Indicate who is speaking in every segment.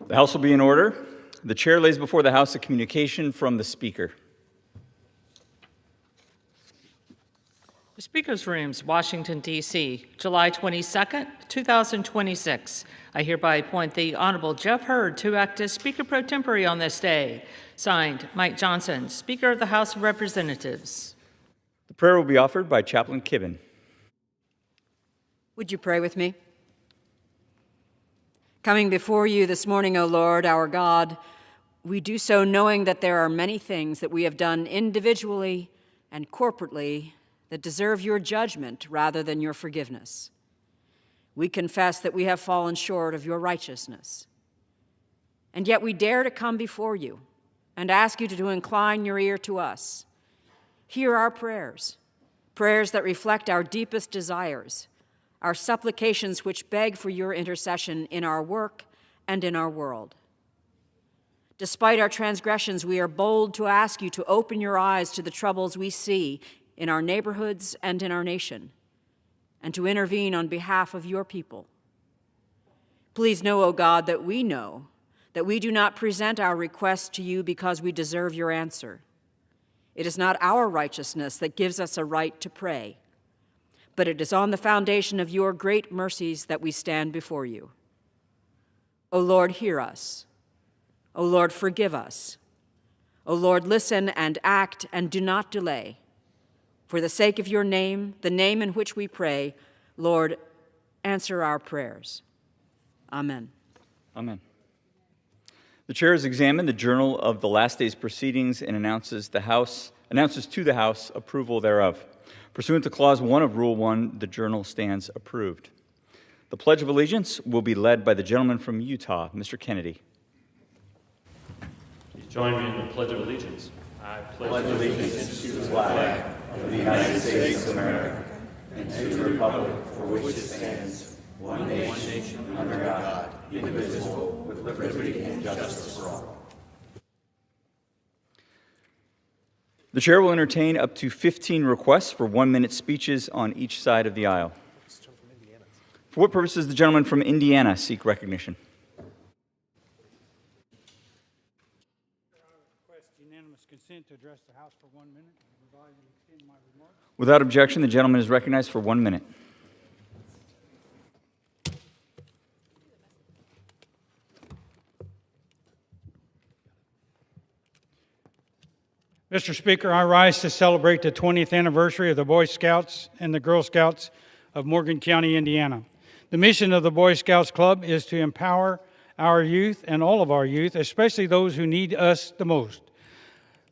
Speaker 1: The House will be in order. The chair lays before the House a communication from the Speaker.
Speaker 2: The Speaker's Rooms, Washington, D.C., July 22nd, 2026. I hereby appoint the Honorable Jeff Hurd to act as Speaker pro tempore on this day. Signed, Mike Johnson, Speaker of the House of Representatives.
Speaker 1: The prayer will be offered by Chaplain Kibben.
Speaker 3: Would you pray with me? Coming before you this morning, O Lord, our God, we do so knowing that there are many things that we have done individually and corporately that deserve your judgment rather than your forgiveness. We confess that we have fallen short of your righteousness. And yet we dare to come before you and ask you to incline your ear to us. Hear our prayers, prayers that reflect our deepest desires, our supplications which beg for your intercession in our work and in our world. Despite our transgressions, we are bold to ask you to open your eyes to the troubles we see in our neighborhoods and in our nation, and to intervene on behalf of your people. Please know, O God, that we know that we do not present our requests to you because we deserve your answer. It is not our righteousness that gives us a right to pray, but it is on the foundation of your great mercies that we stand before you. O Lord, hear us. O Lord, forgive us. O Lord, listen and act and do not delay. For the sake of your name, the name in which we pray, Lord, answer our prayers. Amen.
Speaker 1: Amen. The chair has examined the journal of the last day's proceedings and announces to the House approval thereof. Pursuant to Clause 1 of Rule 1, the journal stands approved. The Pledge of Allegiance will be led by the gentleman from Utah, Mr. Kennedy.
Speaker 4: Please join me in the Pledge of Allegiance. I
Speaker 5: pledge allegiance to the flag of the United States of America and to the republic for which it stands, one nation, under God, indivisible, with liberty and justice for all.
Speaker 1: The chair will entertain up to 15 requests for 1-minute speeches on each side of the aisle. For what purpose does the gentleman from Indiana seek recognition?
Speaker 6: Consent to address the House for 1 minute and provide and extend my remarks.
Speaker 1: Without objection, the gentleman is recognized for 1 minute.
Speaker 6: Mr. Speaker, I rise to celebrate the 20th anniversary of the Boy Scouts and the Girl Scouts of Morgan County, Indiana. The mission of the Boy Scouts Club is to empower our youth and all of our youth, especially those who need us the most,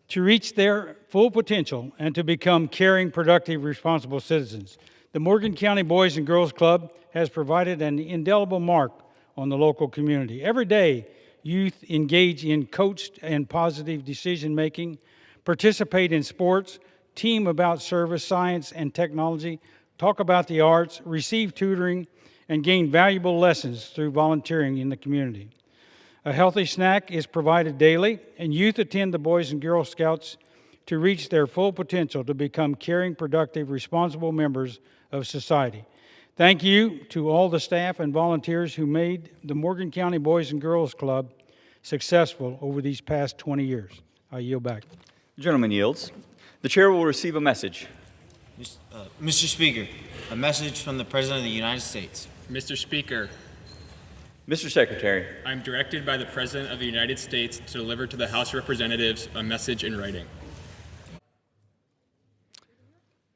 Speaker 6: to reach their full potential and to become caring, productive, responsible citizens. The Morgan County Boys and Girls Club has provided an indelible mark on the local community. Every day, youth engage in coached and positive decision-making, participate in sports, team about service, science, and technology, talk about the arts, receive tutoring, and gain valuable lessons through volunteering in the community. A healthy snack is provided daily, and youth attend the Boys and Girl Scouts to reach their full potential to become caring, productive, responsible members of society. Thank you to all the staff and volunteers who made the Morgan County Boys and Girls Club successful over these past 20 years. I yield back.
Speaker 1: The gentleman yields. The chair will receive a message.
Speaker 7: Mr. Speaker, a message from the President of the United States.
Speaker 8: Mr. Speaker,
Speaker 1: Mr. Secretary,
Speaker 8: I'm directed by the President of the United States to deliver to the House of Representatives a message in writing.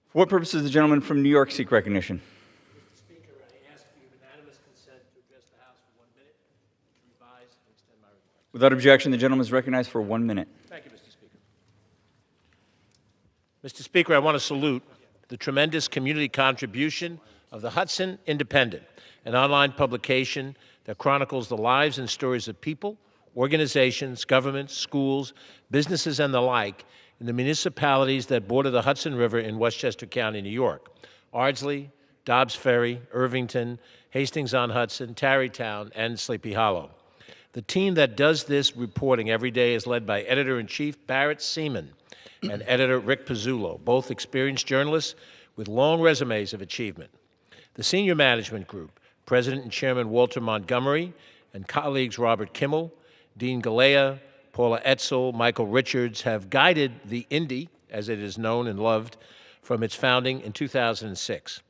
Speaker 1: For what purpose does the gentleman from New York seek recognition?
Speaker 9: Mr. Speaker, I ask for your unanimous consent to address the House for 1 minute, revise and extend my remarks.
Speaker 1: Without objection, the gentleman is recognized for 1 minute.
Speaker 9: Thank you, Mr. Speaker.
Speaker 10: Mr. Speaker, I want to salute the tremendous community contribution of the Hudson Independent, an online publication that chronicles the lives and stories of people, organizations, governments, schools, businesses, and the like in the municipalities that border the Hudson River in Westchester County, New York: Ardsley, Dobbs Ferry, Irvington, Hastings-on-Hudson, Tarrytown, and Sleepy Hollow. The team that does this reporting every day is led by Editor-in-Chief Barrett Seaman and Editor Rick Pizzulo, both experienced journalists with long resumes of achievement. The senior management group, President and Chairman Walter Montgomery and colleagues Robert Kimmel, Dean Galea, Paula Etzel, Michael Richards have guided the Indy, as it is known and loved, from its founding in 2006.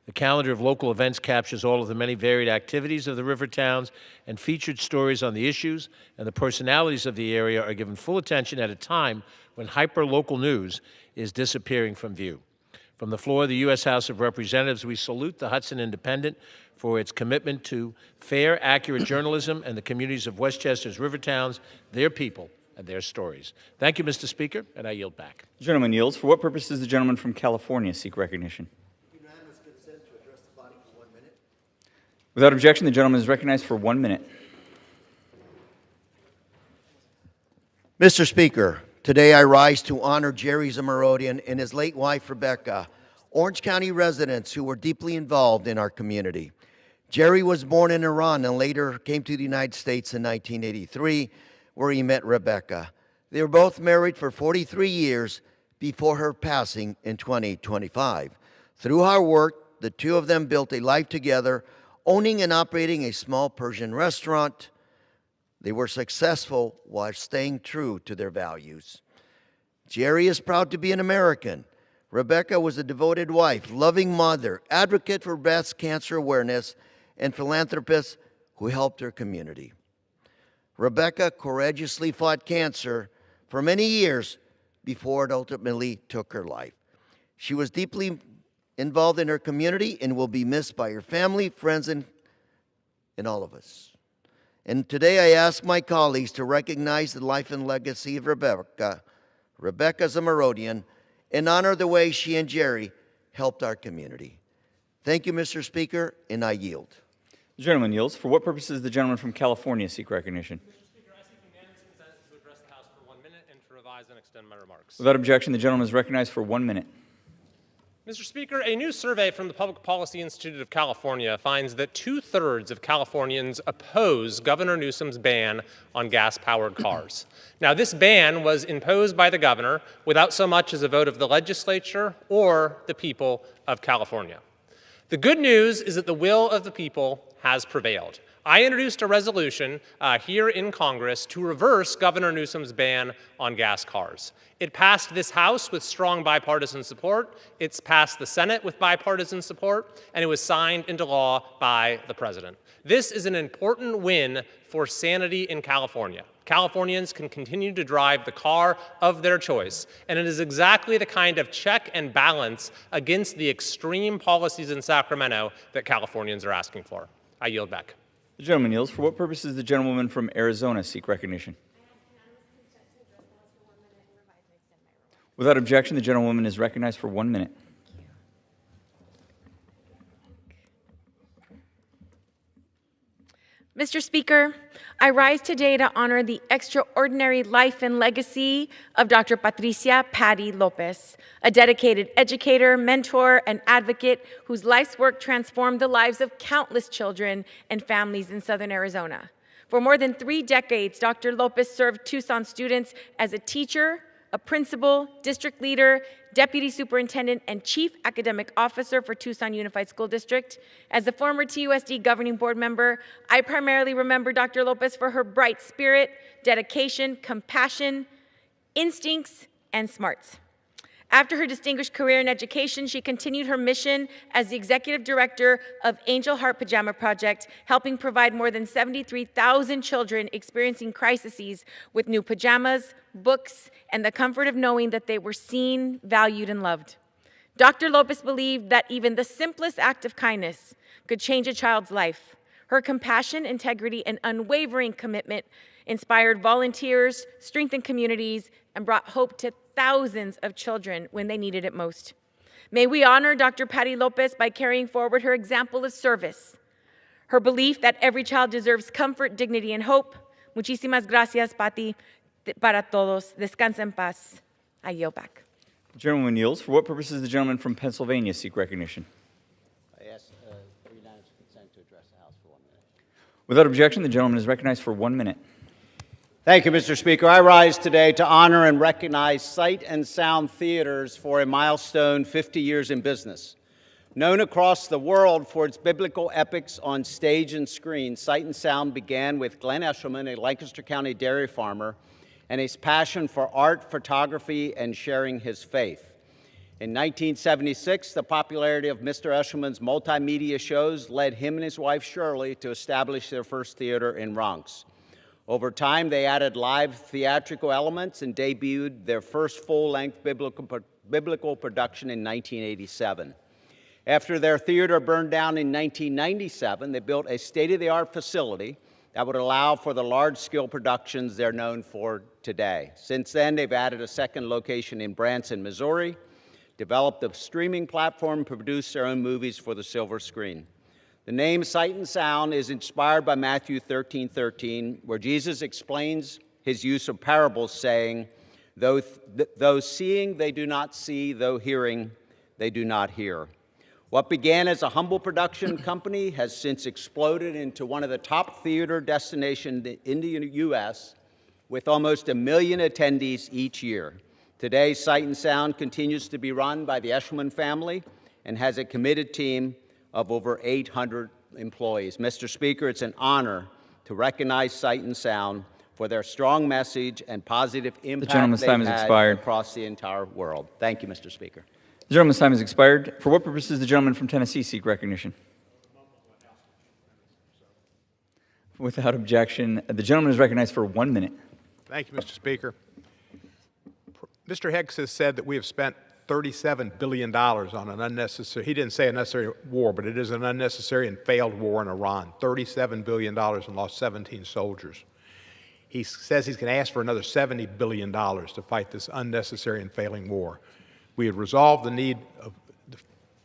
Speaker 10: The calendar of local events captures all of the many varied activities of the river towns, and featured stories on the issues and the personalities of the area are given full attention at a time when hyper-local news is disappearing from view. From the floor of the U.S. House of Representatives, we salute the Hudson Independent for its commitment to fair, accurate journalism and the communities of Westchester's river towns, their people, and their stories. Thank you, Mr. Speaker, and I yield back.
Speaker 1: The gentleman yields. For what purpose does the gentleman from California seek recognition?
Speaker 5: Unanimous consent to address the body for 1 minute.
Speaker 1: Without objection, the gentleman is recognized for 1 minute.
Speaker 5: Mr. Speaker, today I rise to honor Jerry Zamarodian and his late wife, Rebecca, Orange County residents who were deeply involved in our community. Jerry was born in Iran and later came to the United States in 1983, where he met Rebecca. They were both married for 43 years before her passing in 2025. Through hard work, the two of them built a life together, owning and operating a small Persian restaurant. They were successful while staying true to their values. Jerry is proud to be an American. Rebecca was a devoted wife, loving mother, advocate for breast cancer awareness, and philanthropist who helped her community. Rebecca courageously fought cancer for many years before it ultimately took her life. She was deeply involved in her community and will be missed by her family, friends, and all of us. And today I ask my colleagues to recognize the life and legacy of Rebecca Zamarodian, and honor the way she and Jerry helped our community. Thank you, Mr. Speaker, and I yield.
Speaker 1: The gentleman yields. For what purpose does the gentleman from California seek recognition?
Speaker 4: Mr. Speaker, I seek unanimous consent to address the House for 1 minute and to revise and extend my remarks.
Speaker 1: Without objection, the gentleman is recognized for 1 minute.
Speaker 4: Mr. Speaker, a new survey from the Public Policy Institute of California finds that 2/3 of Californians oppose Governor Newsom's ban on gas-powered cars. Now, this ban was imposed by the governor without so much as a vote of the legislature or the people of California. The good news is that the will of the people has prevailed. I introduced a resolution here in Congress to reverse Governor Newsom's ban on gas cars. It passed this House with strong bipartisan support, it's passed the Senate with bipartisan support, and it was signed into law by the President. This is an important win for sanity in California. Californians can continue to drive the car of their choice, and it is exactly the kind of check and balance against the extreme policies in Sacramento that Californians are asking for. I yield back.
Speaker 1: The gentleman yields. For what purpose does the gentlewoman from Arizona seek recognition? Without objection, the gentlewoman is recognized for 1 minute.
Speaker 11: Mr. Speaker, I rise today to honor the extraordinary life and legacy of Dr. Patricia Patty Lopez, a dedicated educator, mentor, and advocate whose life's work transformed the lives of countless children and families in Southern Arizona. For more than 3 decades, Dr. Lopez served Tucson students as a teacher, a principal, district leader, deputy superintendent, and chief academic officer for Tucson Unified School District. As a former TUSD governing board member, I primarily remember Dr. Lopez for her bright spirit, dedication, compassion, instincts, and smarts. After her distinguished career in education, she continued her mission as the executive director of Angel Heart Pajama Project, helping provide more than 73,000 children experiencing crises with new pajamas, books, and the comfort of knowing that they were seen, valued, and loved. Dr. Lopez believed that even the simplest act of kindness could change a child's life. Her compassion, integrity, and unwavering commitment inspired volunteers, strengthened communities, and brought hope to thousands of children when they needed it most. May we honor Dr. Patty Lopez by carrying forward her example of service, her belief that every child deserves comfort, dignity, and hope. Muchísimas gracias, Patty, para todos. Descansa en paz. I yield back.
Speaker 1: The gentleman yields. For what purpose does the gentleman from Pennsylvania seek recognition?
Speaker 12: I ask for unanimous consent to address the House for 1 minute.
Speaker 1: Without objection, the gentleman is recognized for 1 minute.
Speaker 12: Thank you, Mr. Speaker. I rise today to honor and recognize Sight and Sound Theaters for a milestone 50 years in business. Known across the world for its biblical epics on stage and screen, Sight and Sound began with Glenn Eshelman, a Lancaster County dairy farmer, and his passion for art, photography, and sharing his faith. In 1976, the popularity of Mr. Eshelman's multimedia shows led him and his wife Shirley to establish their first theater in Bronx. Over time, they added live theatrical elements and debuted their first full-length biblical production in 1987. After their theater burned down in 1997, they built a state-of-the-art facility that would allow for the large-scale productions they're known for today. Since then, they've added a second location in Branson, Missouri, developed a streaming platform, produced their own movies for the silver screen. The name Sight and Sound is inspired by Matthew 13:13, where Jesus explains his use of parables, saying, though seeing they do not see, though hearing they do not hear. What began as a humble production company has since exploded into one of the top theater destinations in the U.S., with almost 1 million attendees each year. Today, Sight and Sound continues to be run by the Eshelman family and has a committed team of over 800 employees. Mr. Speaker, it's an honor to recognize Sight and Sound for their strong message and positive impact they've had across the entire world. Thank you, Mr. Speaker.
Speaker 1: The gentleman's time has expired. For what purpose does the gentleman from Tennessee seek recognition? Without objection, the gentleman is recognized for 1 minute.
Speaker 13: Thank you, Mr. Speaker. Mr. Hicks has said that we have spent $37 billion on an unnecessary, he didn't say unnecessary war, but it is an unnecessary and failed war in Iran. $37 billion and lost 17 soldiers. He says he's going to ask for another $70 billion to fight this unnecessary and failing war. We had resolved the need of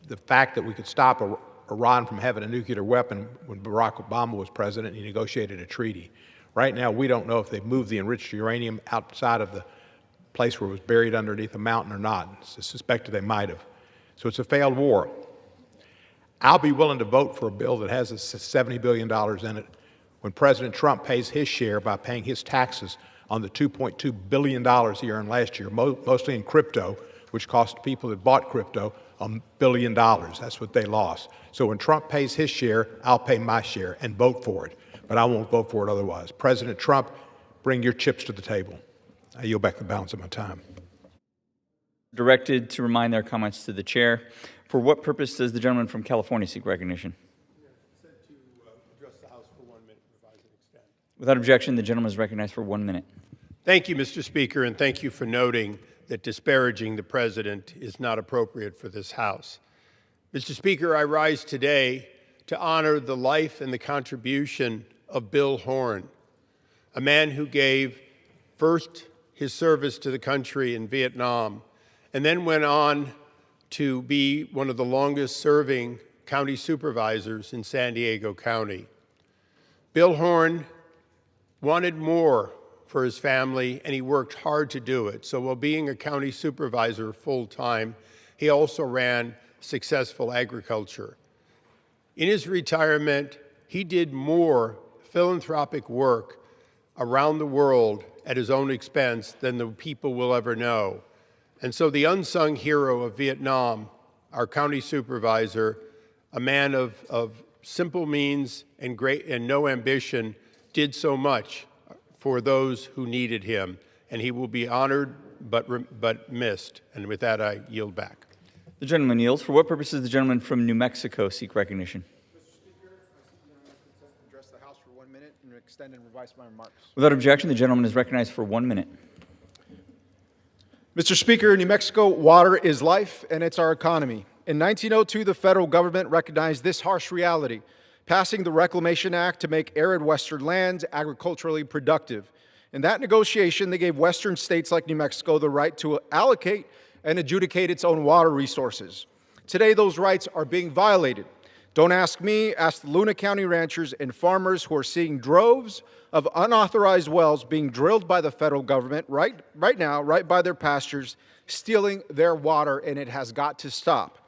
Speaker 13: the fact that we could stop Iran from having a nuclear weapon when Barack Obama was president and he negotiated a treaty. Right now, we don't know if they've moved the enriched uranium outside of the place where it was buried underneath a mountain or not. It's suspected they might have. So it's a failed war. I'll be willing to vote for a bill that has $70 billion in it when President Trump pays his share by paying his taxes on the $2.2 billion he earned last year, mostly in crypto, which cost people that bought crypto $1 billion. That's what they lost. So when Trump pays his share, I'll pay my share and vote for it. But I won't vote for it otherwise. President Trump, bring your chips to the table. I yield back the balance of my time.
Speaker 1: Directed to remind their comments to the chair. For what purpose does the gentleman from California seek recognition?
Speaker 14: Address the House for 1 minute, revise and extend.
Speaker 1: Without objection, the gentleman is recognized for 1 minute.
Speaker 14: Thank you, Mr. Speaker, and thank you for noting that disparaging the president is not appropriate for this House. Mr. Speaker, I rise today to honor the life and the contribution of Bill Horn, a man who gave first his service to the country in Vietnam, and then went on to be one of the longest-serving county supervisors in San Diego County. Bill Horn wanted more for his family, and he worked hard to do it. So while being a county supervisor full-time, he also ran successful agriculture. In his retirement, he did more philanthropic work around the world at his own expense than the people will ever know. And so the unsung hero of Vietnam, our county supervisor, a man of simple means and no ambition, did so much for those who needed him, and he will be honored but missed. And with that, I yield back.
Speaker 1: The gentleman yields. For what purpose does the gentleman from New Mexico seek recognition?
Speaker 15: Mr. Speaker, I seek the consent to address the House for 1 minute and extend and revise my remarks.
Speaker 1: Without objection, the gentleman is recognized for 1 minute.
Speaker 15: Mr. Speaker, New Mexico, water is life, and it's our economy. In 1902, the federal government recognized this harsh reality, passing the Reclamation Act to make arid western lands agriculturally productive. In that negotiation, they gave western states like New Mexico the right to allocate and adjudicate its own water resources. Today, those rights are being violated. Don't ask me, ask the Luna County ranchers and farmers who are seeing droves of unauthorized wells being drilled by the federal government right now, right by their pastures, stealing their water, and it has got to stop.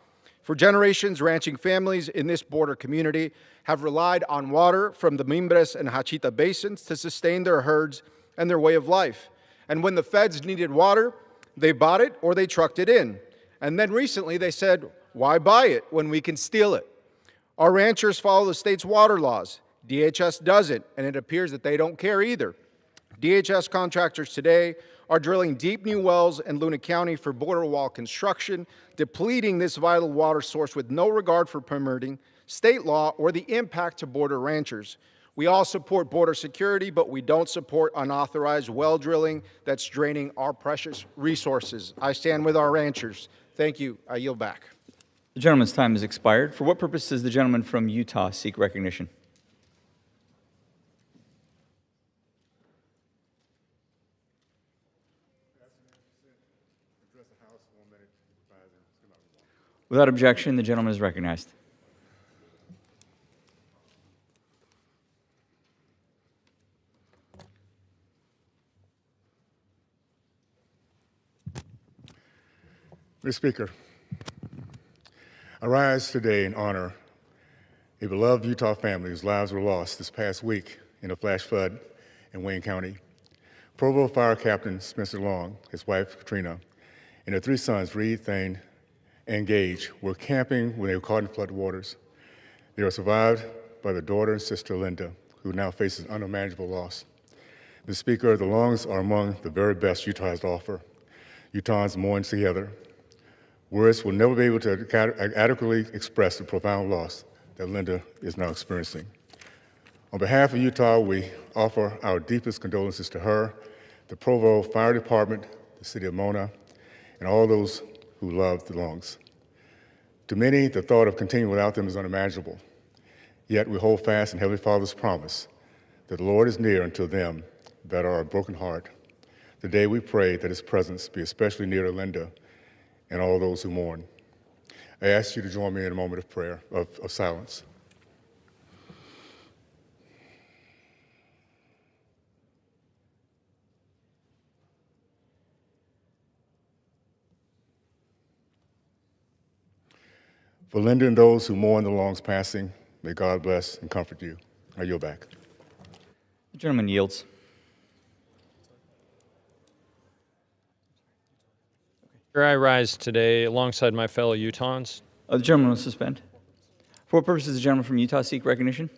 Speaker 15: For generations, ranching families in this border community have relied on water from the Mimbres and Hachita basins to sustain their herds and their way of life. And when the feds needed water, they bought it or they trucked it in. And then recently they said, Why buy it when we can steal it? Our ranchers follow the state's water laws. DHS doesn't, and it appears that they don't care either. DHS contractors today are drilling deep new wells in Luna County for border wall construction, depleting this vital water source with no regard for permitting, state law, or the impact to border ranchers. We all support border security, but we don't support unauthorized well drilling that's draining our precious resources. I stand with our ranchers. Thank you. I yield back.
Speaker 1: The gentleman's time has expired. For what purpose does the gentleman from Utah seek recognition? Without objection, the gentleman is recognized.
Speaker 16: Mr. Speaker, I rise today in honor a beloved Utah family whose lives were lost this past week in a flash flood in Wayne County. Provo Fire Captain Spencer Long, his wife Katrina, and their three sons, Reed, Thane, and Gage, were camping when they were caught in flood waters. They were survived by their daughter and sister, Linda, who now faces unimaginable loss. Mr. Speaker, the Longs are among the very best Utah has to offer. Utahns mourn together. Words will never be able to adequately express the profound loss that Linda is now experiencing. On behalf of Utah, we offer our deepest condolences to her, the Provo Fire Department, the City of Mona, and all those who love the Longs. To many, the thought of continuing without them is unimaginable. Yet we hold fast in Heavenly Father's promise that the Lord is near unto them that are of broken heart. Today we pray that His presence be especially near to Linda and all those who mourn. I ask you to join me in a moment of prayer, of silence. For Linda and those who mourn the Longs' passing, may God bless and comfort you. I yield back.
Speaker 1: The gentleman yields.
Speaker 17: I rise today alongside my fellow Utahns.
Speaker 1: The gentleman will suspend. For what purpose does the gentleman from Utah seek recognition?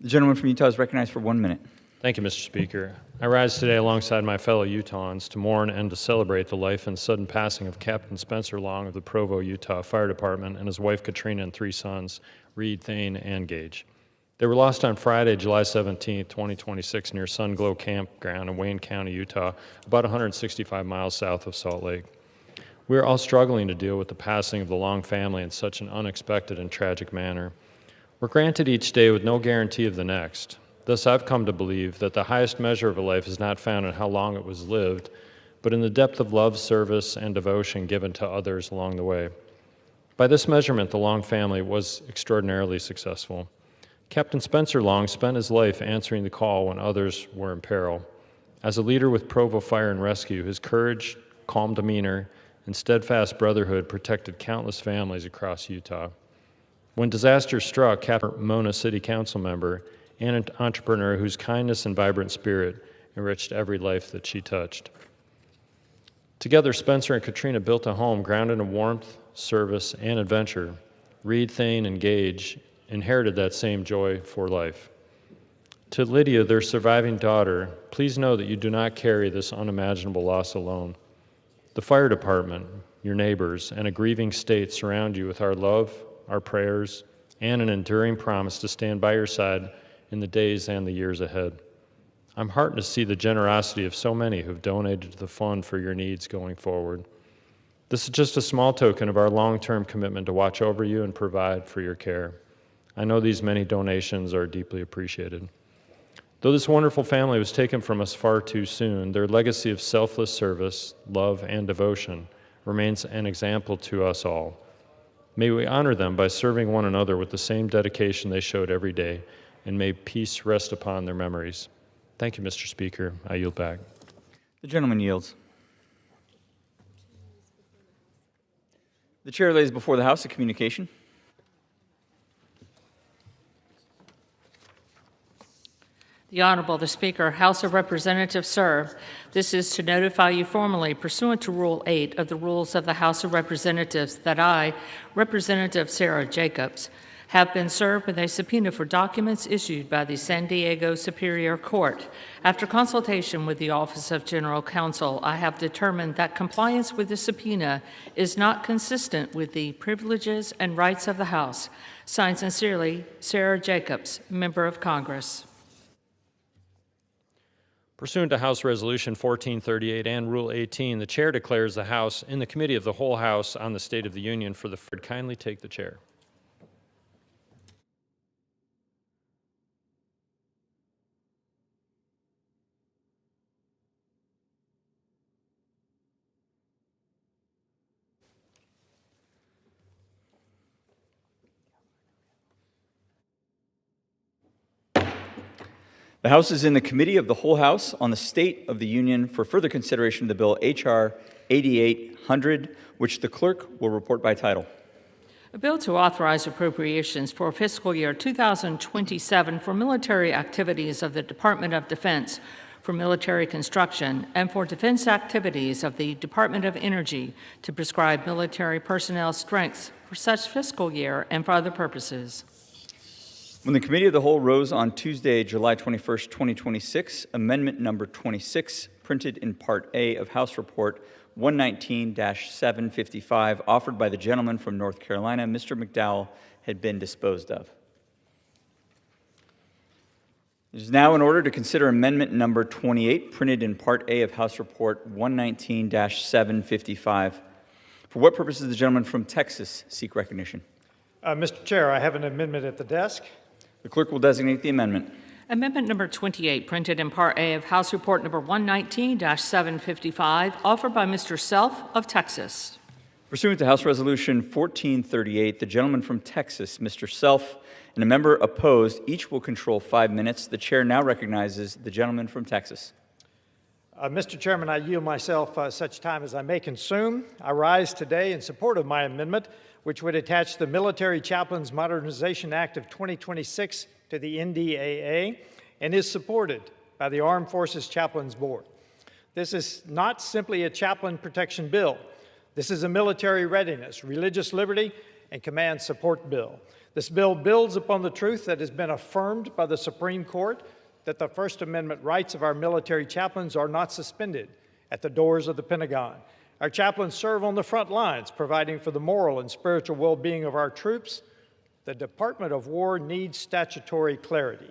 Speaker 1: The gentleman from Utah is recognized for 1 minute.
Speaker 17: Thank you, Mr. Speaker. I rise today alongside my fellow Utahns to mourn and to celebrate the life and sudden passing of Captain Spencer Long of the Provo, Utah Fire Department and his wife Katrina and three sons, Reed, Thane, and Gage. They were lost on Friday, July 17, 2026, near Sunglow Campground in Wayne County, Utah, about 165 miles south of Salt Lake. We are all struggling to deal with the passing of the Long family in such an unexpected and tragic manner. We're granted each day with no guarantee of the next. Thus, I've come to believe that the highest measure of a life is not found in how long it was lived, but in the depth of love, service, and devotion given to others along the way. By this measurement, the Long family was extraordinarily successful. Captain Spencer Long spent his life answering the call when others were in peril. As a leader with Provo Fire and Rescue, his courage, calm demeanor, and steadfast brotherhood protected countless families across Utah. When disaster struck, Captain Mona City Council member and an entrepreneur whose kindness and vibrant spirit enriched every life that she touched. Together, Spencer and Katrina built a home grounded in warmth, service, and adventure. Reed, Thane, and Gage inherited that same joy for life. To Lydia, their surviving daughter, please know that you do not carry this unimaginable loss alone. The fire department, your neighbors, and a grieving state surround you with our love, our prayers, and an enduring promise to stand by your side in the days and the years ahead. I'm heartened to see the generosity of so many who've donated to the fund for your needs going forward. This is just a small token of our long-term commitment to watch over you and provide for your care. I know these many donations are deeply appreciated. Though this wonderful family was taken from us far too soon, their legacy of selfless service, love, and devotion remains an example to us all. May we honor them by serving one another with the same dedication they showed every day, and may peace rest upon their memories. Thank you, Mr. Speaker. I yield back.
Speaker 1: The gentleman yields. The chair lays before the House a communication.
Speaker 2: The The Honorable the Speaker, House of Representatives, sir. This is to notify you formally pursuant to Rule 8 of the Rules of the House of Representatives that I, Representative Sarah Jacobs, have been served with a subpoena for documents issued by the San Diego Superior Court. After consultation with the Office of General Counsel, I have determined that compliance with the subpoena is not consistent with the privileges and rights of the House. Signed sincerely, Sarah Jacobs, Member of Congress.
Speaker 17: Pursuant to House Resolution 1438 and Rule 18, the Chair declares the House in the Committee of the Whole House on the State of the Union for the kindly take the chair.
Speaker 1: The House is in the Committee of the Whole House on the State of the Union for further consideration of the bill H.R. 8800, which the clerk will report by title.
Speaker 2: A bill to authorize appropriations for fiscal year 2027 for military activities of the Department of Defense, for military construction, and for defense activities of the Department of Energy to prescribe military personnel strengths for such fiscal year and for other purposes.
Speaker 1: When the Committee of the Whole rose on Tuesday, July 21st, 2026, Amendment Number 26, printed in Part A of House Report 119-755, offered by the gentleman from North Carolina, Mr. McDowell, had been disposed of. It is now in order to consider Amendment Number 28, printed in Part A of House Report 119-755. For what purpose does the gentleman from Texas seek recognition?
Speaker 6: Mr. Chair, I have an amendment at the desk.
Speaker 1: The clerk will designate the amendment.
Speaker 2: Amendment number 28, printed in Part A of House Report number 119-755, offered by Mr. Self of Texas.
Speaker 1: Pursuant to House Resolution 1438, the gentleman from Texas, Mr. Self, and a member opposed, each will control 5 minutes. The chair now recognizes the gentleman from Texas.
Speaker 6: Mr. Chairman, I yield myself such time as I may consume. I rise today in support of my amendment, which would attach the Military Chaplains Modernization Act of 2026 to the NDAA and is supported by the Armed Forces Chaplains Board. This is not simply a chaplain protection bill. This is a military readiness, religious liberty, and command support bill. This bill builds upon the truth that has been affirmed by the Supreme Court that the First Amendment rights of our military chaplains are not suspended at the doors of the Pentagon. Our chaplains serve on the front lines, providing for the moral and spiritual well-being of our troops. The Department of War needs statutory clarity.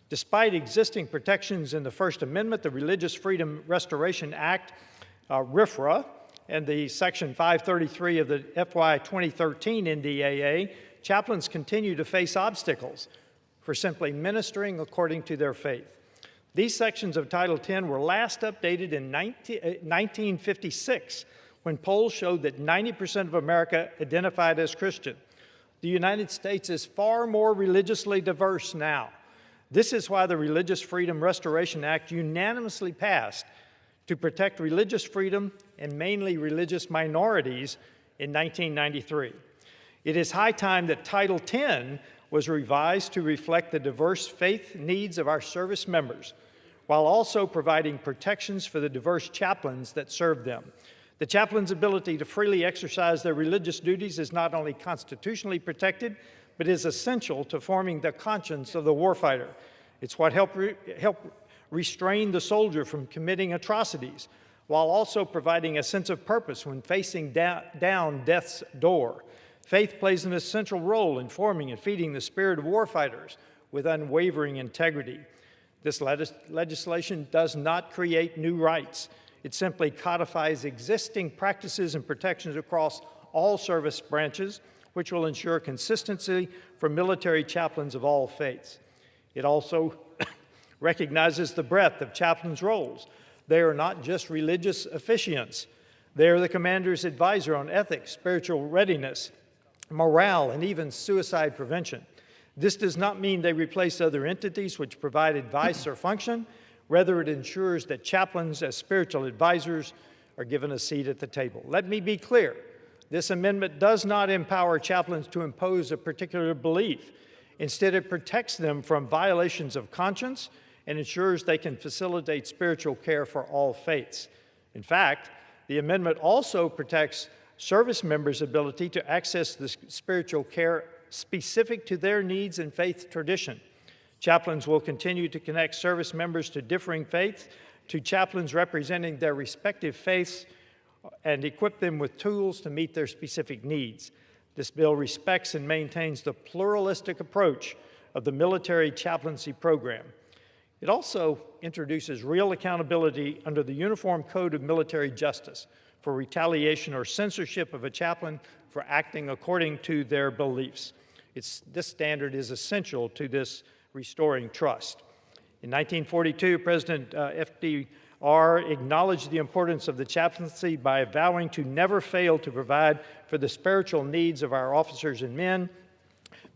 Speaker 6: Despite existing protections in the First Amendment, the Religious Freedom Restoration Act, RFRA, and the Section 533 of the FY 2013 NDAA, chaplains continue to face obstacles for simply ministering according to their faith. These sections of Title X were last updated in 1956, when polls showed that 90% of America identified as Christian. The United States is far more religiously diverse now. This is why the Religious Freedom Restoration Act unanimously passed to protect religious freedom and mainly religious minorities in 1993. It is high time that Title X was revised to reflect the diverse faith needs of our service members, while also providing protections for the diverse chaplains that serve them. The chaplain's ability to freely exercise their religious duties is not only constitutionally protected, but is essential to forming the conscience of the warfighter. It's what helped restrain the soldier from committing atrocities, while also providing a sense of purpose when facing down death's door. Faith plays an essential role in forming and feeding the spirit of warfighters with unwavering integrity. This legislation does not create new rights. It simply codifies existing practices and protections across all service branches, which will ensure consistency for military chaplains of all faiths. It also recognizes the breadth of chaplains' roles. They are not just religious officiants. They are the commander's advisor on ethics, spiritual readiness, morale, and even suicide prevention. This does not mean they replace other entities which provide advice or function. Rather, it ensures that chaplains as spiritual advisors are given a seat at the table. Let me be clear. This amendment does not empower chaplains to impose a particular belief. Instead, it protects them from violations of conscience
Speaker 18: and ensures they can facilitate spiritual care for all faiths. In fact, the amendment also protects service members' ability to access the spiritual care specific to their needs and faith tradition. Chaplains will continue to connect service members to differing faiths to chaplains representing their respective faiths and equip them with tools to meet their specific needs. This bill respects and maintains the pluralistic approach of the military chaplaincy program. It also introduces real accountability under the Uniform Code of Military Justice for retaliation or censorship of a chaplain for acting according to their beliefs. This standard is essential to this restoring trust. In 1942, President FDR acknowledged the importance of the chaplaincy by vowing to never fail to provide for the spiritual needs of our officers and men.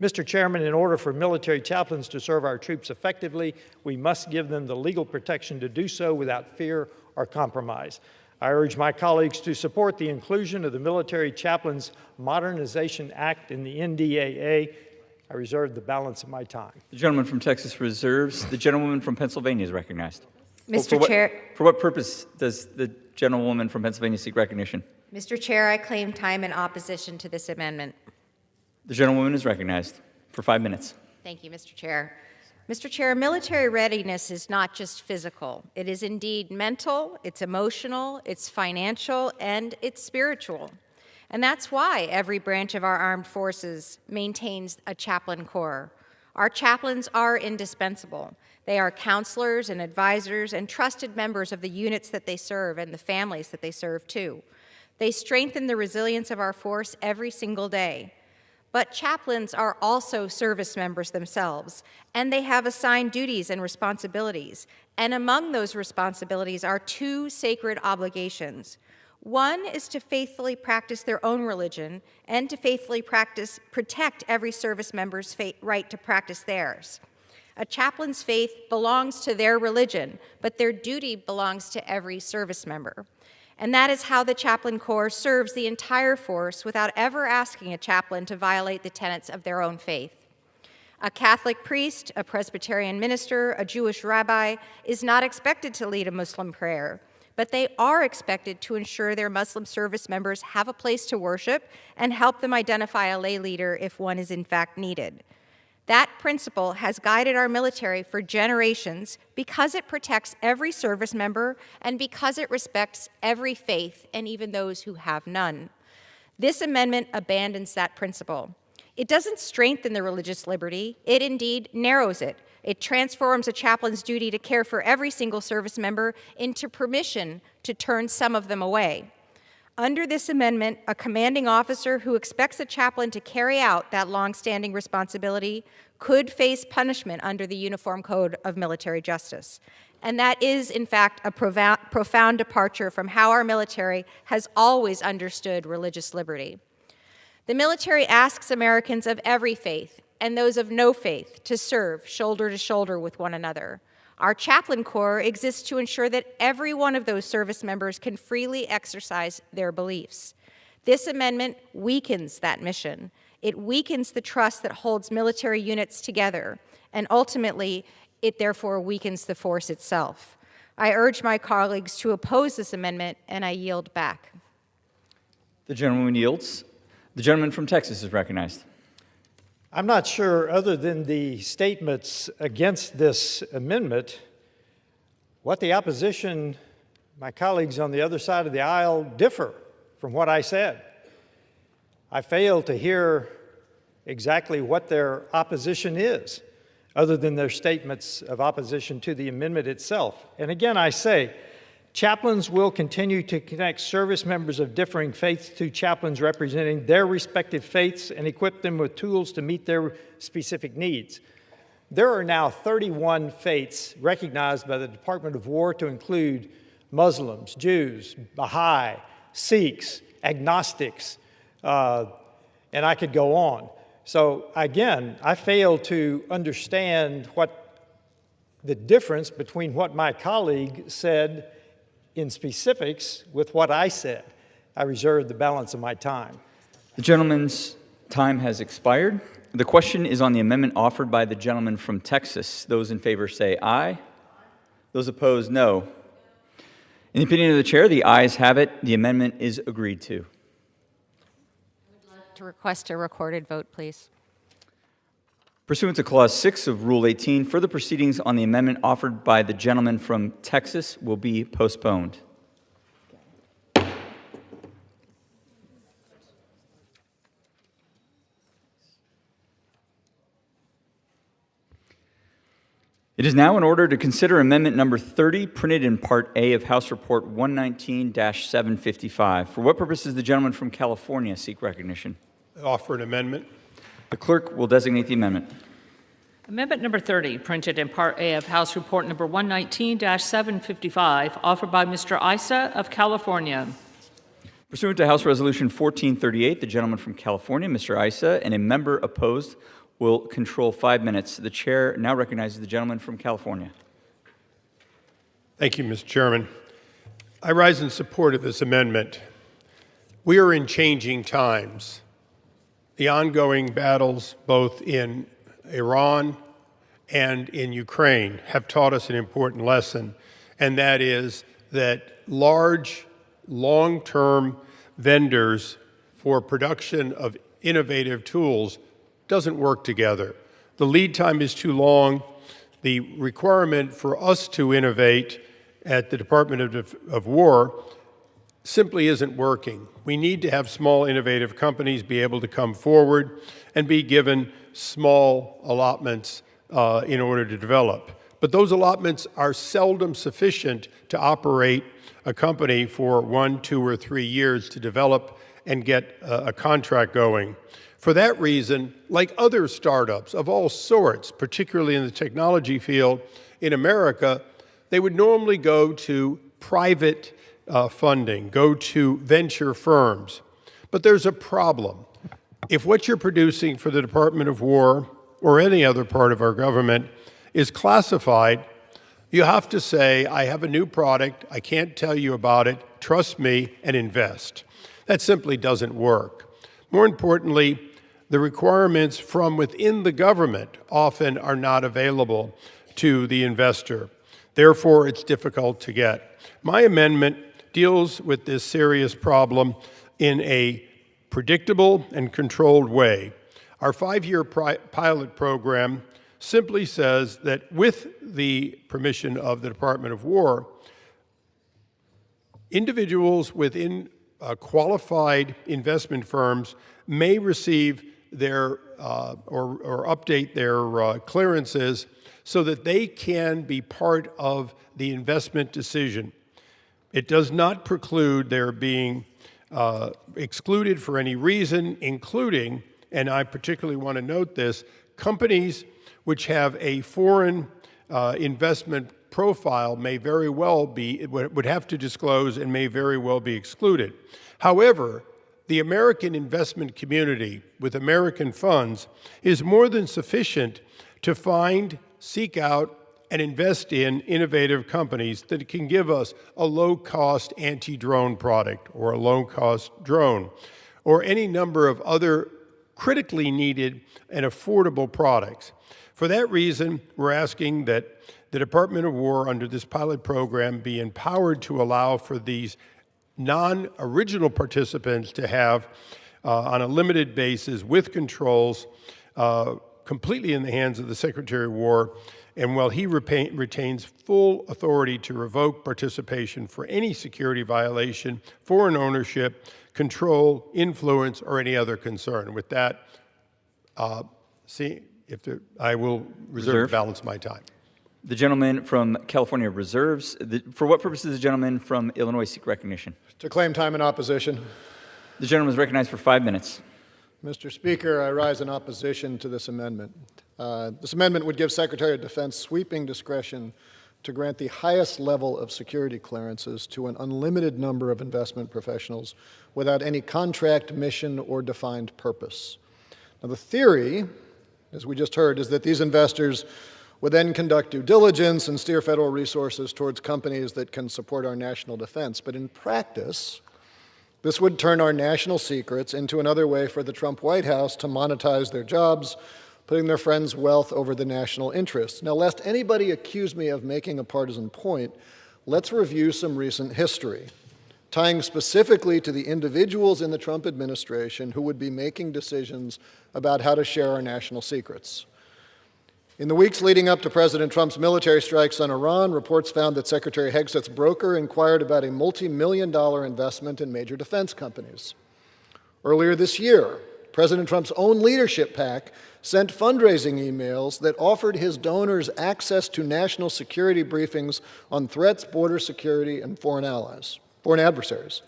Speaker 18: Mr. Chairman, in order for military chaplains to serve our troops effectively, we must give them the legal protection to do so without fear or compromise. I urge my colleagues to support the inclusion of the Military Chaplains Modernization Act in the NDAA. I reserve the balance of my time.
Speaker 1: The gentleman from Texas reserves. The gentlewoman from Pennsylvania is recognized.
Speaker 19: Mr. Chair.
Speaker 1: For what purpose does the gentlewoman from Pennsylvania seek recognition?
Speaker 19: Mr. Chair, I claim time in opposition to this amendment.
Speaker 1: The gentlewoman is recognized for 5 minutes.
Speaker 19: Thank you, Mr. Chair. Mr. Chair, military readiness is not just physical. It is indeed mental, it's emotional, it's financial, and it's spiritual. And that's why every branch of our armed forces maintains a chaplain corps. Our chaplains are indispensable. They are counselors and advisors and trusted members of the units that they serve and the families that they serve too. They strengthen the resilience of our force every single day. But chaplains are also service members themselves, and they have assigned duties and responsibilities. And among those responsibilities are two sacred obligations. One is to faithfully practice their own religion and to faithfully protect every service member's right to practice theirs. A chaplain's faith belongs to their religion, but their duty belongs to every service member. And that is how the Chaplain Corps serves the entire force without ever asking a chaplain to violate the tenets of their own faith. A Catholic priest, a Presbyterian minister, a Jewish rabbi is not expected to lead a Muslim prayer, but they are expected to ensure their Muslim service members have a place to worship and help them identify a lay leader if one is in fact needed. That principle has guided our military for generations because it protects every service member and because it respects every faith and even those who have none. This amendment abandons that principle. It doesn't strengthen the religious liberty, it indeed narrows it. It transforms a chaplain's duty to care for every single service member into permission to turn some of them away. Under this amendment, a commanding officer who expects a chaplain to carry out that long-standing responsibility could face punishment under the Uniform Code of Military Justice. And that is, in fact, a profound departure from how our military has always understood religious liberty. The military asks Americans of every faith and those of no faith to serve shoulder to shoulder with one another. Our Chaplain Corps exists to ensure that every one of those service members can freely exercise their beliefs. This amendment weakens that mission. It weakens the trust that holds military units together, and ultimately, it therefore weakens the force itself. I urge my colleagues to oppose this amendment, and I yield back.
Speaker 1: The gentleman yields. The gentleman from Texas is recognized.
Speaker 18: I'm not sure, other than the statements against this amendment, what the opposition, my colleagues on the other side of the aisle, differ from what I said. I fail to hear exactly what their opposition is, other than their statements of opposition to the amendment itself. And again, I say, chaplains will continue to connect service members of differing faiths to chaplains representing their respective faiths and equip them with tools to meet their specific needs. There are now 31 faiths recognized by the Department of War to include Muslims, Jews, Baha'i, Sikhs, agnostics, and I could go on. So again, I fail to understand what the difference between what my colleague said in specifics with what I said. I reserve the balance of my time.
Speaker 1: The gentleman's time has expired. The question is on the amendment offered by the gentleman from Texas. Those in favor say aye. Those opposed, no. In the opinion of the chair, the ayes have it. The amendment is agreed to.
Speaker 19: To request a recorded vote, please.
Speaker 1: Pursuant to Clause 6 of Rule 18, further proceedings on the amendment offered by the gentleman from Texas will be postponed. It is now in order to consider amendment number 30, printed in Part A of House Report 119-755. For what purpose does the gentleman from California seek recognition?
Speaker 14: Offer an amendment.
Speaker 1: The clerk will designate the amendment.
Speaker 2: Amendment number 30, printed in Part A of House Report number 119-755, offered by Mr. Issa of California.
Speaker 1: Pursuant to House Resolution 1438, the gentleman from California, Mr. Issa, and a member opposed will control 5 minutes. The chair now recognizes the gentleman from California.
Speaker 14: Thank you, Mr. Chairman. I rise in support of this amendment. We are in changing times. The ongoing battles both in Iran and in Ukraine have taught us an important lesson, and that is that large, long-term vendors for production of innovative tools doesn't work together. The lead time is too long. The requirement for us to innovate at the Department of War simply isn't working. We need to have small, innovative companies be able to come forward and be given small allotments in order to develop. But those allotments are seldom sufficient to operate a company for 1, 2, or 3 years to develop and get a contract going. For that reason, like other startups of all sorts, particularly in the technology field in America, they would normally go to private funding, go to venture firms. But there's a problem. If what you're producing for the Department of War or any other part of our government is classified, you have to say, I have a new product, I can't tell you about it, trust me, and invest. That simply doesn't work. More importantly, the requirements from within the government often are not available to the investor. Therefore, it's difficult to get. My amendment deals with this serious problem in a predictable and controlled way. Our 5-year pilot program simply says that with the permission of the Department of War, individuals within qualified investment firms may receive their or update their clearances so that they can be part of the investment decision. It does not preclude their being excluded for any reason, including, and I particularly want to note this, companies which have a foreign investment profile may very well be, would have to disclose and may very well be excluded. However, the American investment community with American funds is more than sufficient to find, seek out, and invest in innovative companies that can give us a low-cost anti-drone product or a low-cost drone or any number of other critically needed and affordable products. For that reason, we're asking that the Department of War, under this pilot program, be empowered to allow for these non-original participants to have, on a limited basis, with controls, completely in the hands of the Secretary of War, and while he retains full authority to revoke participation for any security violation, foreign ownership, control, influence, or any other concern. With that, I will reserve the balance of my time.
Speaker 1: The gentleman from California reserves. For what purpose does the gentleman from Illinois seek recognition?
Speaker 15: To claim time in opposition.
Speaker 1: The gentleman is recognized for 5 minutes.
Speaker 15: Mr. Speaker, I rise in opposition to this amendment. This amendment would give Secretary of Defense sweeping discretion to grant the highest level of security clearances to an unlimited number of investment professionals without any contract, mission, or defined purpose. Now, the theory, as we just heard, is that these investors would then conduct due diligence and steer federal resources towards companies that can support our national defense. But in practice, this would turn our national secrets into another way for the Trump White House to monetize their jobs, putting their friends' wealth over the national interest. Now, lest anybody accuse me of making a partisan point, let's review some recent history, tying specifically to the individuals in the Trump administration who would be making decisions about how to share our national secrets. In the weeks leading up to President Trump's military strikes on Iran, reports found that Secretary Hegseth's broker inquired about a multi-million-dollar investment in major defense companies. Earlier this year, President Trump's own leadership PAC sent fundraising emails that offered his donors access to national security briefings on threats, border security, and foreign adversaries.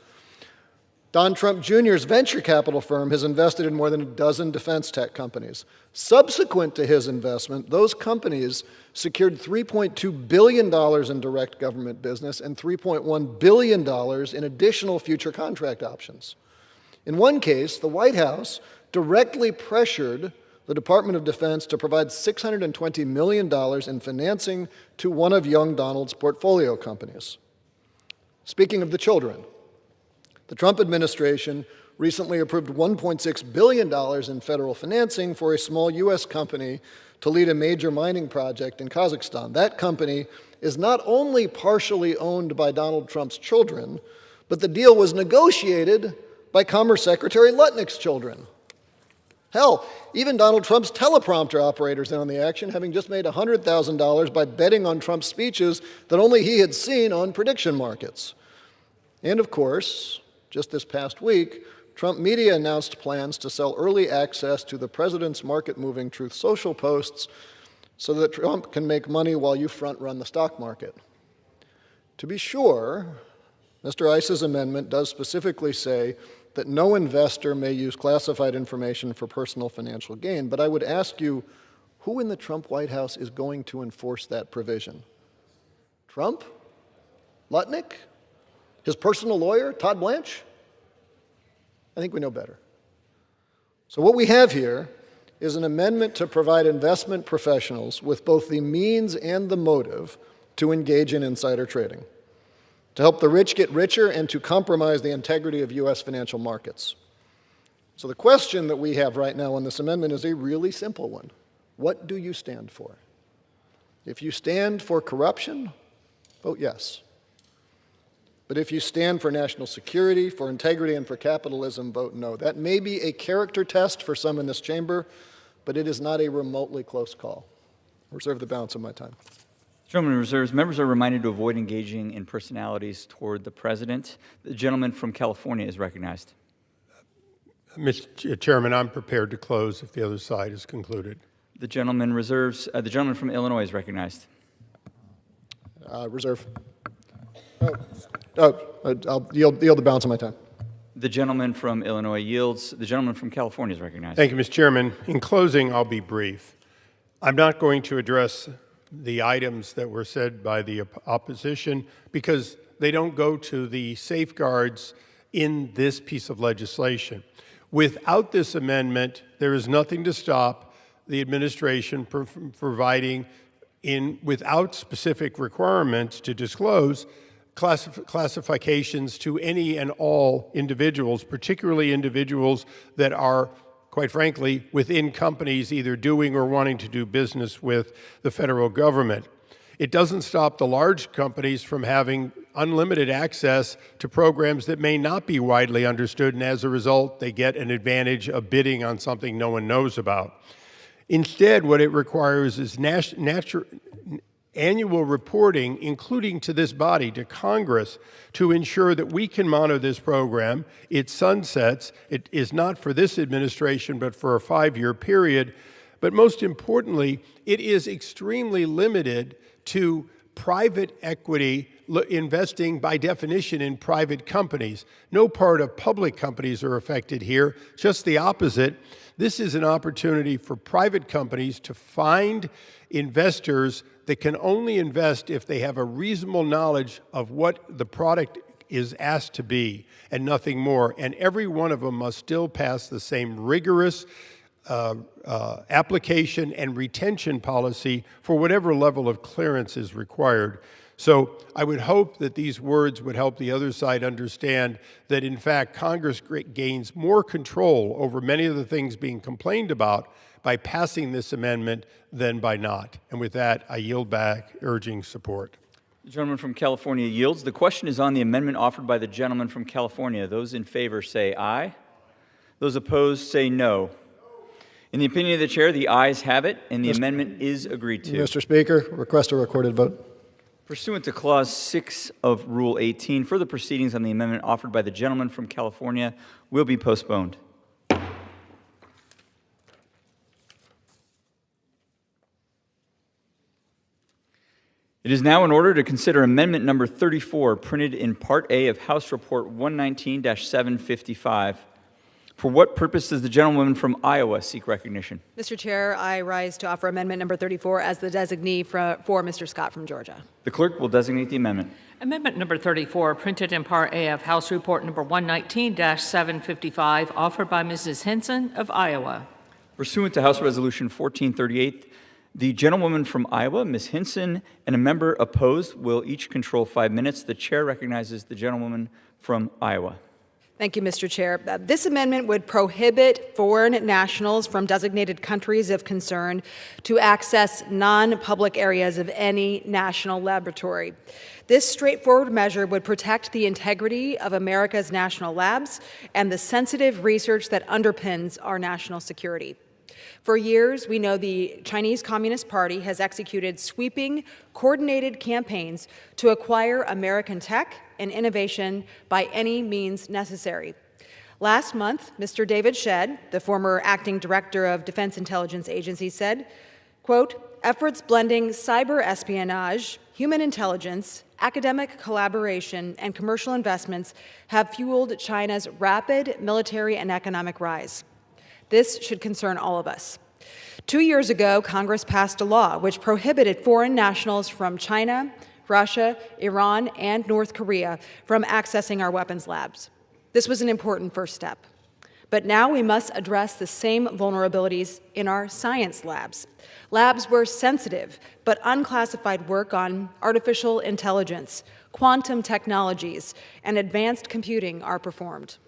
Speaker 15: Don Trump Jr.'s venture capital firm has invested in more than a dozen defense tech companies. Subsequent to his investment, those companies secured $3.2 billion in direct government business and $3.1 billion in additional future contract options. In one case, the White House directly pressured the Department of Defense to provide $620 million in financing to one of young Donald's portfolio companies. Speaking of the children, the Trump administration recently approved $1.6 billion in federal financing for a small U.S. company to lead a major mining project in Kazakhstan. That company is not only partially owned by Donald Trump's children, but the deal was negotiated by Commerce Secretary Lutnick's children. Hell, even Donald Trump's teleprompter operator's in on the action, having just made $100,000 by betting on Trump's speeches that only he had seen on prediction markets. And of course, just this past week, Trump Media announced plans to sell early access to the president's market-moving Truth Social posts so that Trump can make money while you front-run the stock market. To be sure, Mr. Ice's amendment does specifically say that no investor may use classified information for personal financial gain, but I would ask you, who in the Trump White House is going to enforce that provision? Trump? Lutnick? His personal lawyer, Todd Blanche? I think we know better. So what we have here is an amendment to provide investment professionals with both the means and the motive to engage in insider trading, to help the rich get richer and to compromise the integrity of U.S. financial markets. So the question that we have right now on this amendment is a really simple one. What do you stand for? If you stand for corruption, vote yes. But if you stand for national security, for integrity, and for capitalism, vote no. That may be a character test for some in this chamber, but it is not a remotely close call. I reserve the balance of my time.
Speaker 1: Gentleman reserves. Members are reminded to avoid engaging in personalities toward the president. The gentleman from California is recognized.
Speaker 14: Mr. Chairman, I'm prepared to close if the other side is concluded.
Speaker 1: The gentleman reserves. The gentleman from Illinois is recognized.
Speaker 15: Reserve. I'll yield the balance of my time.
Speaker 1: The gentleman from Illinois yields. The gentleman from California is recognized.
Speaker 14: Thank you, Mr. Chairman. In closing, I'll be brief. I'm not going to address the items that were said by the opposition because they don't go to the safeguards in this piece of legislation. Without this amendment, there is nothing to stop the administration from providing, without specific requirements to disclose, classifications to any and all individuals, particularly individuals that are, quite frankly, within companies either doing or wanting to do business with the federal government. It doesn't stop the large companies from having unlimited access to programs that may not be widely understood, and as a result, they get an advantage of bidding on something no one knows about. Instead, what it requires is annual reporting, including to this body, to Congress, to ensure that we can monitor this program. It sunsets. It is not for this administration, but for a 5-year period. But most importantly, it is extremely limited to private equity investing by definition in private companies. No part of public companies are affected here, just the opposite. This is an opportunity for private companies to find investors that can only invest if they have a reasonable knowledge of what the product is asked to be and nothing more. And every one of them must still pass the same rigorous application and retention policy for whatever level of clearance is required. So I would hope that these words would help the other side understand that, in fact, Congress gains more control over many of the things being complained about by passing this amendment than by not. And with that, I yield back, urging support.
Speaker 1: The gentleman from California yields. The question is on the amendment offered by the gentleman from California. Those in favor say aye. Those opposed say no. In the opinion of the chair, the ayes have it, and the amendment is agreed to.
Speaker 20: Mr. Speaker, request a recorded vote.
Speaker 1: Pursuant to Clause 6 of Rule 18, further proceedings on the amendment offered by the gentleman from California will be postponed. It is now in order to consider Amendment Number 34, printed in Part A of House Report 119-755. For what purpose does the gentlewoman from Iowa seek recognition?
Speaker 21: Mr. Chair, I rise to offer Amendment Number 34 as the designee for Mr. Scott from Georgia.
Speaker 1: The clerk will designate the amendment.
Speaker 2: Amendment number 34, printed in Part A of House Report number 119-755, offered by Mrs. Henson of Iowa.
Speaker 1: Pursuant to House Resolution 1438, the gentlewoman from Iowa, Ms. Hinson, and a member opposed will each control 5 minutes. The chair recognizes the gentlewoman from Iowa.
Speaker 21: Thank you, Mr. Chair. This amendment would prohibit foreign nationals from designated countries of concern to access non-public areas of any national laboratory. This straightforward measure would protect the integrity of America's national labs and the sensitive research that underpins our national security. For years, we know the Chinese Communist Party has executed sweeping, coordinated campaigns to acquire American tech and innovation by any means necessary. Last month, Mr. David Shedd, the former acting director of Defense Intelligence Agency, said, quote, efforts blending cyber espionage, human intelligence, academic collaboration, and commercial investments have fueled China's rapid military and economic rise. This should concern all of us. 2 years ago, Congress passed a law which prohibited foreign nationals from China, Russia, Iran, and North Korea from accessing our weapons labs. This was an important first step. But now we must address the same vulnerabilities in our science labs, labs where sensitive but unclassified work on artificial intelligence, quantum technologies, and advanced computing are performed.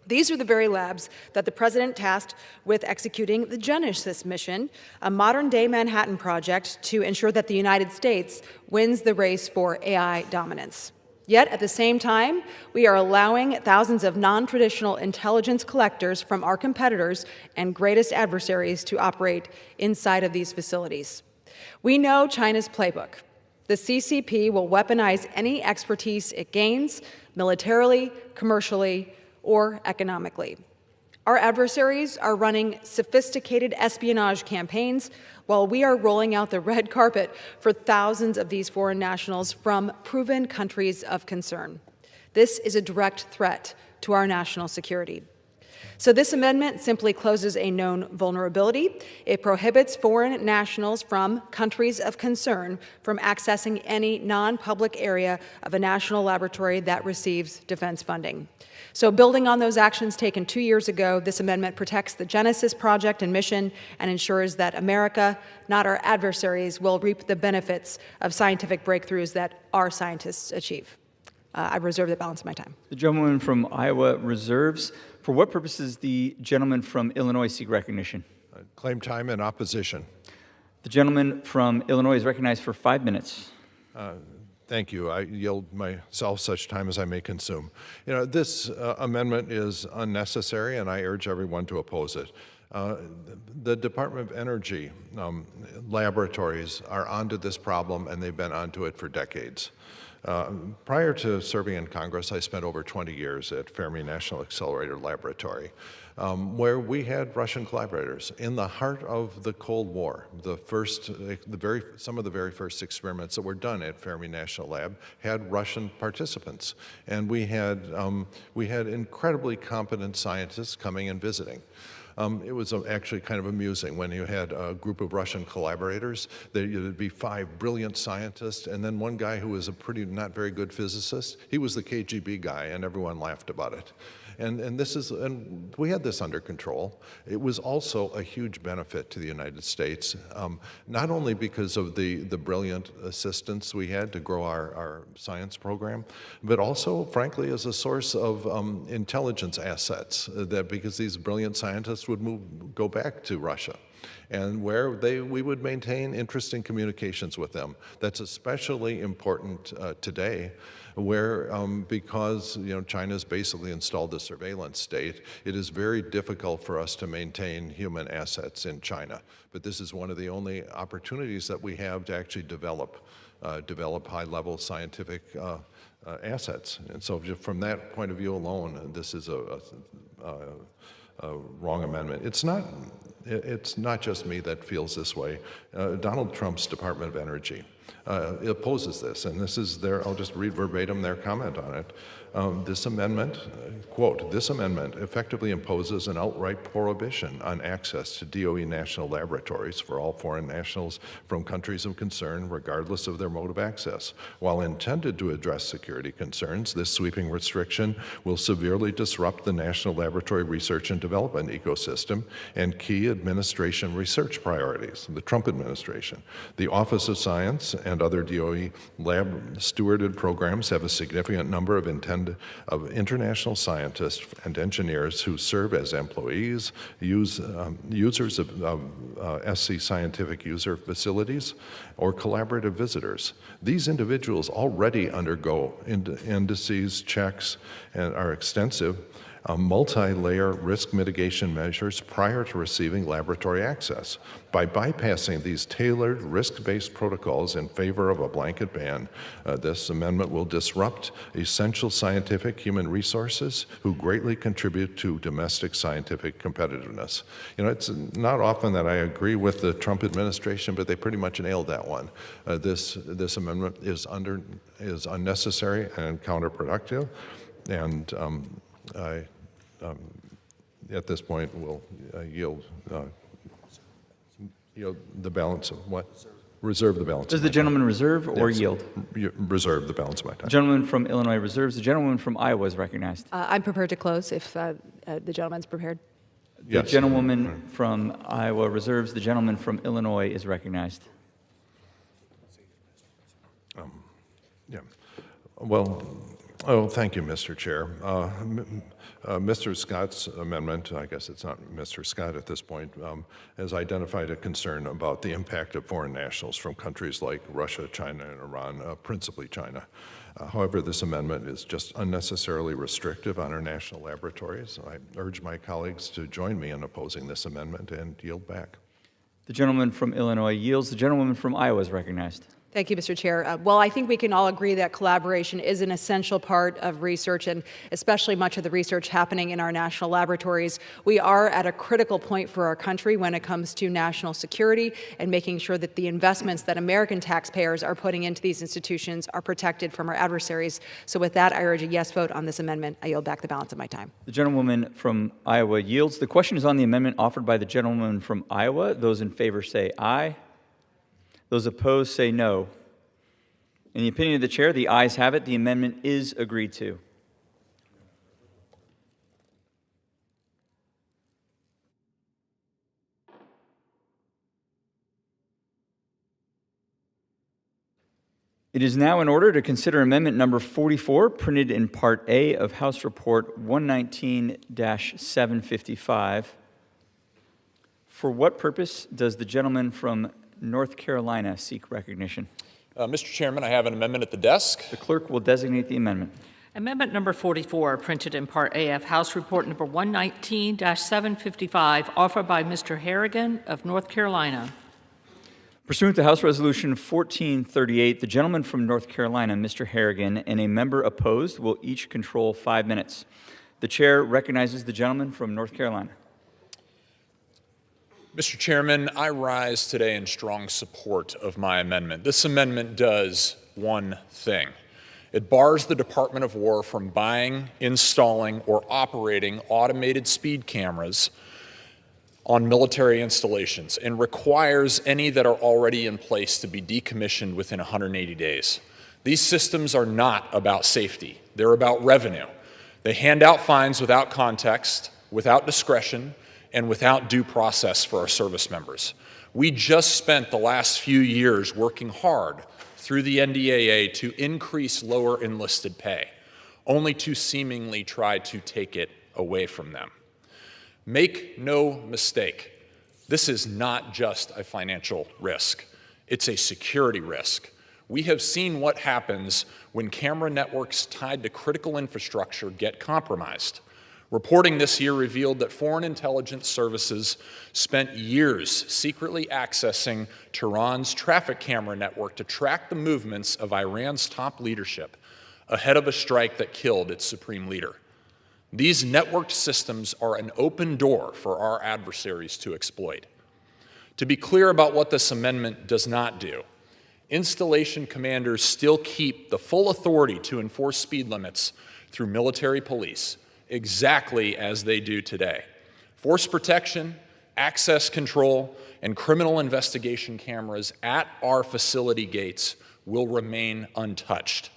Speaker 21: These are the very labs that the President tasked with executing the Genesis mission, a modern-day Manhattan project to ensure that the United States wins the race for AI dominance. Yet, at the same time, we are allowing thousands of non-traditional intelligence collectors from our competitors and greatest adversaries to operate inside of these facilities. We know China's playbook. The CCP will weaponize any expertise it gains, militarily, commercially, or economically. Our adversaries are running sophisticated espionage campaigns while we are rolling out the red carpet for thousands of these foreign nationals from proven countries of concern. This is a direct threat to our national security. So this amendment simply closes a known vulnerability. It prohibits foreign nationals from countries of concern from accessing any non-public area of a national laboratory that receives defense funding. So building on those actions taken 2 years ago, this amendment protects the Genesis project and mission and ensures that America, not our adversaries, will reap the benefits of scientific breakthroughs that our scientists achieve. I reserve the balance of my time.
Speaker 1: The gentleman from Iowa reserves. For what purposes the gentleman from Illinois seek recognition?
Speaker 22: Claim time in opposition.
Speaker 1: The gentleman from Illinois is recognized for 5 minutes.
Speaker 22: Thank you. I yield myself such time as I may consume. You know, this amendment is unnecessary, and I urge everyone to oppose it. The Department of Energy laboratories are onto this problem, and they've been onto it for decades. Prior to serving in Congress, I spent over 20 years at Fermi National Accelerator Laboratory, where we had Russian collaborators in the heart of the Cold War. Some of the very first experiments that were done at Fermi National Lab had Russian participants, and we had incredibly competent scientists coming and visiting. It was actually kind of amusing when you had a group of Russian collaborators. There'd be 5 brilliant scientists, and then one guy who was a not very good physicist. He was the KGB guy, and everyone laughed about it. And we had this under control. It was also a huge benefit to the United States, not only because of the brilliant assistance we had to grow our science program, but also, frankly, as a source of intelligence assets, that because these brilliant scientists would go back to Russia, and where we would maintain interesting communications with them. That's especially important today, where because China's basically installed a surveillance state, it is very difficult for us to maintain human assets in China. But this is one of the only opportunities that we have to actually develop high-level scientific assets. And so just from that point of view alone, this is a wrong amendment. It's not just me that feels this way. Donald Trump's Department of Energy opposes this, and this is I'll just read verbatim their comment on it. This amendment, quote, "This amendment effectively imposes an outright prohibition on access to DOE national laboratories for all foreign nationals from countries of concern, regardless of their mode of access. While intended to address security concerns, this sweeping restriction will severely disrupt the national laboratory research and development ecosystem and key administration research priorities," the Trump administration. "The Office of Science and other DOE lab-stewarded programs have a significant number of international scientists and engineers who serve as employees, users of SC scientific user facilities, or collaborative visitors. These individuals already undergo indices, checks, and are extensive multi-layer risk mitigation measures prior to receiving laboratory access. By bypassing these tailored risk-based protocols in favor of a blanket ban, this amendment will disrupt essential scientific human resources who greatly contribute to domestic scientific competitiveness." It's not often that I agree with the Trump administration, but they pretty much nailed that one. This amendment is unnecessary and counterproductive, and I, at this point, will yield the balance of what? Reserve the balance.
Speaker 1: Does the gentleman reserve or yield?
Speaker 22: Reserve the balance of my time.
Speaker 1: The gentleman from Illinois reserves. The gentleman from Iowa is recognized.
Speaker 21: I'm prepared to close if the gentleman's prepared.
Speaker 1: The gentlewoman from Iowa reserves. The gentleman from Illinois is recognized.
Speaker 22: Thank you, Mr. Chair. Mr. Scott's amendment, I guess it's not Mr. Scott at this point, has identified a concern about the impact of foreign nationals from countries like Russia, China, and Iran, principally China. However, this amendment is just unnecessarily restrictive on our national laboratories. I urge my colleagues to join me in opposing this amendment and yield back.
Speaker 1: The gentleman from Illinois yields. The gentlewoman from Iowa is recognized.
Speaker 21: Thank you, Mr. Chair. Well, I think we can all agree that collaboration is an essential part of research, and especially much of the research happening in our national laboratories. We are at a critical point for our country when it comes to national security and making sure that the investments that American taxpayers are putting into these institutions are protected from our adversaries. So with that, I urge a yes vote on this amendment. I yield back the balance of my time.
Speaker 1: The gentlewoman from Iowa yields. The question is on the amendment offered by the gentleman from Iowa. Those in favor say aye. Those opposed say no. In the opinion of the chair, the ayes have it. The amendment is agreed to. It is now in order to consider amendment number 44, printed in Part A of House Report 119-755. For what purpose does the gentleman from North Carolina seek recognition?
Speaker 3: Mr. Chairman, I have an amendment at the desk.
Speaker 1: The clerk will designate the amendment.
Speaker 2: Amendment number 44, printed in Part A of House Report number 119-755, offered by Mr. Harrigan of North Carolina.
Speaker 1: Pursuant to House Resolution 1438, the gentleman from North Carolina, Mr. Harrigan, and a member opposed will each control 5 minutes. The chair recognizes the gentleman from North Carolina.
Speaker 3: Mr. Chairman, I rise today in strong support of my amendment. This amendment does one thing. It bars the Department of War from buying, installing, or operating automated speed cameras on military installations and requires any that are already in place to be decommissioned within 180 days. These systems are not about safety. They're about revenue. They hand out fines without context, without discretion, and without due process for our service members. We just spent the last few years working hard through the NDAA to increase lower enlisted pay, only to seemingly try to take it away from them. Make no mistake, this is not just a financial risk. It's a security risk. We have seen what happens when camera networks tied to critical infrastructure get compromised. Reporting this year revealed that foreign intelligence services spent years secretly accessing Tehran's traffic camera network to track the movements of Iran's top leadership ahead of a strike that killed its supreme leader. These networked systems are an open door for our adversaries to exploit. To be clear about what this amendment does not do, installation commanders still keep the full authority to enforce speed limits through military police, exactly as they do today. Force protection, access control, and criminal investigation cameras at our facility gates will remain untouched.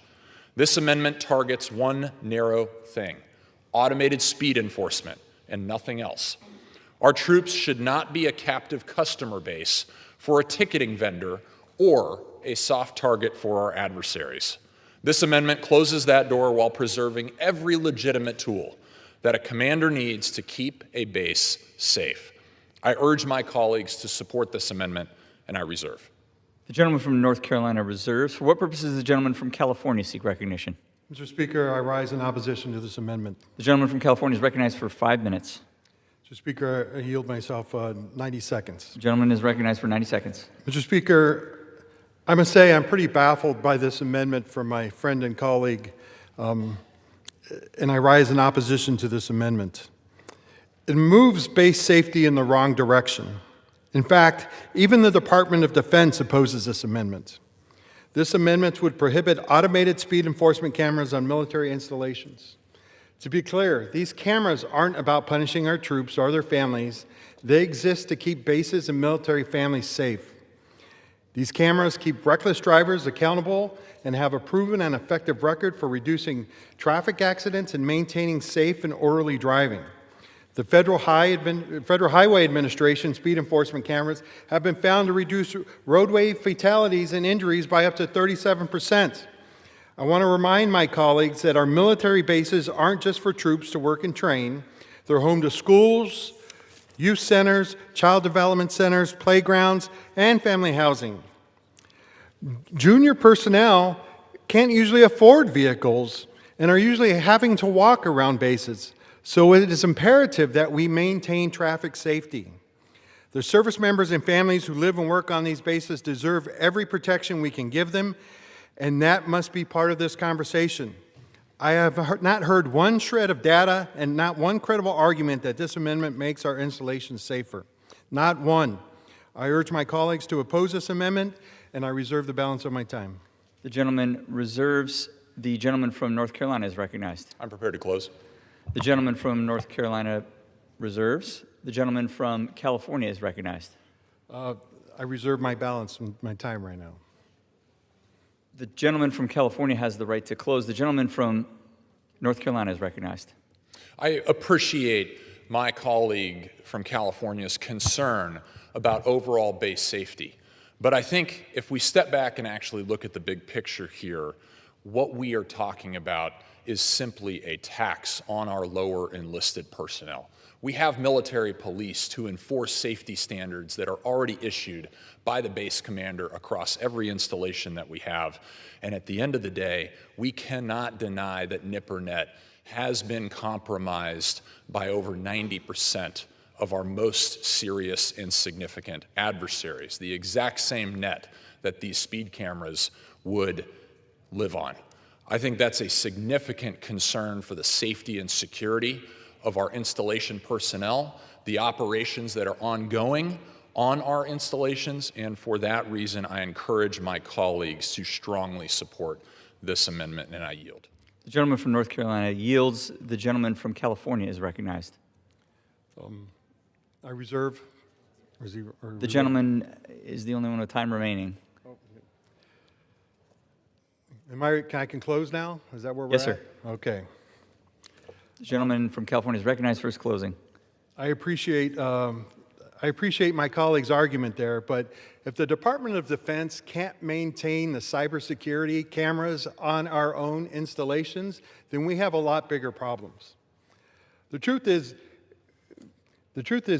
Speaker 3: This amendment targets one narrow thing: automated speed enforcement and nothing else. Our troops should not be a captive customer base for a ticketing vendor or a soft target for our adversaries. This amendment closes that door while preserving every legitimate tool that a commander needs to keep a base safe. I urge my colleagues to support this amendment, and I reserve.
Speaker 1: The gentleman from North Carolina reserves. For what purpose does the gentleman from California seek recognition?
Speaker 7: Mr. Speaker, I rise in opposition to this amendment.
Speaker 1: The gentleman from California is recognized for 5 minutes.
Speaker 7: Mr. Speaker, I yield myself 90 seconds.
Speaker 1: The gentleman is recognized for 90 seconds.
Speaker 7: Mr. Speaker, I must say I'm pretty baffled by this amendment from my friend and colleague, and I rise in opposition to this amendment. It moves base safety in the wrong direction. In fact, even the Department of Defense opposes this amendment. This amendment would prohibit automated speed enforcement cameras on military installations. To be clear, these cameras aren't about punishing our troops or their families. They exist to keep bases and military families safe. These cameras keep reckless drivers accountable and have a proven and effective record for reducing traffic accidents and maintaining safe and orderly driving. The Federal Highway Administration speed enforcement cameras have been found to reduce roadway fatalities and injuries by up to 37%. I want to remind my colleagues that our military bases aren't just for troops to work and train. They're home to schools, youth centers, child development centers, playgrounds, and family housing. Junior personnel can't usually afford vehicles and are usually having to walk around bases. So it is imperative that we maintain traffic safety. The service members and families who live and work on these bases deserve every protection we can give them, and that must be part of this conversation. I have not heard one shred of data and not one credible argument that this amendment makes our installations safer. Not one. I urge my colleagues to oppose this amendment, and I reserve the balance of my time.
Speaker 1: The gentleman reserves. The gentleman from North Carolina is recognized.
Speaker 3: I'm prepared to close.
Speaker 1: The gentleman from North Carolina reserves. The gentleman from California is recognized.
Speaker 7: I reserve my balance and my time right now.
Speaker 1: The gentleman from California has the right to close. The gentleman from North Carolina is recognized.
Speaker 3: I appreciate my colleague from California's concern about overall base safety. But I think if we step back and actually look at the big picture here, what we are talking about is simply a tax on our lower enlisted personnel. We have military police to enforce safety standards that are already issued by the base commander across every installation that we have. And at the end of the day, we cannot deny that NIPRNet has been compromised by over 90% of our most serious and significant adversaries, the exact same net that these speed cameras would live on. I think that's a significant concern for the safety and security of our installation personnel, the operations that are ongoing on our installations, and for that reason, I encourage my colleagues to strongly support this amendment, and I yield.
Speaker 1: The gentleman from North Carolina yields. The gentleman from California is recognized.
Speaker 7: I reserve.
Speaker 1: The gentleman is the only one with time remaining.
Speaker 7: Can I close now? Is that where we're
Speaker 1: Yes,
Speaker 7: at?
Speaker 1: sir.
Speaker 7: Okay.
Speaker 1: The gentleman from California is recognized for his closing.
Speaker 7: I appreciate my colleague's argument there, but if the Department of Defense can't maintain the cybersecurity cameras on our own installations, then we have a lot bigger problems. The truth is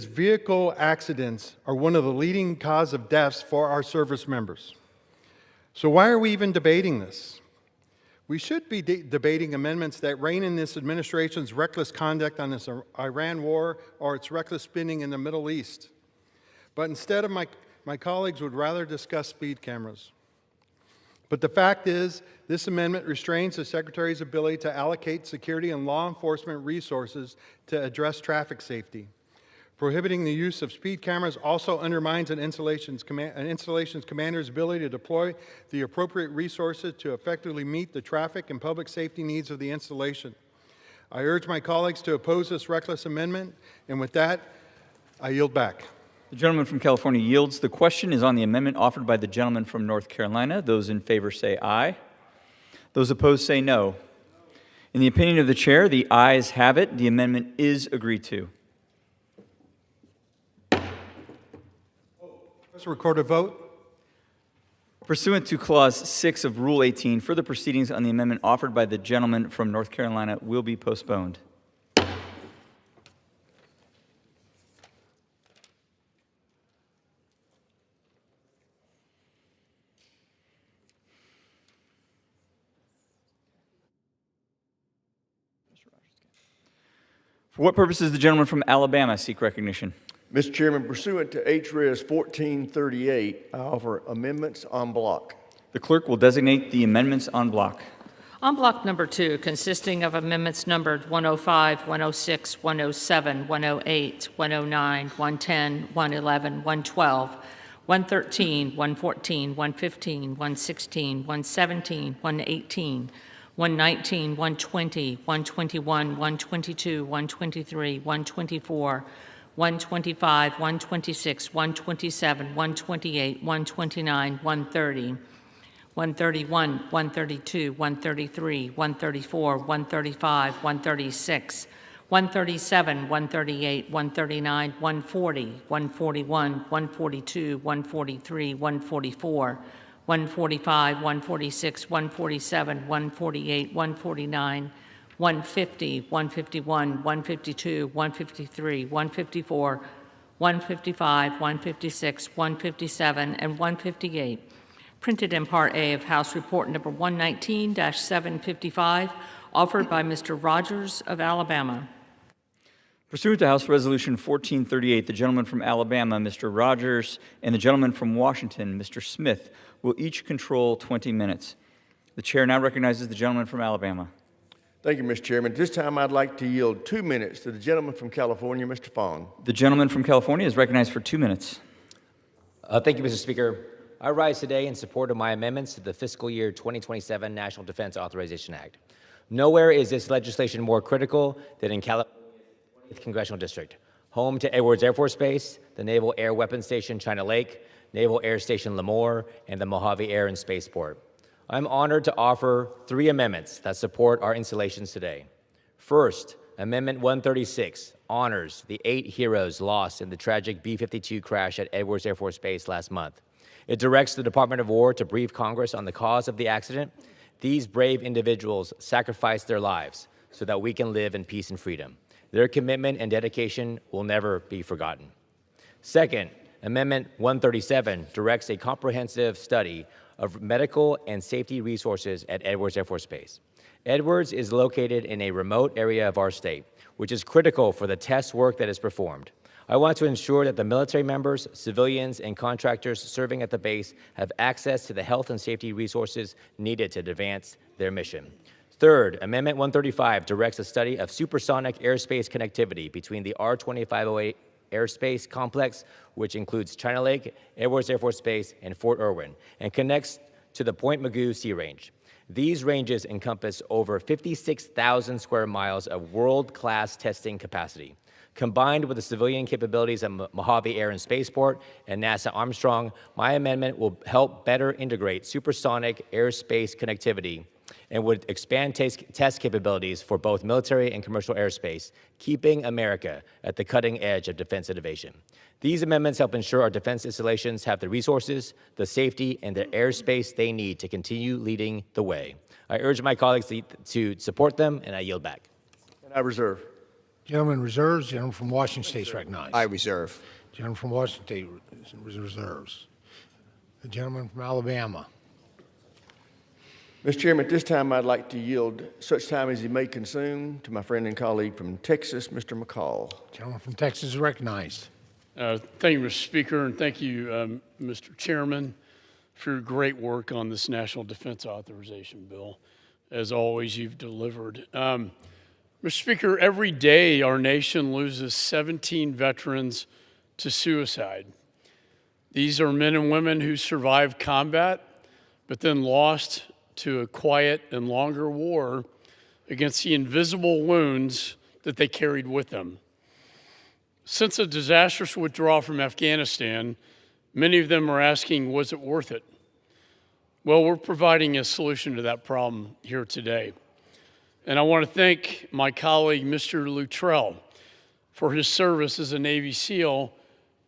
Speaker 7: vehicle accidents are one of the leading cause of deaths for our service members. So why are we even debating this? We should be debating amendments that rein in this administration's reckless conduct on this Iran war or its reckless spending in the Middle East. But instead, my colleagues would rather discuss speed cameras. But the fact is, this amendment restrains the Secretary's ability to allocate security and law enforcement resources to address traffic safety. Prohibiting the use of speed cameras also undermines an installation's commander's ability to deploy the appropriate resources to effectively meet the traffic and public safety needs of the installation. I urge my colleagues to oppose this reckless amendment, and with that, I yield back.
Speaker 1: The gentleman from California yields. The question is on the amendment offered by the gentleman from North Carolina. Those in favor say aye. Those opposed say no. In the opinion of the chair, the ayes have it. The amendment is agreed to.
Speaker 7: Record a vote.
Speaker 1: Pursuant to Clause 6 of Rule 18, further proceedings on the amendment offered by the gentleman from North Carolina will be postponed. For what purpose does the gentleman from Alabama seek recognition?
Speaker 8: Mr. Chairman, pursuant to H.Res. 1438, I offer amendments en bloc.
Speaker 1: The clerk will designate the amendments en bloc.
Speaker 2: On block number 2, consisting of amendments numbered 105, 106, 107, 108, 109, 110, 111, 112, 113, 114, 115, 116, 117, 118, 119, 120, 121, 122, 123, 124, 125, 126, 127, 128, 129, 130, 131, 132, 133, 134, 135, 136, 137, 138, 139, 140, 141, 142, 143, 144, 145, 146, 147, 148, 149, 150, 151, 152, 153, 154, 155, 156, 157, and 158, printed in Part A of House Report Number 119-755, offered by Mr. Rogers of Alabama.
Speaker 1: Pursuant to House Resolution 1438, the gentleman from Alabama, Mr. Rogers, and the gentleman from Washington, Mr. Smith, will each control 20 minutes. The chair now recognizes the gentleman from Alabama.
Speaker 8: Thank you, Mr. Chairman. At this time, I'd like to yield 2 minutes to the gentleman from California, Mr. Fong.
Speaker 1: The gentleman from California is recognized for 2 minutes.
Speaker 9: Thank you, Mr. Speaker. I rise today in support of my amendments to the fiscal year 2027 National Defense Authorization Act. Nowhere is this legislation more critical than in California's 20th Congressional District, home to Edwards Air Force Base, the Naval Air Weapons Station China Lake, Naval Air Station Lemoore, and the Mojave Air and Spaceport. I'm honored to offer 3 amendments that support our installations today. First, Amendment 136 honors the 8 heroes lost in the tragic B-52 crash at Edwards Air Force Base last month. It directs the Department of War to brief Congress on the cause of the accident. These brave individuals sacrificed their lives so that we can live in peace and freedom. Their commitment and dedication will never be forgotten. Second, Amendment 137 directs a comprehensive study of medical and safety resources at Edwards Air Force Base. Edwards is located in a remote area of our state, which is critical for the test work that is performed. I want to ensure that the military members, civilians, and contractors serving at the base have access to the health and safety resources needed to advance their mission. Third, Amendment 135 directs a study of supersonic airspace connectivity between the R-2508 airspace complex, which includes China Lake, Edwards Air Force Base, and Fort Irwin, and connects to the Point Mugu Sea Range. These ranges encompass over 56,000 square miles of world-class testing capacity. Combined with the civilian capabilities of Mojave Air and Spaceport and NASA Armstrong, my amendment will help better integrate supersonic airspace connectivity and would expand test capabilities for both military and commercial airspace, keeping America at the cutting edge of defense innovation. These amendments help ensure our defense installations have the resources, the safety, and the airspace they need to continue leading the way. I urge my colleagues to support them, and I yield back.
Speaker 8: And I reserve.
Speaker 5: Gentleman reserves. Gentleman from Washington State is recognized.
Speaker 10: I reserve.
Speaker 5: Gentleman from Washington State reserves. The gentleman from Alabama.
Speaker 8: Mr. Chairman, at this time, I'd like to yield such time as he may consume to my friend and colleague from Texas, Mr. McCall.
Speaker 5: Gentleman from Texas is recognized.
Speaker 23: Thank you, Mr. Speaker, and thank you, Mr. Chairman, for your great work on this National Defense Authorization Bill. As always, you've delivered. Mr. Speaker, every day our nation loses 17 veterans to suicide. These are men and women who survived combat, but then lost to a quiet and longer war against the invisible wounds that they carried with them. Since a disastrous withdrawal from Afghanistan, many of them are asking, was it worth it? Well, we're providing a solution to that problem here today. And I want to thank my colleague, Mr. Luttrell, for his service as a Navy SEAL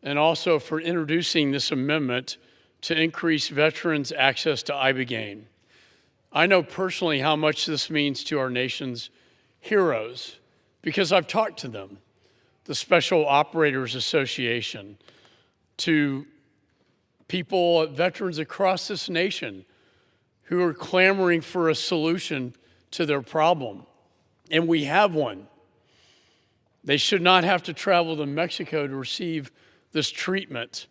Speaker 23: and also for introducing this amendment to increase veterans' access to Ibogaine. I know personally how much this means to our nation's heroes because I've talked to them, the Special Operators Association, to people, veterans across this nation who are clamoring for a solution to their problem. And we have one. They should not have to travel to Mexico to receive this treatment.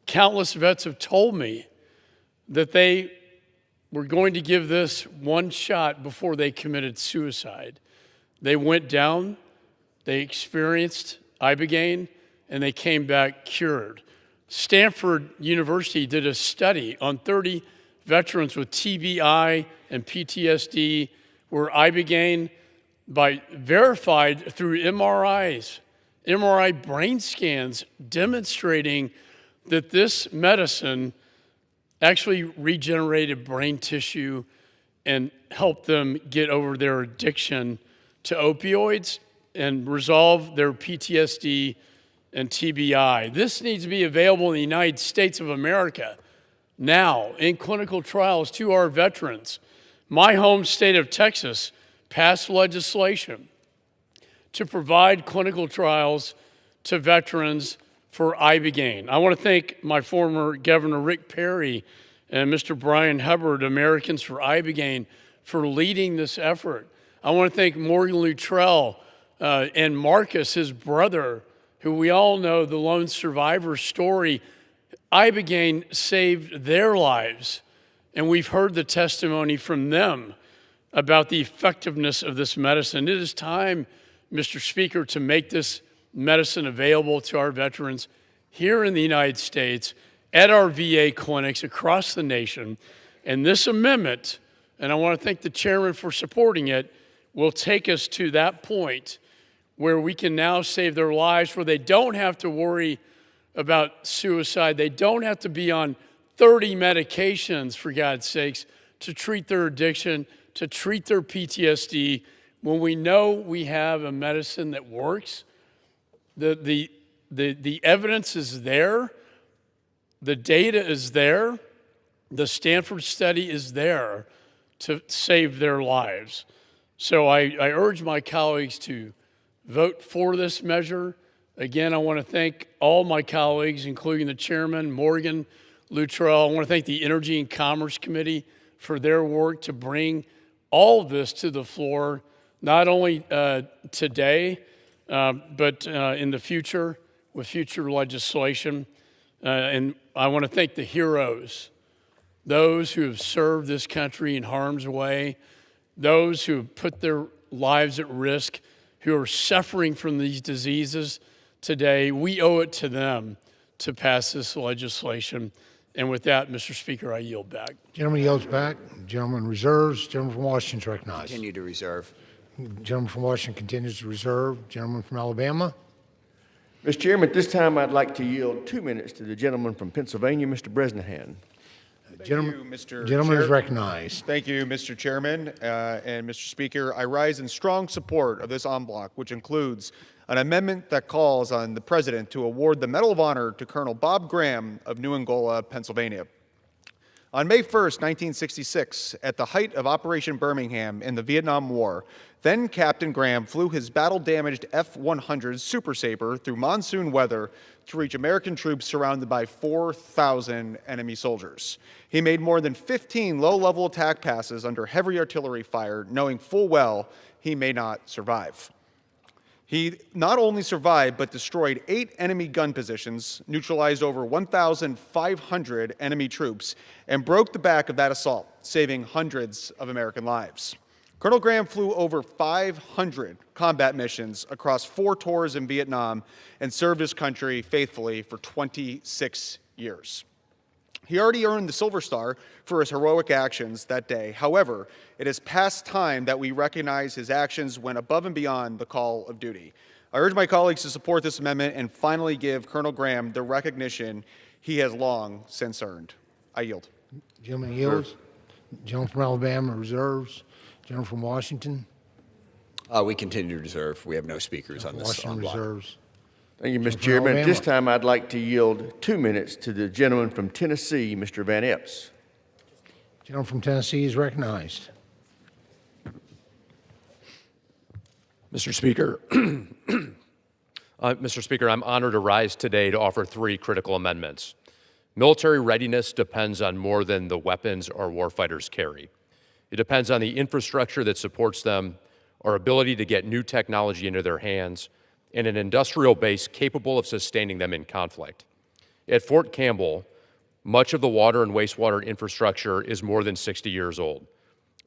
Speaker 23: Countless vets have told me that they were going to give this one shot before they committed suicide. They went down, they experienced Ibogaine, and they came back cured. Stanford University did a study on 30 veterans with TBI and PTSD where Ibogaine, verified through MRI brain scans, demonstrating that this medicine actually regenerated brain tissue and helped them get over their addiction to opioids and resolve their PTSD and TBI. This needs to be available in the United States of America now in clinical trials to our veterans. My home state of Texas passed legislation to provide clinical trials to veterans for Ibogaine. I want to thank my former Governor Rick Perry and Mr. Brian Hubbard, Americans for Ibogaine, for leading this effort. I want to thank Morgan Luttrell and Marcus, his brother, who we all know the lone survivor story. Ibogaine saved their lives, and we've heard the testimony from them about the effectiveness of this medicine. It is time, Mr. Speaker, to make this medicine available to our veterans here in the United States at our VA clinics across the nation. And this amendment, and I want to thank the chairman for supporting it, will take us to that point where we can now save their lives, where they don't have to worry about suicide. They don't have to be on 30 medications, for God's sakes, to treat their addiction, to treat their PTSD. When we know we have a medicine that works, the evidence is there, the data is there, the Stanford study is there to save their lives. So I urge my colleagues to vote for this measure. Again, I want to thank all my colleagues, including the chairman, Morgan Luttrell. I want to thank the Energy and Commerce Committee for their work to bring all of this to the floor, not only today, but in the future with future legislation. And I want to thank the heroes, those who have served this country in harm's way, those who have put their lives at risk, who are suffering from these diseases today. We owe it to them to pass this legislation. And with that, Mr. Speaker, I yield back.
Speaker 5: Gentleman yields back. Gentleman reserves. Gentleman from Washington is recognized.
Speaker 10: Continue to reserve.
Speaker 5: Gentleman from Washington continues to reserve. Gentleman from Alabama.
Speaker 8: Mr. Chairman, at this time, I'd like to yield 2 minutes to the gentleman from Pennsylvania, Mr. Bresnahan.
Speaker 5: Gentleman is
Speaker 4: Chair.
Speaker 5: recognized.
Speaker 4: Thank you, Mr. Chairman and Mr. Speaker. I rise in strong support of this en bloc, which includes an amendment that calls on the President to award the Medal of Honor to Colonel Bob Graham of New Angola, Pennsylvania. On May 1st, 1966, at the height of Operation Birmingham in the Vietnam War, then Captain Graham flew his battle-damaged F-100 Super Sabre through monsoon weather to reach American troops surrounded by 4,000 enemy soldiers. He made more than 15 low-level attack passes under heavy artillery fire, knowing full well he may not survive. He not only survived, but destroyed 8 enemy gun positions, neutralized over 1,500 enemy troops, and broke the back of that assault, saving hundreds of American lives. Colonel Graham flew over 500 combat missions across 4 tours in Vietnam and served his country faithfully for 26 years. He already earned the Silver Star for his heroic actions that day. However, it is past time that we recognize his actions went above and beyond the call of duty. I urge my colleagues to support this amendment and finally give Colonel Graham the recognition he has long since earned. I yield.
Speaker 5: Gentleman yields. Gentleman from Alabama reserves. Gentleman from Washington.
Speaker 10: We continue to reserve. We have no speakers on this.
Speaker 5: Washington reserves.
Speaker 8: Thank you, Mr. Chairman. At this time, I'd like to yield 2 minutes to the gentleman from Tennessee, Mr. Van Epps.
Speaker 5: Gentleman from Tennessee is recognized.
Speaker 11: Mr. Speaker, Mr. Speaker, I'm honored to rise today to offer 3 critical amendments. Military readiness depends on more than the weapons our warfighters carry. It depends on the infrastructure that supports them, our ability to get new technology into their hands, and an industrial base capable of sustaining them in conflict. At Fort Campbell, much of the water and wastewater infrastructure is more than 60 years old.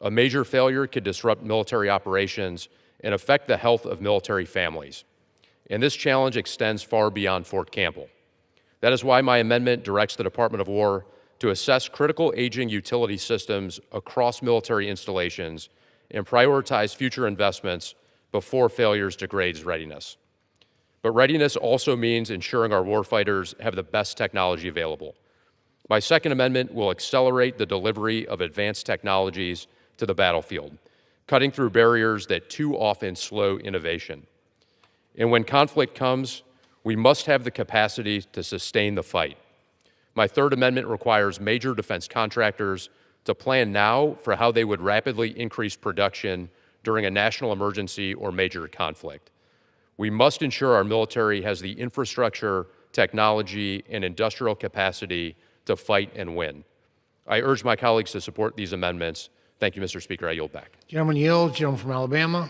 Speaker 11: A major failure could disrupt military operations and affect the health of military families. And this challenge extends far beyond Fort Campbell. That is why my amendment directs the Department of War to assess critical aging utility systems across military installations and prioritize future investments before failures degrade readiness. But readiness also means ensuring our warfighters have the best technology available. My second amendment will accelerate the delivery of advanced technologies to the battlefield, cutting through barriers that too often slow innovation. And when conflict comes, we must have the capacity to sustain the fight. My third amendment requires major defense contractors to plan now for how they would rapidly increase production during a national emergency or major conflict. We must ensure our military has the infrastructure, technology, and industrial capacity to fight and win. I urge my colleagues to support these amendments. Thank you, Mr. Speaker. I yield back.
Speaker 5: Gentleman yields. Gentleman from Alabama.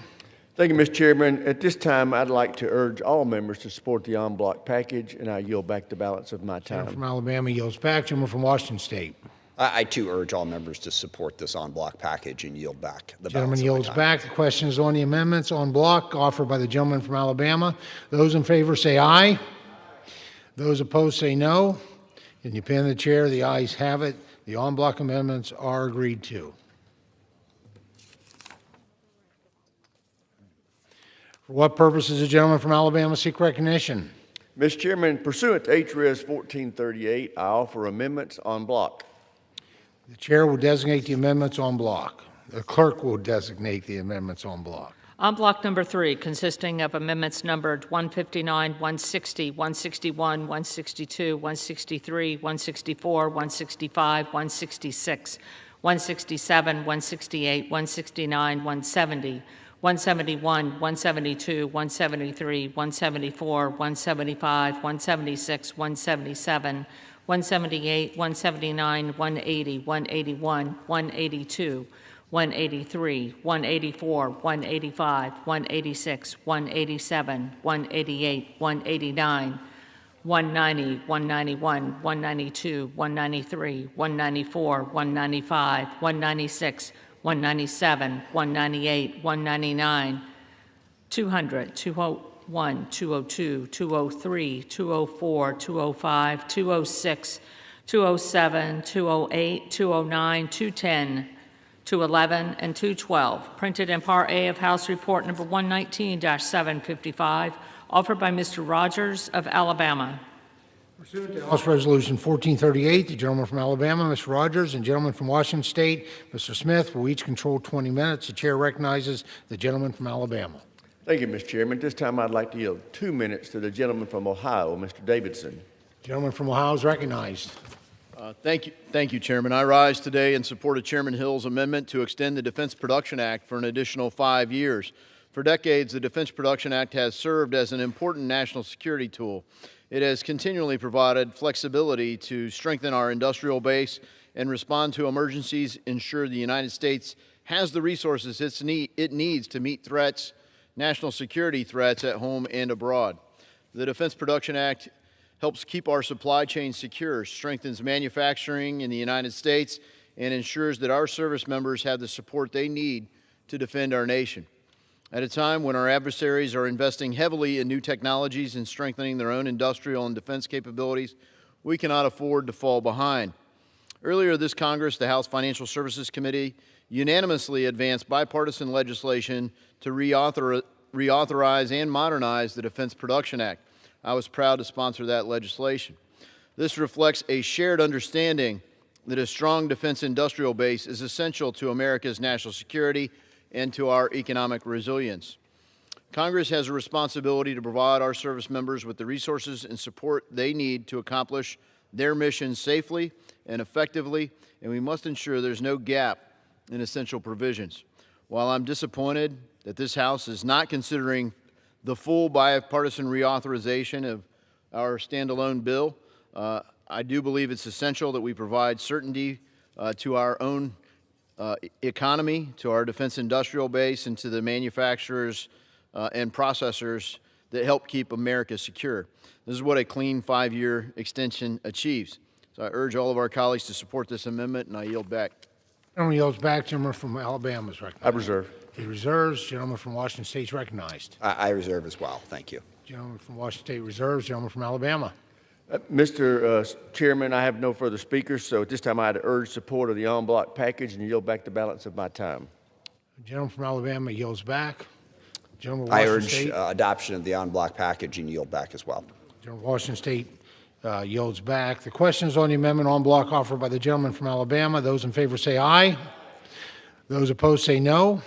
Speaker 8: Thank you, Mr. Chairman. At this time, I'd like to urge all members to support the en bloc package, and I yield back the balance of my time.
Speaker 5: Gentleman from Alabama yields back. Gentleman from Washington State.
Speaker 10: I too urge all members to support this en bloc package and yield back the
Speaker 5: Gentleman
Speaker 10: balance
Speaker 5: yields
Speaker 10: of my time.
Speaker 5: back. The question is on the amendments en bloc offered by the gentleman from Alabama. Those in favor say aye. Those opposed say no. In the opinion of the chair, the ayes have it. The en bloc amendments are agreed to. For what purpose does the gentleman from Alabama seek recognition?
Speaker 8: Mr. Chairman, pursuant to H.Res. 1438, I offer amendments en bloc.
Speaker 5: The chair will designate the amendments en bloc. The clerk will designate the amendments en bloc.
Speaker 2: En bloc number 3, consisting of amendments numbered 159, 160, 161, 162, 163, 164, 165, 166, 167, 168, 169, 170, 171, 172, 173, 174, 175, 176, 177, 178, 179, 180, 181, 182, 183, 184, 185, 186, 187, 188, 189, 190, 191, 192, 193, 194, 195, 196, 197, 198, 199, 200, 201, 202, 203, 204, 205, 206, 207, 208, 209, 210, 211, and 212, printed in Part A of House Report number 119-755, offered by Mr. Rogers of Alabama.
Speaker 5: Pursuant to House Resolution 1438, the gentleman from Alabama, Mr. Rogers, and gentleman from Washington State, Mr. Smith, will each control 20 minutes. The chair recognizes the gentleman from Alabama.
Speaker 8: Thank you, Mr. Chairman. This time I'd like to yield 2 minutes to the gentleman from Ohio, Mr. Davidson.
Speaker 5: Gentleman from Ohio is recognized.
Speaker 12: Thank you, Chairman. I rise today in support of Chairman Hill's amendment to extend the Defense Production Act for an additional 5 years. For decades, the Defense Production Act has served as an important national security tool. It has continually provided flexibility to strengthen our industrial base and respond to emergencies, ensure the United States has the resources it needs to meet threats, national security threats at home and abroad. The Defense Production Act helps keep our supply chain secure, strengthens manufacturing in the United States, and ensures that our service members have the support they need to defend our nation. At a time when our adversaries are investing heavily in new technologies and strengthening their own industrial and defense capabilities, we cannot afford to fall behind. Earlier this Congress, the House Financial Services Committee unanimously advanced bipartisan legislation to reauthorize and modernize the Defense Production Act. I was proud to sponsor that legislation. This reflects a shared understanding that a strong defense industrial base is essential to America's national security and to our economic resilience. Congress has a responsibility to provide our service members with the resources and support they need to accomplish their missions safely and effectively, and we must ensure there's no gap in essential provisions. While I'm disappointed that this House is not considering the full bipartisan reauthorization of our standalone bill, I do believe it's essential that we provide certainty to our own economy, to our defense industrial base, and to the manufacturers and processors that help keep America secure. This is what a clean 5-year extension achieves. So I urge all of our colleagues to support this amendment, and I yield back.
Speaker 5: Gentleman yields back. Gentleman from Alabama is recognized.
Speaker 8: I reserve.
Speaker 5: He reserves. Gentleman from Washington State is recognized.
Speaker 10: I reserve as well. Thank you.
Speaker 5: Gentleman from Washington State reserves. Gentleman from Alabama.
Speaker 8: Mr. Chairman, I have no further speakers, so at this time I'd urge support of the en bloc package and yield back the balance of my time.
Speaker 5: Gentleman from Alabama yields back. Gentleman from
Speaker 10: I
Speaker 5: Washington
Speaker 10: urge
Speaker 5: State.
Speaker 10: adoption of the en bloc package and yield back as well.
Speaker 5: Gentleman from Washington State yields back. The question is on the amendment en bloc offered by the gentleman from Alabama. Those in favor say aye. Those opposed say no.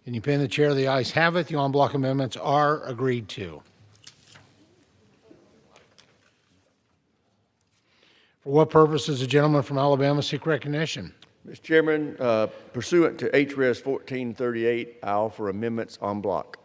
Speaker 5: In the opinion of the chair, the ayes have it. The en bloc amendments are agreed to. For what purpose does the gentleman from Alabama seek recognition?
Speaker 8: Mr. Chairman, pursuant to HRES 1438, I offer amendments en bloc.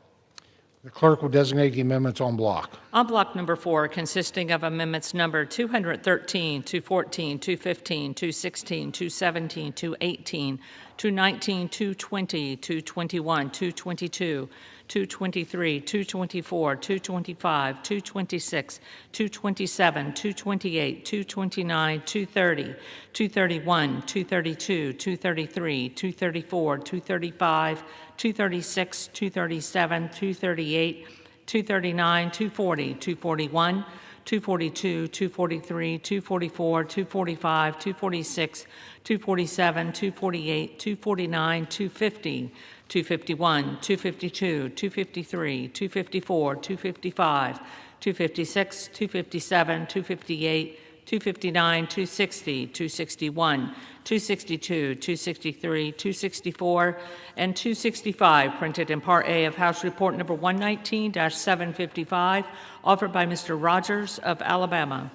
Speaker 5: The clerk will designate the amendments en bloc.
Speaker 2: En bloc number 4, consisting of amendments number 213, 214, 215, 216, 217, 218, 219, 220, 221, 222, 223, 224, 225, 226, 227, 228, 229, 230, 231, 232, 233, 234, 235, 236, 237, 238, 239, 240, 241, 242, 243, 244, 245, 246, 247, 248, 249, 250, 251, 252, 253, 254, 255, 256, 257, 258, 259, 260, 261, 262, 263, 264, and 265, printed in Part A of House Report Number 119-755, offered by Mr. Rogers of Alabama.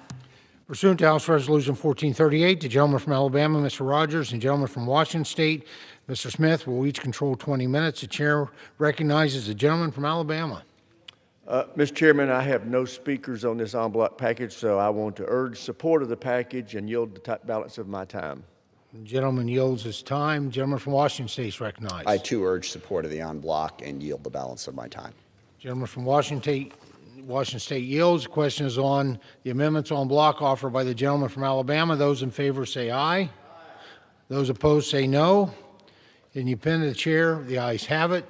Speaker 5: Pursuant to House Resolution 1438, the gentleman from Alabama, Mr. Rogers, and the gentleman from Washington State, Mr. Smith, will each control 20 minutes. The chair recognizes the gentleman from Alabama.
Speaker 8: Mr. Chairman, I have no speakers on this en bloc package, so I want to urge support of the package and yield the balance of my time.
Speaker 5: The gentleman yields his time. The gentleman from Washington State is recognized.
Speaker 10: I too urge support of the en bloc and yield the balance of my time.
Speaker 5: Gentleman from Washington State yields. The question is on the amendments en bloc offered by the gentleman from Alabama. Those in favor say aye. Those opposed say no. In the opinion of the chair, the ayes have it.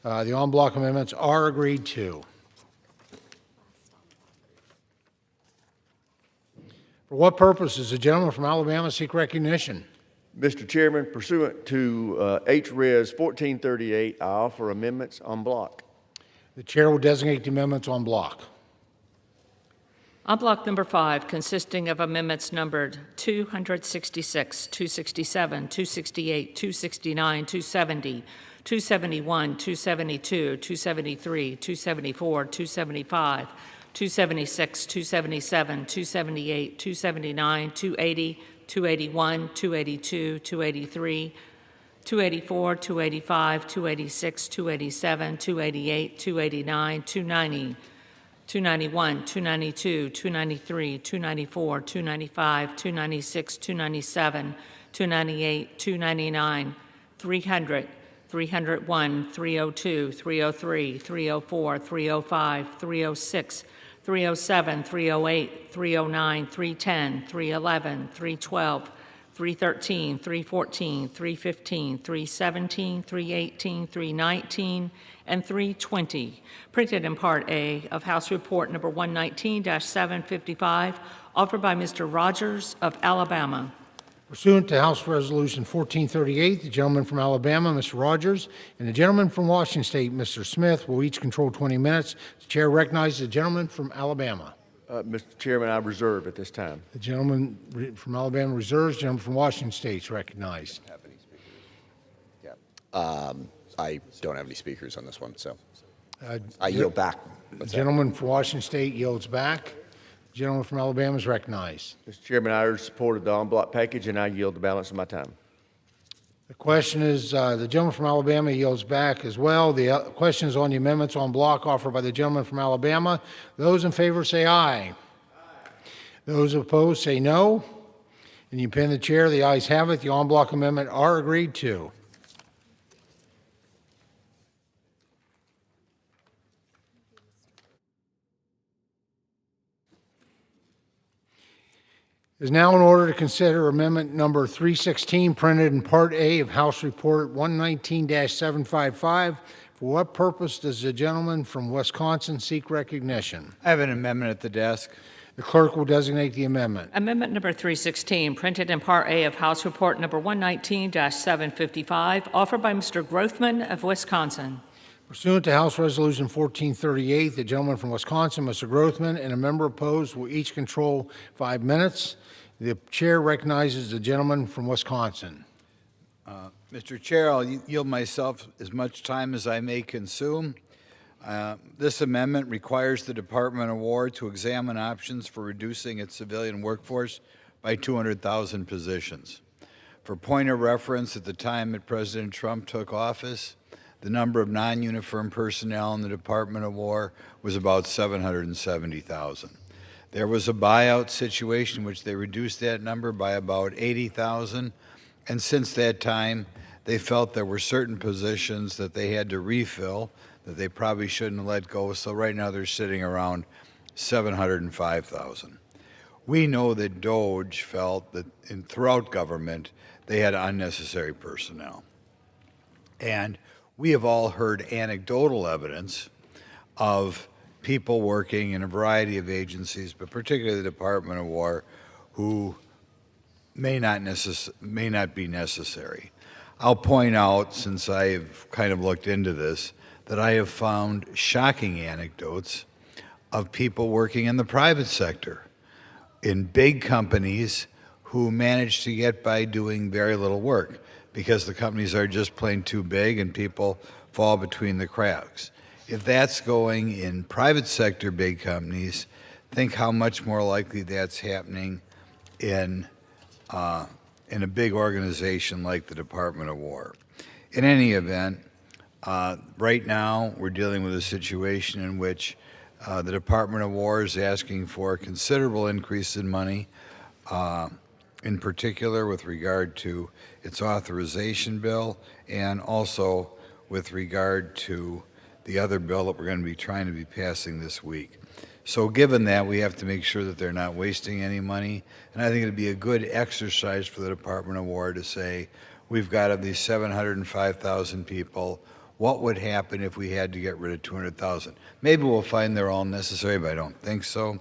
Speaker 5: The en bloc amendments are agreed to. For what purpose does the gentleman from Alabama seek recognition?
Speaker 8: Mr. Chairman, pursuant to HRES 1438, I offer amendments en bloc.
Speaker 5: The chair will designate the amendments en bloc.
Speaker 2: On block number 5, consisting of amendments numbered 266, 267, 268, 269, 270, 271, 272, 273, 274, 275, 276, 277, 278, 279, 280, 281, 282, 283, 284, 285, 286, 287, 288, 289, 290, 291, 292, 293, 294, 295, 296, 297, 298, 299, 300, 301, 302, 303, 304, 305, 306, 307, 308, 309, 310, 311, 312, 313, 314, 315, 317, 318, 319, and 320, printed in Part A of House Report Number 119-755, offered by Mr. Rogers of Alabama.
Speaker 5: Pursuant to House Resolution 1438, the gentleman from Alabama, Mr. Rogers, and the gentleman from Washington State, Mr. Smith, will each control 20 minutes. The chair recognizes the gentleman from Alabama.
Speaker 8: Mr. Chairman, I reserve at this time.
Speaker 5: The gentleman from Alabama reserves. The gentleman from Washington State is recognized.
Speaker 10: I don't have any speakers on this one, so
Speaker 5: I
Speaker 10: I yield back.
Speaker 5: The gentleman from Washington State yields back. The gentleman from Alabama is recognized.
Speaker 8: Mr. Chairman, I urge support of the en bloc package, and I yield the balance of my time.
Speaker 5: The question is, the gentleman from Alabama yields back as well. The question is on the amendments en bloc offered by the gentleman from Alabama. Those in favor say aye. Those opposed say no. And you pin the chair. The ayes have it. The en bloc amendment are agreed to. It is now in order to consider amendment number 316, printed in Part A of House Report 119-755. For what purpose does the gentleman from Wisconsin seek recognition?
Speaker 13: I have an amendment at the desk.
Speaker 5: The clerk will designate the amendment.
Speaker 2: Amendment number 316, printed in Part A of House Report Number 119-755, offered by Mr. Grothman of Wisconsin.
Speaker 5: Pursuant to House Resolution 1438, the gentleman from Wisconsin, Mr. Grothman, and a member opposed will each control 5 minutes. The chair recognizes the gentleman from Wisconsin.
Speaker 13: Mr. Chair, I'll yield myself as much time as I may consume. This amendment requires the Department of War to examine options for reducing its civilian workforce by 200,000 positions. For point of reference, at the time that President Trump took office, the number of non-uniform personnel in the Department of War was about 770,000. There was a buyout situation in which they reduced that number by about 80,000, and since that time, they felt there were certain positions that they had to refill that they probably shouldn't have let go, so right now they're sitting around 705,000. We know that DOJ felt that throughout government, they had unnecessary personnel. And we have all heard anecdotal evidence of people working in a variety of agencies, but particularly the Department of War, who may not be necessary. I'll point out, since I've kind of looked into this, that I have found shocking anecdotes of people working in the private sector, in big companies who manage to get by doing very little work because the companies are just plain too big and people fall between the cracks. If that's going in private sector big companies, think how much more likely that's happening in a big organization like the Department of War. In any event, right now we're dealing with a situation in which the Department of War is asking for a considerable increase in money, in particular with regard to its authorization bill and also with regard to the other bill that we're going to be trying to be passing this week. So given that, we have to make sure that they're not wasting any money, and I think it'd be a good exercise for the Department of War to say, we've got of these 705,000 people, what would happen if we had to get rid of 200,000? Maybe we'll find they're all necessary, but I don't think so.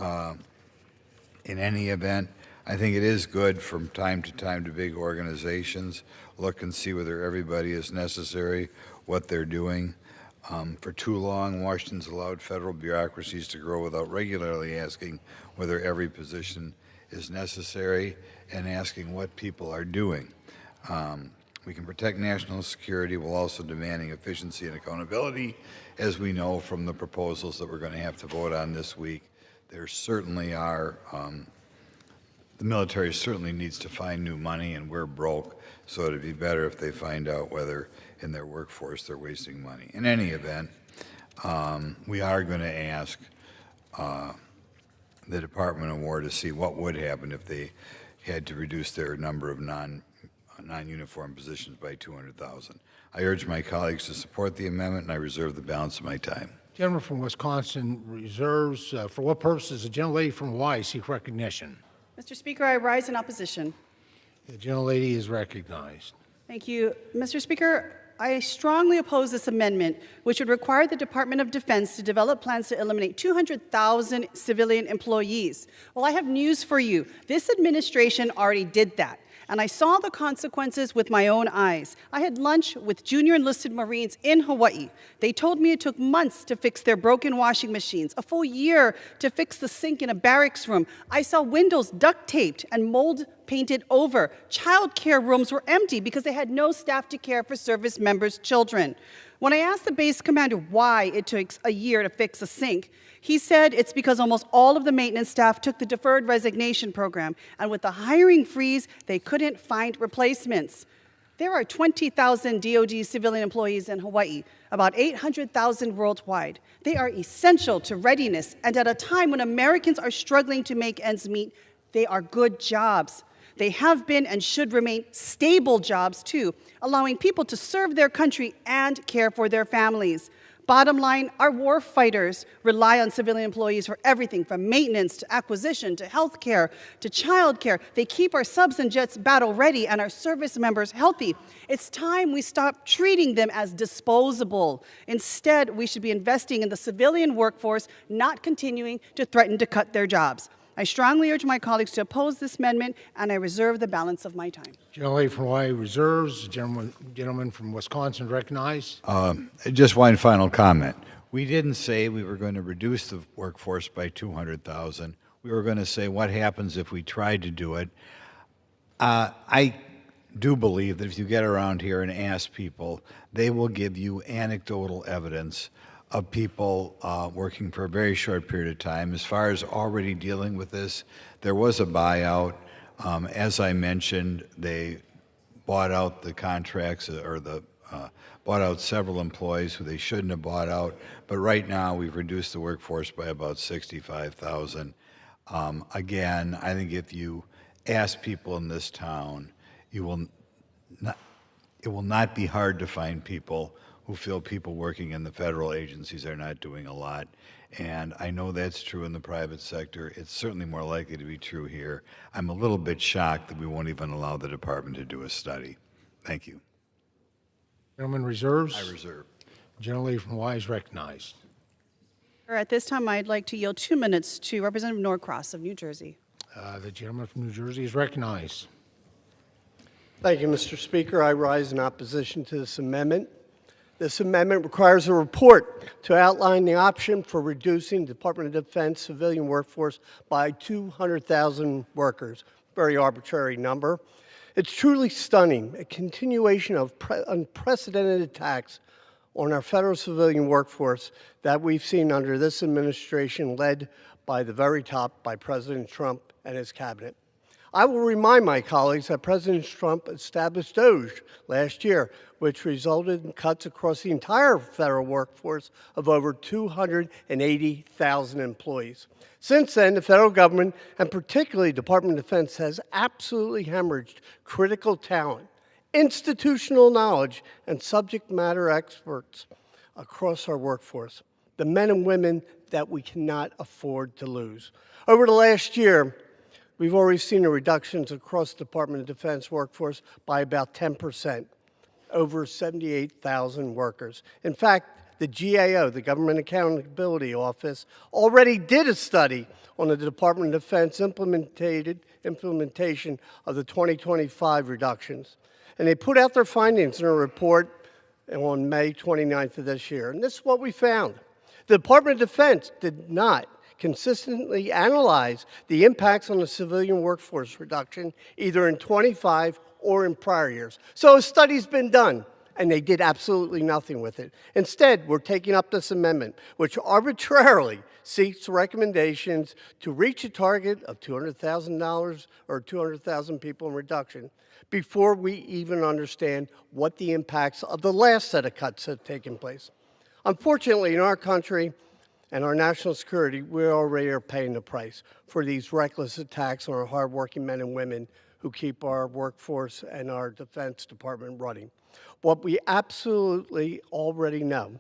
Speaker 13: In any event, I think it is good from time to time to big organizations look and see whether everybody is necessary, what they're doing. For too long, Washington's allowed federal bureaucracies to grow without regularly asking whether every position is necessary and asking what people are doing. We can protect national security while also demanding efficiency and accountability, as we know from the proposals that we're going to have to vote on this week. There certainly are, the military certainly needs to find new money, and we're broke, so it'd be better if they find out whether in their workforce they're wasting money. In any event, we are going to ask the Department of War to see what would happen if they had to reduce their number of non-uniform positions by 200,000. I urge my colleagues to support the amendment, and I reserve the balance of my time.
Speaker 5: Gentleman from Wisconsin reserves. For what purposes? The gentlelady from Hawaii seek recognition.
Speaker 6: Mr. Speaker, I rise in opposition.
Speaker 5: The gentlelady is recognized.
Speaker 6: Thank you. Mr. Speaker, I strongly oppose this amendment, which would require the Department of Defense to develop plans to eliminate 200,000 civilian employees. Well, I have news for you. This administration already did that, and I saw the consequences with my own eyes. I had lunch with junior enlisted Marines in Hawaii. They told me it took months to fix their broken washing machines, a full year to fix the sink in a barracks room. I saw windows duct taped and mold painted over. Child care rooms were empty because they had no staff to care for service members' children. When I asked the base commander why it took a year to fix a sink, he said it's because almost all of the maintenance staff took the deferred resignation program, and with the hiring freeze, they couldn't find replacements. There are 20,000 DoD civilian employees in Hawaii, about 800,000 worldwide. They are essential to readiness, and at a time when Americans are struggling to make ends meet, they are good jobs. They have been and should remain stable jobs, too, allowing people to serve their country and care for their families. Bottom line, our war fighters rely on civilian employees for everything from maintenance to acquisition to health care to child care. They keep our subs and jets battle ready and our service members healthy. It's time we stop treating them as disposable. Instead, we should be investing in the civilian workforce, not continuing to threaten to cut their jobs. I strongly urge my colleagues to oppose this amendment, and I reserve the balance of my time.
Speaker 5: Gentlelady from Hawaii reserves. Gentleman from Wisconsin recognized.
Speaker 13: Just one final comment. We didn't say we were going to reduce the workforce by 200,000. We were going to say what happens if we tried to do it. I do believe that if you get around here and ask people, they will give you anecdotal evidence of people working for a very short period of time. As far as already dealing with this, there was a buyout. As I mentioned, they bought out the contracts bought out several employees who they shouldn't have bought out. But right now, we've reduced the workforce by about 65,000. Again, I think if you ask people in this town, it will not be hard to find people who feel people working in the federal agencies are not doing a lot. And I know that's true in the private sector. It's certainly more likely to be true here. I'm a little bit shocked that we won't even allow the department to do a study. Thank you.
Speaker 5: Gentleman reserves.
Speaker 13: I reserve.
Speaker 5: Gentlelady from Hawaii is recognized.
Speaker 6: At this time, I'd like to yield 2 minutes to Representative Norcross of New Jersey.
Speaker 5: The gentleman from New Jersey is recognized.
Speaker 16: Thank you, Mr. Speaker. I rise in opposition to this amendment. This amendment requires a report to outline the option for reducing the Department of Defense civilian workforce by 200,000 workers. Very arbitrary number. It's truly stunning, a continuation of unprecedented attacks on our federal civilian workforce that we've seen under this administration led by the very top, by President Trump and his cabinet. I will remind my colleagues that President Trump established DOGE last year, which resulted in cuts across the entire federal workforce of over 280,000 employees. Since then, the federal government, and particularly Department of Defense, has absolutely hemorrhaged critical talent, institutional knowledge, and subject matter experts across our workforce, the men and women that we cannot afford to lose. Over the last year, we've already seen the reductions across the Department of Defense workforce by about 10%, over 78,000 workers. In fact, the GAO, the Government Accountability Office, already did a study on the Department of Defense implementation of the 2025 reductions. And they put out their findings in a report on May 29th of this year. And this is what we found. The Department of Defense did not consistently analyze the impacts on the civilian workforce reduction, either in 25 or in prior years. So a study's been done, and they did absolutely nothing with it. Instead, we're taking up this amendment, which arbitrarily seeks recommendations to reach a target of $200,000 or 200,000 people in reduction before we even understand what the impacts of the last set of cuts have taken place. Unfortunately, in our country and our national security, we already are paying the price for these reckless attacks on our hardworking men and women who keep our workforce and our Defense Department running. What we absolutely already know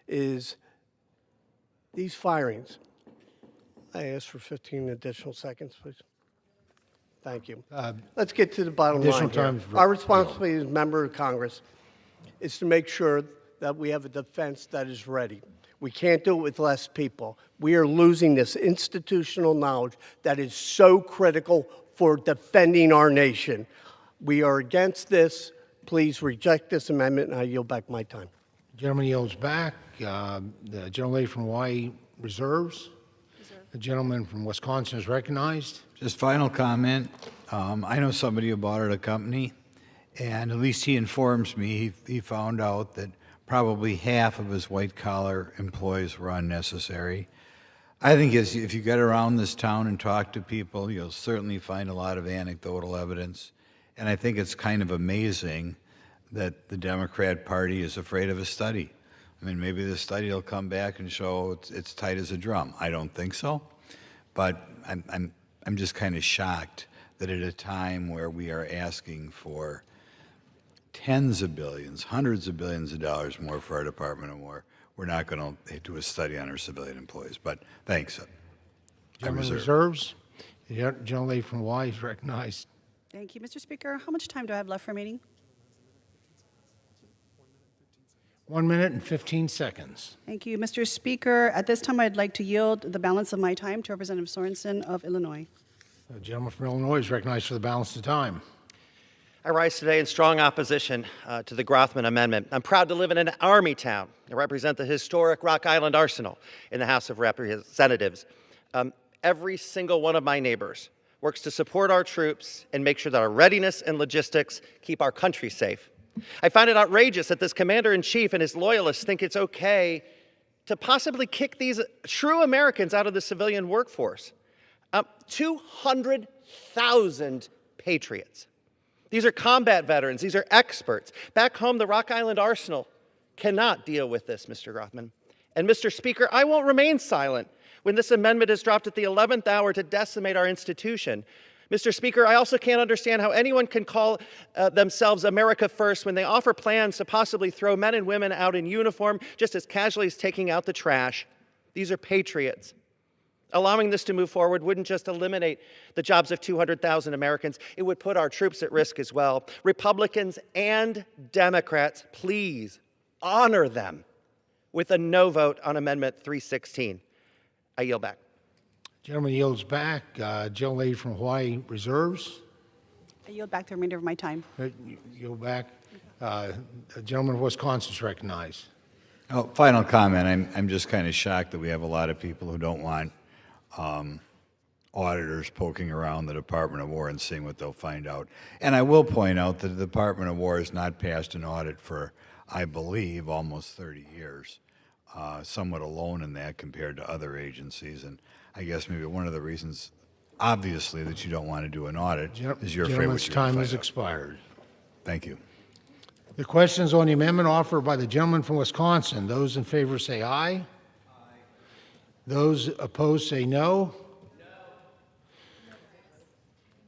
Speaker 16: is these firings. I ask for 15 additional seconds, please. Thank you. Let's get to the bottom line here. Our responsibility as a member of Congress is to make sure that we have a defense that is ready. We can't do it with less people. We are losing this institutional knowledge that is so critical for defending our nation. We are against this. Please reject this amendment, and I yield back my time.
Speaker 5: The gentleman yields back. The gentlelady from Hawaii reserves. The gentleman from Wisconsin is recognized.
Speaker 13: Just final comment. I know somebody who bought at a company, and at least he informs me he found out that probably half of his white-collar employees were unnecessary. I think if you get around this town and talk to people, you'll certainly find a lot of anecdotal evidence. And I think it's kind of amazing that the Democrat Party is afraid of a study. I mean, maybe the study will come back and show it's tight as a drum. I don't think so. But I'm just kind of shocked that at a time where we are asking for tens of billions, hundreds of billions of dollars more for our Department of War, we're not going to do a study on our civilian employees. But thanks.
Speaker 5: Gentleman reserves. The gentlelady from Hawaii is recognized.
Speaker 6: Thank you, Mr. Speaker. How much time do I have left for meeting?
Speaker 5: 1 minute and 15 seconds.
Speaker 6: Thank you, Mr. Speaker. At this time, I'd like to yield the balance of my time to Representative Sorensen of Illinois.
Speaker 5: The gentleman from Illinois is recognized for the balance of time.
Speaker 17: I rise today in strong opposition to the Grothman Amendment. I'm proud to live in an Army town and represent the historic Rock Island Arsenal in the House of Representatives. Every single one of my neighbors works to support our troops and make sure that our readiness and logistics keep our country safe. I find it outrageous that this commander-in-chief and his loyalists think it's okay to possibly kick these true Americans out of the civilian workforce. 200,000 patriots. These are combat veterans. These are experts. Back home, the Rock Island Arsenal cannot deal with this, Mr. Grothman. And Mr. Speaker, I won't remain silent when this amendment is dropped at the 11th hour to decimate our institution. Mr. Speaker, I also can't understand how anyone can call themselves America First when they offer plans to possibly throw men and women out in uniform just as casually as taking out the trash. These are patriots. Allowing this to move forward wouldn't just eliminate the jobs of 200,000 Americans, it would put our troops at risk as well. Republicans and Democrats, please honor them with a no vote on Amendment 316. I yield back.
Speaker 5: Gentleman yields back. Gentlelady from Hawaii reserves.
Speaker 6: I yield back the remainder of my time.
Speaker 5: Yield back. The gentleman from Wisconsin is recognized.
Speaker 13: Oh, final comment. I'm just kind of shocked that we have a lot of people who don't want auditors poking around the Department of War and seeing what they'll find out. And I will point out that the Department of War has not passed an audit for, I believe, almost 30 years. Somewhat alone in that compared to other agencies. And I guess maybe one of the reasons, obviously, that you don't want to do an audit is you're afraid what you're going to find out.
Speaker 5: Time has expired.
Speaker 13: Thank you.
Speaker 5: The questions on the amendment offered by the gentleman from Wisconsin. Those in favor say aye. Aye. Those opposed say no.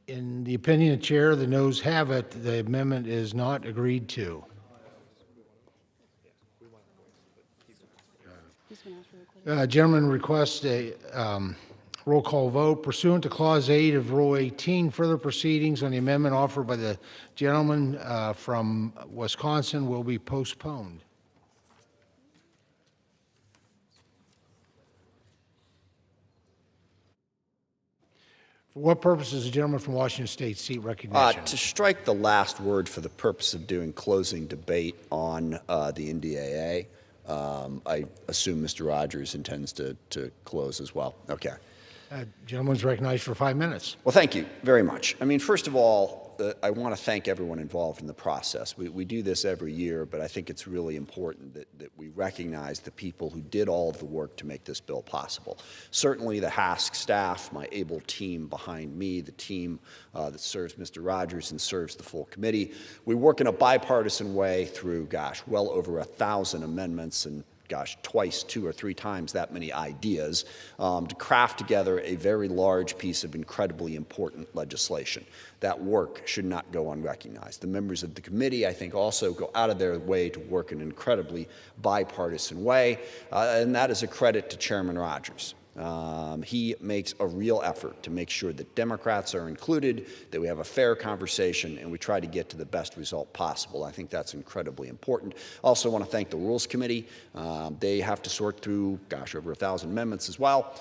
Speaker 5: In the opinion of the chair, the noes have it. The amendment is not agreed to. Gentleman requests a roll call vote pursuant to Clause 8 of Rule 18. Further proceedings on the amendment offered by the gentleman from Wisconsin will be postponed. For what purpose is the gentleman from Washington State seek recognition?
Speaker 10: To strike the last word for the purpose of doing closing debate on the NDAA. I assume Mr. Rogers intends to close as well. Okay.
Speaker 5: Gentleman's recognized for 5 minutes.
Speaker 10: Well, thank you very much. I mean, first of all, I want to thank everyone involved in the process. We do this every year, but I think it's really important that we recognize the people who did all of the work to make this bill possible. Certainly the HASC staff, my able team behind me, the team that serves Mr. Rogers and serves the full committee. We work in a bipartisan way through, well over 1,000 amendments and twice, 2 or 3 times that many ideas to craft together a very large piece of incredibly important legislation. That work should not go unrecognized. The members of the committee, I think, also go out of their way to work in an incredibly bipartisan way, and that is a credit to Chairman Rogers. He makes a real effort to make sure that Democrats are included, that we have a fair conversation, and we try to get to the best result possible. I think that's incredibly important. Also want to thank the Rules Committee. They have to sort through, over 1,000 amendments as well.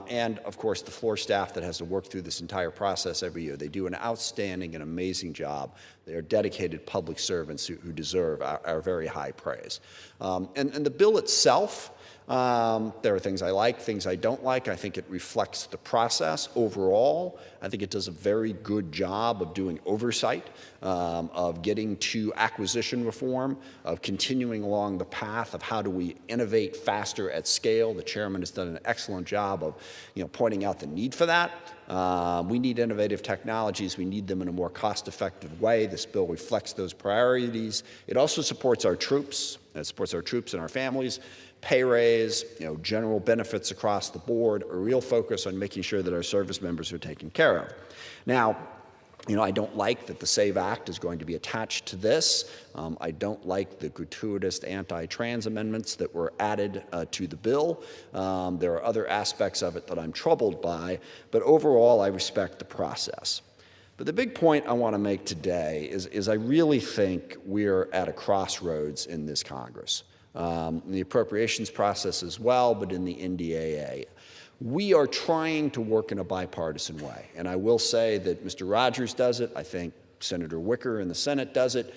Speaker 10: And, of course, the floor staff that has to work through this entire process every year. They do an outstanding and amazing job. They are dedicated public servants who deserve our very high praise. And the bill itself, there are things I like, things I don't like. I think it reflects the process overall. I think it does a very good job of doing oversight, of getting to acquisition reform, of continuing along the path of how do we innovate faster at scale. The chairman has done an excellent job of pointing out the need for that. We need innovative technologies. We need them in a more cost-effective way. This bill reflects those priorities. It also supports our troops. It supports our troops and our families. Pay raise, general benefits across the board, a real focus on making sure that our service members are taken care of. Now, I don't like that the SAVE Act is going to be attached to this. I don't like the gratuitous anti-trans amendments that were added to the bill. There are other aspects of it that I'm troubled by, but overall I respect the process. But the big point I want to make today is I really think we're at a crossroads in this Congress. In the appropriations process as well, but in the NDAA. We are trying to work in a bipartisan way, and I will say that Mr. Rogers does it. I think Senator Wicker in the Senate does it.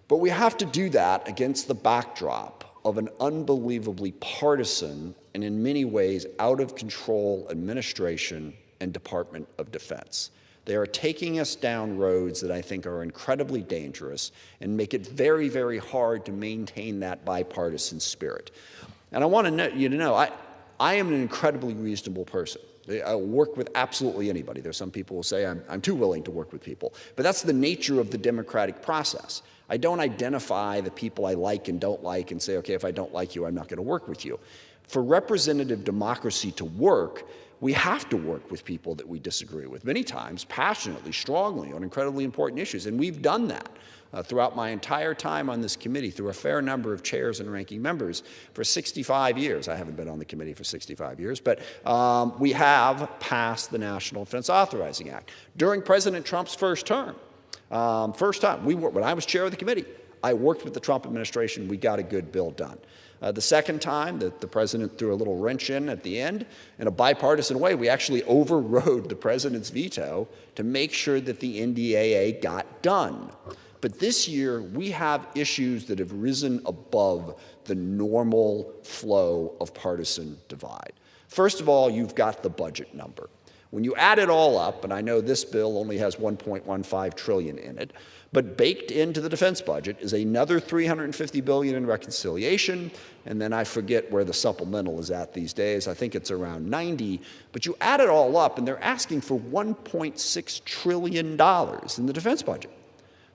Speaker 10: But we have to do that against the backdrop of an unbelievably partisan and in many ways out of control administration and Department of Defense. They are taking us down roads that I think are incredibly dangerous and make it very, very hard to maintain that bipartisan spirit. And I want you to know, I am an incredibly reasonable person. I work with absolutely anybody. There's some people who say I'm too willing to work with people. But that's the nature of the democratic process. I don't identify the people I like and don't like and say, okay, if I don't like you, I'm not going to work with you. For representative democracy to work, we have to work with people that we disagree with, many times passionately, strongly, on incredibly important issues. And we've done that throughout my entire time on this committee, through a fair number of chairs and ranking members for 65 years. I haven't been on the committee for 65 years, but we have passed the National Defense Authorizing Act. During President Trump's first term, when I was chair of the committee, I worked with the Trump administration. We got a good bill done. The second time that the president threw a little wrench in at the end, in a bipartisan way, we actually overrode the president's veto to make sure that the NDAA got done. But this year, we have issues that have risen above the normal flow of partisan divide. First of all, you've got the budget number. When you add it all up, and I know this bill only has $1.15 trillion in it, but baked into the defense budget is another $350 billion in reconciliation, and then I forget where the supplemental is at these days. I think it's around 90, but you add it all up, and they're asking for $1.6 trillion in the defense budget.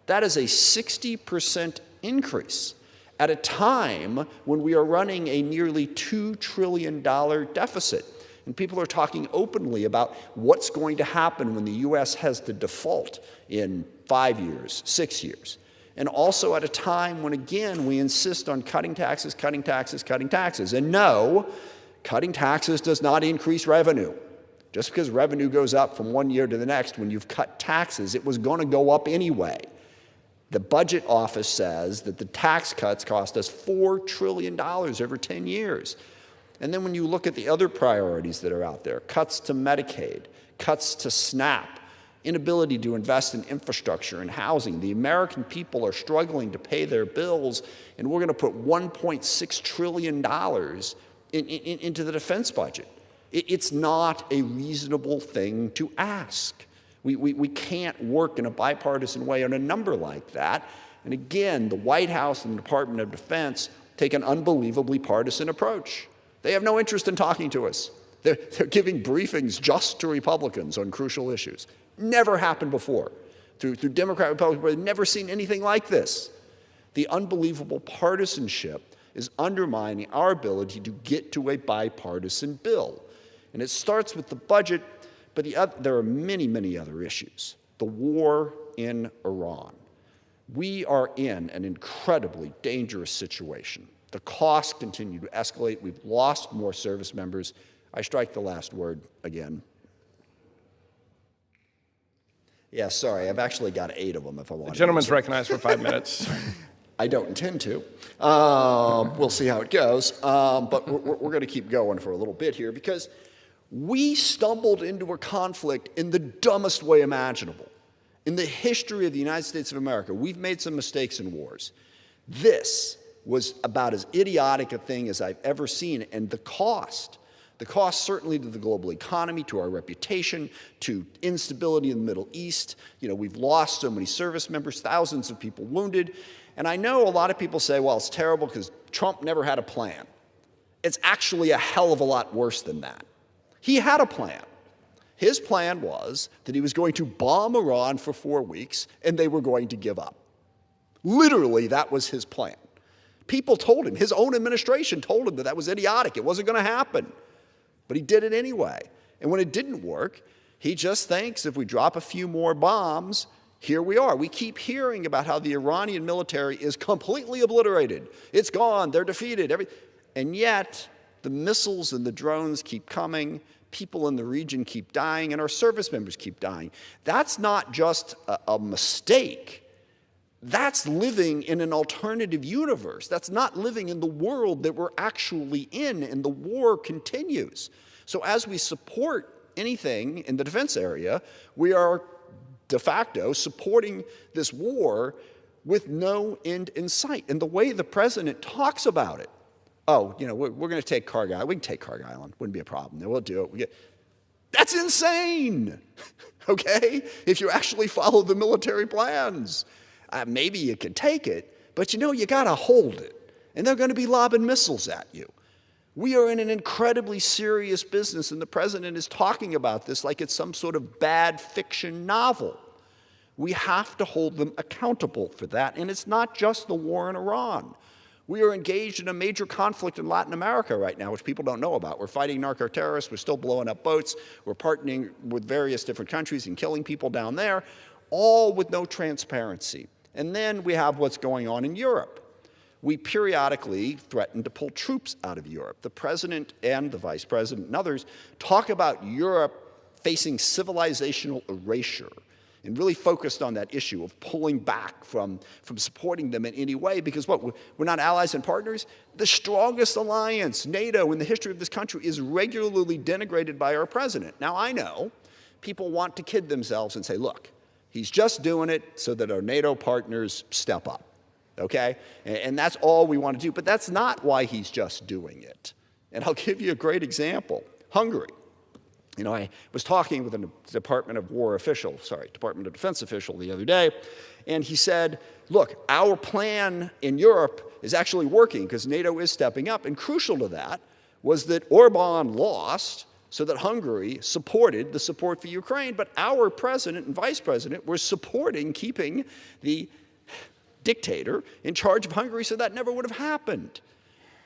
Speaker 10: That is a 60% increase at a time when we are running a nearly $2 trillion deficit. And people are talking openly about what's going to happen when the U.S. has to default in 5 years, 6 years. And also at a time when, again, we insist on cutting taxes, cutting taxes, cutting taxes. And no, cutting taxes does not increase revenue. Just because revenue goes up from one year to the next, when you've cut taxes, it was going to go up anyway. The budget office says that the tax cuts cost us $4 trillion over 10 years. And then when you look at the other priorities that are out there, cuts to Medicaid, cuts to SNAP, inability to invest in infrastructure and housing. The American people are struggling to pay their bills, and we're going to put $1.6 trillion into the defense budget. It's not a reasonable thing to ask. We can't work in a bipartisan way on a number like that. And again, the White House and the Department of Defense take an unbelievably partisan approach. They have no interest in talking to us. They're giving briefings just to Republicans on crucial issues. Never happened before. Through Democrat, Republican, we've never seen anything like this. The unbelievable partisanship is undermining our ability to get to a bipartisan bill. And it starts with the budget, but there are many, many other issues. The war in Iran. We are in an incredibly dangerous situation. The costs continue to escalate. We've lost more service members. I strike the last word again. Yeah, sorry, I've actually got 8 of them if I want.
Speaker 15: The gentleman's recognized for 5 minutes.
Speaker 10: I don't intend to. We'll see how it goes. But we're going to keep going for a little bit here because we stumbled into a conflict in the dumbest way imaginable. In the history of the United States of America, we've made some mistakes in wars. This was about as idiotic a thing as I've ever seen, and the cost certainly to the global economy, to our reputation, to instability in the Middle East. We've lost so many service members, thousands of people wounded. And I know a lot of people say, well, it's terrible because Trump never had a plan. It's actually a hell of a lot worse than that. He had a plan. His plan was that he was going to bomb Iran for 4 weeks and they were going to give up. Literally, that was his plan. People told him, his own administration told him that that was idiotic. It wasn't going to happen. But he did it anyway. And when it didn't work, he just thinks if we drop a few more bombs, here we are. We keep hearing about how the Iranian military is completely obliterated. It's gone. They're defeated. And yet, the missiles and the drones keep coming. People in the region keep dying, and our service members keep dying. That's not just a mistake. That's living in an alternative universe. That's not living in the world that we're actually in, and the war continues. So as we support anything in the defense area, we are de facto supporting this war with no end in sight. And the way the president talks about it, we're going to take Cargill. We can take Cargill Island. Wouldn't be a problem. We'll do it. That's insane, okay? If you actually follow the military plans. Maybe you can take it, but you got to hold it. And they're going to be lobbing missiles at you. We are in an incredibly serious business, and the president is talking about this like it's some sort of bad fiction novel. We have to hold them accountable for that, and it's not just the war in Iran. We are engaged in a major conflict in Latin America right now, which people don't know about. We're fighting narco-terrorists. We're still blowing up boats. We're partnering with various different countries and killing people down there, all with no transparency. And then we have what's going on in Europe. We periodically threaten to pull troops out of Europe. The president and the vice president and others talk about Europe facing civilizational erasure and really focused on that issue of pulling back from supporting them in any way because we're not allies and partners? The strongest alliance, NATO, in the history of this country is regularly denigrated by our president. Now, I know people want to kid themselves and say, look, he's just doing it so that our NATO partners step up, okay? And that's all we want to do. But that's not why he's just doing it. And I'll give you a great example. Hungary. I was talking with a Department of Defense official the other day, and he said, look, our plan in Europe is actually working because NATO is stepping up. And crucial to that was that Orban lost so that Hungary supported the support for Ukraine, but our president and vice president were supporting keeping the dictator in charge of Hungary, so that never would have happened.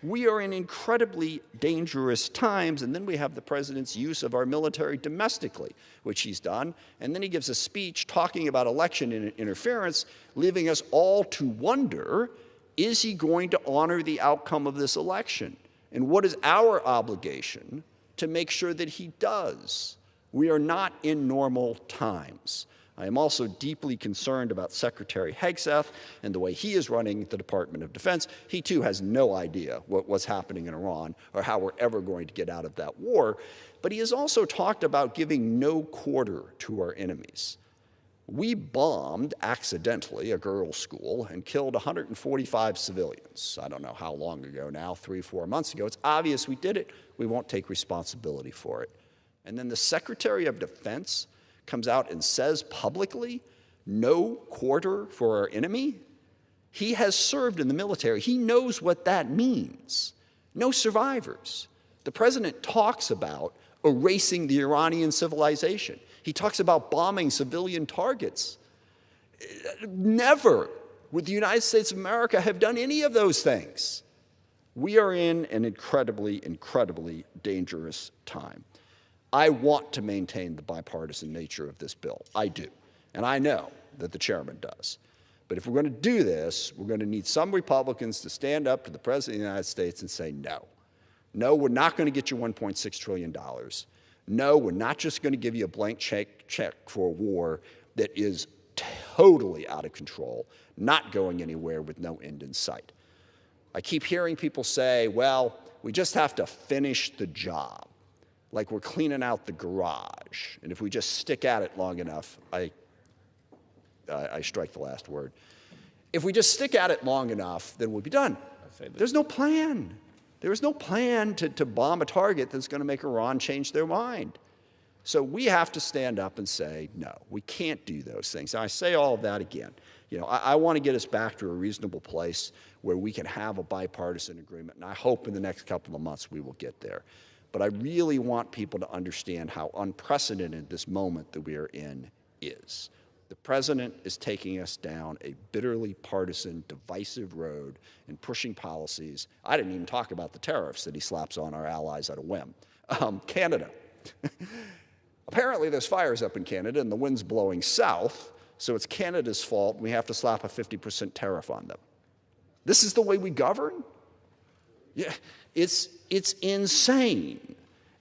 Speaker 10: We are in incredibly dangerous times, and then we have the president's use of our military domestically, which he's done, and then he gives a speech talking about election interference, leaving us all to wonder, is he going to honor the outcome of this election? And what is our obligation to make sure that he does? We are not in normal times. I am also deeply concerned about Secretary Hegseth and the way he is running the Department of Defense. He too has no idea what's happening in Iran or how we're ever going to get out of that war. But he has also talked about giving no quarter to our enemies. We bombed, accidentally, a girls' school and killed 145 civilians. I don't know how long ago now, 3 or 4 months ago. It's obvious we did it. We won't take responsibility for it. And then the Secretary of Defense comes out and says publicly, no quarter for our enemy. He has served in the military. He knows what that means. No survivors. The president talks about erasing the Iranian civilization. He talks about bombing civilian targets. Never would the United States of America have done any of those things. We are in an incredibly, incredibly dangerous time. I want to maintain the bipartisan nature of this bill. I do. And I know that the chairman does. But if we're going to do this, we're going to need some Republicans to stand up to the President of the United States and say, no. No, we're not going to get you $1.6 trillion. No, we're not just going to give you a blank check for a war that is totally out of control, not going anywhere with no end in sight. I keep hearing people say, well, we just have to finish the job, like we're cleaning out the garage. And if we just stick at it long enough, I strike the last word. If we just stick at it long enough, then we'll be done. There's no plan. There is no plan to bomb a target that's going to make Iran change their mind. So we have to stand up and say, no, we can't do those things. And I say all of that again. You know, I want to get us back to a reasonable place where we can have a bipartisan agreement, and I hope in the next couple of months we will get there. But I really want people to understand how unprecedented this moment that we are in is. The president is taking us down a bitterly partisan, divisive road and pushing policies. I didn't even talk about the tariffs that he slaps on our allies at a whim. Canada. Apparently there's fires up in Canada and the wind's blowing south, so it's Canada's fault and we have to slap a 50% tariff on them. This is the way we govern? Yeah, it's insane.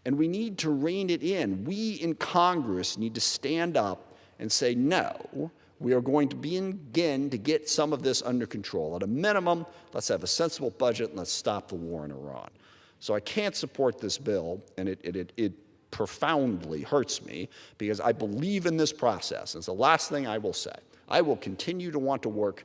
Speaker 10: And we need to rein it in. We in Congress need to stand up and say, no, we are going to begin to get some of this under control. At a minimum, let's have a sensible budget and let's stop the war in Iran. So I can't support this bill, and it profoundly hurts me because I believe in this process. It's the last thing I will say. I will continue to want to work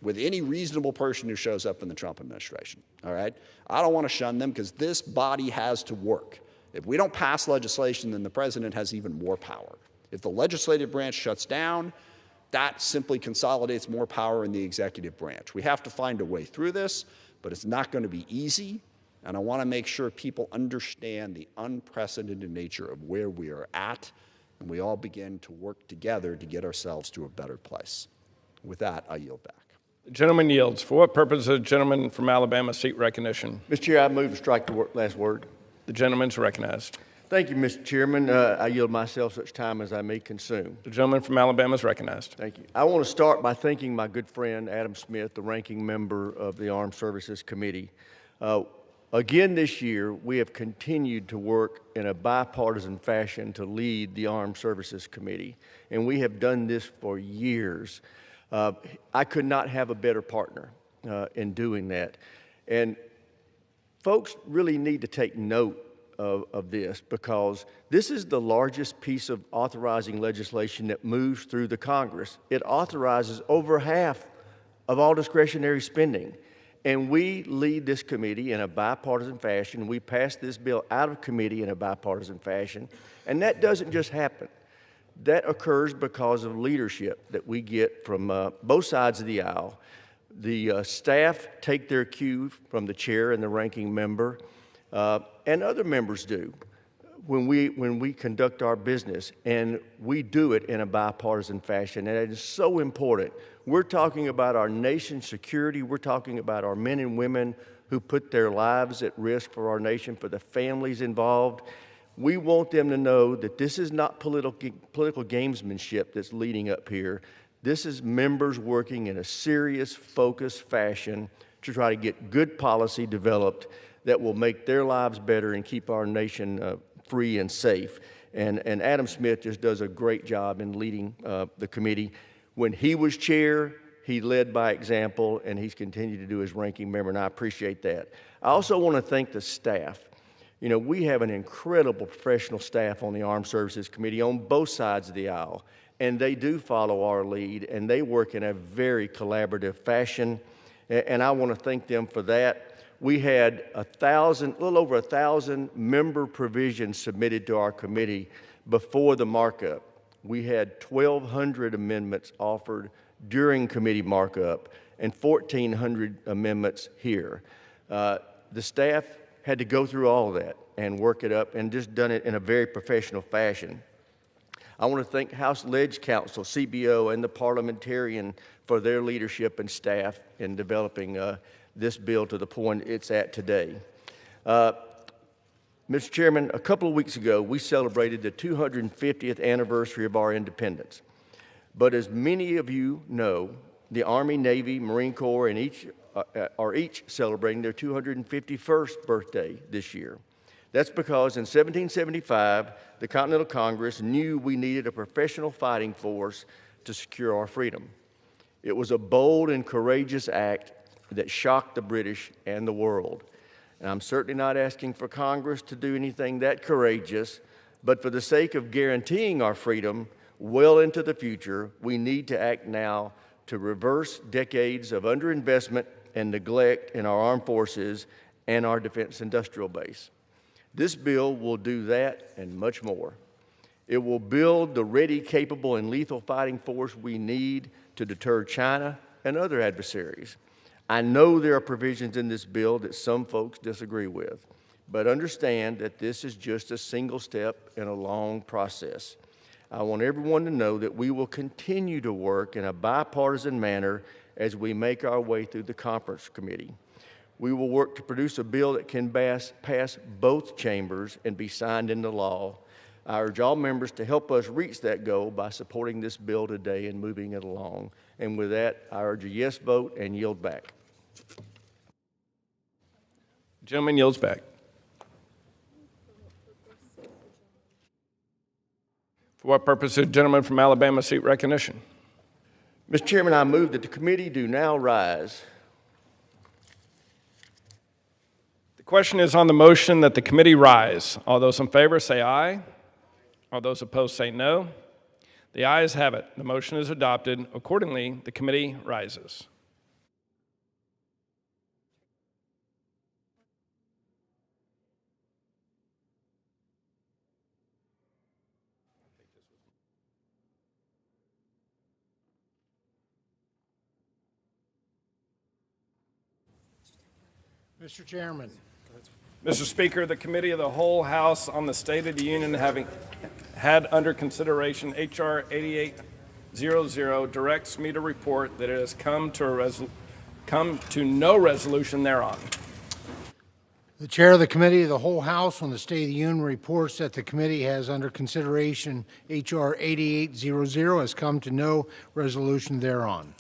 Speaker 10: with any reasonable person who shows up in the Trump administration, all right? I don't want to shun them because this body has to work. If we don't pass legislation, then the president has even more power. If the legislative branch shuts down, that simply consolidates more power in the executive branch. We have to find a way through this, but it's not going to be easy, and I want to make sure people understand the unprecedented nature of where we are at, and we all begin to work together to get ourselves to a better place. With that, I yield back.
Speaker 15: The gentleman yields. For what purpose is the gentleman from Alabama seek recognition?
Speaker 8: Mr. Chair, I move to strike the last word.
Speaker 15: The gentleman's recognized.
Speaker 8: Thank you, Mr. Chairman. I yield myself such time as I may consume.
Speaker 15: The gentleman from Alabama is recognized.
Speaker 8: Thank you. I want to start by thanking my good friend Adam Smith, the ranking member of the Armed Services Committee. Again this year, we have continued to work in a bipartisan fashion to lead the Armed Services Committee, and we have done this for years. I could not have a better partner in doing that. And folks really need to take note of this because this is the largest piece of authorizing legislation that moves through the Congress. It authorizes over half of all discretionary spending. And we lead this committee in a bipartisan fashion. We pass this bill out of committee in a bipartisan fashion. And that doesn't just happen. That occurs because of leadership that we get from both sides of the aisle. The staff take their cue from the chair and the ranking member, and other members do when we conduct our business, and we do it in a bipartisan fashion, and it is so important. We're talking about our nation's security. We're talking about our men and women who put their lives at risk for our nation, for the families involved. We want them to know that this is not political gamesmanship that's leading up here. This is members working in a serious, focused fashion to try to get good policy developed that will make their lives better and keep our nation free and safe. And Adam Smith just does a great job in leading the committee. When he was chair, he led by example, and he's continued to do as ranking member, and I appreciate that. I also want to thank the staff. You know, we have an incredible professional staff on the Armed Services Committee on both sides of the aisle, and they do follow our lead, and they work in a very collaborative fashion, and I want to thank them for that. We had a little over 1,000 member provisions submitted to our committee before the markup. We had 1,200 amendments offered during committee markup and 1,400 amendments here. The staff had to go through all of that and work it up and just done it in a very professional fashion. I want to thank House Ledge Council, CBO, and the parliamentarian for their leadership and staff in developing this bill to the point it's at today. Mr. Chairman, a couple of weeks ago, we celebrated the 250th anniversary of our independence. But as many of you know, the Army, Navy, Marine Corps, and are each celebrating their 251st birthday this year. That's because in 1775, the Continental Congress knew we needed a professional fighting force to secure our freedom. It was a bold and courageous act that shocked the British and the world. And I'm certainly not asking for Congress to do anything that courageous, but for the sake of guaranteeing our freedom well into the future, we need to act now to reverse decades of underinvestment and neglect in our armed forces and our defense industrial base. This bill will do that and much more. It will build the ready, capable, and lethal fighting force we need to deter China and other adversaries. I know there are provisions in this bill that some folks disagree with, but understand that this is just a single step in a long process. I want everyone to know that we will continue to work in a bipartisan manner as we make our way through the conference committee. We will work to produce a bill that can pass both chambers and be signed into law. I urge all members to help us reach that goal by supporting this bill today and moving it along. And with that, I urge a yes vote and yield back.
Speaker 15: Gentleman yields back. For what purpose is the gentleman from Alabama seek recognition?
Speaker 8: Mr. Chairman, I move that the committee do now rise.
Speaker 15: The question is on the motion that the committee rise. All those in favor say aye. All those opposed say no. The ayes have it. The motion is adopted. Accordingly, the committee rises.
Speaker 5: Mr. Chairman.
Speaker 15: Mr. Speaker, the Committee of the Whole House on the State of the Union, having had under consideration H.R. 8800, directs me to report that it has come to no resolution thereon.
Speaker 5: The Chair of the Committee of the Whole House on the State of the Union reports that the committee has under consideration H.R. 8800 has come to no resolution thereon.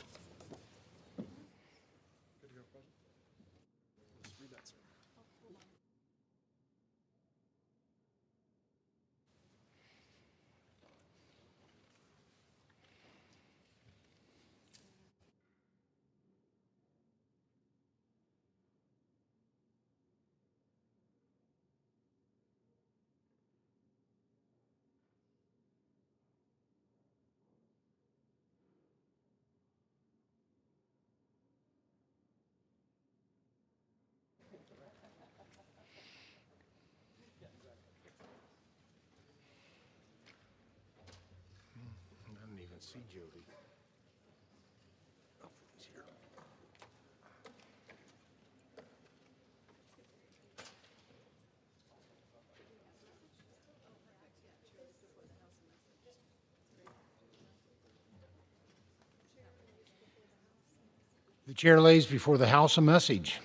Speaker 5: See Jody. Oh, he's here. The chair lays before the House a message.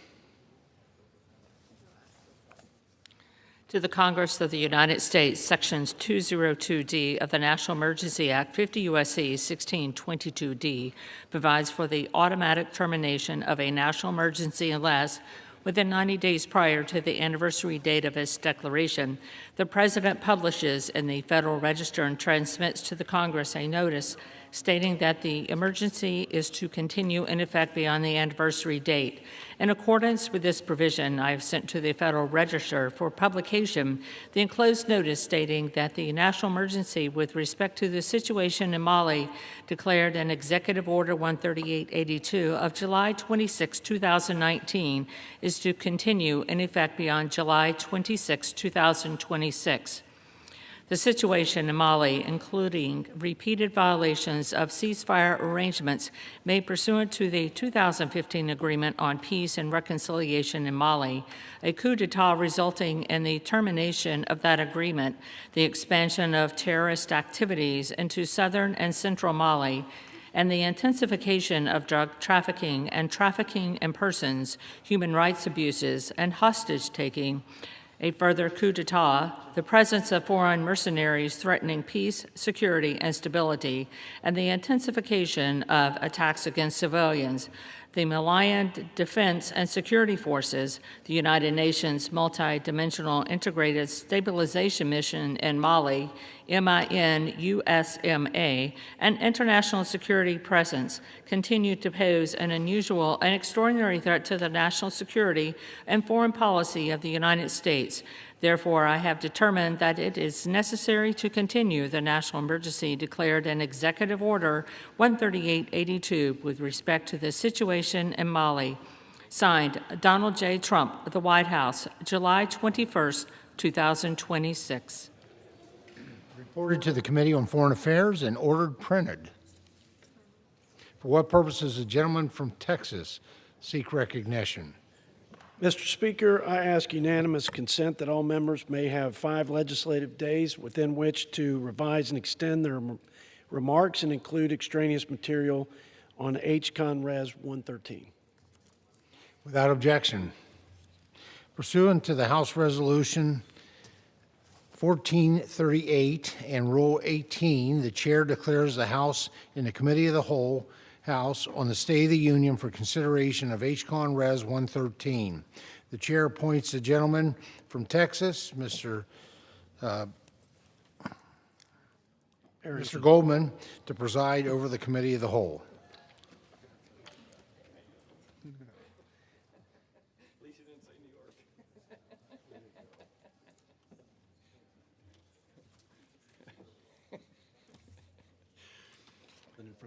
Speaker 2: To the Congress of the United States, Sections 202D of the National Emergency Act, 50 U.S.C. 1622D, provides for the automatic termination of a national emergency unless Within 90 days prior to the anniversary date of its declaration, the President publishes in the Federal Register and transmits to the Congress a notice stating that the emergency is to continue in effect beyond the anniversary date. In accordance with this provision, I have sent to the Federal Register for publication the enclosed notice stating that the national emergency with respect to the situation in Mali declared in Executive Order 13882 of July 26, 2019 is to continue in effect beyond July 26, 2026. The situation in Mali, including repeated violations of ceasefire arrangements made pursuant to the 2015 Agreement on Peace and Reconciliation in Mali, a coup d'etat resulting in the termination of that agreement, the expansion of terrorist activities into southern and central Mali, and the intensification of drug trafficking and trafficking in persons, human rights abuses, and hostage-taking, a further coup d'etat, the presence of foreign mercenaries threatening peace, security, and stability, and the intensification of attacks against civilians, the Malian Defense and Security Forces, the United Nations Multi-Dimensional Integrated Stabilization Mission in Mali, MINUSMA, and international security presence continue to pose an unusual and extraordinary threat to the national security and foreign policy of the United States. Therefore, I have determined that it is necessary to continue the national emergency declared in Executive Order 13882 with respect to the situation in Mali. Signed, Donald J. Trump, the White House, July 21st, 2026.
Speaker 5: Reported to the Committee on Foreign Affairs and ordered printed. For what purposes the gentleman from Texas seek recognition?
Speaker 14: Mr. Speaker, I ask unanimous consent that all members may have 5 legislative days within which to revise and extend their remarks and include extraneous material on H-Con Res 113.
Speaker 5: Without objection. Pursuant to the House Resolution 1438 and Rule 18, the Chair declares the House in the Committee of the Whole House on the State of the Union for consideration of H-Con Res 113. The Chair appoints the gentleman from Texas, Mr. Goldman, to preside over the Committee of the Whole.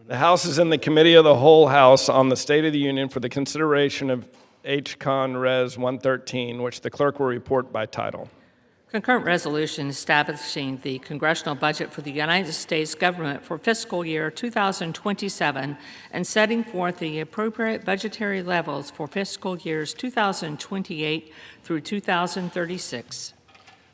Speaker 15: The House is in the Committee of the Whole House on the State of the Union for the consideration of H-Con Res 113, which the clerk will report by title.
Speaker 2: Concurrent resolution establishing the congressional budget for the United States government for fiscal year 2027 and setting forth the appropriate budgetary levels for fiscal years 2028 through 2036.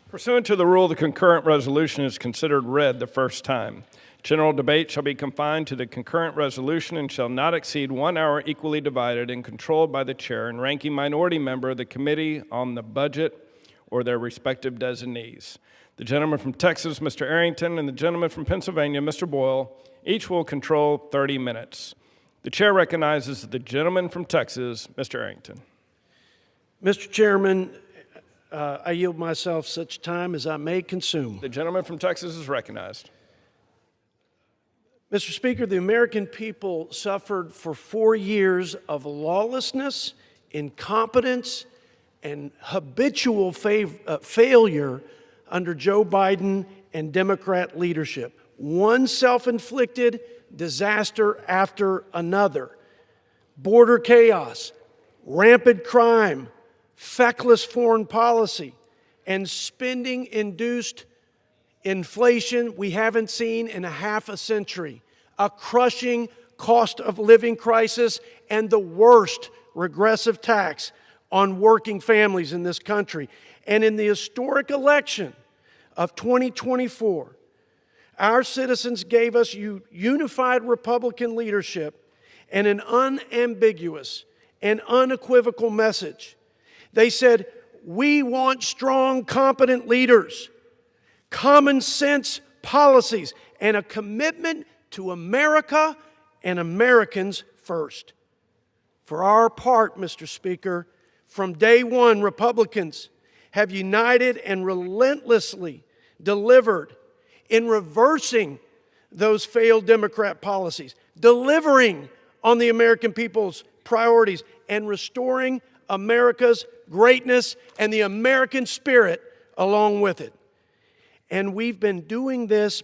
Speaker 15: Pursuant to the rule, the concurrent resolution is considered read the first time. General debate shall be confined to the concurrent resolution and shall not exceed 1 hour, equally divided and controlled by the chair and ranking minority member of the Committee on the Budget or their respective designees. The gentleman from Texas, Mr. Arrington, and the gentleman from Pennsylvania, Mr. Boyle, each will control 30 minutes. The chair recognizes the gentleman from Texas, Mr. Arrington.
Speaker 14: Mr. Chairman, I yield myself such time as I may consume.
Speaker 15: The gentleman from Texas is recognized.
Speaker 14: Mr. Speaker, the American people suffered for 4 years of lawlessness, incompetence, and habitual failure under Joe Biden and Democrat leadership. One self-inflicted disaster after another. Border chaos, rampant crime, feckless foreign policy, and spending-induced inflation we haven't seen in a half a century, a crushing cost of living crisis, and the worst regressive tax on working families in this country. And in the historic election of 2024, our citizens gave us unified Republican leadership and an unambiguous and unequivocal message. They said, we want strong, competent leaders, common sense policies, and a commitment to America and Americans first. For our part, Mr. Speaker, From day one, Republicans have united and relentlessly delivered in reversing those failed Democrat policies, delivering on the American people's priorities, and restoring America's greatness and the American spirit along with it. And we've been doing this,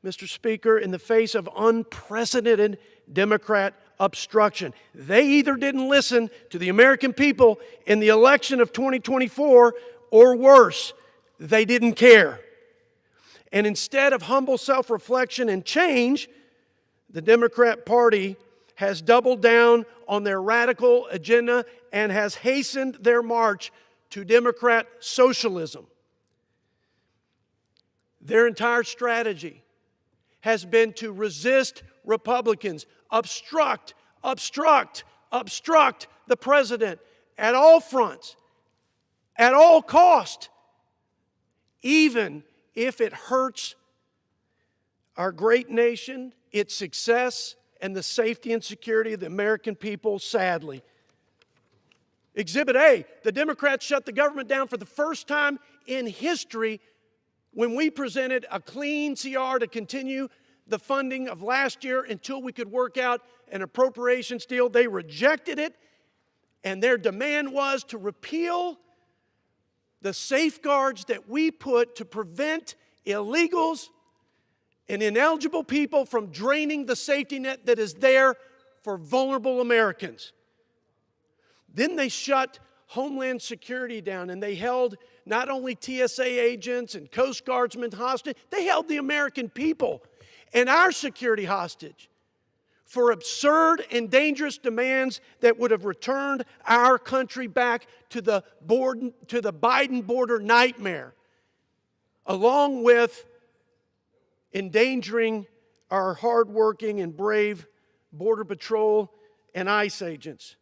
Speaker 14: Mr. Speaker, in the face of unprecedented Democrat obstruction. They either didn't listen to the American people in the election of 2024, or worse, they didn't care. And instead of humble self-reflection and change, the Democrat Party has doubled down on their radical agenda and has hastened their march to Democrat socialism. Their entire strategy has been to resist Republicans, obstruct the president at all fronts, at all cost, even if it hurts our great nation, its success, and the safety and security of the American people, sadly. Exhibit A, the Democrats shut the government down for the first time in history when we presented a clean CR to continue the funding of last year until we could work out an appropriations deal. They rejected it, and their demand was to repeal the safeguards that we put to prevent illegals and ineligible people from draining the safety net that is there for vulnerable Americans. Then they shut Homeland Security down, and they held not only TSA agents and Coast Guardsmen hostage, they held the American people and our security hostage for absurd and dangerous demands that would have returned our country back to the Biden border nightmare, along with endangering our hardworking and brave Border Patrol and ICE agents.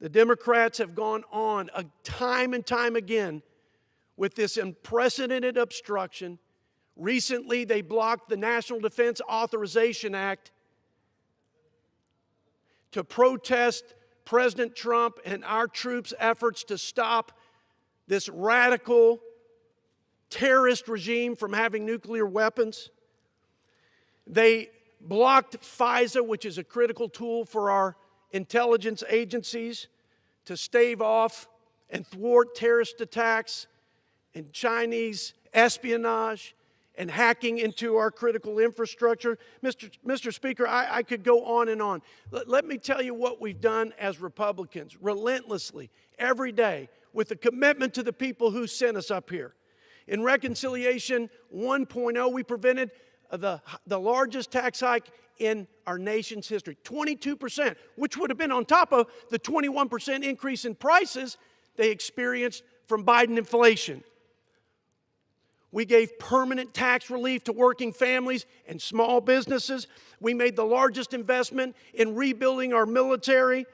Speaker 14: The Democrats have gone on time and time again with this unprecedented obstruction. Recently, they blocked the National Defense Authorization Act to protest President Trump and our troops' efforts to stop this radical terrorist regime from having nuclear weapons. They blocked FISA, which is a critical tool for our intelligence agencies to stave off and thwart terrorist attacks and Chinese espionage and hacking into our critical infrastructure. Mr. Speaker, I could go on and on. Let me tell you what we've done as Republicans, relentlessly, every day, with a commitment to the people who sent us up here. In Reconciliation 1.0, we prevented the largest tax hike in our nation's history, 22%, which would have been on top of the 21% increase in prices they experienced from Biden inflation. We gave permanent tax relief to working families and small businesses. We made the largest investment in rebuilding our military,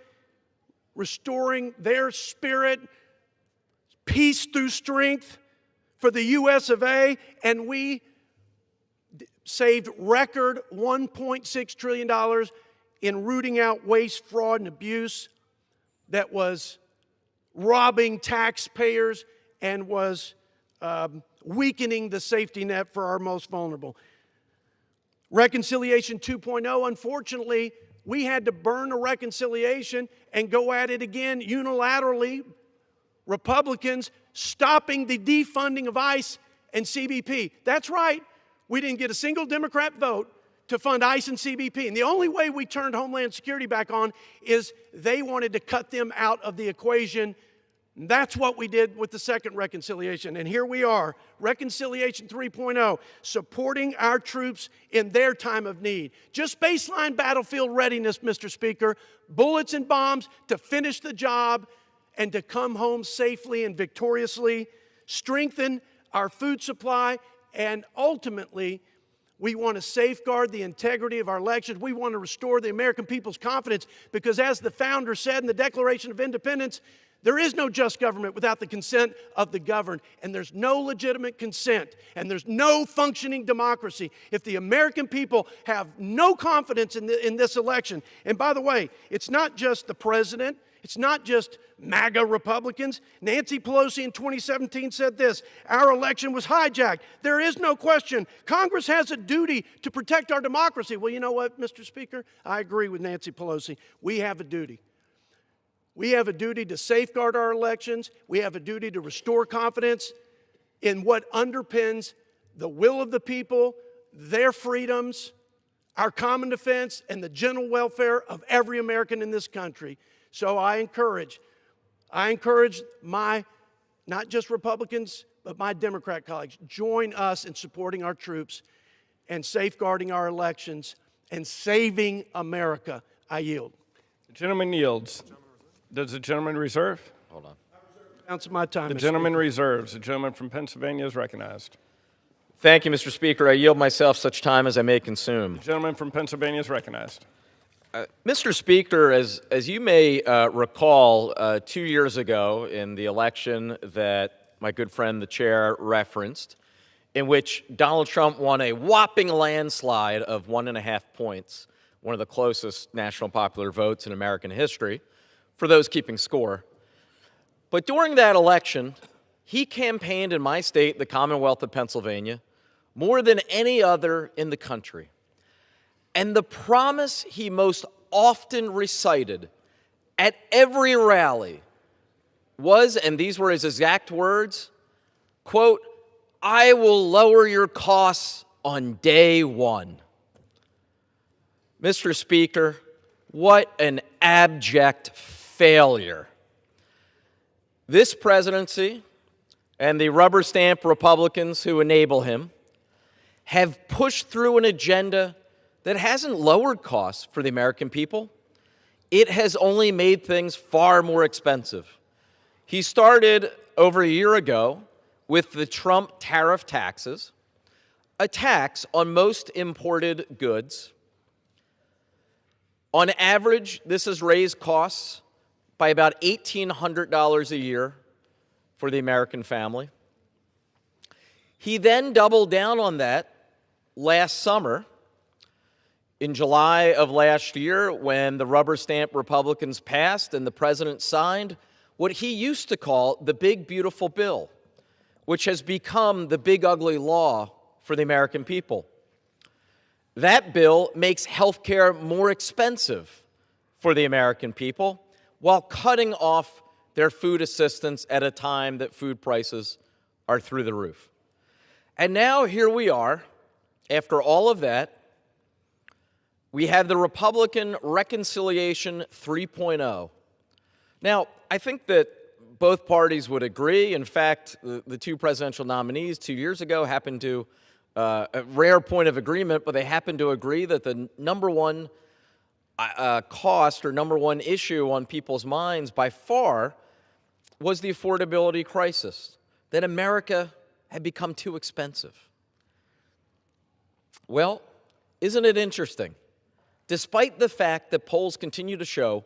Speaker 14: restoring their spirit, peace through strength for the U.S. of A., and we saved record $1.6 trillion in rooting out waste, fraud, and abuse that was robbing taxpayers and was weakening the safety net for our most vulnerable. Reconciliation 2.0, unfortunately, we had to burn a reconciliation and go at it again unilaterally. Republicans stopping the defunding of ICE and CBP. That's right. We didn't get a single Democrat vote to fund ICE and CBP. And the only way we turned Homeland Security back on is they wanted to cut them out of the equation. That's what we did with the second reconciliation. And here we are, Reconciliation 3.0, supporting our troops in their time of need. Just baseline battlefield readiness, Mr. Speaker, bullets and bombs to finish the job and to come home safely and victoriously, strengthen our food supply, and ultimately, we want to safeguard the integrity of our elections. We want to restore the American people's confidence because, as the founder said in the Declaration of Independence, There is no just government without the consent of the governed, and there's no legitimate consent, and there's no functioning democracy if the American people have no confidence in this election. And by the way, it's not just the president, it's not just MAGA Republicans. Nancy Pelosi in 2017 said this: our election was hijacked. There is no question. Congress has a duty to protect our democracy. Well, you know what, Mr. Speaker? I agree with Nancy Pelosi. We have a duty. We have a duty to safeguard our elections. We have a duty to restore confidence in what underpins the will of the people, their freedoms, our common defense, and the general welfare of every American in this country. So I encourage my, not just Republicans, but my Democrat colleagues, join us in supporting our troops and safeguarding our elections and saving America. I yield.
Speaker 15: The gentleman yields. Does the gentleman reserve?
Speaker 9: Hold on.
Speaker 14: Ounce of my time.
Speaker 15: The
Speaker 14: Mr.
Speaker 15: gentleman
Speaker 14: Speaker.
Speaker 15: reserves. The gentleman from Pennsylvania is recognized.
Speaker 18: Thank you, Mr. Speaker. I yield myself such time as I may consume.
Speaker 15: The gentleman from Pennsylvania is recognized.
Speaker 18: Mr. Speaker, as you may recall, 2 years ago in the election that my good friend the chair referenced, in which Donald Trump won a whopping landslide of 1.5 points, one of the closest national popular votes in American history, for those keeping score. But during that election, he campaigned in my state, the Commonwealth of Pennsylvania, more than any other in the country. And the promise he most often recited at every rally was, and these were his exact words, quote, "I will lower your costs on day one." Mr. Speaker, what an abject failure. This presidency and the rubber stamp Republicans who enable him have pushed through an agenda that hasn't lowered costs for the American people. It has only made things far more expensive. He started over a year ago with the Trump tariff taxes, a tax on most imported goods. On average, this has raised costs by about $1,800 a year for the American family. He then doubled down on that last summer, in July of last year, when the rubber stamp Republicans passed and the president signed what he used to call the Big Beautiful Bill, which has become the big ugly law for the American people. That bill makes health care more expensive for the American people while cutting off their food assistance at a time that food prices are through the roof. And now here we are, after all of that, we have the Republican Reconciliation 3.0. Now, I think that both parties would agree. In fact, the two presidential nominees 2 years ago happened to, a rare point of agreement, but they happened to agree that the number one cost or number one issue on people's minds by far was the affordability crisis, that America had become too expensive. Well, isn't it interesting? Despite the fact that polls continue to show,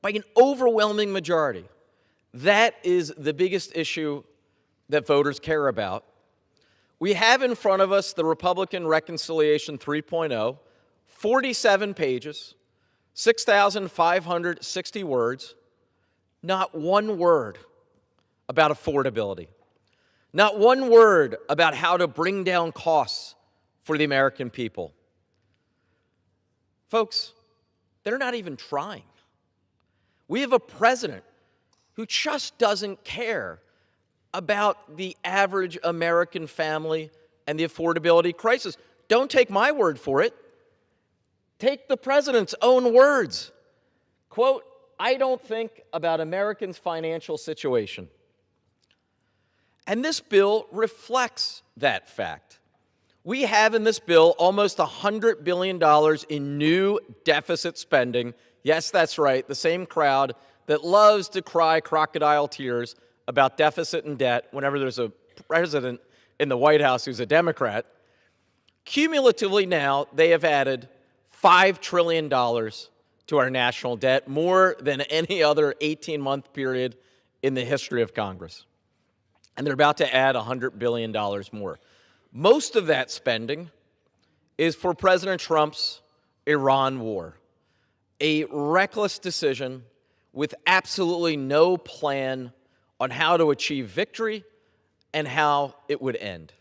Speaker 18: by an overwhelming majority, that is the biggest issue that voters care about, we have in front of us the Republican Reconciliation 3.0, 47 pages, 6,560 words, not one word about affordability, not one word about how to bring down costs for the American people. Folks, they're not even trying. We have a president who just doesn't care about the average American family and the affordability crisis. Don't take my word for it. Take the president's own words. Quote, "I don't think about Americans' financial situation." And this bill reflects that fact. We have in this bill almost $100 billion in new deficit spending. Yes, that's right, the same crowd that loves to cry crocodile tears about deficit and debt whenever there's a president in the White House who's a Democrat. Cumulatively now, they have added $5 trillion to our national debt, more than any other 18-month period in the history of Congress. And they're about to add $100 billion more. Most of that spending is for President Trump's Iran war, a reckless decision with absolutely no plan on how to achieve victory and how it would end.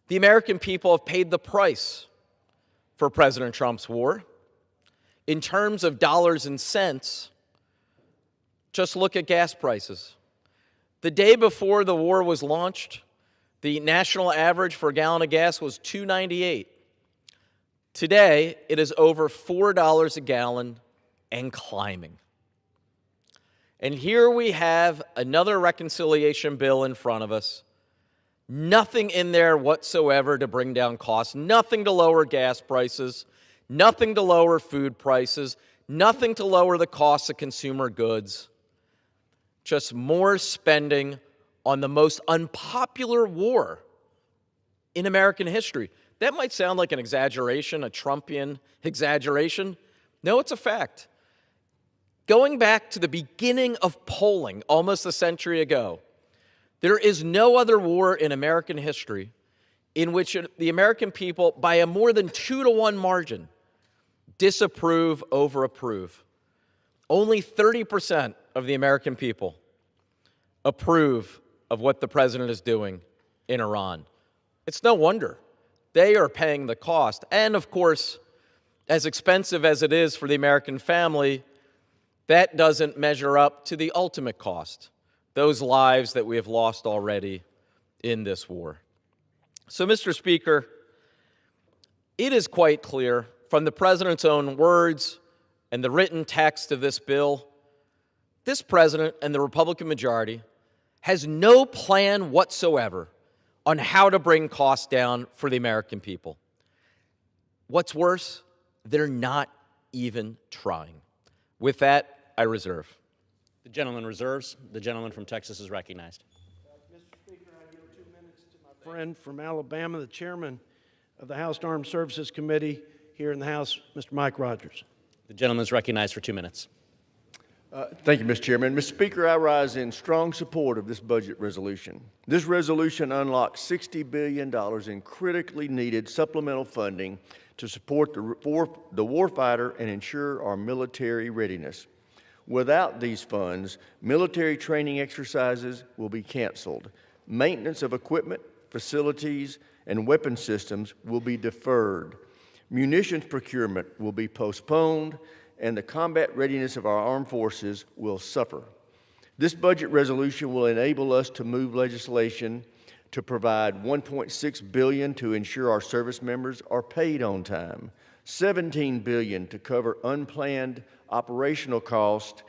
Speaker 18: The American people have paid the price for President Trump's war. In terms of dollars and cents, just look at gas prices. The day before the war was launched, the national average for a gallon of gas was $2.98. Today, it is over $4 a gallon and climbing. And here we have another reconciliation bill in front of us. Nothing in there whatsoever to bring down costs, nothing to lower gas prices, nothing to lower food prices, nothing to lower the cost of consumer goods. Just more spending on the most unpopular war in American history. That might sound like an exaggeration, a Trumpian exaggeration. No, it's a fact. Going back to the beginning of polling almost a century ago, there is no other war in American history in which the American people, by a more than 2-to-1 margin, disapprove over approve. Only 30% of the American people approve of what the president is doing in Iran. It's no wonder. They are paying the cost. And of course, as expensive as it is for the American family, that doesn't measure up to the ultimate cost, those lives that we have lost already in this war. So, Mr. Speaker, it is quite clear from the president's own words and the written text of this bill, this president and the Republican majority has no plan whatsoever on how to bring costs down for the American people. What's worse, they're not even trying. With that, I reserve.
Speaker 19: The gentleman reserves. The gentleman from Texas is recognized.
Speaker 14: Mr. Speaker, I yield 2 minutes to my friend from Alabama, the chairman of the House Armed Services Committee here in the House, Mr. Mike Rogers.
Speaker 19: The gentleman is recognized for 2 minutes.
Speaker 8: Thank you, Mr. Chairman. Mr. Speaker, I rise in strong support of this budget resolution. This resolution unlocks $60 billion in critically needed supplemental funding to support the warfighter and ensure our military readiness. Without these funds, military training exercises will be canceled. Maintenance of equipment, facilities, and weapon systems will be deferred. Munitions procurement will be postponed, and the combat readiness of our armed forces will suffer. This budget resolution will enable us to move legislation to provide $1.6 billion to ensure our service members are paid on time, $17 billion to cover unplanned operational costs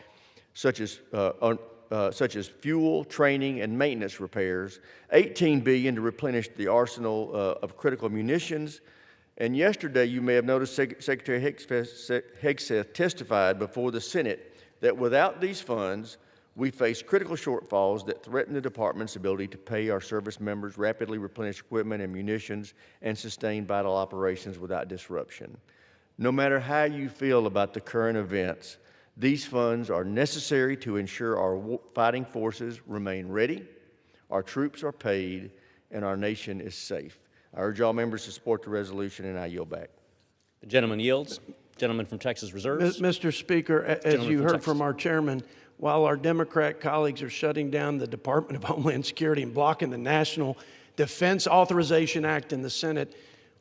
Speaker 8: such as fuel, training, and maintenance repairs, $18 billion to replenish the arsenal of critical munitions. And yesterday, you may have noticed Secretary Hegseth testified before the Senate that without these funds, we face critical shortfalls that threaten the department's ability to pay our service members, rapidly replenish equipment and munitions, and sustain vital operations without disruption. No matter how you feel about the current events, these funds are necessary to ensure our fighting forces remain ready, our troops are paid, and our nation is safe. I urge all members to support the resolution, and I yield back.
Speaker 19: The gentleman yields. Gentleman from Texas reserves.
Speaker 14: Mr. Speaker, as you heard from our chairman, while our Democrat colleagues are shutting down the Department of Homeland Security and blocking the National Defense Authorization Act in the Senate,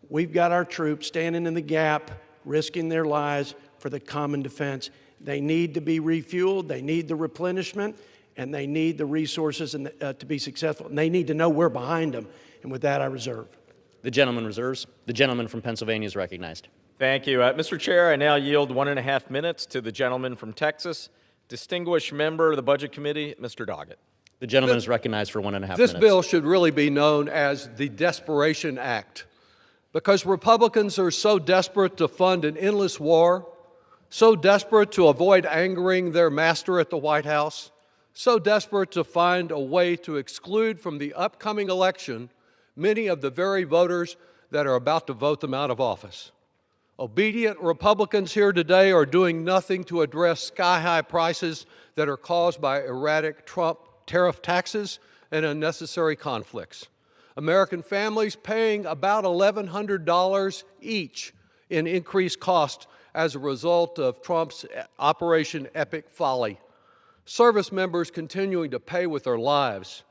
Speaker 14: we've got our troops standing in the gap, risking their lives for the common defense. They need to be refueled, they need the replenishment, and they need the resources to be successful. And they need to know we're behind them. And with that, I reserve.
Speaker 19: The gentleman reserves. The gentleman from Pennsylvania is recognized.
Speaker 18: Thank you. Mr. Chair, I now yield 1.5 minutes to the gentleman from Texas, distinguished member of the Budget Committee, Mr. Doggett.
Speaker 19: The gentleman is recognized for 1.5 minutes.
Speaker 20: This bill should really be known as the Desperation Act, because Republicans are so desperate to fund an endless war, so desperate to avoid angering their master at the White House, so desperate to find a way to exclude from the upcoming election many of the very voters that are about to vote them out of office. Obedient Republicans here today are doing nothing to address sky-high prices that are caused by erratic Trump tariff taxes and unnecessary conflicts. American families paying about $1,100 each in increased cost as a result of Trump's Operation Epic Folly. Service members continuing to pay with their lives.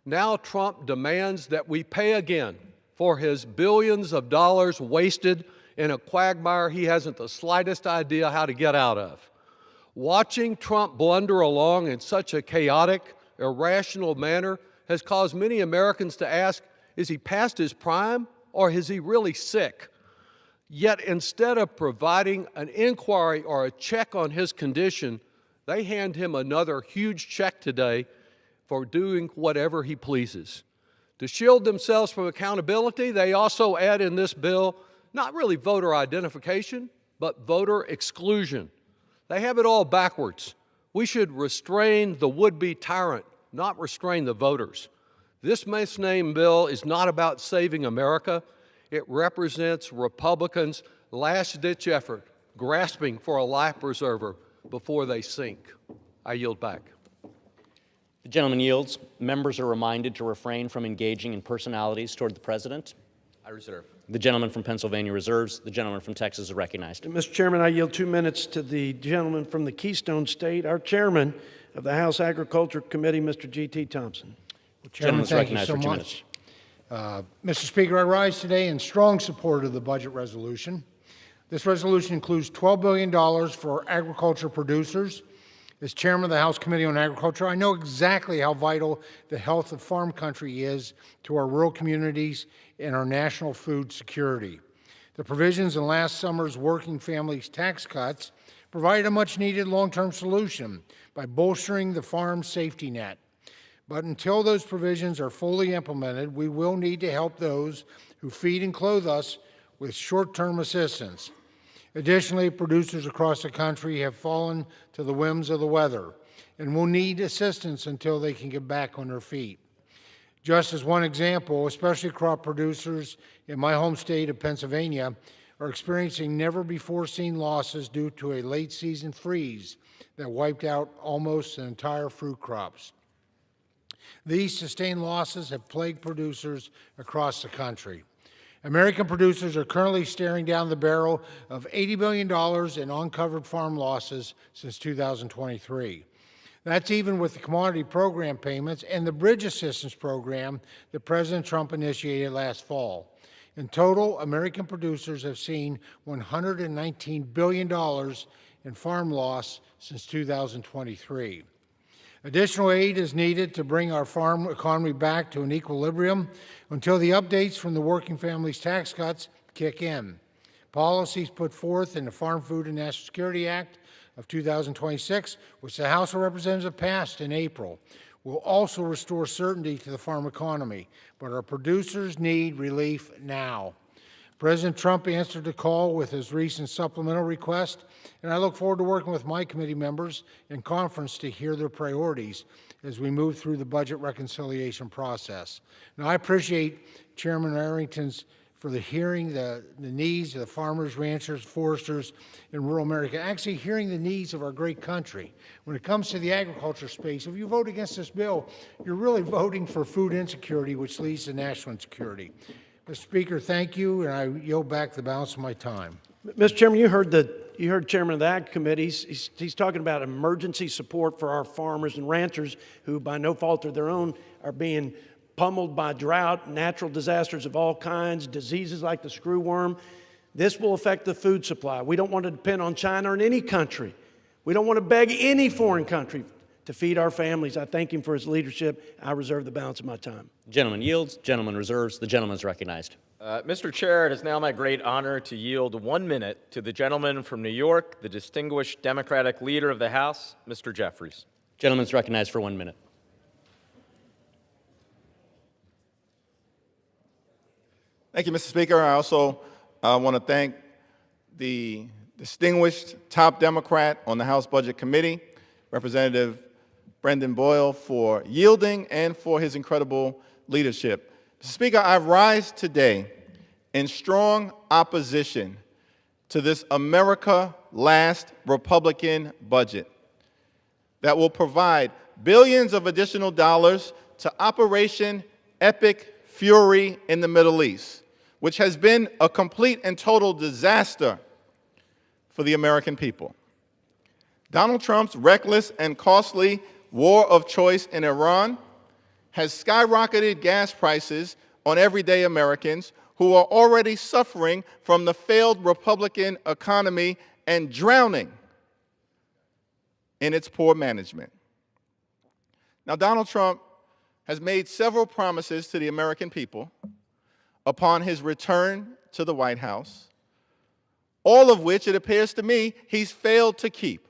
Speaker 20: Now Trump demands that we pay again for his billions of dollars wasted in a quagmire he hasn't the slightest idea how to get out of. Watching Trump blunder along in such a chaotic, irrational manner has caused many Americans to ask, is he past his prime or is he really sick? Yet instead of providing an inquiry or a check on his condition, they hand him another huge check today for doing whatever he pleases. To shield themselves from accountability, they also add in this bill not really voter identification, but voter exclusion. They have it all backwards. We should restrain the would-be tyrant, not restrain the voters. This misnamed bill is not about saving America. It represents Republicans' last-ditch effort, grasping for a life preserver before they sink. I yield back.
Speaker 19: The gentleman yields. Members are reminded to refrain from engaging in personalities toward the president.
Speaker 18: I reserve.
Speaker 19: The gentleman from Pennsylvania reserves. The gentleman from Texas is recognized.
Speaker 14: Mr. Chairman, I yield 2 minutes to the gentleman from the Keystone State, our chairman of the House Agriculture Committee, Mr. G.T. Thompson.
Speaker 5: Chairman, thank you so
Speaker 19: for 2
Speaker 5: much. Mr. Speaker, I rise today in strong support of the budget resolution. This resolution includes $12 billion for agriculture producers. As chairman of the House Committee on Agriculture, I know exactly how vital the health of farm country is to our rural communities and our national food security. The provisions in last summer's Working Families tax cuts provided a much-needed long-term solution by bolstering the farm safety net. But until those provisions are fully implemented, we will need to help those who feed and clothe us with short-term assistance. Additionally, producers across the country have fallen to the whims of the weather and will need assistance until they can get back on their feet. Just as one example, especially crop producers in my home state of Pennsylvania are experiencing never-before-seen losses due to a late-season freeze that wiped out almost the entire fruit crops. These sustained losses have plagued producers across the country. American producers are currently staring down the barrel of $80 billion in uncovered farm losses since 2023. That's even with the commodity program payments and the bridge assistance program that President Trump initiated last fall. In total, American producers have seen $119 billion in farm loss since 2023. Additional aid is needed to bring our farm economy back to an equilibrium until the updates from the Working Families tax cuts kick in. Policies put forth in the Farm Food and National Security Act of 2026, which the House of Representatives passed in April, will also restore certainty to the farm economy, but our producers need relief now. President Trump answered the call with his recent supplemental request, and I look forward to working with my committee members in conference to hear their priorities as we move through the budget reconciliation process. Now, I appreciate Chairman Arrington's for the hearing the needs of the farmers, ranchers, foresters in rural America, actually hearing the needs of our great country. When it comes to the agriculture space, if you vote against this bill, you're really voting for food insecurity, which leads to national insecurity. Mr. Speaker, thank you, and I yield back the balance of my time.
Speaker 14: Mr. Chairman, you heard Chairman of the Ag Committee. He's talking about emergency support for our farmers and ranchers who, by no fault of their own, are being pummeled by drought, natural disasters of all kinds, diseases like the screwworm. This will affect the food supply. We don't want to depend on China or any country. We don't want to beg any foreign country to feed our families. I thank him for his leadership. I reserve the balance of my time.
Speaker 19: Gentleman yields. Gentleman reserves. The gentleman is recognized.
Speaker 18: Mr. Chair, it is now my great honor to yield 1 minute to the gentleman from New York, the distinguished Democratic leader of the House, Mr. Jeffries.
Speaker 19: Gentleman is recognized for 1 minute.
Speaker 3: Thank you, Mr. Speaker. I also want to thank the distinguished top Democrat on the House Budget Committee, Representative Brendan Boyle, for yielding and for his incredible leadership. Mr. Speaker, I rise today in strong opposition to this America Last Republican budget that will provide billions of additional dollars to Operation Epic Fury in the Middle East, which has been a complete and total disaster for the American people. Donald Trump's reckless and costly war of choice in Iran has skyrocketed gas prices on everyday Americans who are already suffering from the failed Republican economy and drowning in its poor management. Now, Donald Trump has made several promises to the American people upon his return to the White House, all of which, it appears to me, he's failed to keep.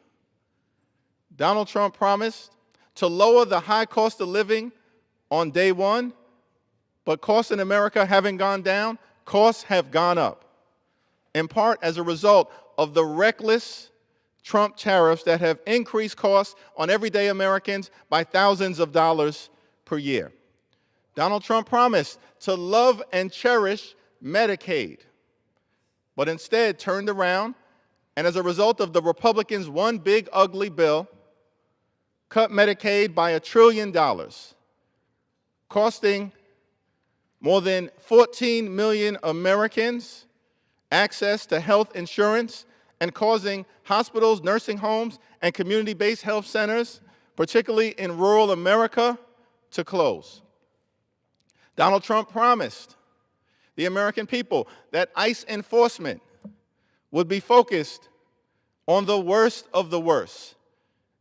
Speaker 3: Donald Trump promised to lower the high cost of living on day one, but costs in America haven't gone down, costs have gone up, in part as a result of the reckless Trump tariffs that have increased costs on everyday Americans by thousands of dollars per year. Donald Trump promised to love and cherish Medicaid, but instead turned around and, as a result of the Republicans' one big ugly bill, cut Medicaid by $1 trillion, costing more than 14 million Americans access to health insurance and causing hospitals, nursing homes, and community-based health centers, particularly in rural America, to close. Donald Trump promised the American people that ICE enforcement would be focused on the worst of the worst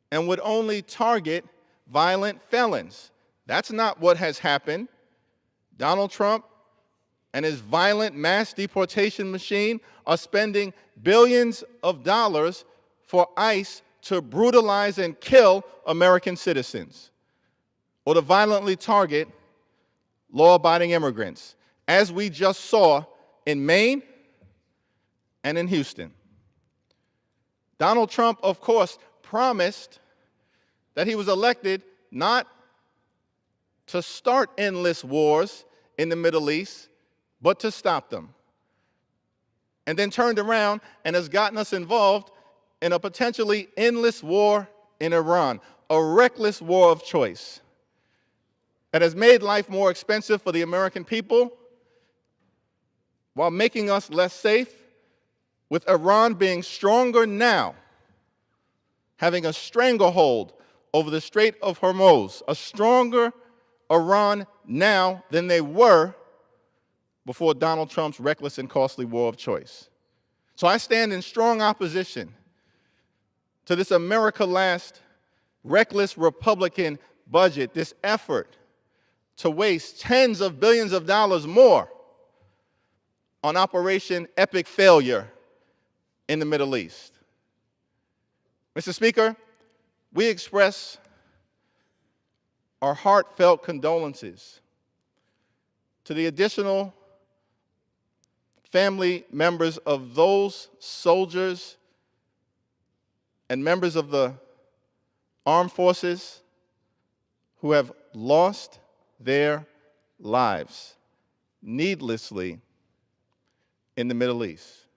Speaker 3: and would only target violent felons. That's not what has happened. Donald Trump and his violent mass deportation machine are spending billions of dollars for ICE to brutalize and kill American citizens or to violently target law-abiding immigrants, as we just saw in Maine and in Houston. Donald Trump, of course, promised that he was elected not to start endless wars in the Middle East, but to stop them. And then turned around and has gotten us involved in a potentially endless war in Iran, a reckless war of choice that has made life more expensive for the American people while making us less safe, with Iran being stronger now, having a stranglehold over the Strait of Hormuz, a stronger Iran now than they were before Donald Trump's reckless and costly war of choice. So I stand in strong opposition to this America Last reckless Republican budget, this effort to waste tens of billions of dollars more on Operation Epic Failure in the Middle East. Mr. Speaker, we express our heartfelt condolences to the additional family members of those soldiers and members of the armed forces who have lost their lives needlessly in the Middle East.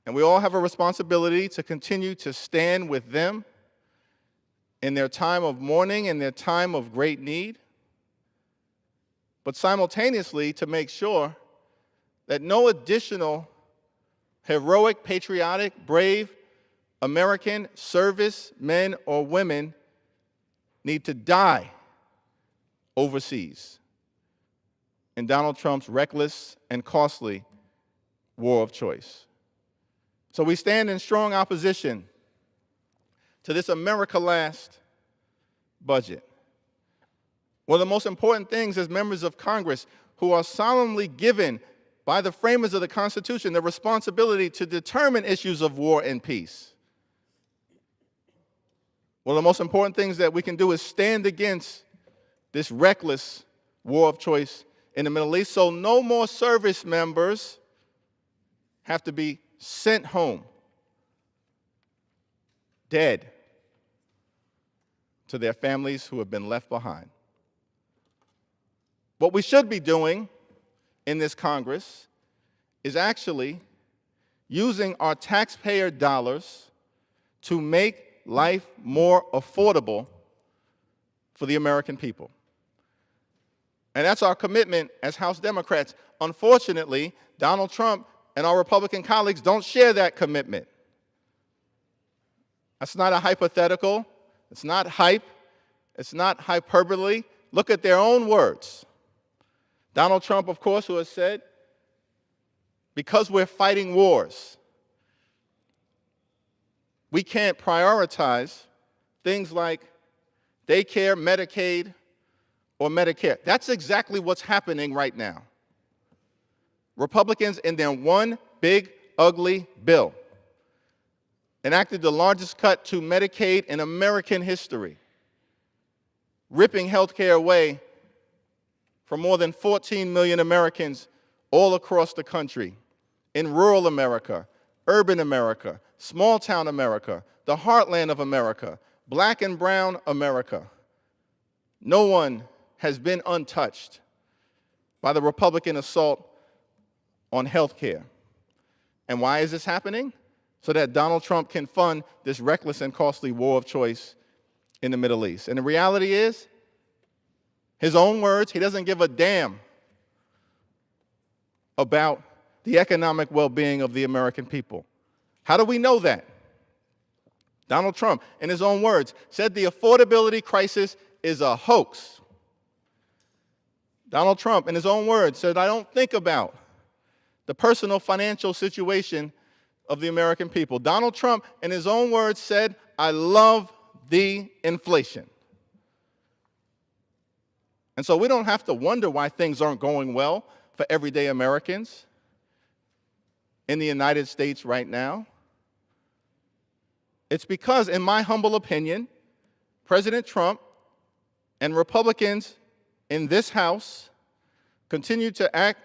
Speaker 3: And we all have a responsibility to continue to stand with them in their time of mourning and their time of great need, but simultaneously to make sure that no additional heroic, patriotic, brave American servicemen or women need to die overseas in Donald Trump's reckless and costly war of choice. So we stand in strong opposition to this America Last budget. One of the most important things as members of Congress who are solemnly given by the framers of the Constitution the responsibility to determine issues of war and peace. One of the most important things that we can do is stand against this reckless war of choice in the Middle East, so no more service members have to be sent home dead to their families who have been left behind. What we should be doing in this Congress is actually using our taxpayer dollars to make life more affordable for the American people. And that's our commitment as House Democrats. Unfortunately, Donald Trump and our Republican colleagues don't share that commitment. That's not a hypothetical. It's not hype. It's not hyperbole. Look at their own words. Donald Trump, of course, who has said, because we're fighting wars, we can't prioritize things like daycare, Medicaid, or Medicare. That's exactly what's happening right now. Republicans, in their one big, ugly bill, enacted the largest cut to Medicaid in American history, ripping health care away from more than 14 million Americans all across the country, in rural America, urban America, small-town America, the heartland of America, black and brown America. No one has been untouched by the Republican assault on health care. And why is this happening? So that Donald Trump can fund this reckless and costly war of choice in the Middle East. And the reality is, his own words, he doesn't give a damn about the economic well-being of the American people. How do we know that? Donald Trump, in his own words, said the affordability crisis is a hoax. Donald Trump, in his own words, said, I don't think about the personal financial situation of the American people. Donald Trump, in his own words, said, I love the inflation. And so we don't have to wonder why things aren't going well for everyday Americans in the United States right now. It's because, in my humble opinion, President Trump and Republicans in this House continue to act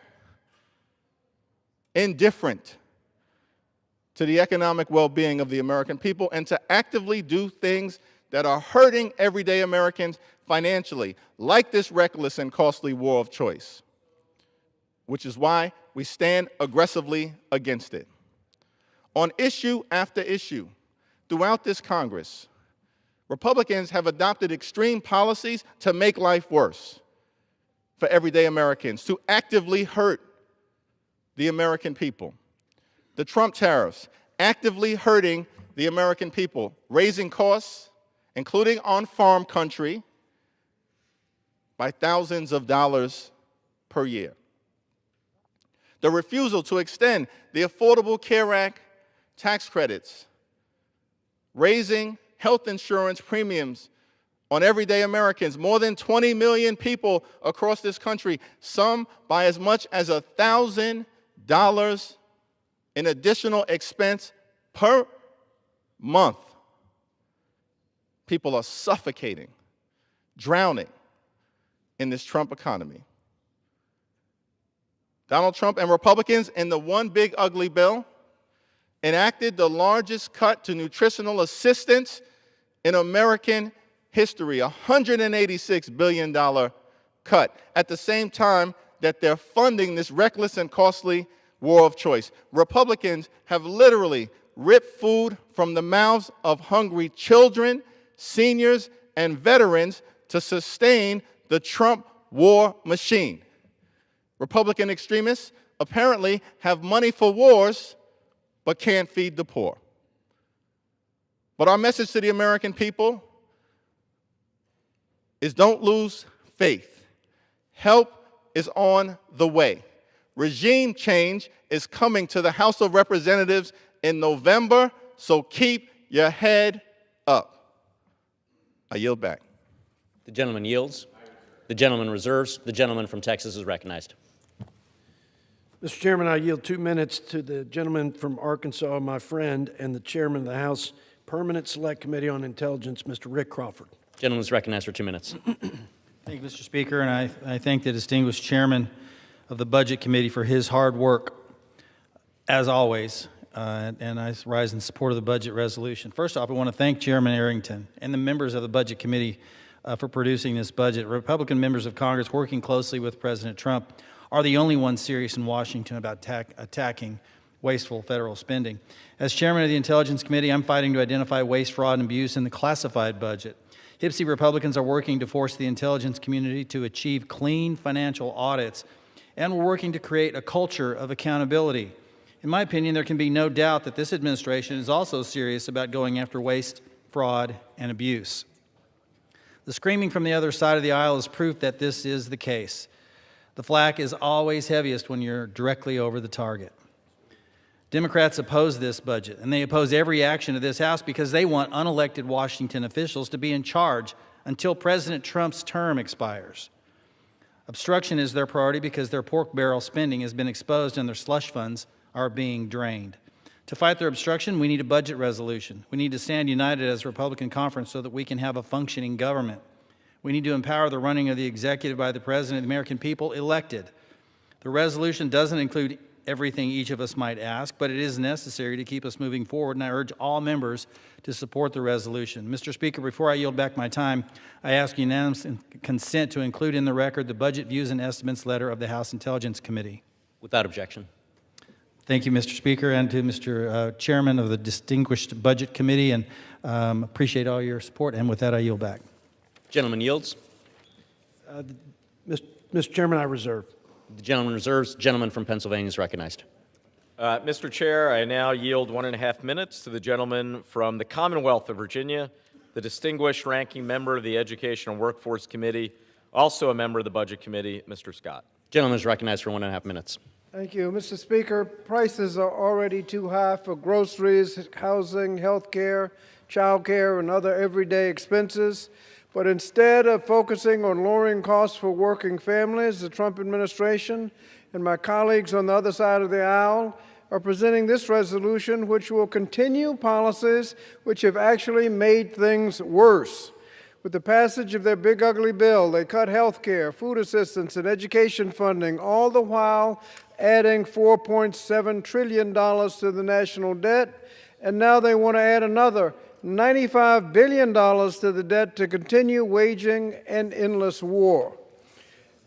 Speaker 3: indifferent to the economic well-being of the American people and to actively do things that are hurting everyday Americans financially, like this reckless and costly war of choice, which is why we stand aggressively against it. On issue after issue, throughout this Congress, Republicans have adopted extreme policies to make life worse for everyday Americans, to actively hurt the American people. The Trump tariffs, actively hurting the American people, raising costs, including on farm country, by thousands of dollars per year. The refusal to extend the Affordable Care Act tax credits, raising health insurance premiums on everyday Americans, more than 20 million people across this country, some by as much as $1,000 in additional expense per month. People are suffocating, drowning in this Trump economy. Donald Trump and Republicans in the one big ugly bill enacted the largest cut to nutritional assistance in American history, a $186 billion cut, at the same time that they're funding this reckless and costly war of choice. Republicans have literally ripped food from the mouths of hungry children, seniors, and veterans to sustain the Trump war machine. Republican extremists apparently have money for wars, but can't feed the poor. But our message to the American people is don't lose faith. Help is on the way. Regime change is coming to the House of Representatives in November, so keep your head up. I yield back.
Speaker 19: The gentleman yields. The gentleman reserves. The gentleman from Texas is recognized.
Speaker 14: Mr. Chairman, I yield 2 minutes to the gentleman from Arkansas, my friend, and the chairman of the House Permanent Select Committee on Intelligence, Mr. Rick Crawford.
Speaker 19: Gentleman is recognized for 2 minutes.
Speaker 7: Thank you, Mr. Speaker, and I thank the distinguished chairman of the Budget Committee for his hard work, as always, and I rise in support of the budget resolution. First off, I want to thank Chairman Arrington and the members of the Budget Committee for producing this budget. Republican members of Congress working closely with President Trump are the only ones serious in Washington about attacking wasteful federal spending. As chairman of the Intelligence Committee, I'm fighting to identify waste, fraud, and abuse in the classified budget. HPSI Republicans are working to force the intelligence community to achieve clean financial audits, and we're working to create a culture of accountability. In my opinion, there can be no doubt that this administration is also serious about going after waste, fraud, and abuse. The screaming from the other side of the aisle is proof that this is the case. The flak is always heaviest when you're directly over the target. Democrats oppose this budget, and they oppose every action of this House because they want unelected Washington officials to be in charge until President Trump's term expires. Obstruction is their priority because their pork barrel spending has been exposed and their slush funds are being drained. To fight their obstruction, we need a budget resolution. We need to stand united as a Republican conference so that we can have a functioning government. We need to empower the running of the executive by the President of the American people elected. The resolution doesn't include everything each of us might ask, but it is necessary to keep us moving forward, and I urge all members to support the resolution. Mr. Speaker, before I yield back my time, I ask unanimous consent to include in the record the Budget Views and Estimates letter of the House Intelligence Committee.
Speaker 19: Without objection.
Speaker 7: Thank you, Mr. Speaker, and to Mr. Chairman of the Distinguished Budget Committee, and appreciate all your support. And with that, I yield back.
Speaker 19: Gentleman yields.
Speaker 14: Mr. Chairman, I reserve.
Speaker 19: The gentleman reserves. Gentleman from Pennsylvania is recognized.
Speaker 18: Mr. Chair, I now yield 1.5 minutes to the gentleman from the Commonwealth of Virginia, the distinguished ranking member of the Education and Workforce Committee, also a member of the Budget Committee, Mr. Scott.
Speaker 19: Gentleman is recognized for 1.5 minutes.
Speaker 1: Thank you. Mr. Speaker, prices are already too high for groceries, housing, health care, child care, and other everyday expenses. But instead of focusing on lowering costs for working families, the Trump administration and my colleagues on the other side of the aisle are presenting this resolution, which will continue policies which have actually made things worse. With the passage of their big ugly bill, they cut health care, food assistance, and education funding, all the while adding $4.7 trillion to the national debt, and now they want to add another $95 billion to the debt to continue waging an endless war.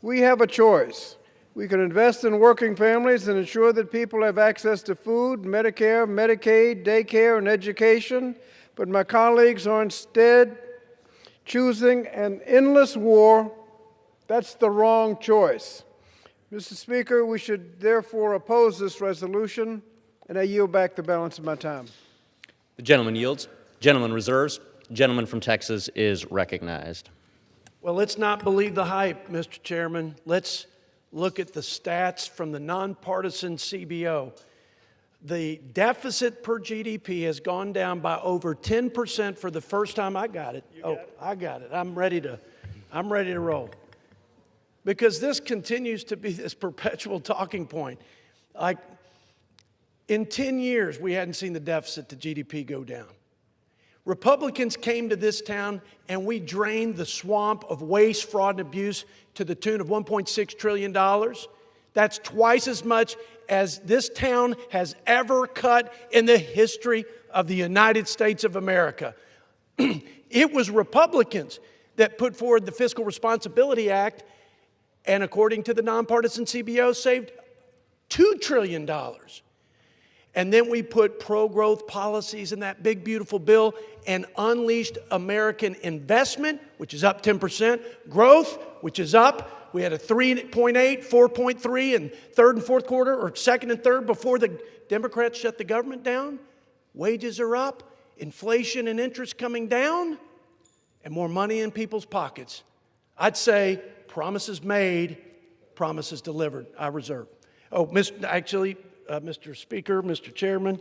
Speaker 1: We have a choice. We can invest in working families and ensure that people have access to food, Medicare, Medicaid, daycare, and education, but my colleagues are instead choosing an endless war. That's the wrong choice. Mr. Speaker, we should therefore oppose this resolution, and I yield back the balance of my time.
Speaker 19: The gentleman yields. Gentleman reserves. Gentleman from Texas is recognized.
Speaker 14: Well, let's not believe the hype, Mr. Chairman. Let's look at the stats from the nonpartisan CBO. The deficit per GDP has gone down by over 10% for the first time. I got it. I got it. I'm ready to roll. Because this continues to be this perpetual talking point. Like, in 10 years, we hadn't seen the deficit to GDP go down. Republicans came to this town and we drained the swamp of waste, fraud, and abuse to the tune of $1.6 trillion. That's twice as much as this town has ever cut in the history of the United States of America. It was Republicans that put forward the Fiscal Responsibility Act, and according to the nonpartisan CBO, saved $2 trillion. And then we put pro-growth policies in that big, beautiful bill and unleashed American investment, which is up 10%, growth, which is up. We had a 3.8, 4.3 in third and fourth quarter, or second and third before the Democrats shut the government down. Wages are up, inflation and interest coming down, and more money in people's pockets. I'd say promises made, promises delivered. I reserve. Mr. Speaker, Mr. Chairman,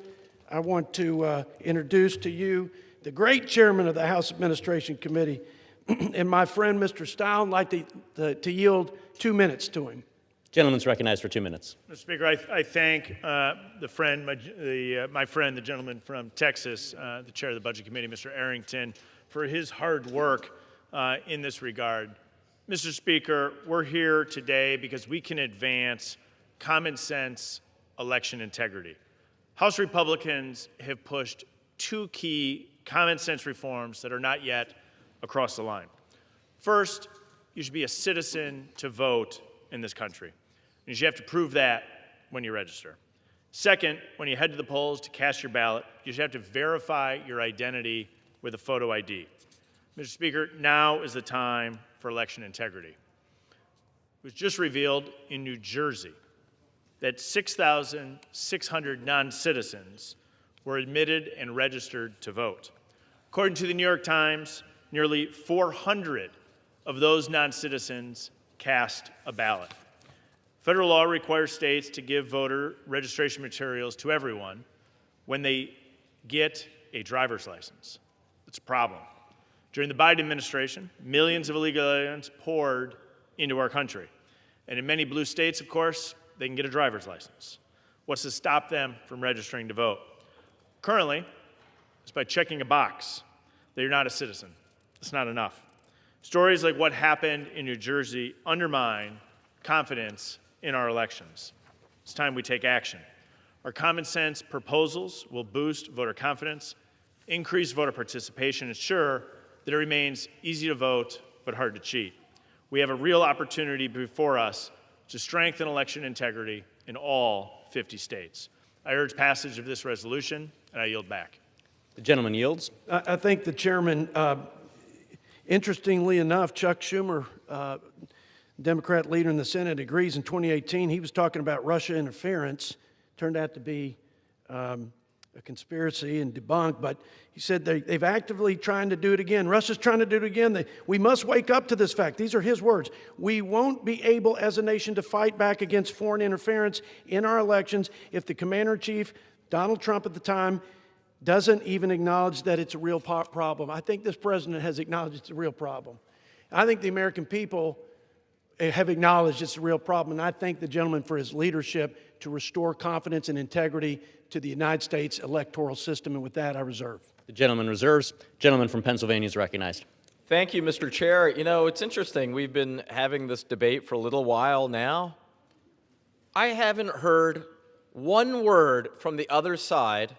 Speaker 14: I want to introduce to you the great chairman of the House Administration Committee, and my friend, Mr. Stein. I'd like to yield 2 minutes to him.
Speaker 19: Gentleman's recognized for 2 minutes.
Speaker 21: Mr. Speaker, I thank my friend, the gentleman from Texas, the chair of the Budget Committee, Mr. Arrington, for his hard work in this regard. Mr. Speaker, we're here today because we can advance common sense election integrity. House Republicans have pushed two key common sense reforms that are not yet across the line. First, you should be a citizen to vote in this country. You have to prove that when you register. Second, when you head to the polls to cast your ballot, you should have to verify your identity with a photo ID. Mr. Speaker, now is the time for election integrity. It was just revealed in New Jersey that 6,600 non-citizens were admitted and registered to vote. According to the New York Times, nearly 400 of those non-citizens cast a ballot. Federal law requires states to give voter registration materials to everyone when they get a driver's license. It's a problem. During the Biden administration, millions of illegal aliens poured into our country. And in many blue states, of course, they can get a driver's license. What's to stop them from registering to vote? Currently, it's by checking a box that you're not a citizen. It's not enough. Stories like what happened in New Jersey undermine confidence in our elections. It's time we take action. Our common sense proposals will boost voter confidence, increase voter participation, ensure that it remains easy to vote but hard to cheat. We have a real opportunity before us to strengthen election integrity in all 50 states. I urge passage of this resolution, and I yield back.
Speaker 19: The gentleman yields.
Speaker 14: I think the chairman, interestingly enough, Chuck Schumer, Democrat leader in the Senate, agrees. In 2018, he was talking about Russia interference. Turned out to be a conspiracy and debunked, but he said they've actively trying to do it again. Russia's trying to do it again. We must wake up to this fact. These are his words. We won't be able as a nation to fight back against foreign interference in our elections if the commander-in-chief, Donald Trump at the time, doesn't even acknowledge that it's a real problem. I think this president has acknowledged it's a real problem. I think the American people have acknowledged it's a real problem, and I thank the gentleman for his leadership to restore confidence and integrity to the United States electoral system, and with that, I reserve.
Speaker 19: The gentleman reserves. Gentleman from Pennsylvania is recognized.
Speaker 18: Thank you, Mr. Chair. You know, it's interesting. We've been having this debate for a little while now. I haven't heard one word from the other side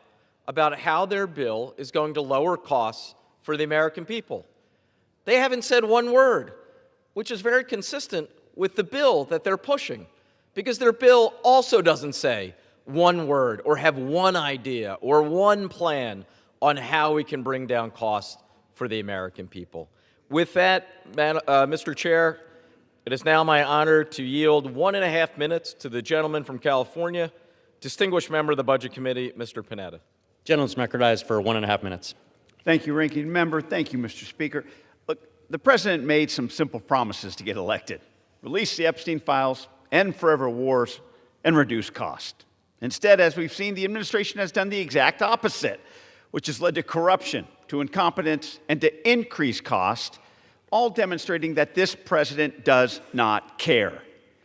Speaker 18: about how their bill is going to lower costs for the American people. They haven't said one word, which is very consistent with the bill that they're pushing, because their bill also doesn't say one word or have one idea or one plan on how we can bring down costs for the American people. With that, Mr. Chair, it is now my honor to yield 1.5 minutes to the gentleman from California, distinguished member of the Budget Committee, Mr. Panetta.
Speaker 19: Gentleman's recognized for 1.5 minutes.
Speaker 10: Thank you, Ranking Member. Thank you, Mr. Speaker. Look, the President made some simple promises to get elected. Release the Epstein files, end forever wars, and reduce cost. Instead, as we've seen, the administration has done the exact opposite, which has led to corruption, to incompetence, and to increased cost, all demonstrating that this president does not care.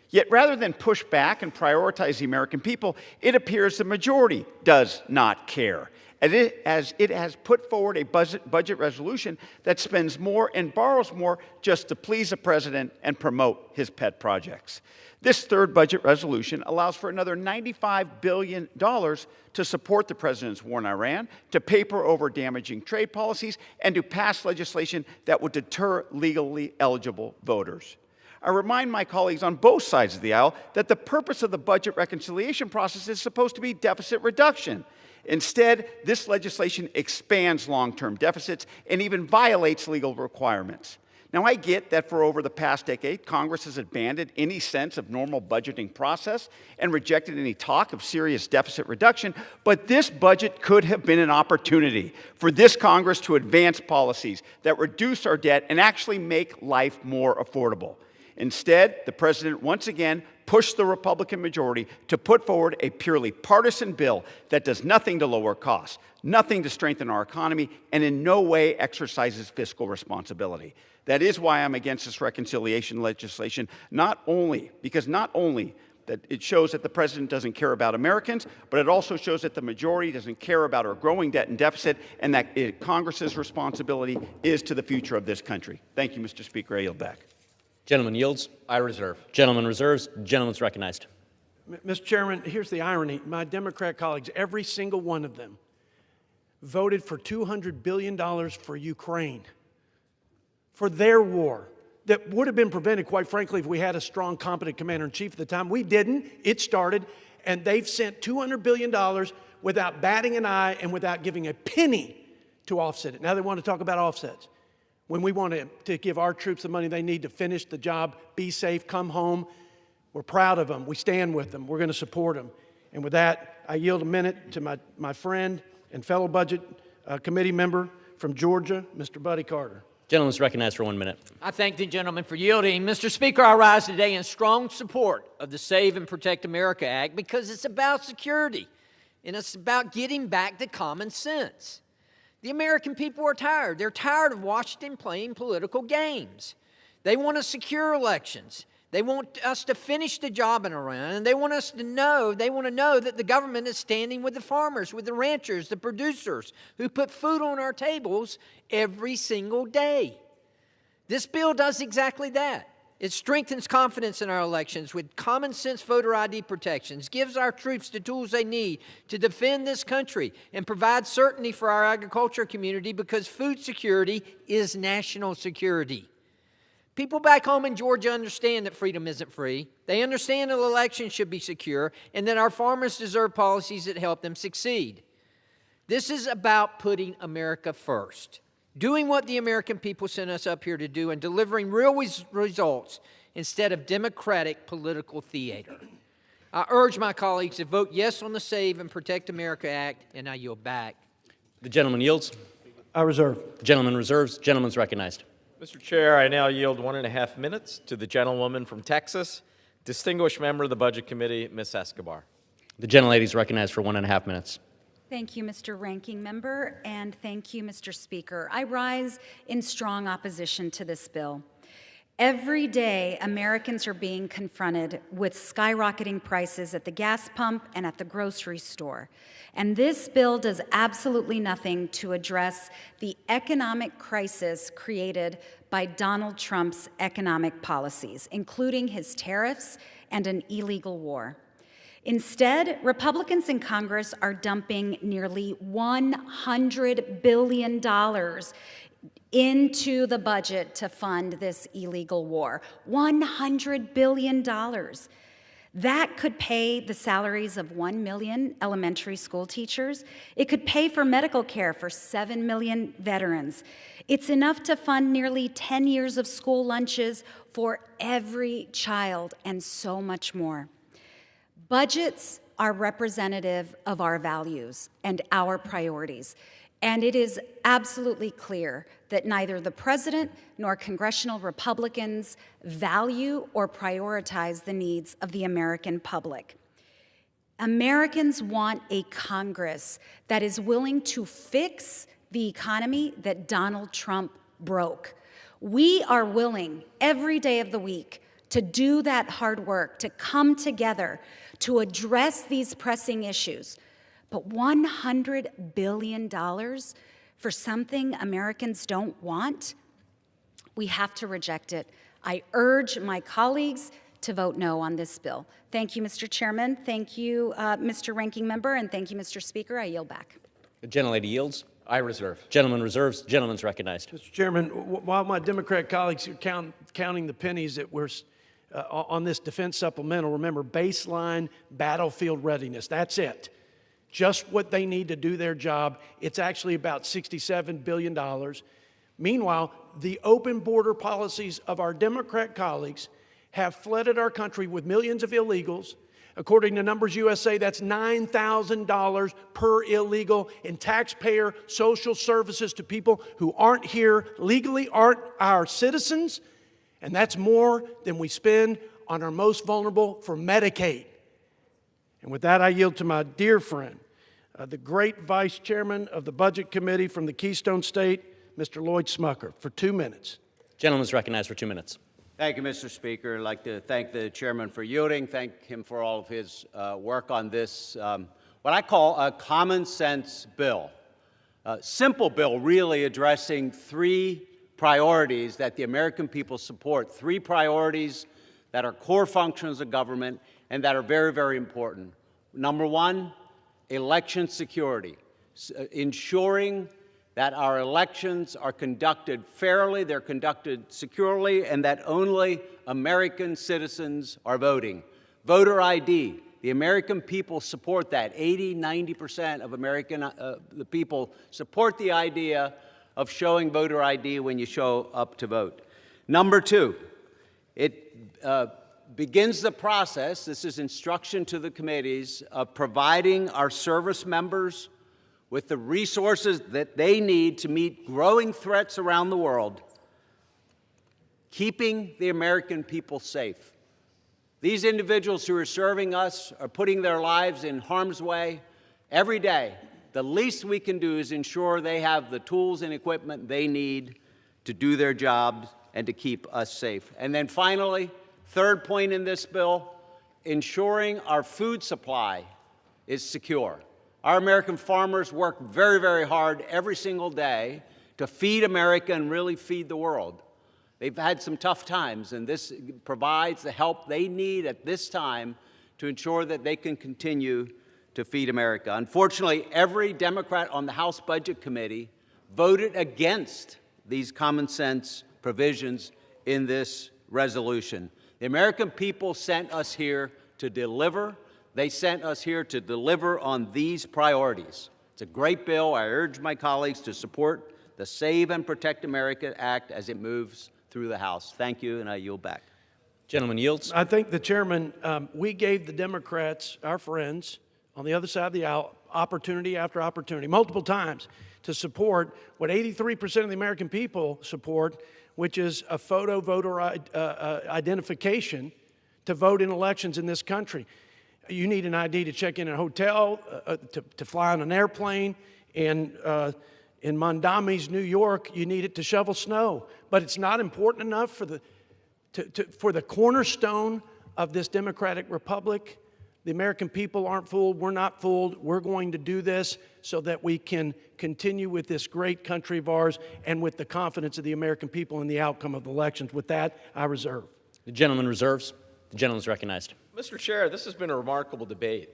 Speaker 10: Yet rather than push back and prioritize the American people, it appears the majority does not care, as it has put forward a budget resolution that spends more and borrows more just to please the president and promote his pet projects. This third budget resolution allows for another $95 billion to support the president's war in Iran, to paper over damaging trade policies, and to pass legislation that would deter legally eligible voters. I remind my colleagues on both sides of the aisle that the purpose of the budget reconciliation process is supposed to be deficit reduction. Instead, this legislation expands long-term deficits and even violates legal requirements. Now, I get that for over the past decade, Congress has abandoned any sense of normal budgeting process and rejected any talk of serious deficit reduction, but this budget could have been an opportunity for this Congress to advance policies that reduce our debt and actually make life more affordable. Instead, the president once again pushed the Republican majority to put forward a purely partisan bill that does nothing to lower costs, nothing to strengthen our economy, and in no way exercises fiscal responsibility. That is why I'm against this reconciliation legislation, not only that it shows that the president doesn't care about Americans, but it also shows that the majority doesn't care about our growing debt and deficit, and that Congress's responsibility is to the future of this country. Thank you, Mr. Speaker. I yield back.
Speaker 19: Gentleman yields.
Speaker 18: I reserve.
Speaker 19: Gentleman reserves. Gentleman's recognized.
Speaker 14: Mr. Chairman, here's the irony. My Democrat colleagues, every single one of them, voted for $200 billion for Ukraine, for their war, that would have been prevented, quite frankly, if we had a strong, competent commander-in-chief at the time. We didn't. It started. and they've sent $200 billion without batting an eye and without giving a penny to offset it. Now they want to talk about offsets. When we want to give our troops the money they need to finish the job, be safe, come home, we're proud of them. We stand with them. We're going to support them. And with that, I yield a minute to my friend and fellow Budget Committee member from Georgia, Mr. Buddy Carter.
Speaker 19: Gentleman's recognized for 1 minute.
Speaker 4: I thank the gentleman for yielding. Mr. Speaker, I rise today in strong support of the Save and Protect America Act because it's about security and it's about getting back to common sense. The American people are tired. They're tired of Washington playing political games. They want to secure elections. They want us to finish the job in Iran, and they want us to know, that the government is standing with the farmers, with the ranchers, the producers who put food on our tables every single day. This bill does exactly that. It strengthens confidence in our elections with common sense voter ID protections, gives our troops the tools they need to defend this country, and provides certainty for our agriculture community because food security is national security. People back home in Georgia understand that freedom isn't free. They understand that elections should be secure and that our farmers deserve policies that help them succeed. This is about putting America first, doing what the American people sent us up here to do and delivering real results instead of democratic political theater. I urge my colleagues to vote yes on the Save and Protect America Act, and I yield back.
Speaker 19: The gentleman yields.
Speaker 14: I reserve.
Speaker 19: The gentleman reserves. Gentleman's recognized.
Speaker 18: Mr. Chair, I now yield 1.5 minutes to the gentlewoman from Texas, distinguished member of the Budget Committee, Ms. Escobar.
Speaker 19: The gentlelady is recognized for 1.5 minutes.
Speaker 22: Thank you, Mr. Ranking Member, and thank you, Mr. Speaker. I rise in strong opposition to this bill. Every day, Americans are being confronted with skyrocketing prices at the gas pump and at the grocery store. And this bill does absolutely nothing to address the economic crisis created by Donald Trump's economic policies, including his tariffs and an illegal war. Instead, Republicans in Congress are dumping nearly $100 billion into the budget to fund this illegal war. $100 billion. That could pay the salaries of 1 million elementary school teachers. It could pay for medical care for 7 million veterans. It's enough to fund nearly 10 years of school lunches for every child, and so much more. Budgets are representative of our values and our priorities. And it is absolutely clear that neither the President nor congressional Republicans value or prioritize the needs of the American public. Americans want a Congress that is willing to fix the economy that Donald Trump broke. We are willing every day of the week to do that hard work, to come together, to address these pressing issues. But $100 billion for something Americans don't want, we have to reject it. I urge my colleagues to vote no on this bill. Thank you, Mr. Chairman. Thank you, Mr. Ranking Member, and thank you, Mr. Speaker. I yield back.
Speaker 19: The gentlelady yields.
Speaker 18: I reserve.
Speaker 19: Gentleman reserves. Gentleman's recognized.
Speaker 14: Mr. Chairman, while my Democrat colleagues are counting the pennies that we're on this defense supplemental, remember baseline battlefield readiness. That's it. Just what they need to do their job. It's actually about $67 billion. Meanwhile, the open border policies of our Democrat colleagues have flooded our country with millions of illegals. According to Numbers USA, that's $9,000 per illegal in taxpayer social services to people who aren't here legally, aren't our citizens, and that's more than we spend on our most vulnerable for Medicaid. And with that, I yield to my dear friend, the great Vice Chairman of the Budget Committee from the Keystone State, Mr. Lloyd Smucker, for 2 minutes.
Speaker 19: Gentleman's recognized for 2 minutes.
Speaker 23: Thank you, Mr. Speaker. I'd like to thank the chairman for yielding, thank him for all of his work on this, what I call a common sense bill. A simple bill, really addressing 3 priorities that the American people support, 3 priorities that are core functions of government and that are very, very important. Number 1, election security, ensuring that our elections are conducted fairly, they're conducted securely, and that only American citizens are voting. Voter ID, The American people support that. 80, 90% of the people support the idea of showing voter ID when you show up to vote. Number two, it begins the process, this is instruction to the committees, of providing our service members with the resources that they need to meet growing threats around the world, keeping the American people safe. These individuals who are serving us are putting their lives in harm's way every day. The least we can do is ensure they have the tools and equipment they need to do their jobs and to keep us safe. And then finally, third point in this bill, ensuring our food supply is secure. Our American farmers work very, very hard every single day to feed America and really feed the world. They've had some tough times, and this provides the help they need at this time to ensure that they can continue to feed America. Unfortunately, every Democrat on the House Budget Committee voted against these common sense provisions in this resolution. The American people sent us here to deliver. They sent us here to deliver on these priorities. It's a great bill. I urge my colleagues to support the Save and Protect America Act as it moves through the House. Thank you, and I yield back.
Speaker 19: Gentleman yields.
Speaker 14: I think the chairman, we gave the Democrats, our friends on the other side of the aisle, opportunity after opportunity, multiple times, to support what 83% of the American people support, which is a photo voter identification to vote in elections in this country. You need an ID to check in a hotel, to fly on an airplane, and in Mondamis, New York, you need it to shovel snow. But it's not important enough for the cornerstone of this democratic republic. The American people aren't fooled. We're not fooled. We're going to do this so that we can continue with this great country of ours and with the confidence of the American people in the outcome of the elections. With that, I reserve.
Speaker 19: The gentleman reserves. The gentleman is recognized.
Speaker 18: Mr. Chair, this has been a remarkable debate.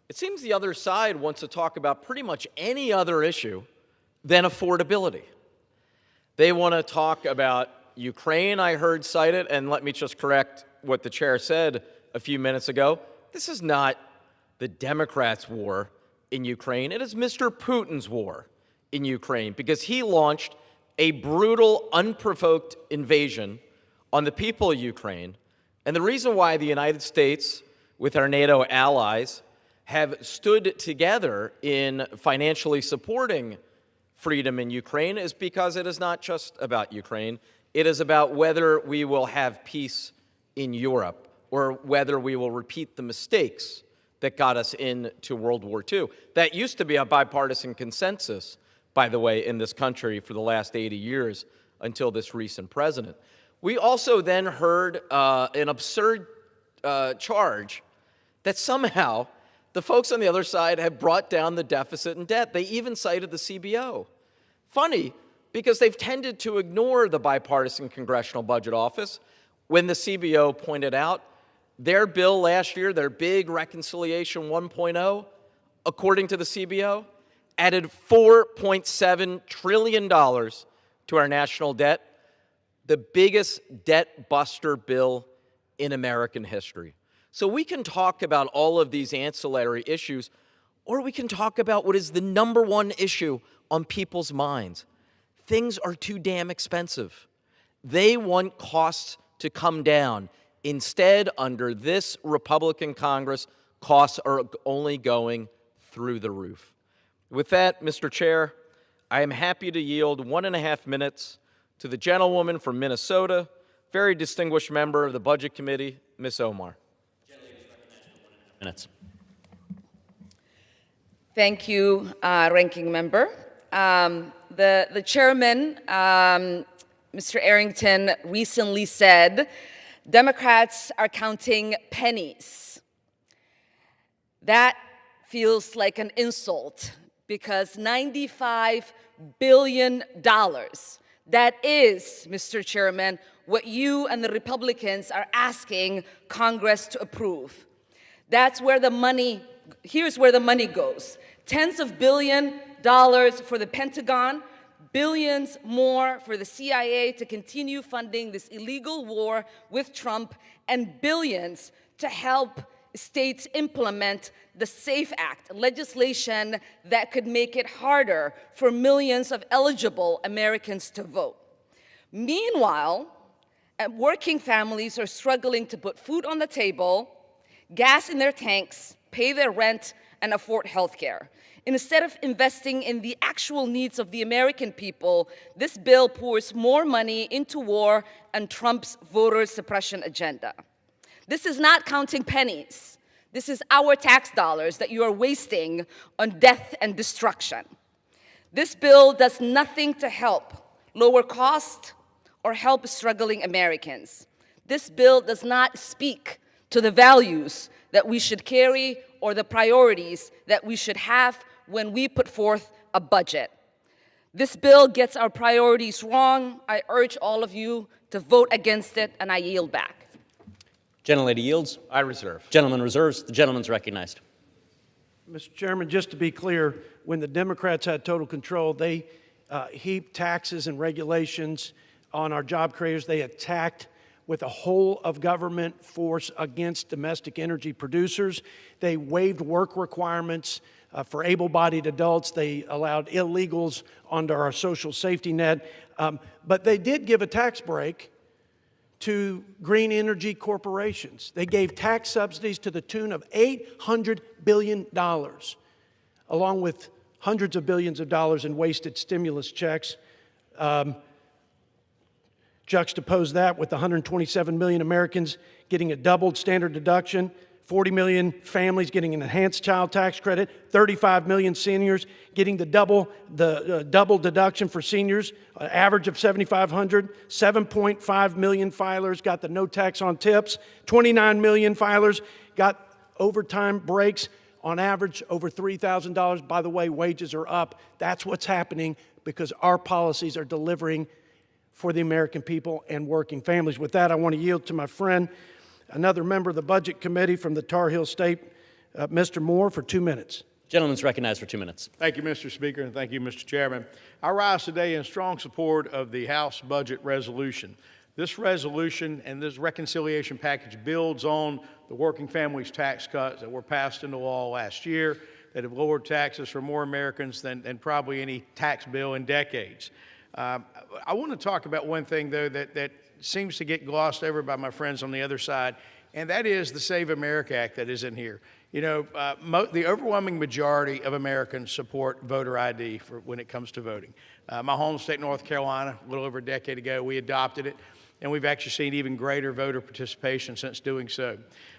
Speaker 18: It seems the other side wants to talk about pretty much any other issue than affordability. They want to talk about Ukraine, I heard cited, and let me just correct what the chair said a few minutes ago. This is not the Democrats' war in Ukraine. It is Mr. Putin's war in Ukraine because he launched a brutal, unprovoked invasion on the people of Ukraine. And the reason why the United States, with our NATO allies, have stood together in financially supporting freedom in Ukraine is because it is not just about Ukraine. It is about whether we will have peace in Europe or whether we will repeat the mistakes that got us into World War II. That used to be a bipartisan consensus, by the way, in this country for the last 80 years until this recent president. We also then heard an absurd charge that somehow the folks on the other side have brought down the deficit and debt. They even cited the CBO. Funny, because they've tended to ignore the bipartisan Congressional Budget Office when the CBO pointed out their bill last year, their big reconciliation 1.0, according to the CBO, added $4.7 trillion to our national debt, the biggest debt buster bill in American history. So we can talk about all of these ancillary issues, or we can talk about what is the number one issue on people's minds. Things are too damn expensive. They want costs to come down. Instead, under this Republican Congress, costs are only going through the roof. With that, Mr. Chair, I am happy to yield 1.5 minutes to the gentlewoman from Minnesota, very distinguished member of the Budget Committee, Ms. Omar.
Speaker 19: Minutes.
Speaker 11: Thank you, Ranking Member. The chairman, Mr. Arrington, recently said, Democrats are counting pennies. That feels like an insult because $95 billion, that is, Mr. Chairman, what you and the Republicans are asking Congress to approve. That's where the money, here's where the money goes. Tens of billions for the Pentagon, billions more for the CIA to continue funding this illegal war with Trump, and billions to help states implement the SAFE Act, legislation that could make it harder for millions of eligible Americans to vote. Meanwhile, working families are struggling to put food on the table, gas in their tanks, pay their rent, and afford health care. Instead of investing in the actual needs of the American people, this bill pours more money into war and Trump's voter suppression agenda. This is not counting pennies. This is our tax dollars that you are wasting on death and destruction. This bill does nothing to help lower costs or help struggling Americans. This bill does not speak to the values that we should carry or the priorities that we should have when we put forth a budget. This bill gets our priorities wrong. I urge all of you to vote against it, and I yield back.
Speaker 19: Gentlelady yields.
Speaker 18: I reserve.
Speaker 19: Gentleman reserves. The gentleman's recognized.
Speaker 14: Mr. Chairman, just to be clear, when the Democrats had total control, they heaped taxes and regulations on our job creators. They attacked with a whole of government force against domestic energy producers. They waived work requirements for able-bodied adults. They allowed illegals under our social safety net. But they did give a tax break to green energy corporations. They gave tax subsidies to the tune of $800 billion, along with hundreds of billions of dollars in wasted stimulus checks. Juxtapose that with 127 million Americans getting a doubled standard deduction, 40 million families getting an enhanced child tax credit, 35 million seniors getting the double deduction for seniors, an average of $7,500, 7.5 million filers got the no tax on tips, 29 million filers got overtime breaks, on average over $3,000. By the way, wages are up. That's what's happening because our policies are delivering for the American people and working families. With that, I want to yield to my friend, another member of the Budget Committee from the Tar Heel State, Mr. Moore, for 2 minutes.
Speaker 19: Gentleman's recognized for 2 minutes.
Speaker 12: Thank you, Mr. Speaker, and thank you, Mr. Chairman. I rise today in strong support of the House budget resolution. This resolution and this reconciliation package builds on the working families tax cuts that were passed into law last year that have lowered taxes for more Americans than probably any tax bill in decades. I want to talk about one thing, though, that seems to get glossed over by my friends on the other side, and that is the Save America Act that is in here. You know, the overwhelming majority of Americans support voter ID when it comes to voting. My home state, North Carolina, a little over a decade ago, we adopted it, and we've actually seen even greater voter participation since doing so.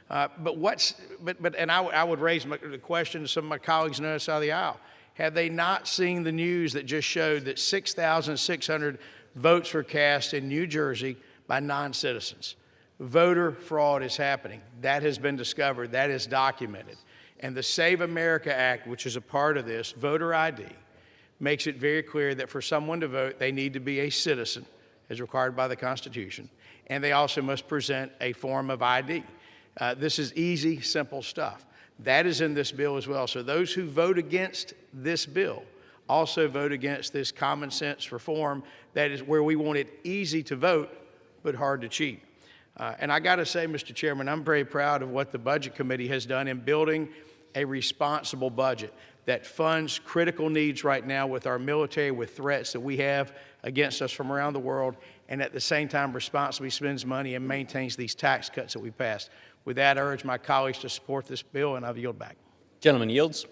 Speaker 12: I would raise the question to some of my colleagues on the other side of the aisle. Have they not seen the news that just showed that 6,600 votes were cast in New Jersey by non-citizens? Voter fraud is happening. That has been discovered. That is documented. And the Save America Act, which is a part of this, voter ID, makes it very clear that for someone to vote, they need to be a citizen, as required by the Constitution, and they also must present a form of ID. This is easy, simple stuff. That is in this bill as well. So those who vote against this bill also vote against this common sense reform that is where we want it easy to vote but hard to cheat. And I got to say, Mr. Chairman, I'm very proud of what the Budget Committee has done in building a responsible budget that funds critical needs right now with our military, with threats that we have against us from around the world, and at the same time responsibly spends money and maintains these tax cuts that we passed. With that, I urge my colleagues to support this bill, and I'll yield back.
Speaker 19: Gentleman yields.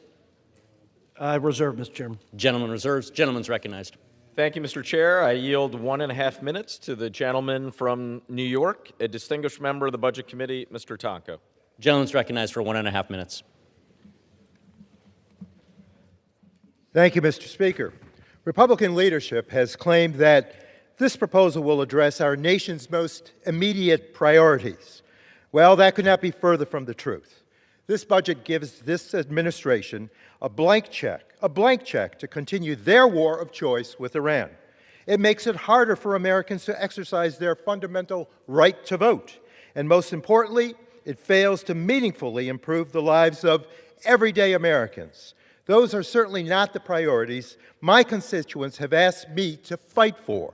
Speaker 14: I reserve, Mr. Chairman.
Speaker 19: Gentleman reserves. Gentleman's recognized.
Speaker 18: Thank you, Mr. Chair. I yield 1.5 minutes to the gentleman from New York, a distinguished member of the Budget Committee, Mr. Tonko.
Speaker 19: Gentleman's recognized for 1.5 minutes.
Speaker 16: Thank you, Mr. Speaker. Republican leadership has claimed that this proposal will address our nation's most immediate priorities. Well, that could not be further from the truth. This budget gives this administration a blank check to continue their war of choice with Iran. It makes it harder for Americans to exercise their fundamental right to vote. And most importantly, it fails to meaningfully improve the lives of everyday Americans. Those are certainly not the priorities my constituents have asked me to fight for.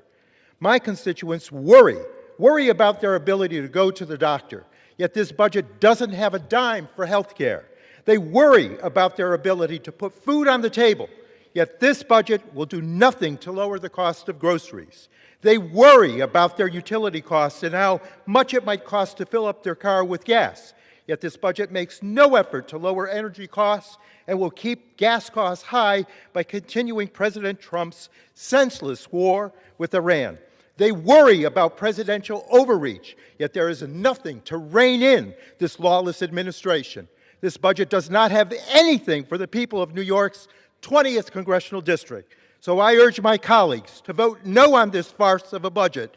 Speaker 16: My constituents worry about their ability to go to the doctor, yet this budget doesn't have a dime for health care. They worry about their ability to put food on the table, yet this budget will do nothing to lower the cost of groceries. They worry about their utility costs and how much it might cost to fill up their car with gas, yet this budget makes no effort to lower energy costs and will keep gas costs high by continuing President Trump's senseless war with Iran. They worry about presidential overreach, yet there is nothing to rein in this lawless administration. This budget does not have anything for the people of New York's 20th Congressional District. So I urge my colleagues to vote no on this farce of a budget.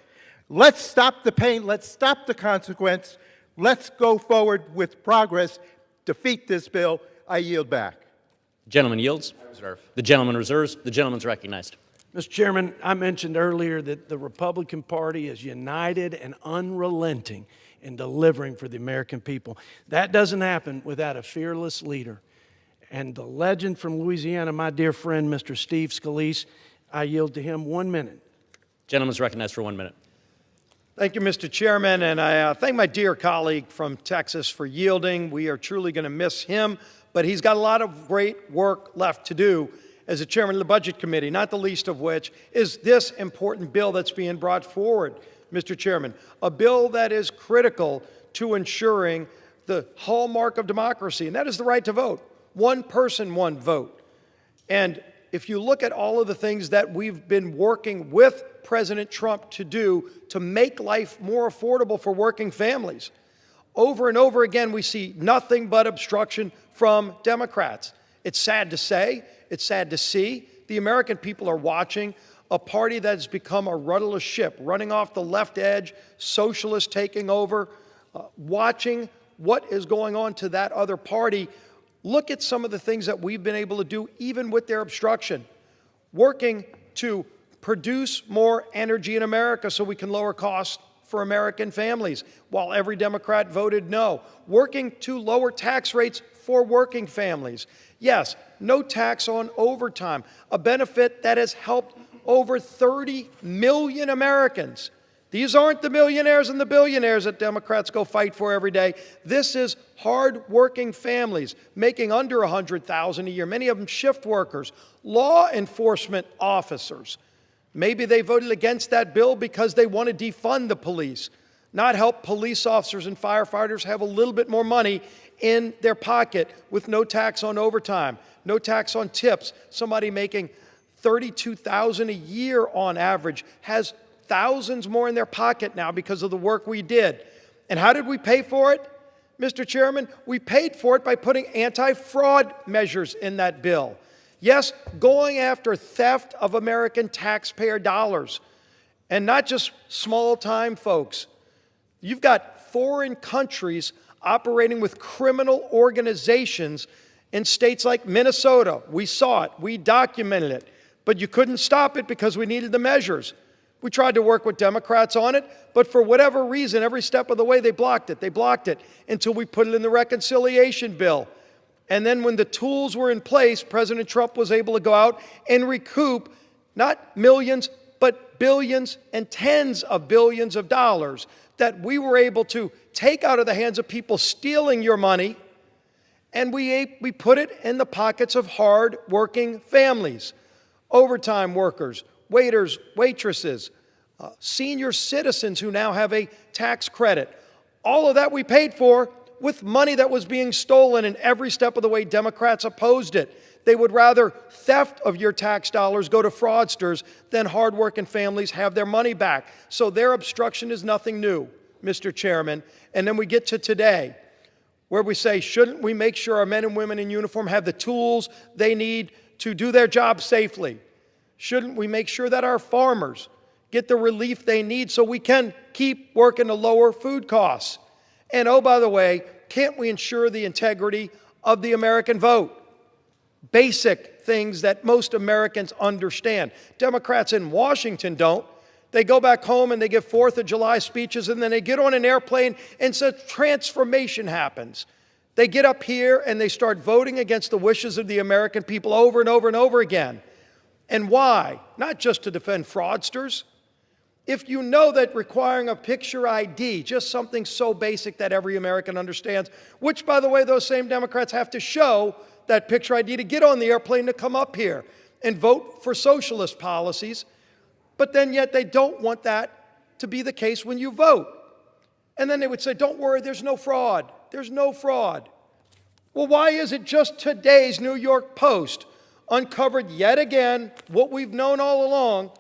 Speaker 16: Let's stop the pain. Let's stop the consequence. Let's go forward with progress. Defeat this bill. I yield back.
Speaker 19: Gentleman yields. The gentleman reserves. The gentleman's recognized.
Speaker 14: Mr. Chairman, I mentioned earlier that the Republican Party is united and unrelenting in delivering for the American people. That doesn't happen without a fearless leader. And the legend from Louisiana, my dear friend, Mr. Steve Scalise, I yield to him 1 minute.
Speaker 19: Gentleman's recognized for 1 minute.
Speaker 6: Thank you, Mr. Chairman, and I thank my dear colleague from Texas for yielding. We are truly going to miss him, but he's got a lot of great work left to do as the chairman of the Budget Committee, not the least of which is this important bill that's being brought forward, Mr. Chairman, a bill that is critical to ensuring the hallmark of democracy, and that is the right to vote. One person, one vote. And if you look at all of the things that we've been working with President Trump to do to make life more affordable for working families, over and over again we see nothing but obstruction from Democrats. It's sad to say, it's sad to see. The American people are watching a party that has become a rudderless ship, running off the left edge, socialists taking over, watching what is going on to that other party. Look at some of the things that we've been able to do, even with their obstruction. Working to produce more energy in America so we can lower costs for American families, while every Democrat voted no. Working to lower tax rates for working families. Yes, no tax on overtime, a benefit that has helped over 30 million Americans. These aren't the millionaires and the billionaires that Democrats go fight for every day. This is hard-working families making under $100,000 a year, many of them shift workers, law enforcement officers. Maybe they voted against that bill because they want to defund the police, not help police officers and firefighters have a little bit more money in their pocket with no tax on overtime, no tax on tips. Somebody making $32,000 a year on average has thousands more in their pocket now because of the work we did. And how did we pay for it, Mr. Chairman? We paid for it by putting anti-fraud measures in that bill. Yes, going after theft of American taxpayer dollars, and not just small-time folks. You've got foreign countries operating with criminal organizations in states like Minnesota. We saw it. We documented it. But you couldn't stop it because we needed the measures. We tried to work with Democrats on it, but for whatever reason, every step of the way, they blocked it. They blocked it until we put it in the reconciliation bill. And then when the tools were in place, President Trump was able to go out and recoup not millions, but billions and tens of billions of dollars that we were able to take out of the hands of people stealing your money, and we put it in the pockets of hard-working families, overtime workers, waiters, waitresses, senior citizens who now have a tax credit. All of that we paid for with money that was being stolen, and every step of the way Democrats opposed it. They would rather theft of your tax dollars go to fraudsters than hardworking families have their money back. So their obstruction is nothing new, Mr. Chairman. And then we get to today, where we say, shouldn't we make sure our men and women in uniform have the tools they need to do their job safely? Shouldn't we make sure that our farmers get the relief they need so we can keep working to lower food costs? And oh, by the way, can't we ensure the integrity of the American vote? Basic things that most Americans understand. Democrats in Washington don't. They go back home and they give 4th of July speeches, and then they get on an airplane and such transformation happens. They get up here and they start voting against the wishes of the American people over and over and over again. And why? Not just to defend fraudsters. If you know that requiring a picture ID, just something so basic that every American understands, which, by the way, those same Democrats have to show that picture ID to get on the airplane to come up here and vote for socialist policies, but then yet they don't want that to be the case when you vote. And then they would say, don't worry, there's no fraud. There's no fraud. Well, why is it just today's New York Post uncovered yet again what we've known all along?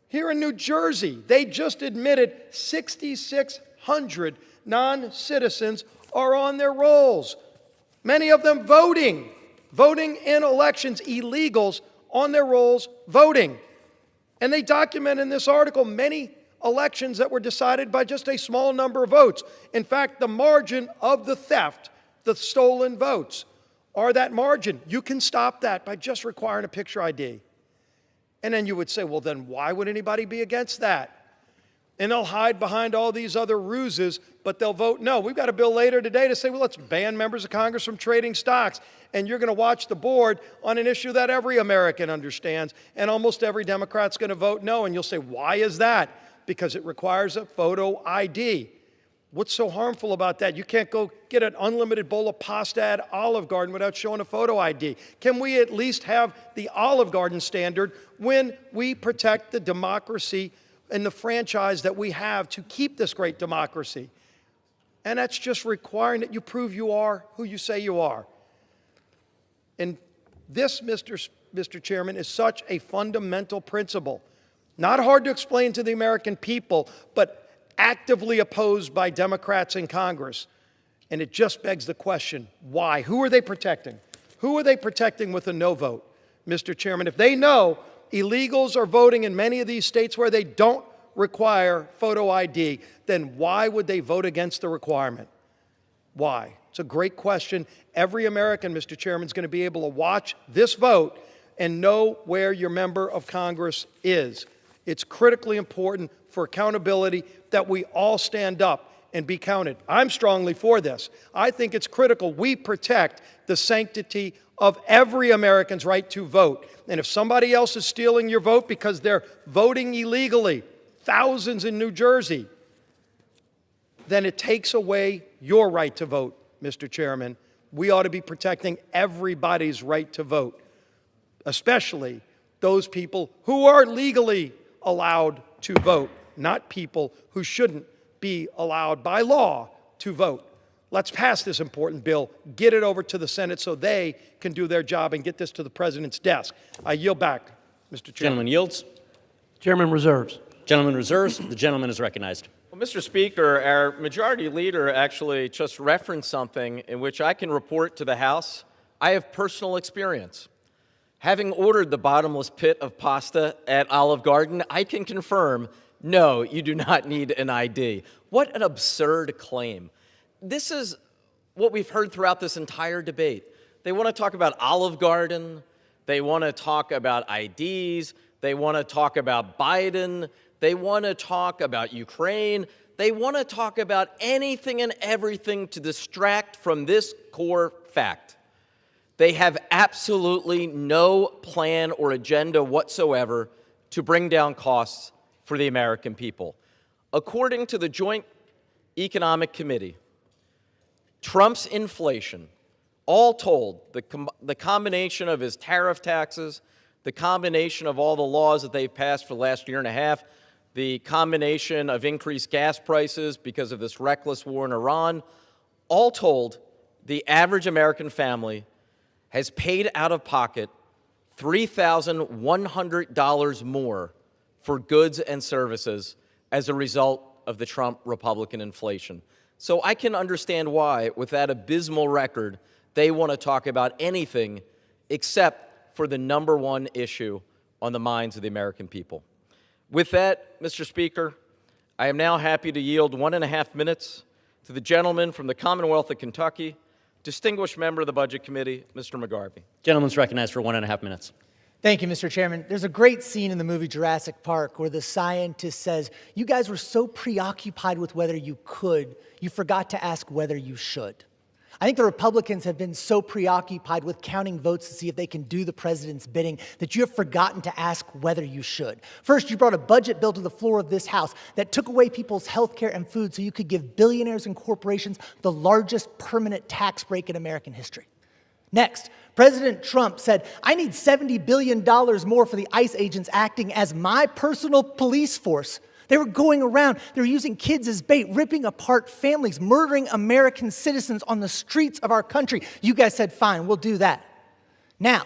Speaker 6: Here in New Jersey, they just admitted 6,600 non-citizens are on their rolls. Many of them voting in elections, illegals on their rolls voting. And they document in this article many elections that were decided by just a small number of votes. In fact, the margin of the theft, the stolen votes, are that margin. You can stop that by just requiring a picture ID. And then you would say, well, then why would anybody be against that? And they'll hide behind all these other ruses, but they'll vote no. We've got a bill later today to say, well, let's ban members of Congress from trading stocks. And you're going to watch the board on an issue that every American understands, and almost every Democrat's going to vote no. And you'll say, why is that? Because it requires a photo ID. What's so harmful about that? You can't go get an unlimited bowl of pasta at Olive Garden without showing a photo ID. Can we at least have the Olive Garden standard when we protect the democracy and the franchise that we have to keep this great democracy? And that's just requiring that you prove you are who you say you are. And this, Mr. Chairman, is such a fundamental principle. Not hard to explain to the American people, but actively opposed by Democrats in Congress. And it just begs the question, why? Who are they protecting? Who are they protecting with a no vote, Mr. Chairman? If they know illegals are voting in many of these states where they don't require photo ID, then why would they vote against the requirement? Why? It's a great question. Every American, Mr. Chairman, is going to be able to watch this vote and know where your member of Congress is. It's critically important for accountability that we all stand up and be counted. I'm strongly for this. I think it's critical we protect the sanctity of every American's right to vote. And if somebody else is stealing your vote because they're voting illegally, thousands in New Jersey, then it takes away your right to vote, Mr. Chairman. We ought to be protecting everybody's right to vote, especially those people who are legally allowed to vote, not people who shouldn't be allowed by law to vote. Let's pass this important bill, get it over to the Senate so they can do their job and get this to the President's desk. I yield back, Mr. Chairman.
Speaker 19: Gentleman yields.
Speaker 14: Chairman reserves.
Speaker 19: Gentleman reserves. The gentleman is recognized.
Speaker 18: Well, Mr. Speaker, our majority leader actually just referenced something in which I can report to the House. I have personal experience. Having ordered the bottomless pit of pasta at Olive Garden, I can confirm, no, you do not need an ID. What an absurd claim. This is what we've heard throughout this entire debate. They want to talk about Olive Garden. They want to talk about IDs. They want to talk about Biden. They want to talk about Ukraine. They want to talk about anything and everything to distract from this core fact. They have absolutely no plan or agenda whatsoever to bring down costs for the American people. According to the Joint Economic Committee, Trump's inflation, all told, the combination of his tariff taxes, the combination of all the laws that they've passed for the last year and a half, the combination of increased gas prices because of this reckless war in Iran, all told, the average American family has paid out of pocket $3,100 more for goods and services as a result of the Trump Republican inflation. So I can understand why, with that abysmal record, they want to talk about anything except for the number one issue on the minds of the American people. With that, Mr. Speaker, I am now happy to yield 1.5 minutes to the gentleman from the Commonwealth of Kentucky, distinguished member of the Budget Committee, Mr. McGarvey.
Speaker 19: Gentleman's recognized for 1.5 minutes.
Speaker 2: Thank you, Mr. Chairman. There's a great scene in the movie Jurassic Park where the scientist says, you guys were so preoccupied with whether you could, you forgot to ask whether you should. I think the Republicans have been so preoccupied with counting votes to see if they can do the president's bidding that you have forgotten to ask whether you should. First, you brought a budget bill to the floor of this House that took away people's health care and food so you could give billionaires and corporations the largest permanent tax break in American history. Next, President Trump said, I need $70 billion more for the ICE agents acting as my personal police force. They were going around, they were using kids as bait, ripping apart families, murdering American citizens on the streets of our country. You guys said, fine, we'll do that. Now,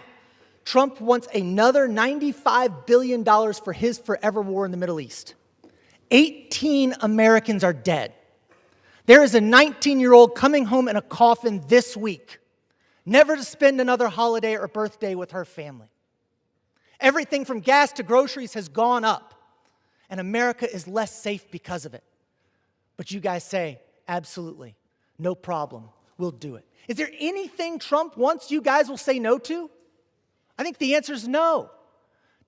Speaker 2: Trump wants another $95 billion for his forever war in the Middle East. 18 Americans are dead. There is a 19-year-old coming home in a coffin this week, never to spend another holiday or birthday with her family. Everything from gas to groceries has gone up, and America is less safe because of it. But you guys say, absolutely, no problem, we'll do it. Is there anything Trump wants you guys will say no to? I think the answer is no.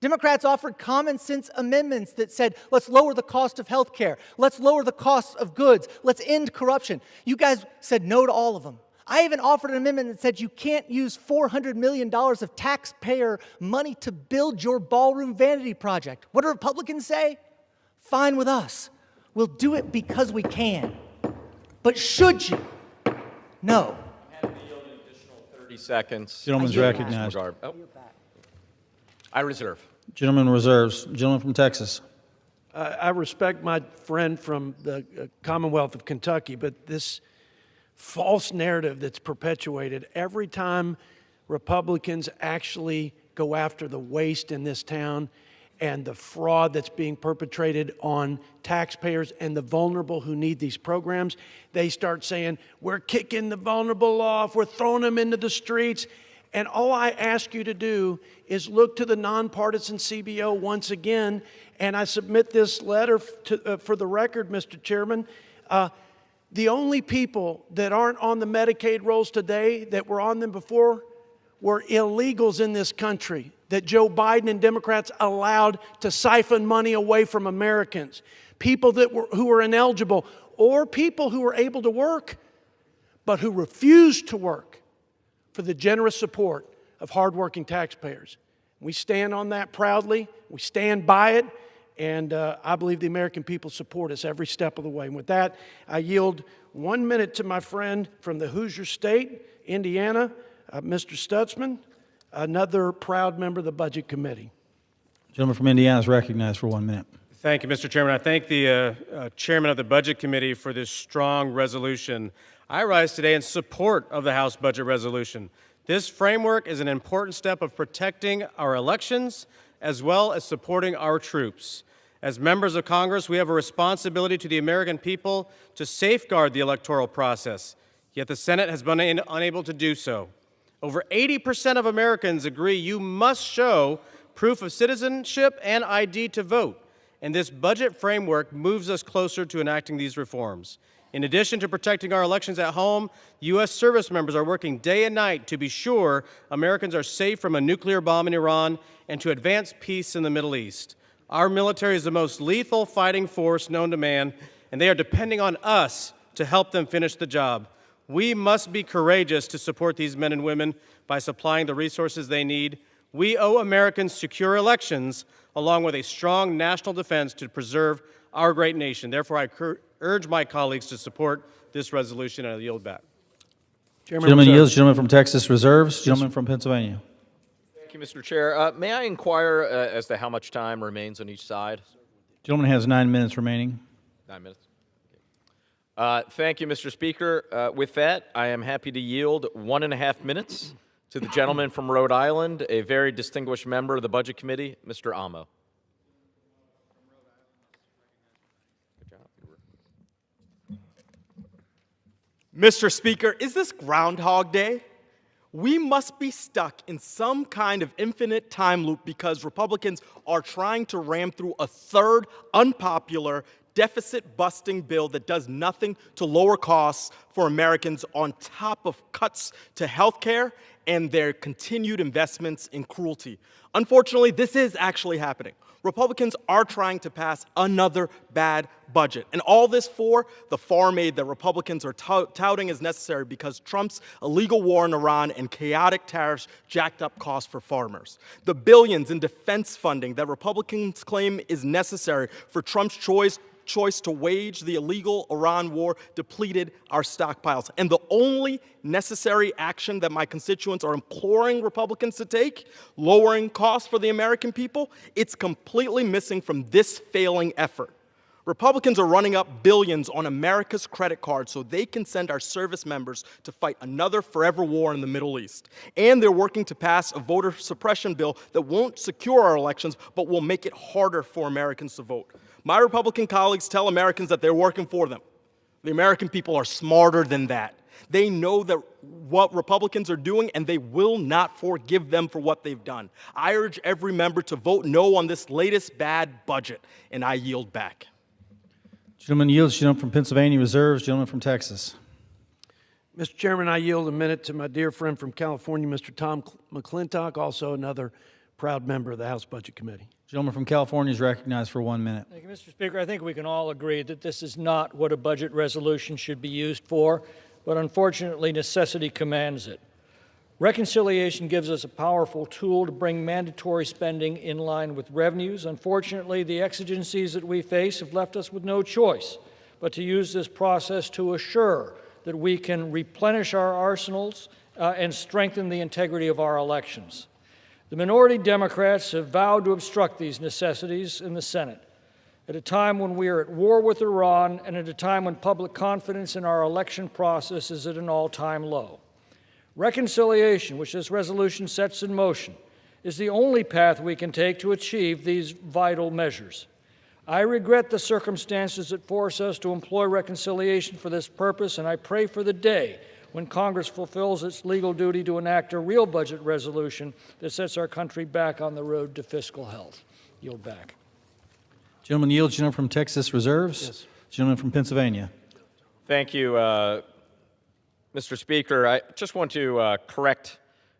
Speaker 2: Democrats offered common sense amendments that said, let's lower the cost of health care, let's lower the cost of goods, let's end corruption. You guys said no to all of them. I even offered an amendment that said you can't use $400 million of taxpayer money to build your ballroom vanity project. What do Republicans say? Fine with us. We'll do it because we can. But should you? No.
Speaker 18: 30 seconds.
Speaker 7: Gentleman's recognized.
Speaker 18: Oh. I reserve.
Speaker 7: Gentleman reserves. Gentleman from Texas.
Speaker 14: I respect my friend from the Commonwealth of Kentucky, but this false narrative that's perpetuated every time Republicans actually go after the waste in this town and the fraud that's being perpetrated on taxpayers and the vulnerable who need these programs, they start saying, we're kicking the vulnerable off, we're throwing them into the streets. And all I ask you to do is look to the nonpartisan CBO once again, and I submit this letter for the record, Mr. Chairman. The only people that aren't on the Medicaid rolls today that were on them before were illegals in this country that Joe Biden and Democrats allowed to siphon money away from Americans. People who were ineligible, or people who were able to work, but who refused to work for the generous support of hardworking taxpayers. We stand on that proudly. We stand by it. And I believe the American people support us every step of the way. And with that, I yield 1 minute to my friend from the Hoosier State, Indiana, Mr. Stutzman, another proud member of the Budget Committee.
Speaker 7: Gentleman from Indiana is recognized for 1 minute.
Speaker 15: Thank you, Mr. Chairman. I thank the chairman of the Budget Committee for this strong resolution. I rise today in support of the House Budget Resolution. This framework is an important step of protecting our elections as well as supporting our troops. As members of Congress, we have a responsibility to the American people to safeguard the electoral process, yet the Senate has been unable to do so. Over 80% of Americans agree you must show proof of citizenship and ID to vote, and this budget framework moves us closer to enacting these reforms. In addition to protecting our elections at home, U.S. service members are working day and night to be sure Americans are safe from a nuclear bomb in Iran and to advance peace in the Middle East. Our military is the most lethal fighting force known to man, and they are depending on us to help them finish the job. We must be courageous to support these men and women by supplying the resources they need. We owe Americans secure elections, along with a strong national defense to preserve our great nation. Therefore, I urge my colleagues to support this resolution, and I yield back.
Speaker 7: Gentleman yields. Gentleman from Texas reserves. Gentleman from Pennsylvania.
Speaker 18: Thank you, Mr. Chair. May I inquire as to how much time remains on each side?
Speaker 7: Gentleman has 9 minutes remaining.
Speaker 18: 9 minutes. Thank you, Mr. Speaker. With that, I am happy to yield 1.5 minutes to the gentleman from Rhode Island, a very distinguished member of the Budget Committee, Mr. Amo.
Speaker 9: Mr. Speaker, is this Groundhog Day? We must be stuck in some kind of infinite time loop because Republicans are trying to ram through a third unpopular deficit-busting bill that does nothing to lower costs for Americans on top of cuts to health care and their continued investments in cruelty. Unfortunately, this is actually happening. Republicans are trying to pass another bad budget. And all this for the farm aid that Republicans are touting as necessary because Trump's illegal war in Iran and chaotic tariffs jacked up costs for farmers. The billions in defense funding that Republicans claim is necessary for Trump's choice to wage the illegal Iran war depleted our stockpiles. And the only necessary action that my constituents are imploring Republicans to take, lowering costs for the American people, it's completely missing from this failing effort. Republicans are running up billions on America's credit card so they can send our service members to fight another forever war in the Middle East. And they're working to pass a voter suppression bill that won't secure our elections, but will make it harder for Americans to vote. My Republican colleagues tell Americans that they're working for them. The American people are smarter than that. They know that what Republicans are doing, and they will not forgive them for what they've done. I urge every member to vote no on this latest bad budget, and I yield back.
Speaker 7: Gentleman yields. Gentleman from Pennsylvania reserves. Gentleman from Texas.
Speaker 14: Mr. Chairman, I yield a minute to my dear friend from California, Mr. Tom McClintock, also another proud member of the House Budget Committee.
Speaker 7: Gentleman from California is recognized for 1 minute.
Speaker 8: Thank you, Mr. Speaker. I think we can all agree that this is not what a budget resolution should be used for, but unfortunately necessity commands it. Reconciliation gives us a powerful tool to bring mandatory spending in line with revenues. Unfortunately, the exigencies that we face have left us with no choice but to use this process to assure that we can replenish our arsenals and strengthen the integrity of our elections. The minority Democrats have vowed to obstruct these necessities in the Senate at a time when we are at war with Iran and at a time when public confidence in our election process is at an all-time low. Reconciliation, which this resolution sets in motion, is the only path we can take to achieve these vital measures. I regret the circumstances that force us to employ reconciliation for this purpose, and I pray for the day when Congress fulfills its legal duty to enact a real budget resolution that sets our country back on the road to fiscal health. Yield back.
Speaker 7: Gentleman yields. Gentleman from Texas reserves.
Speaker 14: Yes.
Speaker 7: Gentleman from Pennsylvania.
Speaker 18: Thank you, Mr. Speaker. I just want to correct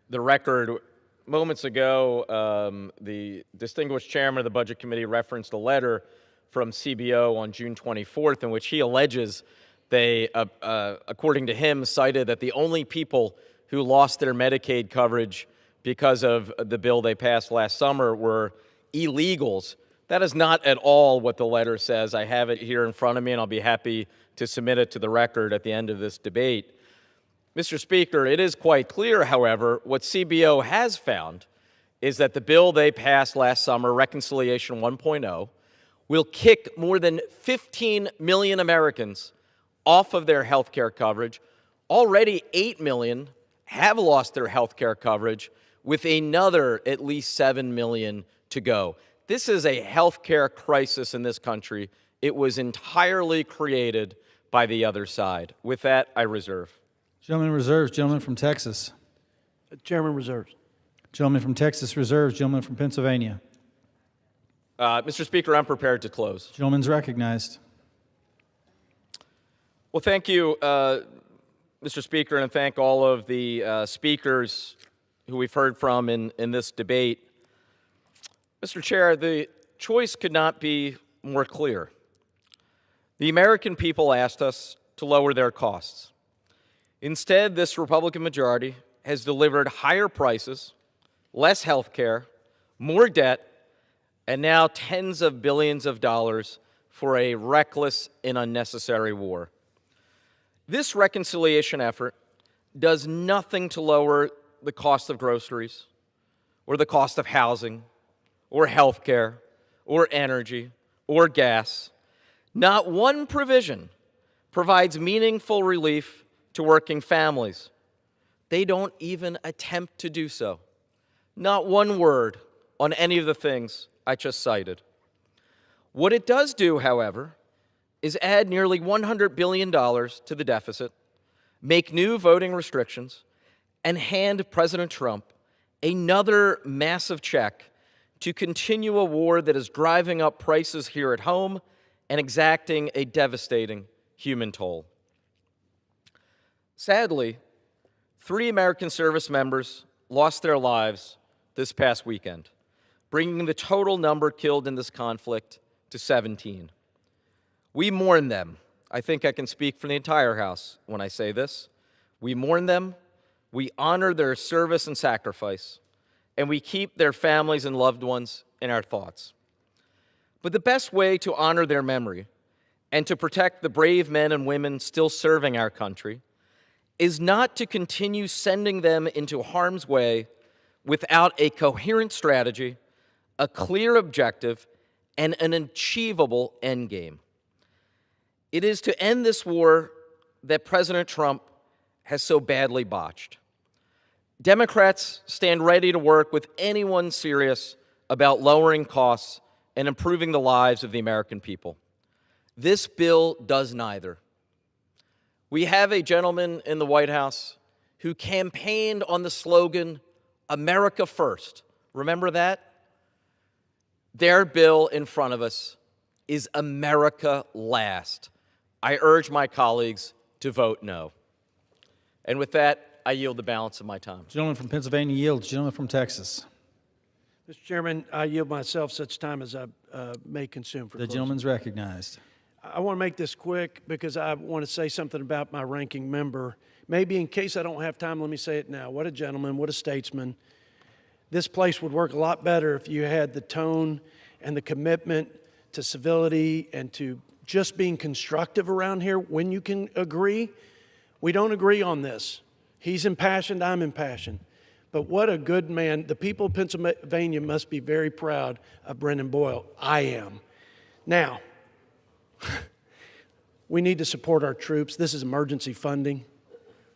Speaker 18: the record. Moments ago, the distinguished chairman of the Budget Committee referenced a letter from CBO on June 24th in which he alleges they, according to him, cited that the only people who lost their Medicaid coverage because of the bill they passed last summer were illegals. That is not at all what the letter says. I have it here in front of me, and I'll be happy to submit it to the record at the end of this debate. Mr. Speaker, it is quite clear, however, what CBO has found is that the bill they passed last summer, Reconciliation 1.0, will kick more than 15 million Americans off of their health care coverage. Already 8 million have lost their health care coverage, with another at least 7 million to go. This is a health care crisis in this country. It was entirely created by the other side. With that, I reserve.
Speaker 7: Gentleman reserves. Gentleman from Texas.
Speaker 14: Chairman reserves.
Speaker 7: Gentleman from Texas reserves. Gentleman from Pennsylvania.
Speaker 18: Mr. Speaker, I'm prepared to close.
Speaker 7: Gentleman's recognized.
Speaker 18: Well, thank you, Mr. Speaker, and thank all of the speakers who we've heard from in this debate. Mr. Chair, the choice could not be more clear. The American people asked us to lower their costs. Instead, this Republican majority has delivered higher prices, less health care, more debt, and now tens of billions of dollars for a reckless and unnecessary war. This reconciliation effort does nothing to lower the cost of groceries, or the cost of housing, or health care, or energy, or gas. Not one provision provides meaningful relief to working families. They don't even attempt to do so. Not one word on any of the things I just cited. What it does do, however, is add nearly $100 billion to the deficit, make new voting restrictions, and hand President Trump another massive check to continue a war that is driving up prices here at home and exacting a devastating human toll. Sadly, 3 American service members lost their lives this past weekend. bringing the total number killed in this conflict to 17. We mourn them. I think I can speak for the entire House when I say this. We mourn them, we honor their service and sacrifice, and we keep their families and loved ones in our thoughts. But the best way to honor their memory and to protect the brave men and women still serving our country is not to continue sending them into harm's way without a coherent strategy, a clear objective, and an achievable endgame. It is to end this war that President Trump has so badly botched. Democrats stand ready to work with anyone serious about lowering costs and improving the lives of the American people. This bill does neither. We have a gentleman in the White House who campaigned on the slogan, America First. Remember that? Their bill in front of us is America Last. I urge my colleagues to vote no. And with that, I yield the balance of my time.
Speaker 7: Gentleman from Pennsylvania yields. Gentleman from Texas.
Speaker 14: Mr. Chairman, I yield myself such time as I may consume for
Speaker 7: The
Speaker 14: closing.
Speaker 7: gentleman's recognized.
Speaker 14: I want to make this quick because I want to say something about my ranking member. Maybe in case I don't have time, let me say it now. What a gentleman, what a statesman. This place would work a lot better if you had the tone and the commitment to civility and to just being constructive around here when you can agree. We don't agree on this. He's impassioned, I'm impassioned. But what a good man. The people of Pennsylvania must be very proud of Brendan Boyle. I am. Now, we need to support our troops. This is emergency funding.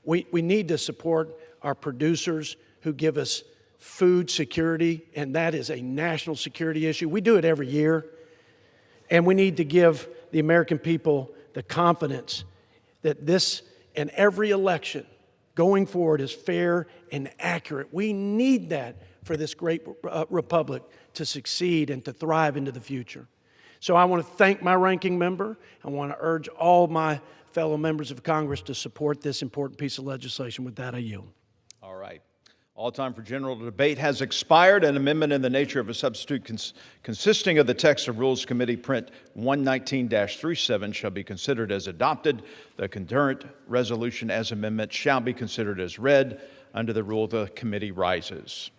Speaker 14: We need to support our producers who give us food security, and that is a national security issue. We do it every year. And we need to give the American people the confidence that this and every election going forward is fair and accurate. We need that for this great republic to succeed and to thrive into the future. So I want to thank my ranking member. I want to urge all my fellow members of Congress to support this important piece of legislation. With that, I yield.
Speaker 13: All right. All time for general debate has expired. An amendment in the nature of a substitute consisting of the text of Rules Committee Print 119-37 shall be considered as adopted. The concurrent resolution as amendment shall be considered as read. Under the rule, the committee rises.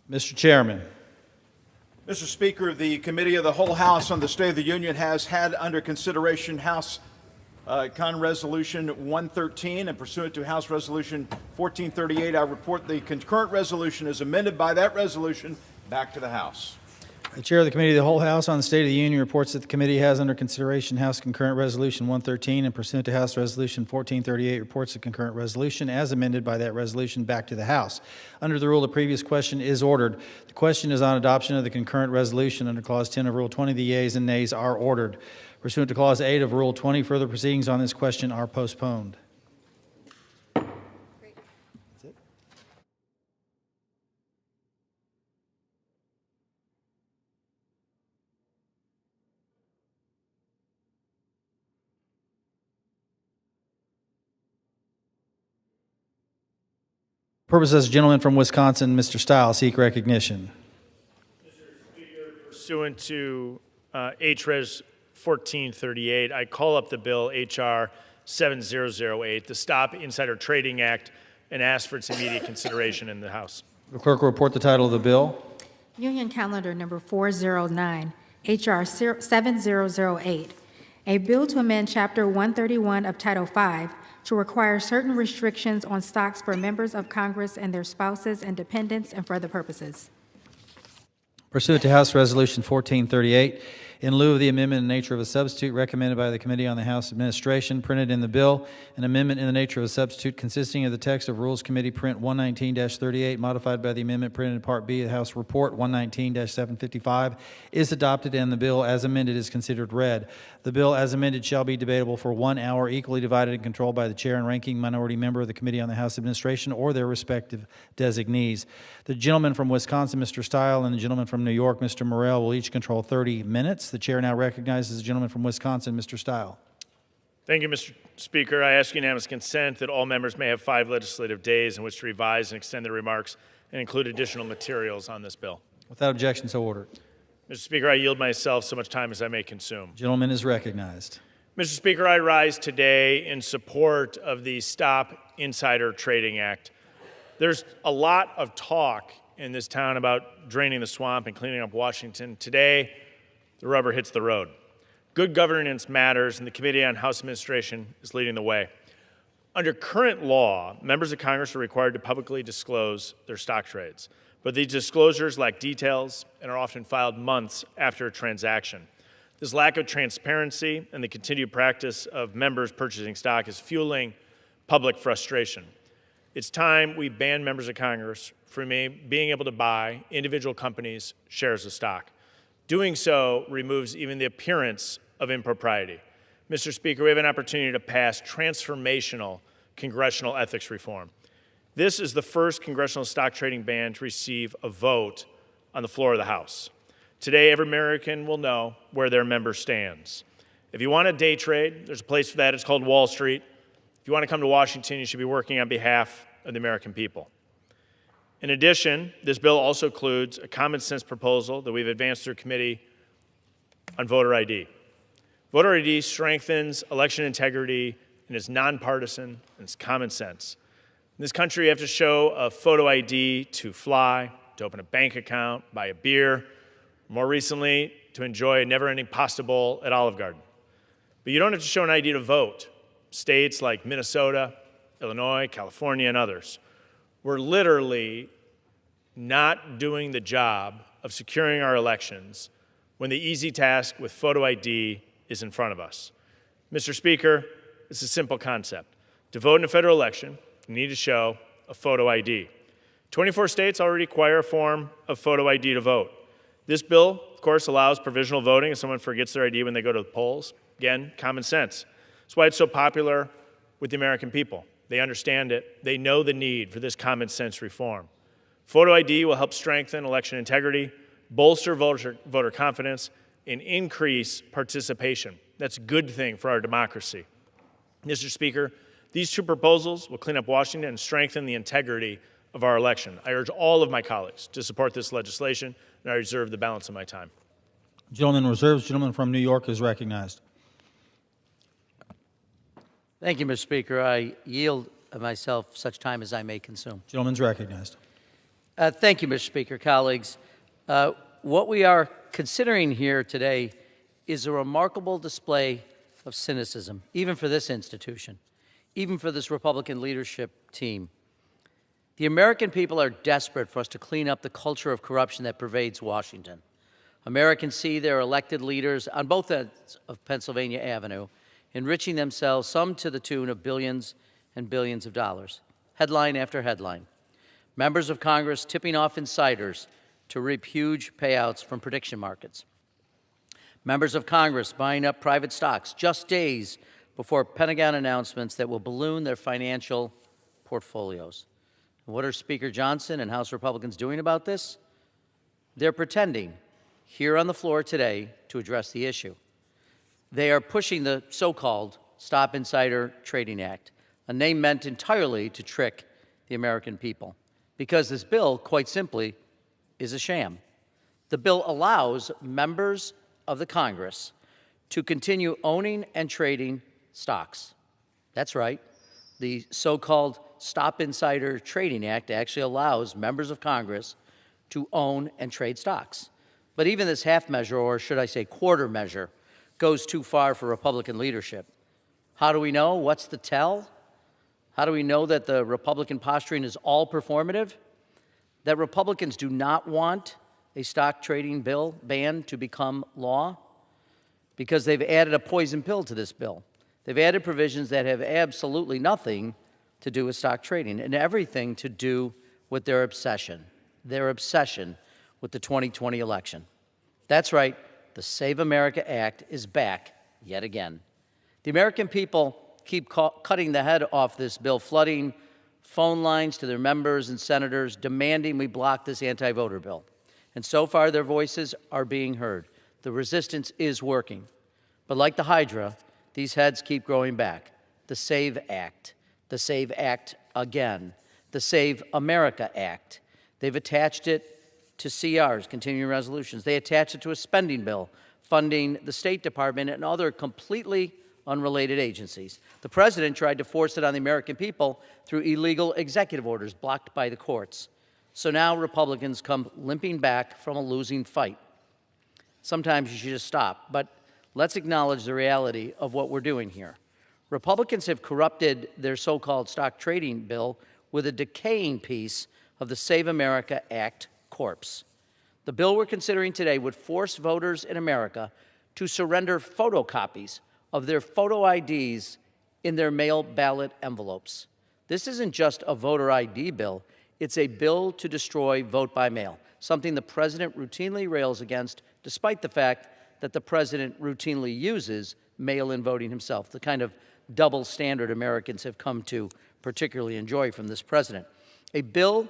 Speaker 7: Mr. Chairman.
Speaker 13: Mr. Speaker, the Committee of the Whole House on the State of the Union has had under consideration House Resolution 113, and pursuant to House Resolution 1438, I report the concurrent resolution is amended by that resolution back to the House.
Speaker 7: The Chair of the Committee of the Whole House on the State of the Union reports that the committee has under consideration House Concurrent Resolution 113, and pursuant to House Resolution 1438, reports the concurrent resolution as amended by that resolution back to the House. Under the rule, the previous question is ordered. The question is on adoption of the concurrent resolution. Under Clause 10 of Rule 20, the yeas and nays are ordered. Pursuant to Clause 8 of Rule 20, further proceedings on this question are postponed. Purpose as gentleman from Wisconsin, Mr. Stiles, seek recognition.
Speaker 21: Mr. Speaker, pursuant to HRES 1438, I call up the bill H.R. 7008, the Stop Insider Trading Act, and ask for its immediate consideration in the House.
Speaker 7: The clerk will report the title of the bill.
Speaker 17: Union Calendar Number 409, H.R. 7008, a bill to amend Chapter 131 of Title V to require certain restrictions on stocks for members of Congress and their spouses and dependents and for other purposes.
Speaker 7: Pursuant to House Resolution 1438, in lieu of the amendment in the nature of a substitute recommended by the Committee on the House Administration, printed in the bill, an amendment in the nature of a substitute consisting of the text of Rules Committee Print 119-38, modified by the amendment printed in Part B of the House Report 119-755, is adopted, and the bill as amended is considered read. The bill as amended shall be debatable for 1 hour, equally divided and controlled by the chair and ranking minority member of the Committee on the House Administration or their respective designees. The gentleman from Wisconsin, Mr. Stile, and the gentleman from New York, Mr. Morrell, will each control 30 minutes. The chair now recognizes the gentleman from Wisconsin, Mr. Stile.
Speaker 21: Thank you, Mr. Speaker. I ask unanimous consent that all members may have 5 legislative days in which to revise and extend their remarks and include additional materials on this bill.
Speaker 7: Without objection, so ordered.
Speaker 21: Mr. Speaker, I yield myself so much time as I may consume.
Speaker 7: Gentleman is recognized.
Speaker 21: Mr. Speaker, I rise today in support of the Stop Insider Trading Act. There's a lot of talk in this town about draining the swamp and cleaning up Washington. Today, the rubber hits the road. Good governance matters, and the Committee on House Administration is leading the way. Under current law, members of Congress are required to publicly disclose their stock trades, but these disclosures lack details and are often filed months after a transaction. This lack of transparency and the continued practice of members purchasing stock is fueling public frustration. It's time we ban members of Congress from being able to buy individual companies' shares of stock. Doing so removes even the appearance of impropriety. Mr. Speaker, we have an opportunity to pass transformational congressional ethics reform. This is the first congressional stock trading ban to receive a vote on the floor of the House. Today, every American will know where their member stands. If you want to day trade, there's a place for that. It's called Wall Street. If you want to come to Washington, you should be working on behalf of the American people. In addition, this bill also includes a common sense proposal that we've advanced through committee on voter ID. Voter ID strengthens election integrity and is nonpartisan and it's common sense. In this country, you have to show a photo ID to fly, to open a bank account, buy a beer, more recently, to enjoy a never-ending pasta bowl at Olive Garden. But you don't have to show an ID to vote. States like Minnesota, Illinois, California, and others, we're literally not doing the job of securing our elections when the easy task with photo ID is in front of us. Mr. Speaker, it's a simple concept. To vote in a federal election, you need to show a photo ID. 24 states already require a form of photo ID to vote. This bill, of course, allows provisional voting if someone forgets their ID when they go to the polls. Again, common sense. That's why it's so popular with the American people. They understand it. They know the need for this common sense reform. Photo ID will help strengthen election integrity, bolster voter confidence, and increase participation. That's a good thing for our democracy. Mr. Speaker, these 2 proposals will clean up Washington and strengthen the integrity of our election. I urge all of my colleagues to support this legislation, and I reserve the balance of my time.
Speaker 7: Gentleman reserves. Gentleman from New York is recognized.
Speaker 3: Thank you, Mr. Speaker. I yield myself such time as I may consume.
Speaker 7: Gentleman's recognized.
Speaker 3: Thank you, Mr. Speaker. Colleagues, what we are considering here today is a remarkable display of cynicism, even for this institution, even for this Republican leadership team. The American people are desperate for us to clean up the culture of corruption that pervades Washington. Americans see their elected leaders on both ends of Pennsylvania Avenue enriching themselves, some to the tune of billions and billions of dollars. Headline after headline. Members of Congress tipping off insiders to reap huge payouts from prediction markets. Members of Congress buying up private stocks just days before Pentagon announcements that will balloon their financial portfolios. What are Speaker Johnson and House Republicans doing about this? They're pretending here on the floor today to address the issue. They are pushing the so-called Stop Insider Trading Act, a name meant entirely to trick the American people, because this bill, quite simply, is a sham. The bill allows members of the Congress to continue owning and trading stocks. That's right. The so-called Stop Insider Trading Act actually allows members of Congress to own and trade stocks. But even this half measure, or should I say quarter measure, goes too far for Republican leadership. How do we know? What's the tell? How do we know that the Republican posturing is all performative? That Republicans do not want a stock trading bill ban to become law? because they've added a poison pill to this bill. They've added provisions that have absolutely nothing to do with stock trading and everything to do with their obsession with the 2020 election. That's right, the Save America Act is back yet again. The American people keep cutting the head off this bill, flooding phone lines to their members and senators, demanding we block this anti-voter bill. And so far, their voices are being heard. The resistance is working. But like the Hydra, these heads keep growing back. The Save Act again, the Save America Act. They've attached it to CRs, continuing resolutions. They attach it to a spending bill funding the State Department and other completely unrelated agencies. The president tried to force it on the American people through illegal executive orders blocked by the courts. So now Republicans come limping back from a losing fight. Sometimes you should just stop, but let's acknowledge the reality of what we're doing here. Republicans have corrupted their so-called stock trading bill with a decaying piece of the Save America Act corpse. The bill we're considering today would force voters in America to surrender photocopies of their photo IDs in their mail ballot envelopes. This isn't just a voter ID bill, it's a bill to destroy vote by mail, something the president routinely rails against, despite the fact that the president routinely uses mail-in voting himself, the kind of double standard Americans have come to particularly enjoy from this president. A bill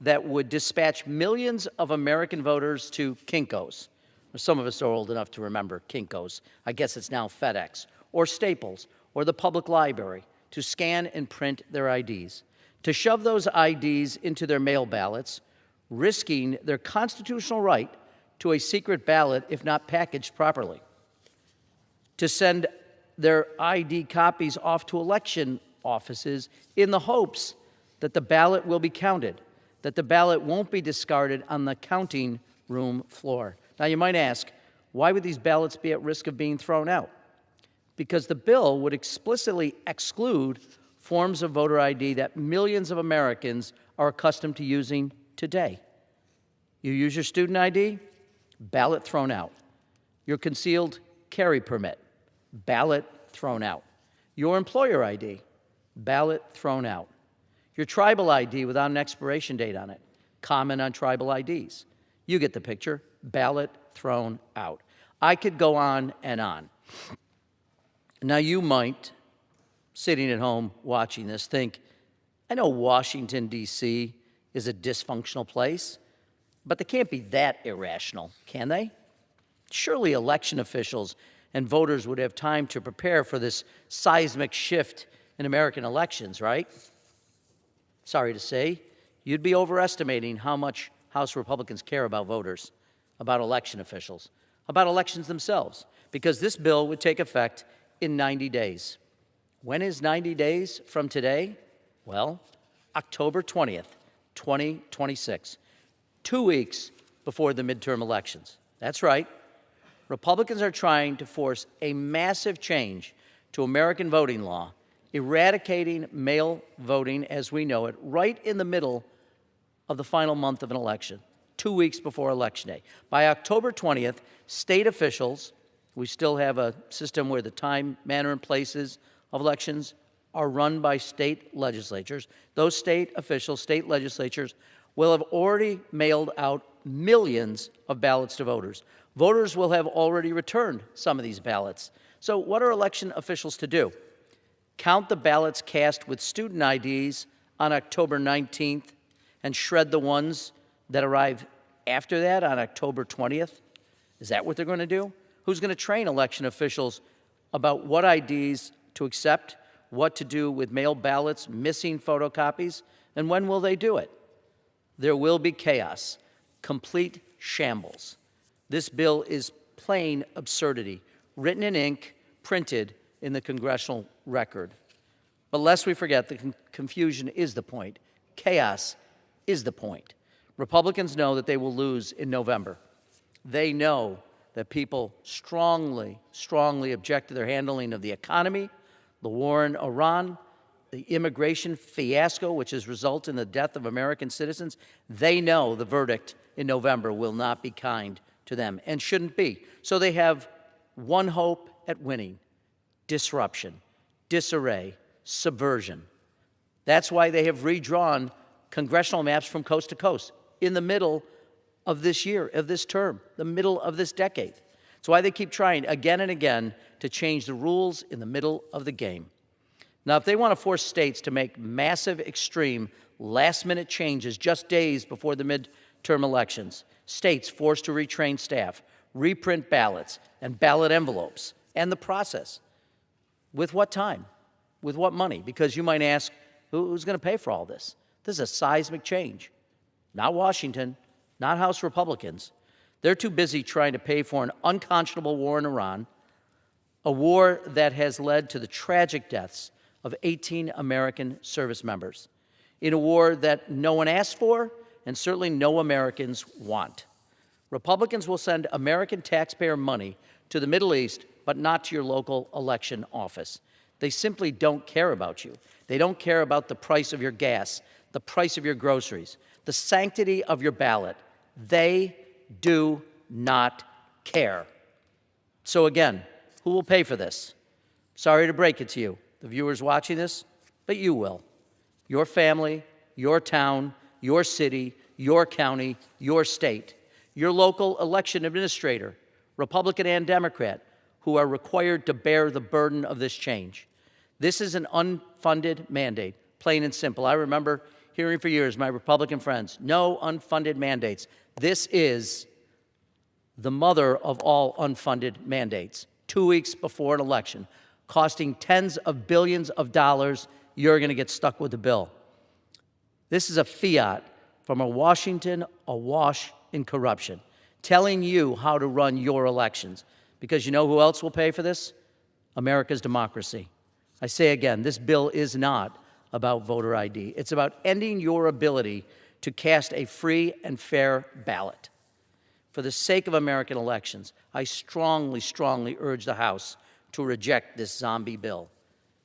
Speaker 3: that would dispatch millions of American voters to Kinko's. Some of us are old enough to remember Kinko's. I guess it's now FedEx, or Staples, or the public library, to scan and print their IDs, to shove those IDs into their mail ballots, risking their constitutional right to a secret ballot if not packaged properly, to send their ID copies off to election offices in the hopes that the ballot will be counted, that the ballot won't be discarded on the counting room floor. Now, you might ask, why would these ballots be at risk of being thrown out? Because the bill would explicitly exclude forms of voter ID that millions of Americans are accustomed to using today. You use your student ID, ballot thrown out. Your concealed carry permit, ballot thrown out. Your employer ID, ballot thrown out. Your tribal ID without an expiration date on it, common on tribal IDs. You get the picture, ballot thrown out. I could go on and on. Now you might, sitting at home watching this, think, I know Washington, D.C. is a dysfunctional place, but they can't be that irrational, can they? Surely election officials and voters would have time to prepare for this seismic shift in American elections, right? Sorry to say, you'd be overestimating how much House Republicans care about voters, about election officials, about elections themselves, because this bill would take effect in 90 days. When is 90 days from today? Well, October 20th, 2026, 2 weeks before the midterm elections. That's right. Republicans are trying to force a massive change to American voting law, eradicating mail voting as we know it, right in the middle of the final month of an election, 2 weeks before Election Day. By October 20th, state officials, we still have a system where the time, manner, and places of elections are run by state legislatures. Those state officials, state legislatures, will have already mailed out millions of ballots to voters. Voters will have already returned some of these ballots. So what are election officials to do? Count the ballots cast with student IDs on October 19th and shred the ones that arrive after that on October 20th? Is that what they're going to do? Who's going to train election officials about what IDs to accept, what to do with mail ballots, missing photocopies, and when will they do it? There will be chaos, complete shambles. This bill is plain absurdity, written in ink, printed in the congressional record. But lest we forget, the confusion is the point. Chaos is the point. Republicans know that they will lose in November. They know that people strongly object to their handling of the economy, the war in Iran, the immigration fiasco, which has resulted in the death of American citizens. They know the verdict in November will not be kind to them and shouldn't be. So they have one hope at winning: disruption, disarray, subversion. That's why they have redrawn congressional maps from coast to coast in the middle of this year, of this term, the middle of this decade. That's why they keep trying again and again to change the rules in the middle of the game. Now, if they want to force states to make massive, extreme, last-minute changes just days before the midterm elections, states forced to retrain staff, reprint ballots and ballot envelopes, and the process, with what time? With what money? Because you might ask, who's going to pay for all this? This is a seismic change. Not Washington, not House Republicans. They're too busy trying to pay for an unconscionable war in Iran, a war that has led to the tragic deaths of 18 American service members, in a war that no one asked for and certainly no Americans want. Republicans will send American taxpayer money to the Middle East, but not to your local election office. They simply don't care about you. They don't care about the price of your gas, the price of your groceries, the sanctity of your ballot. They do not care. So again, who will pay for this? Sorry to break it to you, the viewers watching this, but you will. Your family, your town, your city, your county, your state, your local election administrator, Republican and Democrat, who are required to bear the burden of this change. This is an unfunded mandate, plain and simple. I remember hearing for years my Republican friends, no unfunded mandates. This is the mother of all unfunded mandates. 2 weeks before an election, costing tens of billions of dollars, you're going to get stuck with the bill. This is a fiat from a Washington awash in corruption, telling you how to run your elections. Because you know who else will pay for this? America's democracy. I say again, this bill is not about voter ID. It's about ending your ability to cast a free and fair ballot. For the sake of American elections, I strongly, strongly urge the House to reject this zombie bill.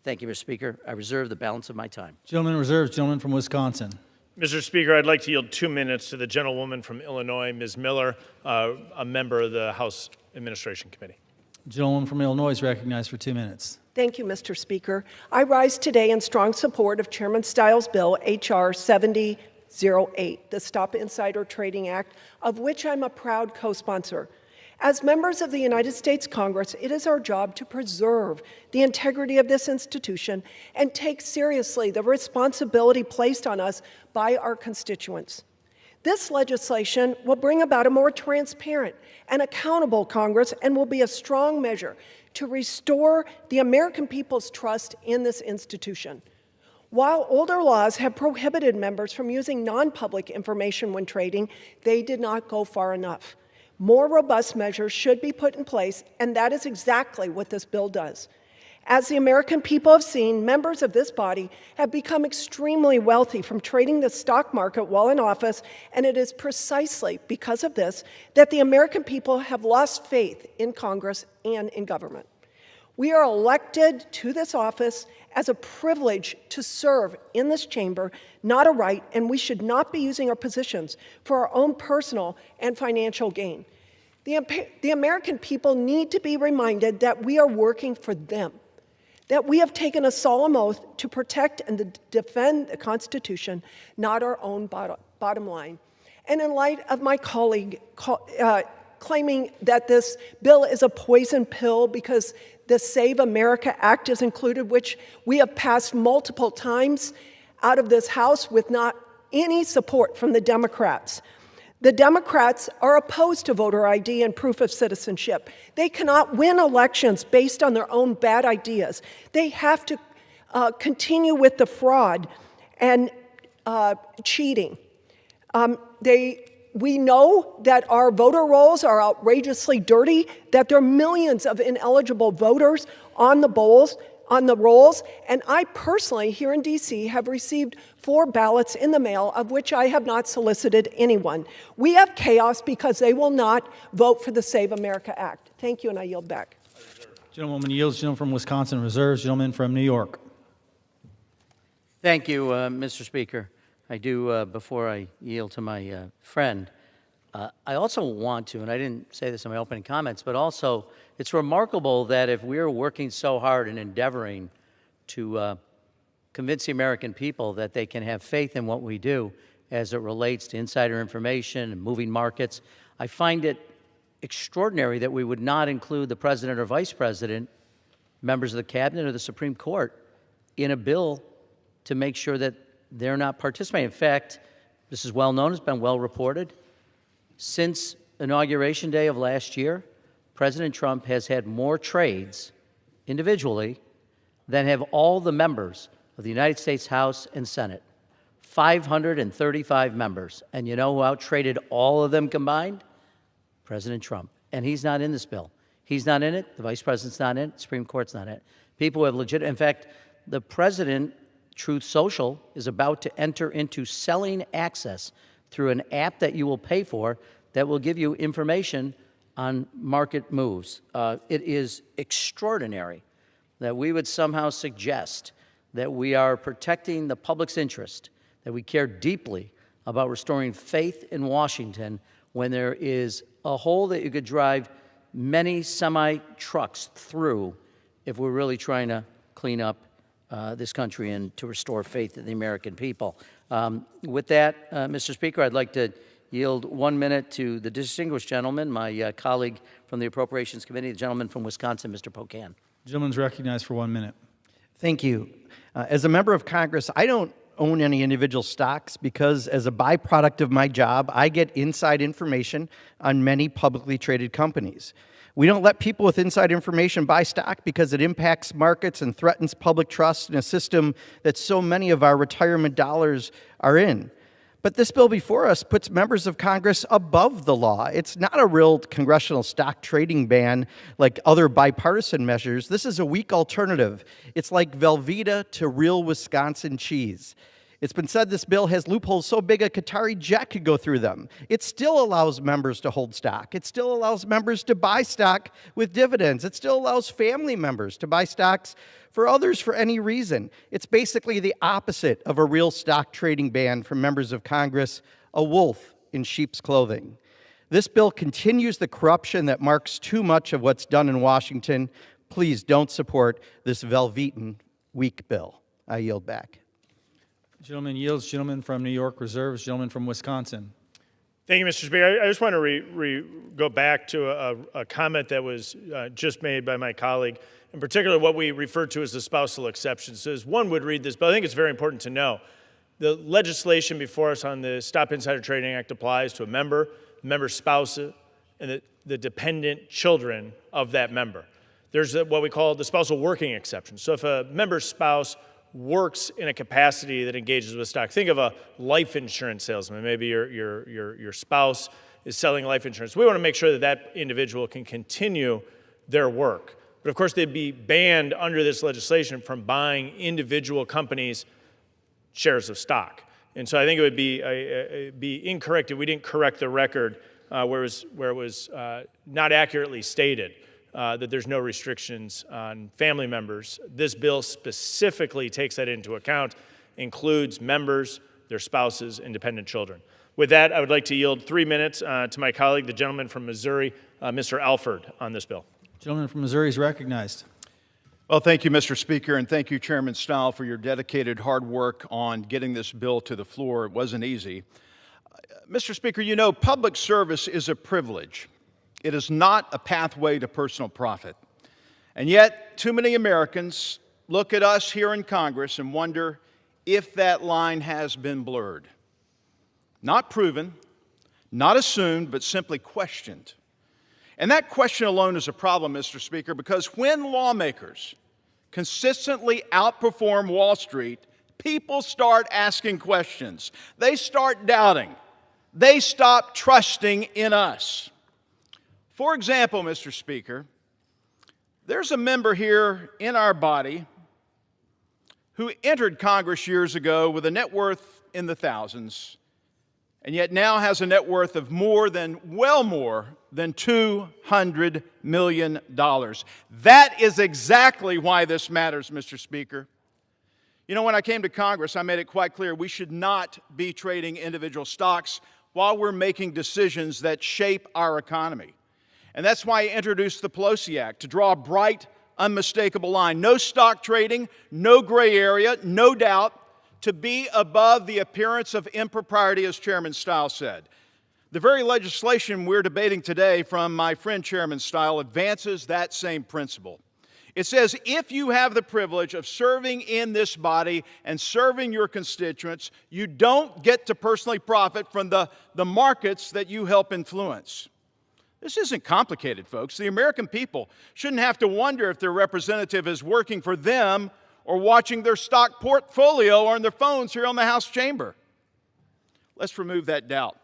Speaker 3: Thank you, Mr. Speaker. I reserve the balance of my time.
Speaker 7: Gentleman reserves. Gentleman from Wisconsin.
Speaker 21: Mr. Speaker, I'd like to yield 2 minutes to the gentlewoman from Illinois, Ms. Miller, a member of the House Administration Committee.
Speaker 7: Gentleman from Illinois is recognized for 2 minutes.
Speaker 1: Thank you, Mr. Speaker. I rise today in strong support of Chairman Stiles' bill, H.R. 7008, the Stop Insider Trading Act, of which I'm a proud co-sponsor. As members of the United States Congress, it is our job to preserve the integrity of this institution and take seriously the responsibility placed on us by our constituents. This legislation will bring about a more transparent and accountable Congress and will be a strong measure to restore the American people's trust in this institution. While older laws have prohibited members from using non-public information when trading, they did not go far enough. More robust measures should be put in place, and that is exactly what this bill does. As the American people have seen, members of this body have become extremely wealthy from trading the stock market while in office, and it is precisely because of this that the American people have lost faith in Congress and in government. We are elected to this office as a privilege to serve in this chamber, not a right, and we should not be using our positions for our own personal and financial gain. The American people need to be reminded that we are working for them, that we have taken a solemn oath to protect and defend the Constitution, not our own bottom line. And in light of my colleague claiming that this bill is a poison pill because the Save America Act is included, which we have passed multiple times out of this House with not any support from the Democrats. The Democrats are opposed to voter ID and proof of citizenship. They cannot win elections based on their own bad ideas. They have to continue with the fraud and cheating. We know that our voter rolls are outrageously dirty, that there are millions of ineligible voters on the rolls, and I personally, here in D.C., have received 4 ballots in the mail, of which I have not solicited anyone. We have chaos because they will not vote for the Save America Act. Thank you, and I yield back.
Speaker 7: Gentlewoman yields. Gentleman from Wisconsin reserves. Gentleman from New York.
Speaker 3: Thank you, Mr. Speaker. I do, before I yield to my friend, I also want to, and I didn't say this in my opening comments, but also it's remarkable that if we're working so hard and endeavoring to convince the American people that they can have faith in what we do as it relates to insider information and moving markets, I find it extraordinary that we would not include the president or vice president, members of the cabinet or the Supreme Court in a bill to make sure that they're not participating. In fact, this is well known, it's been well reported. Since Inauguration Day of last year, President Trump has had more trades individually than have all the members of the United States House and Senate. 535 members. And you know who outtraded all of them combined? President Trump. And he's not in this bill. He's not in it. The vice president's not in it. The Supreme Court's not in it. People who have legit. In fact, the president, Truth Social, is about to enter into selling access through an app that you will pay for that will give you information on market moves. It is extraordinary that we would somehow suggest that we are protecting the public's interest, that we care deeply about restoring faith in Washington when there is a hole that you could drive many semi-trucks through if we're really trying to clean up this country and to restore faith in the American people. With that, Mr. Speaker, I'd like to yield 1 minute to the distinguished gentleman, my colleague from the Appropriations Committee, the gentleman from Wisconsin, Mr. Pocan.
Speaker 7: The gentleman's recognized for 1 minute.
Speaker 5: Thank you. As a member of Congress, I don't own any individual stocks because as a byproduct of my job, I get inside information on many publicly traded companies. We don't let people with inside information buy stock because it impacts markets and threatens public trust in a system that so many of our retirement dollars are in. But this bill before us puts members of Congress above the law. It's not a real congressional stock trading ban like other bipartisan measures. This is a weak alternative. It's like Velveeta to real Wisconsin cheese. It's been said this bill has loopholes so big a Qatari jet could go through them. It still allows members to hold stock. It still allows members to buy stock with dividends. It still allows family members to buy stocks for others for any reason. It's basically the opposite of a real stock trading ban from members of Congress, a wolf in sheep's clothing. This bill continues the corruption that marks too much of what's done in Washington. Please don't support this Velveetan weak bill. I yield back.
Speaker 7: Gentleman yields. Gentleman from New York reserves. Gentleman from Wisconsin.
Speaker 21: Thank you, Mr. Speaker. I just want to go back to a comment that was just made by my colleague, in particular what we refer to as the spousal exception. So as one would read this, but I think it's very important to know, the legislation before us on the Stop Insider Trading Act applies to a member, the member's spouse, and the dependent children of that member. There's what we call the spousal working exception. So if a member's spouse works in a capacity that engages with stock. Think of a life insurance salesman. Maybe your spouse is selling life insurance. We want to make sure that that individual can continue their work. But of course, they'd be banned under this legislation from buying individual companies' shares of stock. And so I think it would be incorrect if we didn't correct the record where it was not accurately stated that there's no restrictions on family members. This bill specifically takes that into account, includes members, their spouses, and dependent children. With that, I would like to yield 3 minutes to my colleague, the gentleman from Missouri, Mr. Alford, on this bill.
Speaker 7: Gentleman from Missouri is recognized.
Speaker 13: Well, thank you, Mr. Speaker, and thank you, Chairman Stile, for your dedicated hard work on getting this bill to the floor. It wasn't easy. Mr. Speaker, you know, public service is a privilege. It is not a pathway to personal profit. And yet, too many Americans look at us here in Congress and wonder if that line has been blurred. Not proven, not assumed, but simply questioned. And that question alone is a problem, Mr. Speaker, because when lawmakers consistently outperform Wall Street, people start asking questions. They start doubting. They stop trusting in us. For example, Mr. Speaker, there's a member here in our body who entered Congress years ago with a net worth in the thousands, and yet now has a net worth of well more than $200 million. That is exactly why this matters, Mr. Speaker. You know, when I came to Congress, I made it quite clear we should not be trading individual stocks. while we're making decisions that shape our economy. And that's why I introduced the Pelosi Act, to draw a bright, unmistakable line. No stock trading, no gray area, no doubt, to be above the appearance of impropriety, as Chairman Stiles said. The very legislation we're debating today from my friend Chairman Stiles advances that same principle. It says if you have the privilege of serving in this body and serving your constituents, you don't get to personally profit from the markets that you help influence. This isn't complicated, folks. The American people shouldn't have to wonder if their representative is working for them or watching their stock portfolio on their phones here on the House chamber. Let's remove that doubt.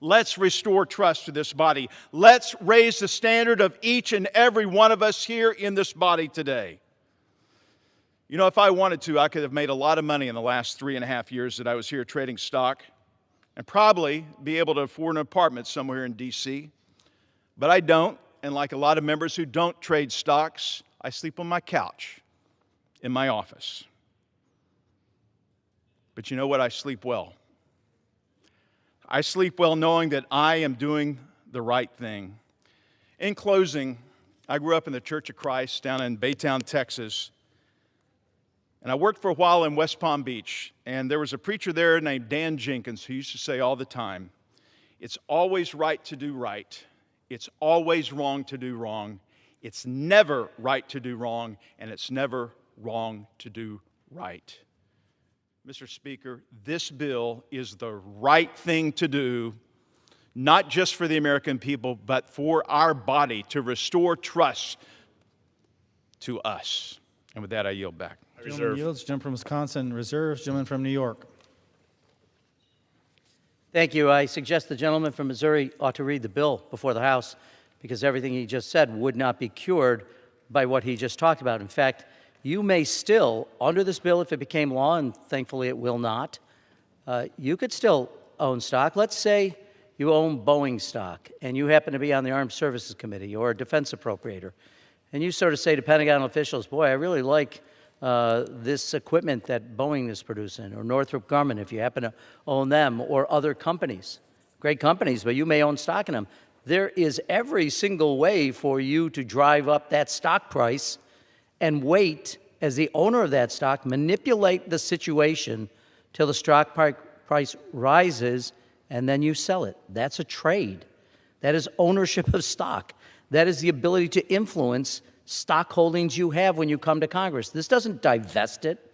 Speaker 13: Let's restore trust to this body. Let's raise the standard of each and every one of us here in this body today. You know, if I wanted to, I could have made a lot of money in the last 3.5 years that I was here trading stock and probably be able to afford an apartment somewhere in D.C. But I don't, and like a lot of members who don't trade stocks, I sleep on my couch in my office. But you know what? I sleep well. I sleep well knowing that I am doing the right thing. In closing, I grew up in the Church of Christ down in Baytown, Texas, and I worked for a while in West Palm Beach, and there was a preacher there named Dan Jenkins who used to say all the time, it's always right to do right, it's always wrong to do wrong, it's never right to do wrong, and it's never wrong to do right. Mr. Speaker, this bill is the right thing to do, not just for the American people, but for our body to restore trust to us. And with that, I yield back.
Speaker 7: Gentleman yields. Gentleman from Wisconsin reserves. Gentleman from New York.
Speaker 3: Thank you. I suggest the gentleman from Missouri ought to read the bill before the House because everything he just said would not be cured by what he just talked about. In fact, you may still, under this bill, if it became law, and thankfully it will not, you could still own stock. Let's say you own Boeing stock, and you happen to be on the Armed Services Committee or a defense appropriator, and you sort of say to Pentagon officials, boy, I really like this equipment that Boeing is producing, or Northrop Grumman, if you happen to own them, or other companies, great companies, but you may own stock in them. There is every single way for you to drive up that stock price and wait, as the owner of that stock, manipulate the situation till the stock price rises, and then you sell it. That's a trade. That is ownership of stock. That is the ability to influence stock holdings you have when you come to Congress. This doesn't divest it.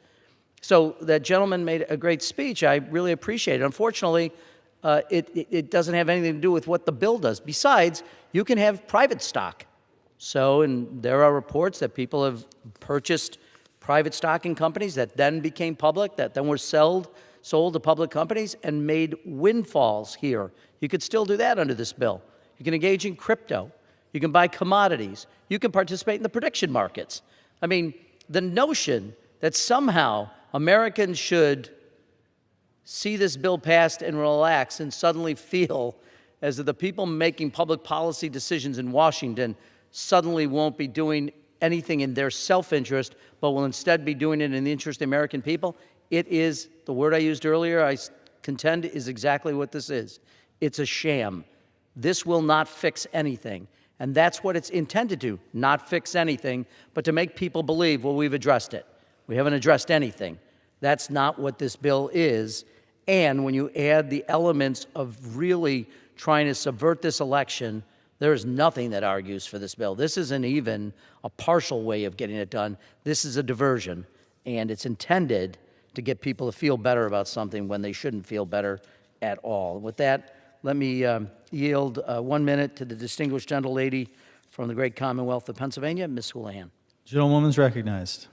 Speaker 3: So that gentleman made a great speech. I really appreciate it. Unfortunately, it doesn't have anything to do with what the bill does. Besides, you can have private stock. So, and there are reports that people have purchased private stock in companies that then became public, that then were sold to public companies and made windfalls here. You could still do that under this bill. You can engage in crypto. You can buy commodities. You can participate in the prediction markets. I mean, the notion that somehow Americans should see this bill passed and relax and suddenly feel as if the people making public policy decisions in Washington suddenly won't be doing anything in their self-interest, but will instead be doing it in the interest of the American people, it is, the word I used earlier, I contend is exactly what this is. It's a sham. This will not fix anything. And that's what it's intended to, not fix anything, but to make people believe, well, we've addressed it. We haven't addressed anything. That's not what this bill is. And when you add the elements of really trying to subvert this election, there is nothing that argues for this bill. This isn't even a partial way of getting it done. This is a diversion, and it's intended to get people to feel better about something when they shouldn't feel better at all. With that, let me yield 1 minute to the distinguished gentlelady from the great Commonwealth of Pennsylvania, Ms. Houlihan.
Speaker 7: Gentlewoman's recognized.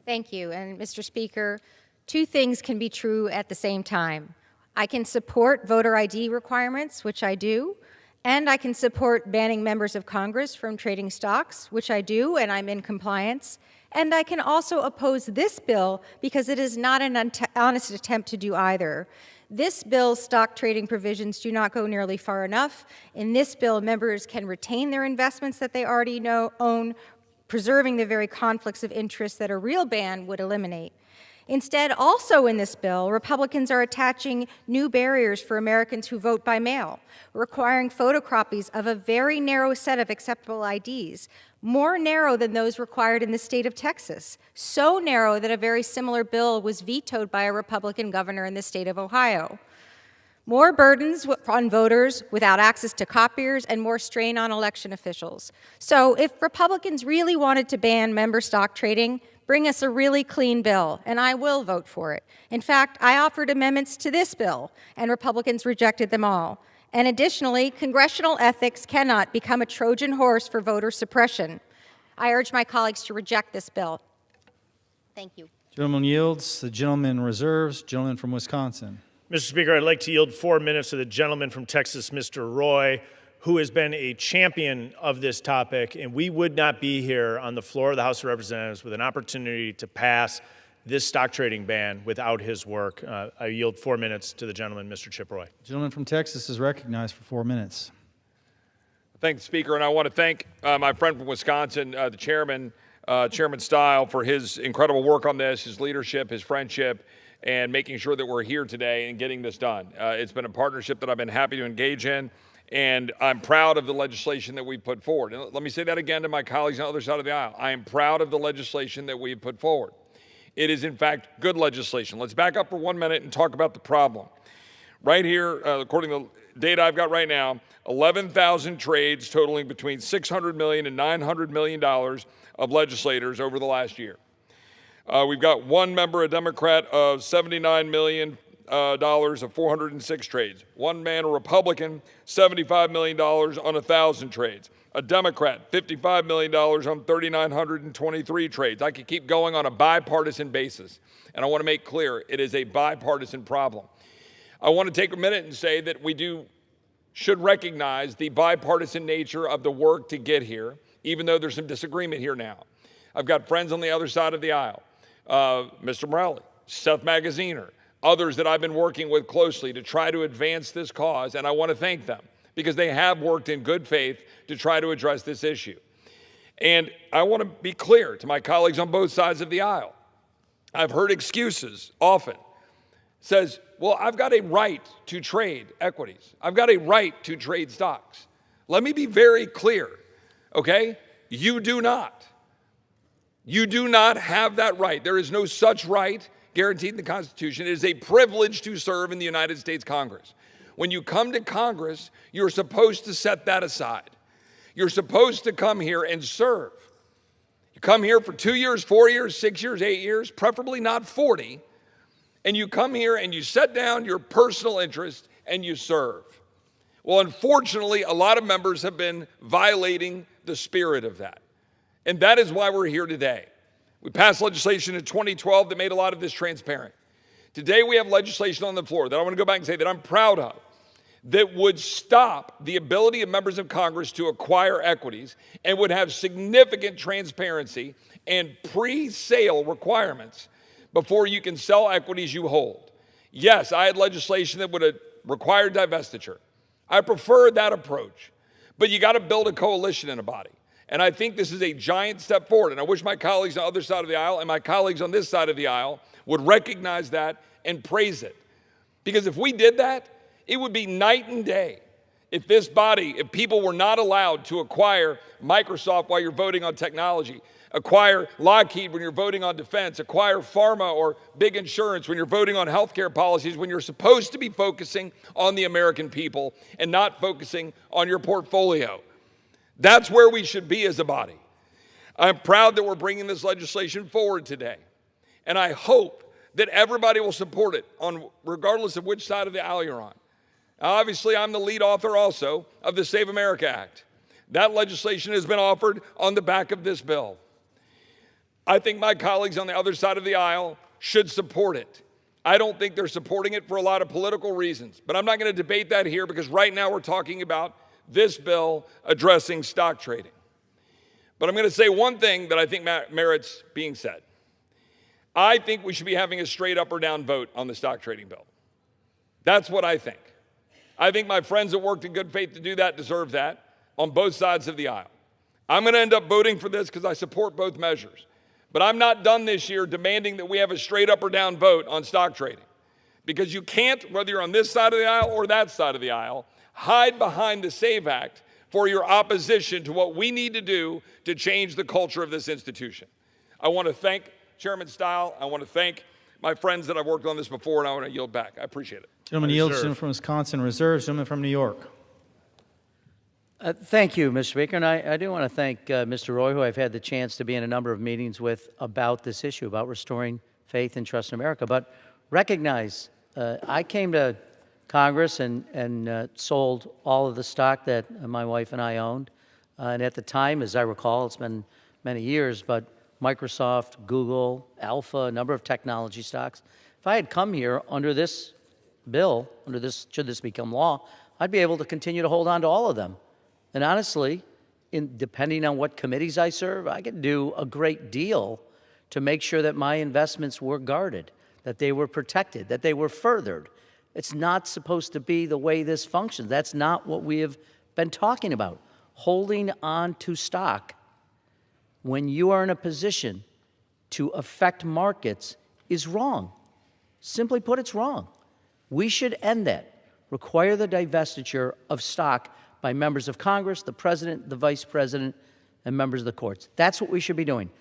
Speaker 4: Thank you. And Mr. Speaker, two things can be true at the same time. I can support voter ID requirements, which I do, and I can support banning members of Congress from trading stocks, which I do, and I'm in compliance. And I can also oppose this bill because it is not an honest attempt to do either. This bill's stock trading provisions do not go nearly far enough. In this bill, members can retain their investments that they already own, preserving the very conflicts of interest that a real ban would eliminate. Instead, also in this bill, Republicans are attaching new barriers for Americans who vote by mail, requiring photocopies of a very narrow set of acceptable IDs, more narrow than those required in the state of Texas, so narrow that a very similar bill was vetoed by a Republican governor in the state of Ohio. More burdens on voters without access to copiers and more strain on election officials. So if Republicans really wanted to ban member stock trading, bring us a really clean bill, and I will vote for it. In fact, I offered amendments to this bill, and Republicans rejected them all. And additionally, congressional ethics cannot become a Trojan horse for voter suppression. I urge my colleagues to reject this bill. Thank you.
Speaker 7: Gentleman yields. The gentleman reserves. Gentleman from Wisconsin.
Speaker 21: Mr. Speaker, I'd like to yield 4 minutes to the gentleman from Texas, Mr. Roy, who has been a champion of this topic, and we would not be here on the floor of the House of Representatives with an opportunity to pass this stock trading ban without his work. I yield 4 minutes to the gentleman, Mr. Chip Roy.
Speaker 7: The gentleman from Texas is recognized for 4 minutes.
Speaker 10: Thank the Speaker, and I want to thank my friend from Wisconsin, the chairman, Chairman Stile, for his incredible work on this, his leadership, his friendship, and making sure that we're here today and getting this done. It's been a partnership that I've been happy to engage in, and I'm proud of the legislation that we put forward. And let me say that again to my colleagues on the other side of the aisle. I am proud of the legislation that we've put forward. It is, in fact, good legislation. Let's back up for 1 minute and talk about the problem. Right here, according to the data I've got right now, 11,000 trades totaling between $600 million and $900 million of legislators over the last year. We've got one member, a Democrat, of $79 million of 406 trades. One man, a Republican, $75 million on 1,000 trades. A Democrat, $55 million on 3,923 trades. I could keep going on a bipartisan basis. And I want to make clear, it is a bipartisan problem. I want to take a minute and say that we should recognize the bipartisan nature of the work to get here, even though there's some disagreement here now. I've got friends on the other side of the aisle, Mr. Morelli, Seth Magaziner, others that I've been working with closely to try to advance this cause, and I want to thank them because they have worked in good faith to try to address this issue. And I want to be clear to my colleagues on both sides of the aisle. I've heard excuses often. Says, well, I've got a right to trade equities. I've got a right to trade stocks. Let me be very clear, okay? You do not. You do not have that right. There is no such right guaranteed in the Constitution. It is a privilege to serve in the United States Congress. When you come to Congress, you're supposed to set that aside. You're supposed to come here and serve. You come here for 2 years, 4 years, 6 years, 8 years, preferably not 40, and you come here and you set down your personal interest and you serve. Well, unfortunately, a lot of members have been violating the spirit of that. And that is why we're here today. We passed legislation in 2012 that made a lot of this transparent. Today we have legislation on the floor that I want to go back and say that I'm proud of, that would stop the ability of members of Congress to acquire equities and would have significant transparency and pre-sale requirements before you can sell equities you hold. Yes, I had legislation that would have required divestiture. I prefer that approach, but you got to build a coalition in a body. And I think this is a giant step forward. And I wish my colleagues on the other side of the aisle and my colleagues on this side of the aisle would recognize that and praise it. Because if we did that, it would be night and day. If this body, if people were not allowed to acquire Microsoft while you're voting on technology, acquire Lockheed when you're voting on defense, acquire pharma or big insurance when you're voting on healthcare policies, when you're supposed to be focusing on the American people and not focusing on your portfolio. That's where we should be as a body. I'm proud that we're bringing this legislation forward today. And I hope that everybody will support it, regardless of which side of the aisle you're on. Now, obviously, I'm the lead author also of the Save America Act. That legislation has been offered on the back of this bill. I think my colleagues on the other side of the aisle should support it. I don't think they're supporting it for a lot of political reasons, but I'm not going to debate that here because right now we're talking about this bill addressing stock trading. But I'm going to say one thing that I think merits being said. I think we should be having a straight up or down vote on the stock trading bill. That's what I think. I think my friends that worked in good faith to do that deserve that on both sides of the aisle. I'm going to end up voting for this because I support both measures. But I'm not done this year demanding that we have a straight up or down vote on stock trading. Because you can't, whether you're on this side of the aisle or that side of the aisle, hide behind the SAVE Act for your opposition to what we need to do to change the culture of this institution. I want to thank Chairman Stile. I want to thank my friends that I've worked on this before, and I want to yield back. I appreciate it.
Speaker 7: Gentleman yields. Gentleman from Wisconsin reserves. Gentleman from New York.
Speaker 3: Thank you, Mr. Speaker. And I do want to thank Mr. Roy, who I've had the chance to be in a number of meetings with about this issue, about restoring faith and trust in America. But recognize, I came to Congress and sold all of the stock that my wife and I owned. And at the time, as I recall, it's been many years, but Microsoft, Google, Alpha, a number of technology stocks. If I had come here under this bill, should this become law, I'd be able to continue to hold on to all of them. And honestly, depending on what committees I serve, I could do a great deal to make sure that my investments were guarded, that they were protected, that they were furthered. It's not supposed to be the way this functions. That's not what we have been talking about. Holding on to stock when you are in a position to affect markets is wrong. Simply put, it's wrong. We should end that. Require the divestiture of stock by members of Congress, the President, the Vice President, and members of the courts. That's what we should be doing.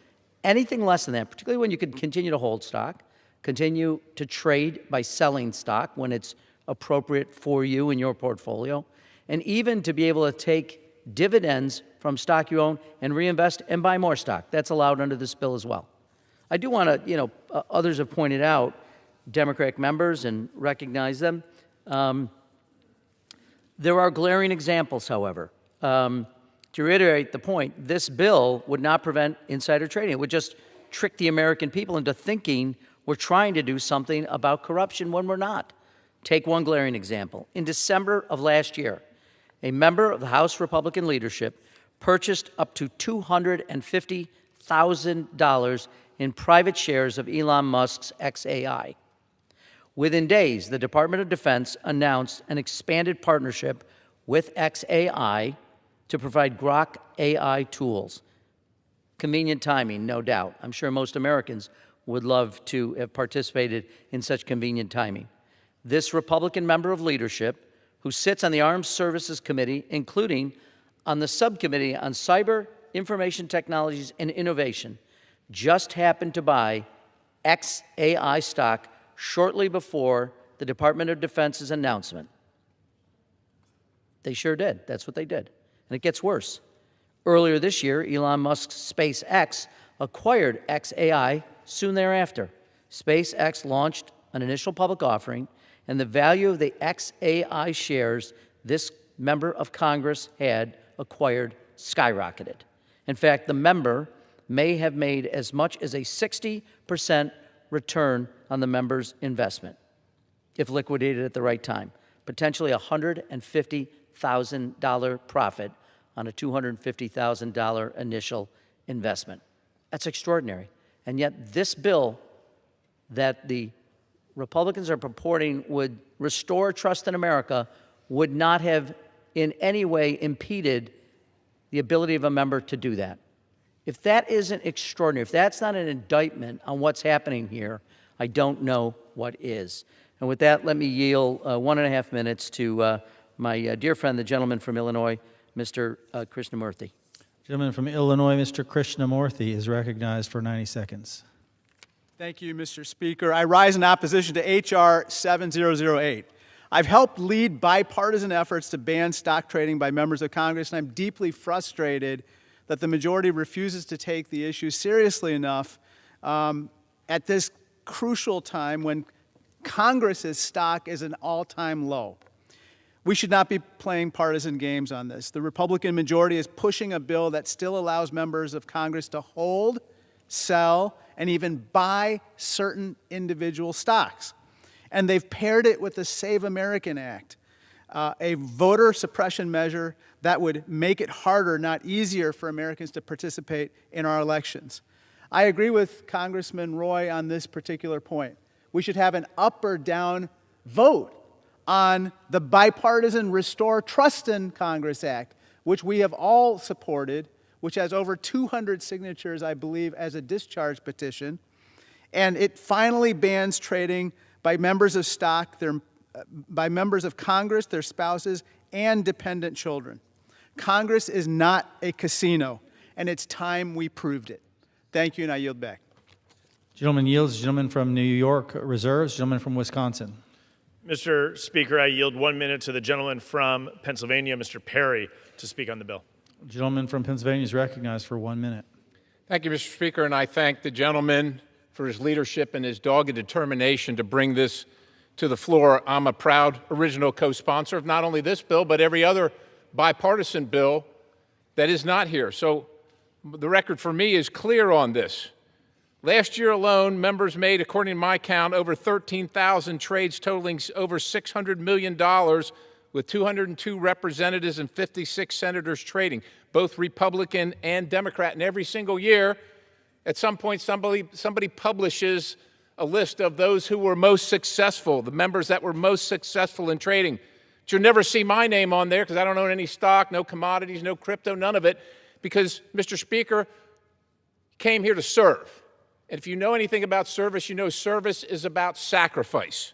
Speaker 3: Anything less than that, particularly when you can continue to hold stock, continue to trade by selling stock when it's appropriate for you in your portfolio, and even to be able to take dividends from stock you own and reinvest and buy more stock. That's allowed under this bill as well. I do want to, others have pointed out, Democratic members, and recognize them. There are glaring examples, however. To reiterate the point, this bill would not prevent insider trading. It would just trick the American people into thinking we're trying to do something about corruption when we're not. Take one glaring example. In December of last year, a member of the House Republican leadership purchased up to $250,000 in private shares of Elon Musk's XAI. Within days, the Department of Defense announced an expanded partnership with XAI to provide Grok AI tools. Convenient timing, no doubt. I'm sure most Americans would love to have participated in such convenient timing. This Republican member of leadership, who sits on the Armed Services Committee, including on the Subcommittee on Cyber, Information Technologies, and Innovation, just happened to buy XAI stock shortly before the Department of Defense's announcement. They sure did. That's what they did. And it gets worse. Earlier this year, Elon Musk's SpaceX acquired XAI soon thereafter. SpaceX launched an initial public offering, and the value of the XAI shares this member of Congress had acquired skyrocketed. In fact, the member may have made as much as a 60% return on the member's investment if liquidated at the right time, potentially a $150,000 profit on a $250,000 initial investment. That's extraordinary. And yet this bill that the Republicans are purporting would restore trust in America would not have in any way impeded the ability of a member to do that. If that isn't extraordinary, if that's not an indictment on what's happening here, I don't know what is. And with that, let me yield 1.5 minutes to my dear friend, the gentleman from Illinois, Mr. Krishnamurthy.
Speaker 7: Gentleman from Illinois, Mr. Krishnamurthy, is recognized for 90 seconds.
Speaker 20: Thank you, Mr. Speaker. I rise in opposition to H.R. 7008. I've helped lead bipartisan efforts to ban stock trading by members of Congress, and I'm deeply frustrated that the majority refuses to take the issue seriously enough at this crucial time when Congress's stock is an all-time low. We should not be playing partisan games on this. The Republican majority is pushing a bill that still allows members of Congress to hold, sell, and even buy certain individual stocks. And they've paired it with the Save American Act, a voter suppression measure that would make it harder, not easier, for Americans to participate in our elections. I agree with Congressman Roy on this particular point. We should have an up or down vote on the bipartisan Restore Trust in Congress Act, which we have all supported, which has over 200 signatures, I believe, as a discharge petition. And it finally bans trading by members of stock, by members of Congress, their spouses, and dependent children. Congress is not a casino, and it's time we proved it. Thank you, and I yield back.
Speaker 7: Gentleman yields. Gentleman from New York reserves. Gentleman from Wisconsin.
Speaker 21: Mr. Speaker, I yield 1 minute to the gentleman from Pennsylvania, Mr. Perry, to speak on the bill.
Speaker 7: Gentleman from Pennsylvania is recognized for 1 minute.
Speaker 11: Thank you, Mr. Speaker, and I thank the gentleman for his leadership and his dogged determination to bring this to the floor. I'm a proud original co-sponsor of not only this bill, but every other bipartisan bill that is not here. So the record for me is clear on this. Last year alone, members made, according to my count, over 13,000 trades totaling over $600 million, with 202 representatives and 56 senators trading, both Republican and Democrat. And every single year, at some point, somebody publishes a list of those who were most successful, the members that were most successful in trading. But you'll never see my name on there because I don't own any stock, no commodities, no crypto, none of it, because, Mr. Speaker, came here to serve. And if you know anything about service, you know service is about sacrifice.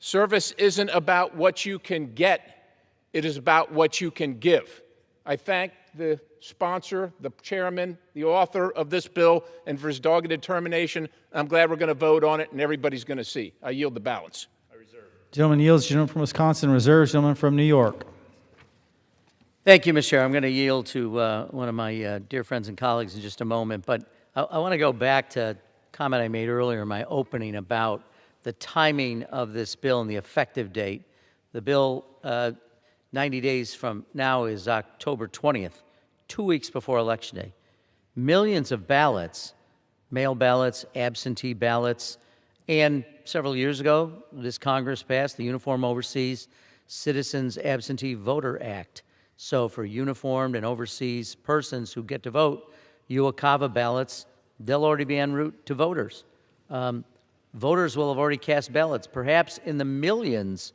Speaker 11: Service isn't about what you can get. It is about what you can give. I thank the sponsor, the chairman, the author of this bill, and for his dogged determination. I'm glad we're going to vote on it, and everybody's going to see. I yield the balance.
Speaker 7: Gentleman yields. Gentleman from Wisconsin reserves. Gentleman from New York.
Speaker 3: Thank you, Mr. Chair. I'm going to yield to one of my dear friends and colleagues in just a moment, but I want to go back to a comment I made earlier in my opening about the timing of this bill and the effective date. The bill, 90 days from now, is October 20th, 2 weeks before Election Day. Millions of ballots, mail ballots, absentee ballots, and several years ago, this Congress passed the Uniform Overseas Citizens Absentee Voter Act. So for uniformed and overseas persons who get to vote, UOCAVA ballots, they'll already be en route to voters. Voters will have already cast ballots, perhaps in the millions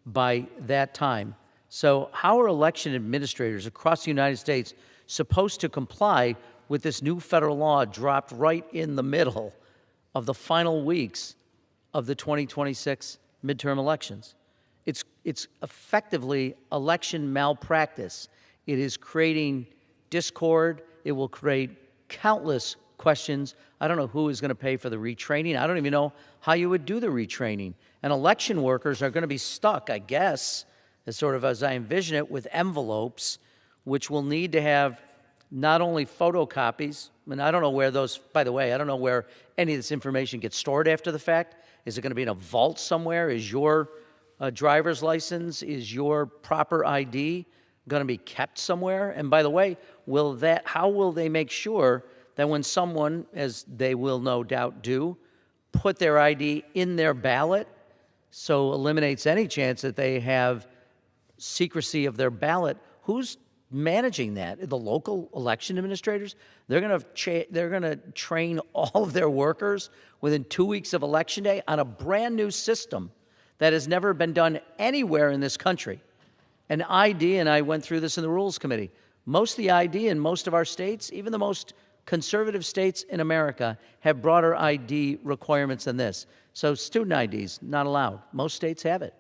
Speaker 3: by that time. So how are election administrators across the United States supposed to comply with this new federal law dropped right in the middle of the final weeks of the 2026 midterm elections? It's effectively election malpractice. It is creating discord. It will create countless questions. I don't know who is going to pay for the retraining. I don't even know how you would do the retraining. And election workers are going to be stuck, I guess, as I envision it, with envelopes, which will need to have not only photocopies, and I don't know where those, by the way, I don't know where any of this information gets stored after the fact. Is it going to be in a vault somewhere? Is your driver's license, is your proper ID going to be kept somewhere? And by the way, how will they make sure that when someone, as they will no doubt do, put their ID in their ballot, so eliminates any chance that they have secrecy of their ballot, who's managing that? The local election administrators? They're going to train all of their workers within 2 weeks of Election Day on a brand new system that has never been done anywhere in this country. An ID, and I went through this in the Rules Committee, most of the ID in most of our states, even the most conservative states in America, have broader ID requirements than this. So student IDs, not allowed. Most states have it.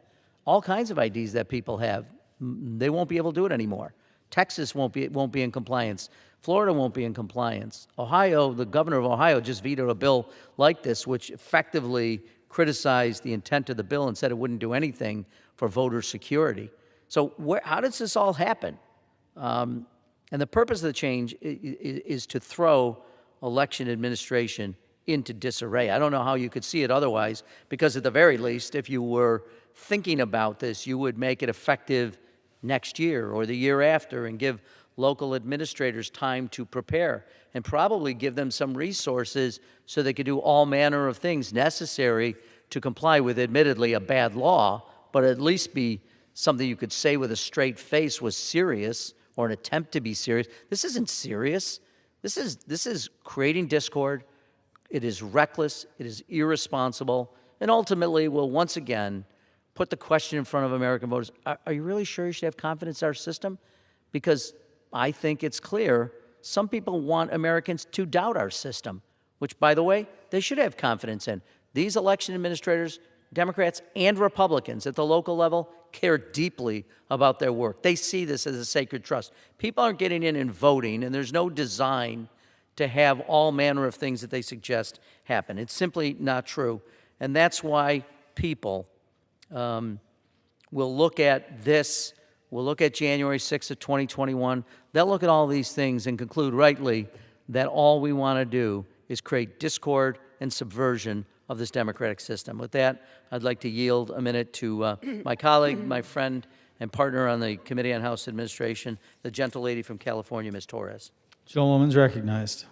Speaker 3: All kinds of IDs that people have, they won't be able to do it anymore. Texas won't be in compliance. Florida won't be in compliance. Ohio, the governor of Ohio just vetoed a bill like this, which effectively criticized the intent of the bill and said it wouldn't do anything for voter security. So how does this all happen? And the purpose of the change is to throw election administration into disarray. I don't know how you could see it otherwise, because at the very least, if you were thinking about this, you would make it effective next year or the year after and give local administrators time to prepare and probably give them some resources so they could do all manner of things necessary to comply with, admittedly, a bad law, but at least be something you could say with a straight face was serious, or an attempt to be serious. This isn't serious. This is creating discord. It is reckless. It is irresponsible, and ultimately will once again put the question in front of American voters: Are you really sure you should have confidence in our system? Because I think it's clear some people want Americans to doubt our system, which, by the way, they should have confidence in. These election administrators, Democrats and Republicans at the local level, care deeply about their work. They see this as a sacred trust. People aren't getting in and voting, and there's no design to have all manner of things that they suggest happen. It's simply not true. And that's why people will look at this, will look at January 6th of 2021, they'll look at all these things and conclude rightly that all we want to do is create discord and subversion of this democratic system. With that, I'd like to yield a minute to my colleague, my friend, and partner on the Committee on House Administration, the gentle lady from California, Ms. Torres.
Speaker 7: Gentlewoman's recognized.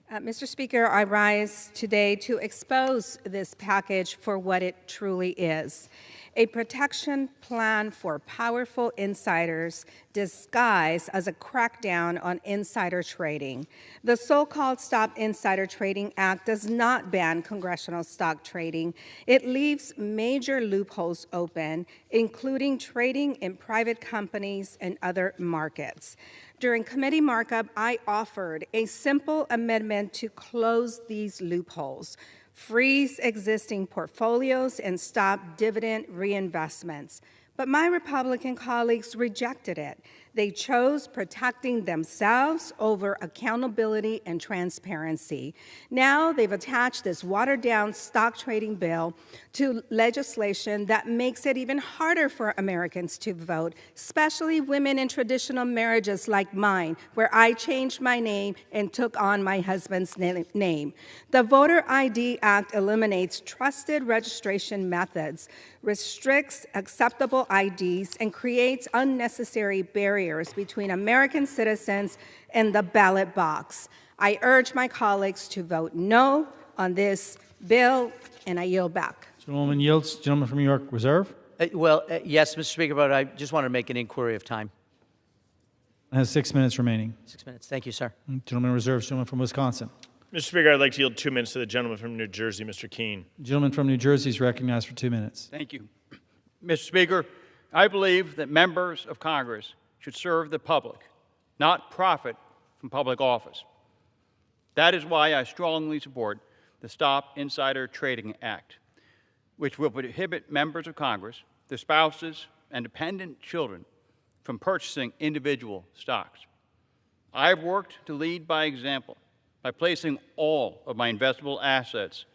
Speaker 12: Mr. Speaker, I rise today to expose this package for what it truly is: a protection plan for powerful insiders disguised as a crackdown on insider trading. The so-called Stop Insider Trading Act does not ban congressional stock trading. It leaves major loopholes open, including trading in private companies and other markets. During committee markup, I offered a simple amendment to close these loopholes, freeze existing portfolios, and stop dividend reinvestments. But my Republican colleagues rejected it. They chose protecting themselves over accountability and transparency. Now they've attached this watered-down stock trading bill to legislation that makes it even harder for Americans to vote, especially women in traditional marriages like mine, where I changed my name and took on my husband's name. The Voter ID Act eliminates trusted registration methods, restricts acceptable IDs, and creates unnecessary barriers between American citizens and the ballot box. I urge my colleagues to vote no on this bill, and I yield back.
Speaker 7: Gentlewoman yields. Gentleman from New York Reserve.
Speaker 3: Yes, Mr. Speaker, but I just want to make an inquiry of time.
Speaker 7: Has 6 minutes remaining.
Speaker 3: 6 minutes. Thank you, sir.
Speaker 7: Gentleman reserves. Gentleman from Wisconsin.
Speaker 21: Mr. Speaker, I'd like to yield 2 minutes to the gentleman from New Jersey, Mr. Keene.
Speaker 7: Gentleman from New Jersey is recognized for 2 minutes.
Speaker 22: Thank you. Mr. Speaker, I believe that members of Congress should serve the public, not profit from public office. That is why I strongly support the Stop Insider Trading Act, which will prohibit members of Congress, their spouses, and dependent children from purchasing individual stocks. I have worked to lead by example by placing all of my investable assets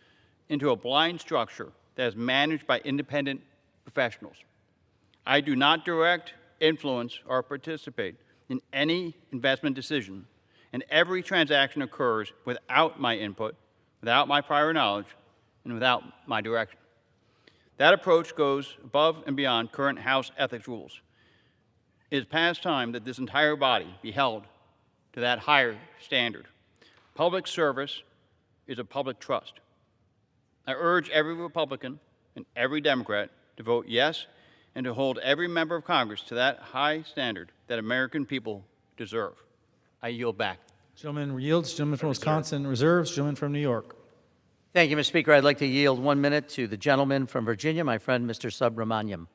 Speaker 22: into a blind structure that is managed by independent professionals. I do not direct, influence, or participate in any investment decision, and every transaction occurs without my input, without my prior knowledge, and without my direction. That approach goes above and beyond current House ethics rules. It is past time that this entire body be held to that higher standard. Public service is a public trust. I urge every Republican and every Democrat to vote yes and to hold every member of Congress to that high standard that American people deserve. I yield back.
Speaker 7: Gentleman yields. Gentleman from Wisconsin reserves. Gentleman from New York.
Speaker 3: Thank you, Mr. Speaker. I'd like to yield 1 minute to the gentleman from Virginia, my friend, Mr. Subramaniam.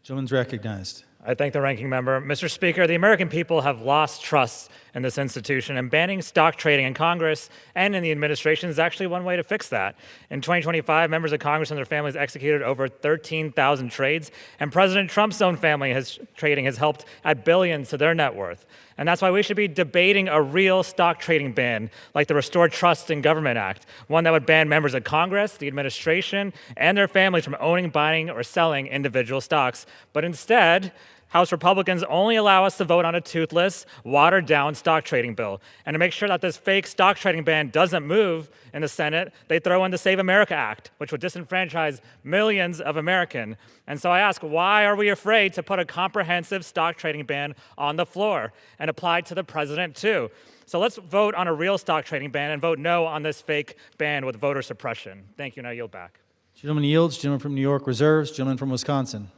Speaker 7: Gentleman's recognized.
Speaker 23: I thank the ranking member. Mr. Speaker, the American people have lost trust in this institution, and banning stock trading in Congress and in the administration is actually one way to fix that. In 2025, members of Congress and their families executed over 13,000 trades, and President Trump's own family trading has helped add billions to their net worth. And that's why we should be debating a real stock trading ban, like the Restore Trust in Government Act, one that would ban members of Congress, the administration, and their families from owning, buying, or selling individual stocks. But instead, House Republicans only allow us to vote on a toothless, watered-down stock trading bill. And to make sure that this fake stock trading ban doesn't move in the Senate, they throw in the Save America Act, which would disenfranchise millions of Americans. And so I ask, why are we afraid to put a comprehensive stock trading ban on the floor and apply to the president too? So let's vote on a real stock trading ban and vote no on this fake ban with voter suppression. Thank you, and I yield back.
Speaker 7: Gentleman yields. Gentleman from New York reserves. Gentleman from Wisconsin.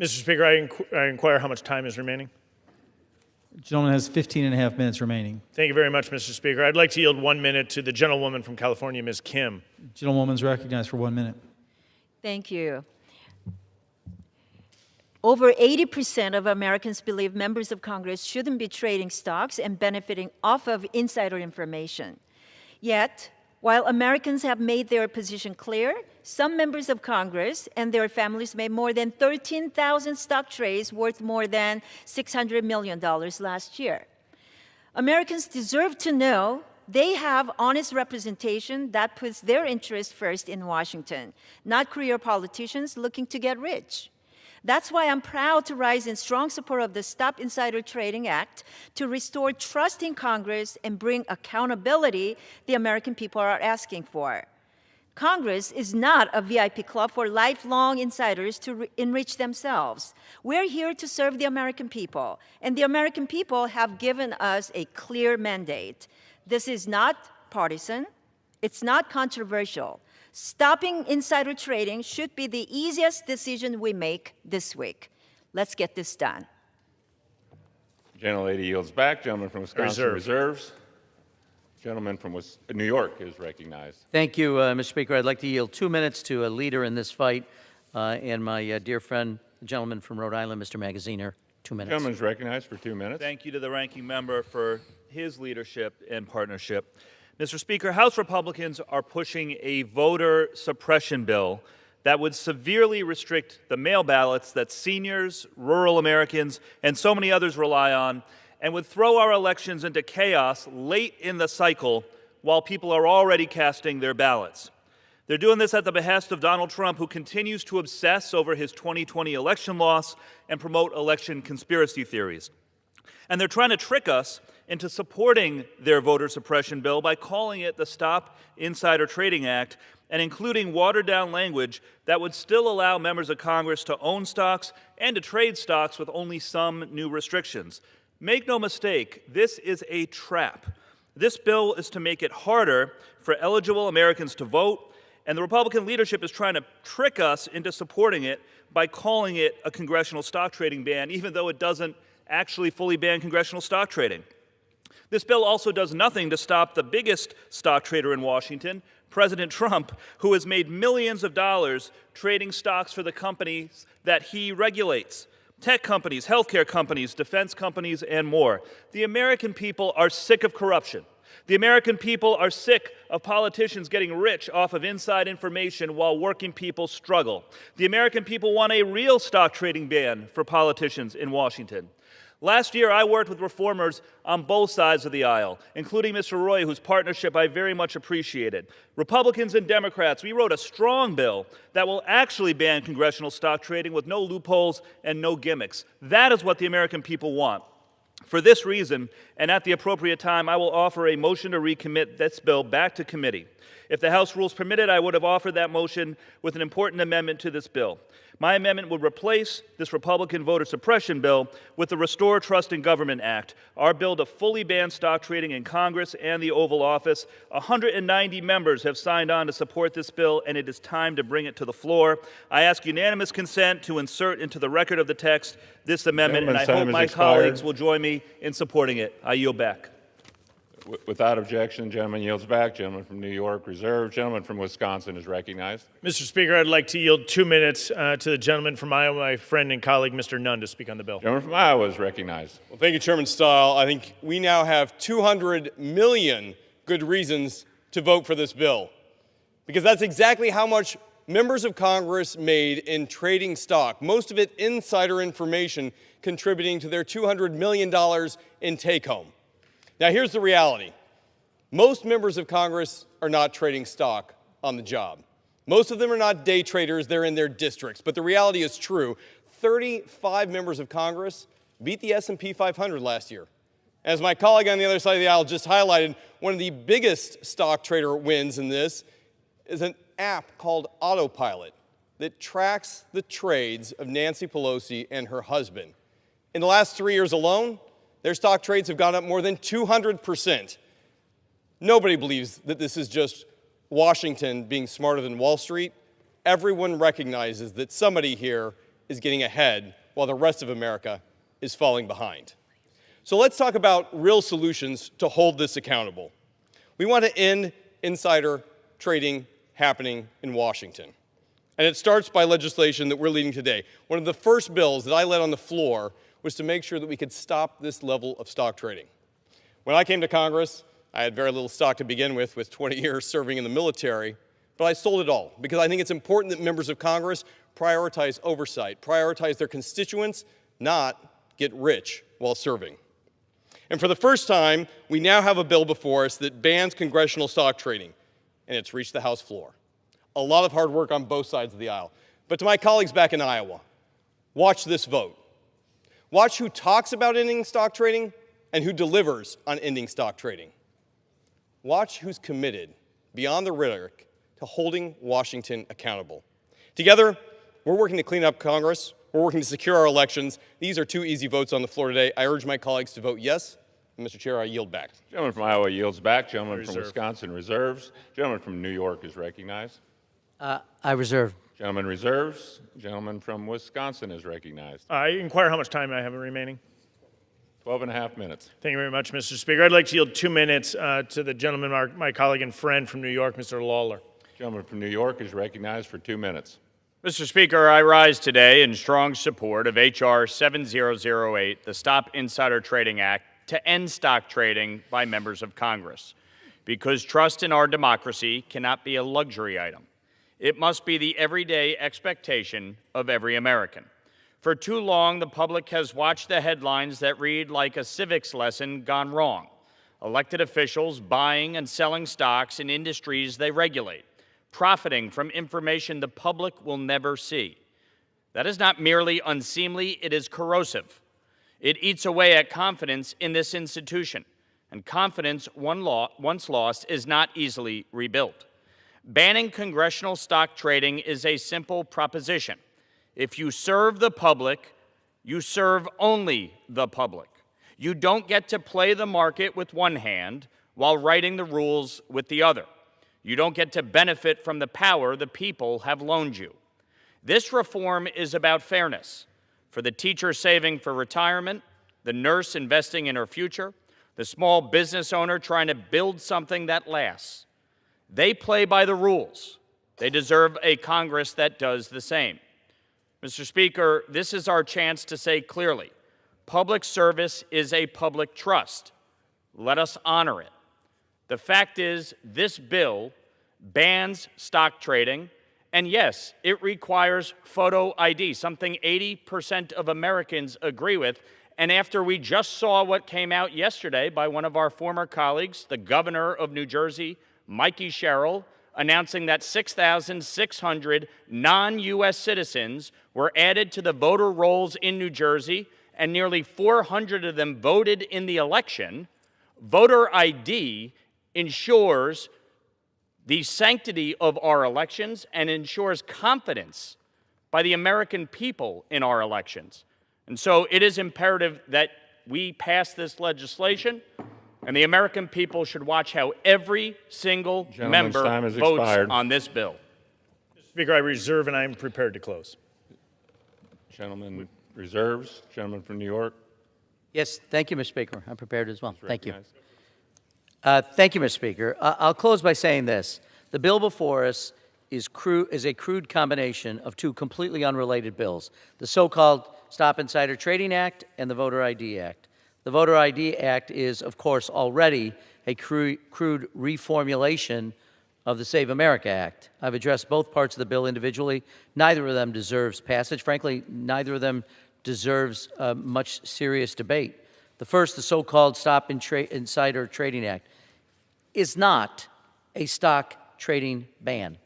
Speaker 21: Mr. Speaker, I inquire how much time is remaining.
Speaker 7: Gentleman has 15 and a half minutes remaining.
Speaker 21: Thank you very much, Mr. Speaker. I'd like to yield 1 minute to the gentlewoman from California, Ms. Kim.
Speaker 7: Gentlewoman's recognized for 1 minute.
Speaker 24: Thank you.
Speaker 6: Over 80% of Americans believe members of Congress shouldn't be trading stocks and benefiting off of insider information. Yet, while Americans have made their position clear, some members of Congress and their families made more than 13,000 stock trades worth more than $600 million last year. Americans deserve to know they have honest representation that puts their interests first in Washington, not career politicians looking to get rich. That's why I'm proud to rise in strong support of the Stop Insider Trading Act to restore trust in Congress and bring accountability the American people are asking for. Congress is not a VIP club for lifelong insiders to enrich themselves. We're here to serve the American people, and the American people have given us a clear mandate. This is not partisan. It's not controversial. Stopping insider trading should be the easiest decision we make this week. Let's get this done.
Speaker 16: Gentlelady yields back. Gentleman from Wisconsin reserves. Gentleman from New York is recognized.
Speaker 3: Thank you, Mr. Speaker. I'd like to yield 2 minutes to a leader in this fight, and my dear friend, the gentleman from Rhode Island, Mr. Magaziner. 2 minutes.
Speaker 16: Gentleman is recognized for 2 minutes.
Speaker 19: Thank you to the ranking member for his leadership and partnership. Mr. Speaker, House Republicans are pushing a voter suppression bill that would severely restrict the mail ballots that seniors, rural Americans, and so many others rely on, and would throw our elections into chaos late in the cycle while people are already casting their ballots. They're doing this at the behest of Donald Trump, who continues to obsess over his 2020 election loss and promote election conspiracy theories. And they're trying to trick us into supporting their voter suppression bill by calling it the Stop Insider Trading Act and including watered-down language that would still allow members of Congress to own stocks and to trade stocks with only some new restrictions. Make no mistake, this is a trap. This bill is to make it harder for eligible Americans to vote, and the Republican leadership is trying to trick us into supporting it by calling it a congressional stock trading ban, even though it doesn't actually fully ban congressional stock trading. This bill also does nothing to stop the biggest stock trader in Washington, President Trump, who has made millions of dollars trading stocks for the companies that he regulates. Tech companies, healthcare companies, defense companies, and more. The American people are sick of corruption. The American people are sick of politicians getting rich off of inside information while working people struggle. The American people want a real stock trading ban for politicians in Washington. Last year, I worked with reformers on both sides of the aisle, including Mr. Roy, whose partnership I very much appreciated. Republicans and Democrats, we wrote a strong bill that will actually ban congressional stock trading with no loopholes and no gimmicks. That is what the American people want. For this reason, and at the appropriate time, I will offer a motion to recommit this bill back to committee. If the House rules permitted, I would have offered that motion with an important amendment to this bill. My amendment would replace this Republican voter suppression bill with the Restore Trust in Government Act, our bill to fully ban stock trading in Congress and the Oval Office. 190 members have signed on to support this bill, and it is time to bring it to the floor. I ask unanimous consent to insert into the record of the text this amendment, and I hope my colleagues will join me in supporting it. I yield back.
Speaker 16: Without objection, gentleman yields back. Gentleman from New York reserved. Gentleman from Wisconsin is recognized.
Speaker 21: Mr. Speaker, I'd like to yield 2 minutes to the gentleman from Iowa, my friend and colleague, Mr. Nunn, to speak on the bill.
Speaker 16: Gentleman from Iowa is recognized.
Speaker 24: Well, thank you, Chairman Stile. I think we now have 200 million good reasons to vote for this bill, because that's exactly how much members of Congress made in trading stock, most of it insider information contributing to their $200 million in take-home. Now, here's the reality. Most members of Congress are not trading stock on the job. Most of them are not day traders. They're in their districts. But the reality is true. 35 members of Congress beat the S&P 500 last year. As my colleague on the other side of the aisle just highlighted, one of the biggest stock trader wins in this is an app called Autopilot that tracks the trades of Nancy Pelosi and her husband. In the last 3 years alone, their stock trades have gone up more than 200%. Nobody believes that this is just Washington being smarter than Wall Street. Everyone recognizes that somebody here is getting ahead while the rest of America is falling behind. So let's talk about real solutions to hold this accountable. We want to end insider trading happening in Washington. And it starts by legislation that we're leading today. One of the first bills that I led on the floor was to make sure that we could stop this level of stock trading. When I came to Congress, I had very little stock to begin with 20 years serving in the military, but I sold it all because I think it's important that members of Congress prioritize oversight, prioritize their constituents, not get rich while serving. And for the first time, we now have a bill before us that bans congressional stock trading, and it's reached the House floor. A lot of hard work on both sides of the aisle. But to my colleagues back in Iowa, watch this vote. Watch who talks about ending stock trading and who delivers on ending stock trading. Watch who's committed, beyond the rhetoric, to holding Washington accountable. Together, we're working to clean up Congress. We're working to secure our elections. These are two easy votes on the floor today. I urge my colleagues to vote yes. And Mr. Chair, I yield back.
Speaker 16: Gentleman from Iowa yields back. Gentleman from Wisconsin reserves. Gentleman from New York is recognized.
Speaker 3: I reserve.
Speaker 16: Gentleman reserves. Gentleman from Wisconsin is recognized.
Speaker 21: I inquire how much time I have remaining.
Speaker 16: 12 and a half minutes.
Speaker 21: Thank you very much, Mr. Speaker. I'd like to yield 2 minutes to the gentleman, my colleague and friend from New York, Mr. Lawler.
Speaker 16: Gentleman from New York is recognized for 2 minutes.
Speaker 2: Mr. Speaker, I rise today in strong support of H.R. 7008, the Stop Insider Trading Act, to end stock trading by members of Congress, because trust in our democracy cannot be a luxury item. It must be the everyday expectation of every American. For too long, the public has watched the headlines that read like a civics lesson gone wrong. Elected officials buying and selling stocks in industries they regulate, profiting from information the public will never see. That is not merely unseemly, it is corrosive. It eats away at confidence in this institution, and confidence once lost is not easily rebuilt. Banning congressional stock trading is a simple proposition. If you serve the public, you serve only the public. You don't get to play the market with one hand while writing the rules with the other. You don't get to benefit from the power the people have loaned you. This reform is about fairness. For the teacher saving for retirement, the nurse investing in her future, the small business owner trying to build something that lasts. They play by the rules. They deserve a Congress that does the same. Mr. Speaker, this is our chance to say clearly, public service is a public trust. Let us honor it. The fact is, this bill bans stock trading, and yes, it requires photo ID, something 80% of Americans agree with. And after we just saw what came out yesterday by one of our former colleagues, the governor of New Jersey, Mikey Sherrill, announcing that 6,600 non-U.S. citizens were added to the voter rolls in New Jersey, and nearly 400 of them voted in the election, voter ID ensures the sanctity of our elections and ensures confidence by the American people in our elections. And so it is imperative that we pass this legislation, and the American people should watch how every single member votes on this bill.
Speaker 21: Mr. Speaker, I reserve and I am prepared to close.
Speaker 16: Gentleman reserves. Gentleman from New York.
Speaker 3: Yes, thank you, Mr. Speaker. I'm prepared as well. Thank you. Thank you, Mr. Speaker. I'll close by saying this. The bill before us is a crude combination of two completely unrelated bills, the so-called Stop Insider Trading Act and the Voter ID Act. The Voter ID Act is, of course, already a crude reformulation of the Save America Act. I've addressed both parts of the bill individually. Neither of them deserves passage. Frankly, neither of them deserves much serious debate. The first, the so-called Stop Insider Trading Act, is not a stock trading ban.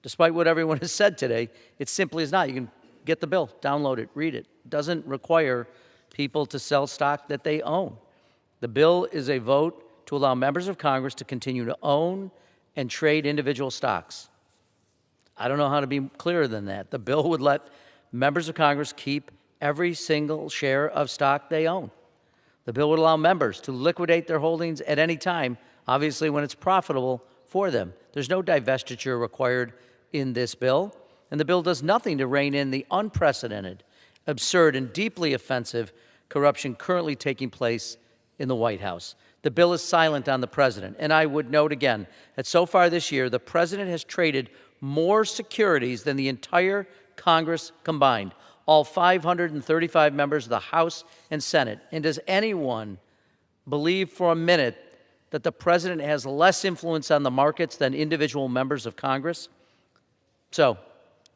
Speaker 3: Despite what everyone has said today, it simply is not. You can get the bill, download it, read it. It doesn't require people to sell stock that they own. The bill is a vote to allow members of Congress to continue to own and trade individual stocks. I don't know how to be clearer than that. The bill would let members of Congress keep every single share of stock they own. The bill would allow members to liquidate their holdings at any time, obviously when it's profitable for them. There's no divestiture required in this bill, and the bill does nothing to rein in the unprecedented, absurd, and deeply offensive corruption currently taking place in the White House. The bill is silent on the president, and I would note again that so far this year, the president has traded more securities than the entire Congress combined, all 535 members of the House and Senate. And does anyone believe for a minute that the president has less influence on the markets than individual members of Congress? So,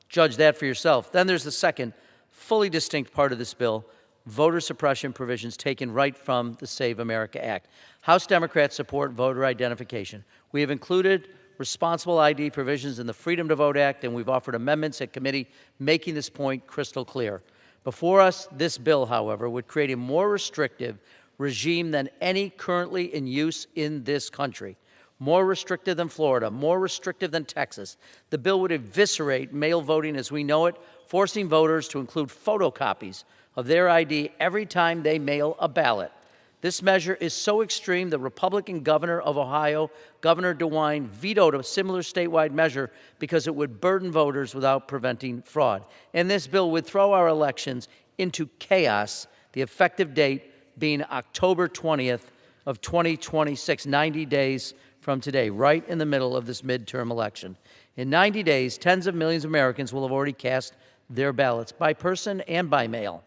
Speaker 3: judge that for yourself. Then there's the second, fully distinct part of this bill, voter suppression provisions taken right from the Save America Act. House Democrats support voter identification. We have included responsible ID provisions in the Freedom to Vote Act, and we've offered amendments at committee making this point crystal clear. Before us, this bill, however, would create a more restrictive regime than any currently in use in this country. More restrictive than Florida, more restrictive than Texas. The bill would eviscerate mail voting as we know it, forcing voters to include photocopies of their ID every time they mail a ballot. This measure is so extreme, the Republican governor of Ohio, Governor DeWine, vetoed a similar statewide measure because it would burden voters without preventing fraud. And this bill would throw our elections into chaos, the effective date being October 20th of 2026, 90 days from today, right in the middle of this midterm election. In 90 days, tens of millions of Americans will have already cast their ballots by person and by mail.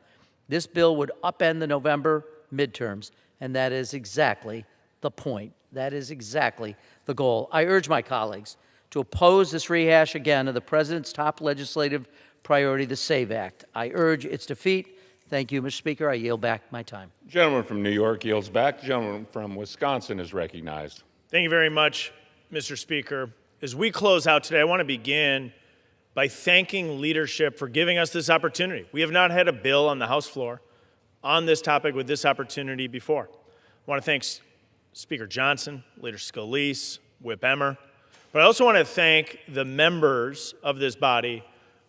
Speaker 3: This bill would upend the November midterms, and that is exactly the point. That is exactly the goal. I urge my colleagues to oppose this rehash again of the president's top legislative priority, the SAVE Act. I urge its defeat. Thank you, Mr. Speaker. I yield back my time.
Speaker 16: The gentleman from New York yields back. The gentleman from Wisconsin is recognized.
Speaker 21: Thank you very much, Mr. Speaker. As we close out today, I want to begin by thanking leadership for giving us this opportunity. We have not had a bill on the House floor on this topic with this opportunity before. I want to thank Speaker Johnson, Leader Scalise, Whip Emmer, but I also want to thank the members of this body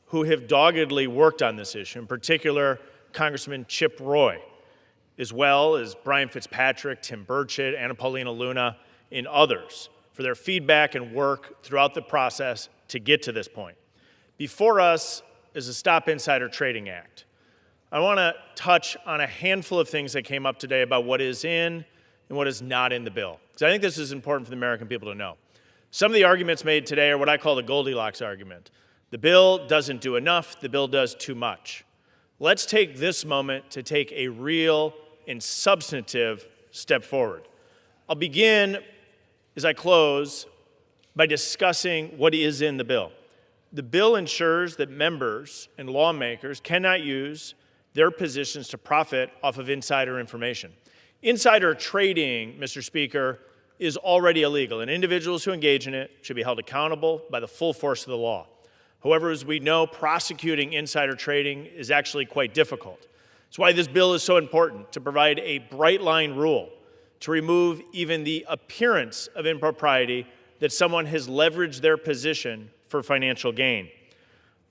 Speaker 21: who have doggedly worked on this issue, in particular Congressman Chip Roy, as well as Brian Fitzpatrick, Tim Burchett, Anna Paulina Luna, and others for their feedback and work throughout the process to get to this point. Before us is the Stop Insider Trading Act. I want to touch on a handful of things that came up today about what is in and what is not in the bill, because I think this is important for the American people to know. Some of the arguments made today are what I call the Goldilocks argument. The bill doesn't do enough, the bill does too much. Let's take this moment to take a real and substantive step forward. I'll begin, as I close, by discussing what is in the bill. The bill ensures that members and lawmakers cannot use their positions to profit off of insider information. Insider trading, Mr. Speaker, is already illegal, and individuals who engage in it should be held accountable by the full force of the law. However, as we know, prosecuting insider trading is actually quite difficult. That's why this bill is so important, to provide a bright line rule to remove even the appearance of impropriety that someone has leveraged their position for financial gain.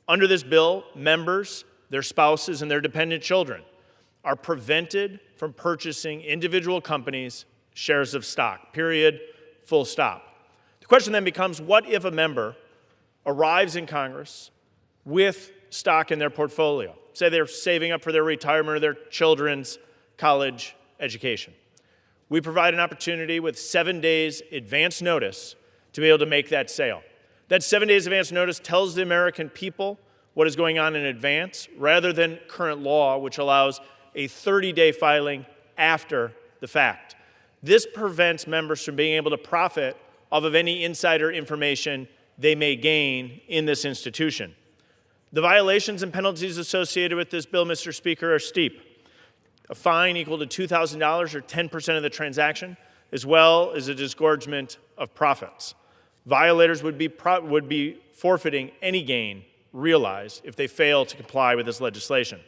Speaker 21: Under this bill, members, their spouses, and their dependent children are prevented from purchasing individual companies' shares of stock, period, full stop. The question then becomes, what if a member arrives in Congress with stock in their portfolio? Say they're saving up for their retirement or their children's college education. We provide an opportunity with 7 days advance notice to be able to make that sale. That 7 days advance notice tells the American people what is going on in advance, rather than current law, which allows a 30-day filing after the fact. This prevents members from being able to profit off of any insider information they may gain in this institution. The violations and penalties associated with this bill, Mr. Speaker, are steep. A fine equal to $2,000 or 10% of the transaction, as well as a disgorgement of profits. Violators would be forfeiting any gain realized if they fail to comply with this legislation.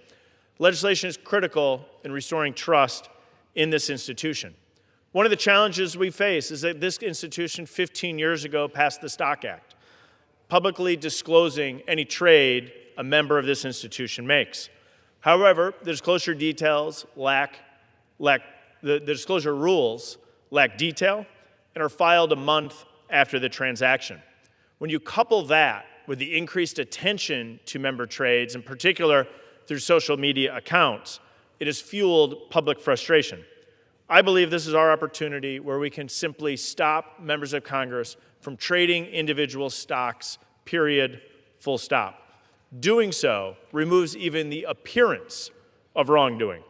Speaker 21: Legislation is critical in restoring trust in this institution. One of the challenges we face is that this institution 15 years ago passed the Stock Act, publicly disclosing any trade a member of this institution makes. However, the disclosure details the disclosure rules lack detail and are filed a month after the transaction. When you couple that with the increased attention to member trades, in particular through social media accounts, it has fueled public frustration. I believe this is our opportunity where we can simply stop members of Congress from trading individual stocks, period, full stop. Doing so removes even the appearance of wrongdoing.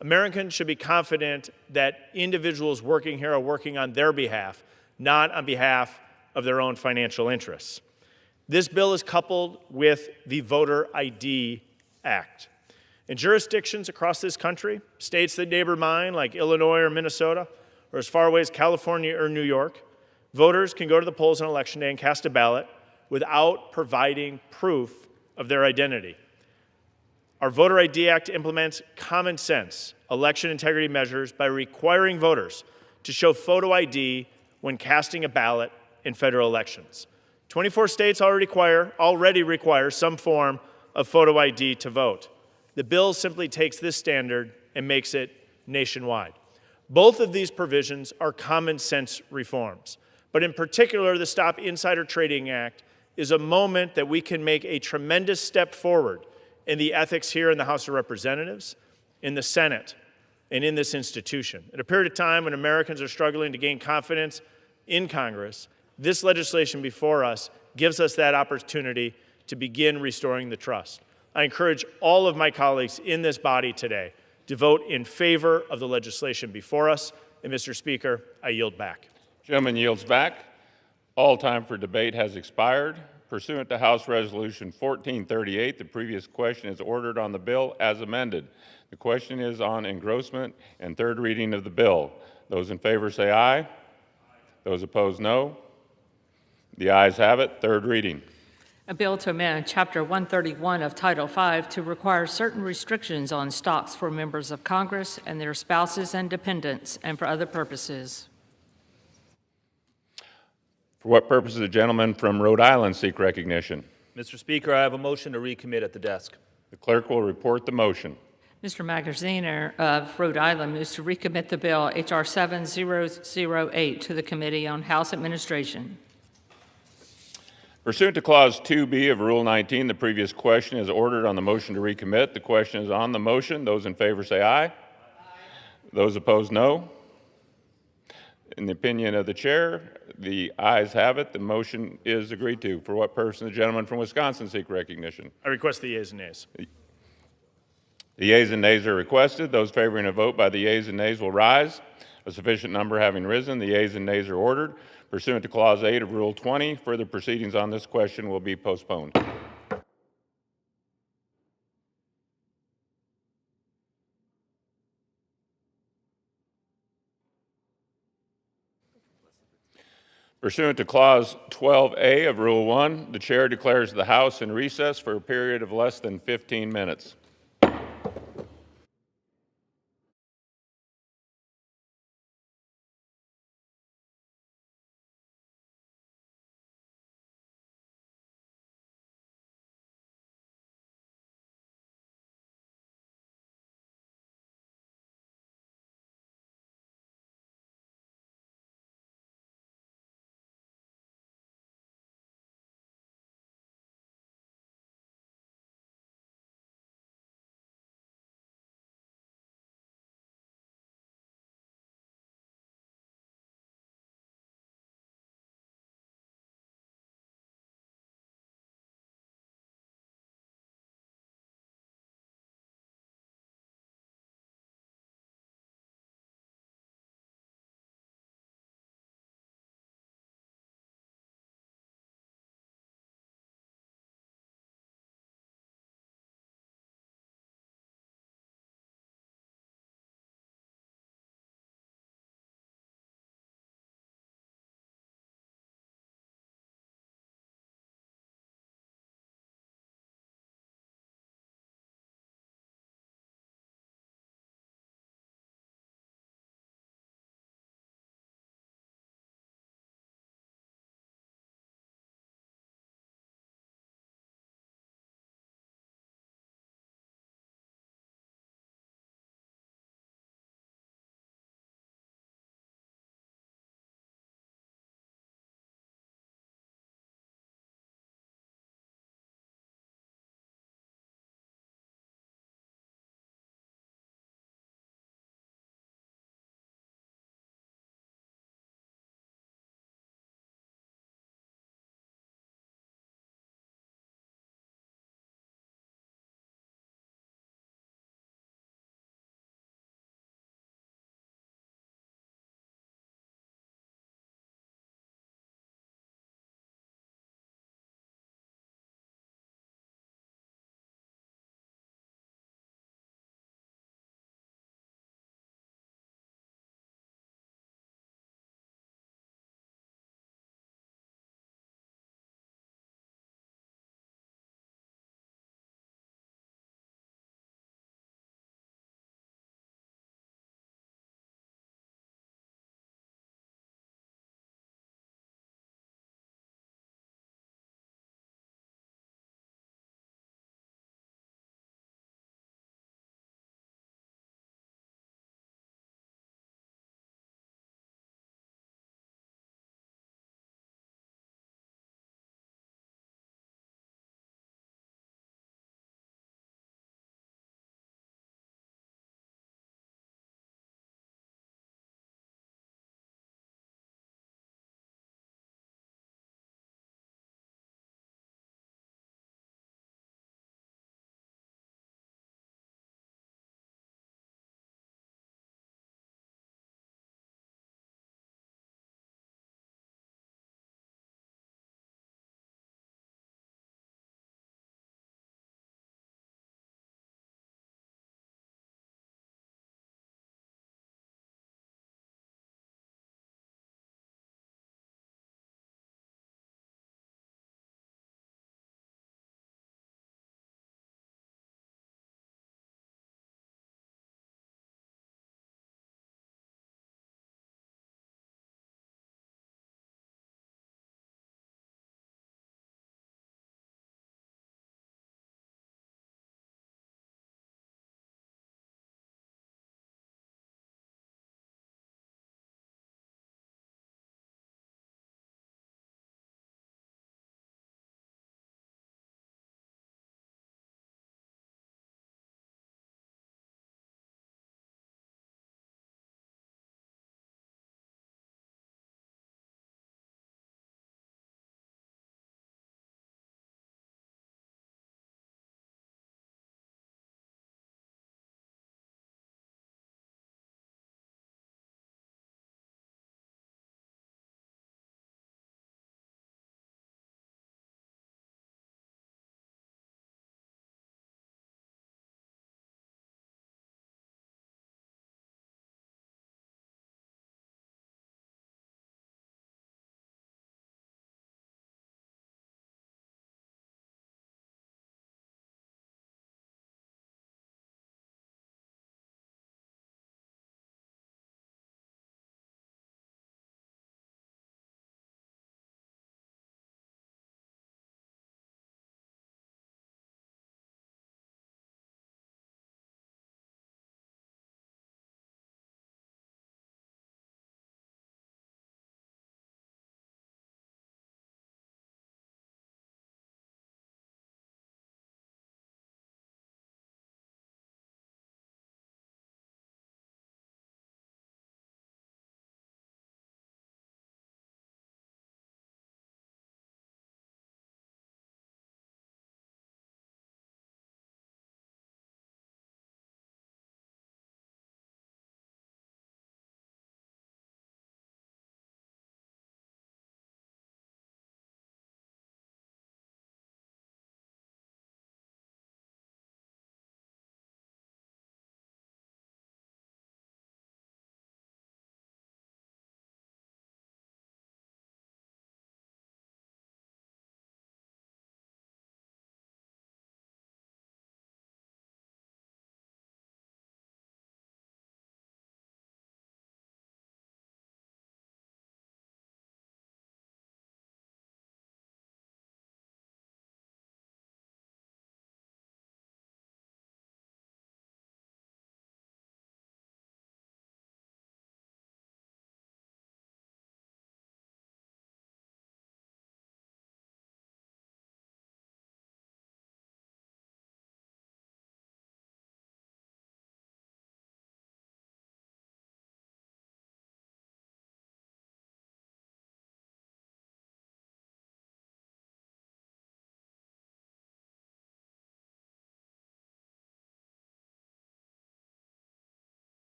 Speaker 21: Americans should be confident that individuals working here are working on their behalf, not on behalf of their own financial interests. This bill is coupled with the Voter ID Act. In jurisdictions across this country, states that neighbor mine, like Illinois or Minnesota, or as far away as California or New York, voters can go to the polls on Election Day and cast a ballot without providing proof of their identity. Our Voter ID Act implements common sense election integrity measures by requiring voters to show photo ID when casting a ballot in federal elections. 24 states already require some form of photo ID to vote. The bill simply takes this standard and makes it nationwide. Both of these provisions are common sense reforms, but in particular, the Stop Insider Trading Act is a moment that we can make a tremendous step forward in the ethics here in the House of Representatives, in the Senate, and in this institution. At a period of time when Americans are struggling to gain confidence in Congress, this legislation before us gives us that opportunity to begin restoring the trust. I encourage all of my colleagues in this body today to vote in favor of the legislation before us. And Mr. Speaker, I yield back.
Speaker 16: Gentleman yields back. All time for debate has expired. Pursuant to House Resolution 1438, the previous question is ordered on the bill as amended. The question is on engrossment and third reading of the bill. Those in favor say aye. Those opposed, no. The ayes have it. Third reading.
Speaker 8: A bill to amend Chapter 131 of Title V to require certain restrictions on stocks for members of Congress and their spouses and dependents, and for other purposes.
Speaker 16: For what purpose does the gentleman from Rhode Island seek recognition?
Speaker 19: Mr. Speaker, I have a motion to recommit at the desk.
Speaker 16: The clerk will report the motion.
Speaker 8: Mr. Magaziner of Rhode Island moves to recommit the bill H.R. 7008 to the Committee on House Administration.
Speaker 16: Pursuant to Clause 2B of Rule 19, the previous question is ordered on the motion to recommit. The question is on the motion. Those in favor say aye. Aye. Those opposed, no. In the opinion of the chair, the ayes have it. The motion is agreed to. For what purpose does the gentleman from Wisconsin seek recognition?
Speaker 21: I request the yeas and nays.
Speaker 16: The yeas and nays are requested. Those favoring a vote by the yeas and nays will rise. A sufficient number having risen, the yeas and nays are ordered. Pursuant to Clause 8 of Rule 20, further proceedings on this question will be postponed. Pursuant to Clause 12A of Rule 1, the chair declares the House in recess for a period of less than 15 minutes.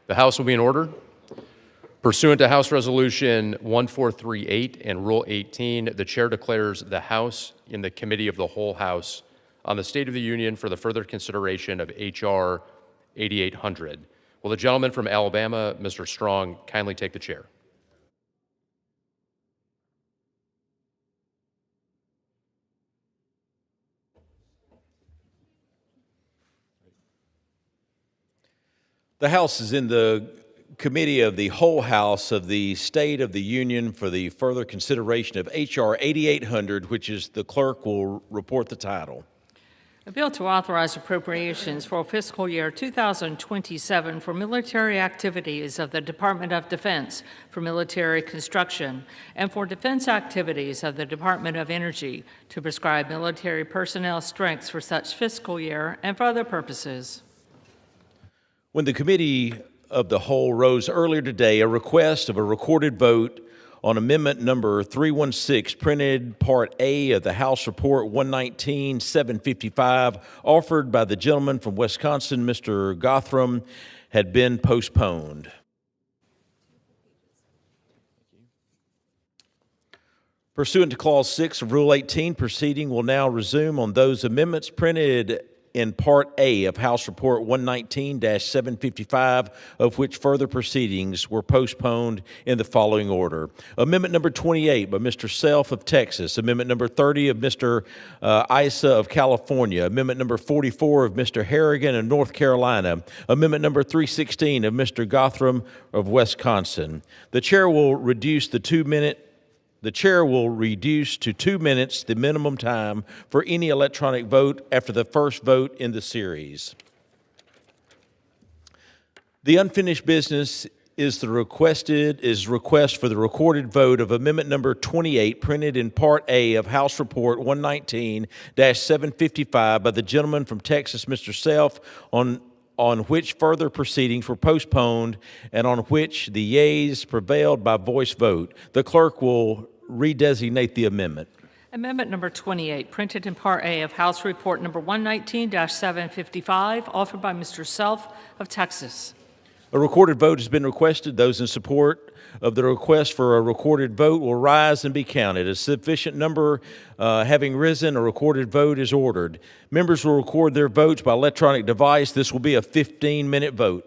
Speaker 9: The House will be in order. Pursuant to House Resolution 1438 and Rule 18, the Chair declares the House in the Committee of the Whole House on the State of the Union for the further consideration of H.R. 8800. Will the gentleman from Alabama, Mr. Strong, kindly take the chair?
Speaker 13: The House is in the Committee of the Whole House of the State of the Union for the further consideration of H.R. 8800, which is the clerk will report the title.
Speaker 8: A bill to authorize appropriations for fiscal year 2027 for military activities of the Department of Defense for military construction and for defense activities of the Department of Energy to prescribe military personnel strengths for such fiscal year and for other purposes.
Speaker 13: When the Committee of the Whole rose earlier today, a request of a recorded vote on amendment number 316, printed Part A of the House Report 119-755, offered by the gentleman from Wisconsin, Mr. Gothram, had been postponed. Pursuant to Clause 6 of Rule 18, proceeding will now resume on those amendments printed in Part A of House Report 119-755, of which further proceedings were postponed in the following order. Amendment number 28 by Mr. Self of Texas. Amendment number 30 of Mr. Issa of California. Amendment number 44 of Mr. Harrigan of North Carolina. Amendment number 316 of Mr. Gothram of Wisconsin. The chair will reduce to 2 minutes the minimum time for any electronic vote after the first vote in the series. The unfinished business is request for the recorded vote of amendment number 28, printed in Part A of House Report 119-755 by the gentleman from Texas, Mr. Self, on which further proceedings were postponed and on which the yeas prevailed by voice vote. The clerk will redesignate the amendment.
Speaker 8: Amendment number 28, printed in Part A of House Report number 119-755, offered by Mr. Self of Texas.
Speaker 13: A recorded vote has been requested. Those in support of the request for a recorded vote will rise and be counted. A sufficient number having risen, a recorded vote is ordered. Members will record their votes by electronic device. This will be a 15-minute vote.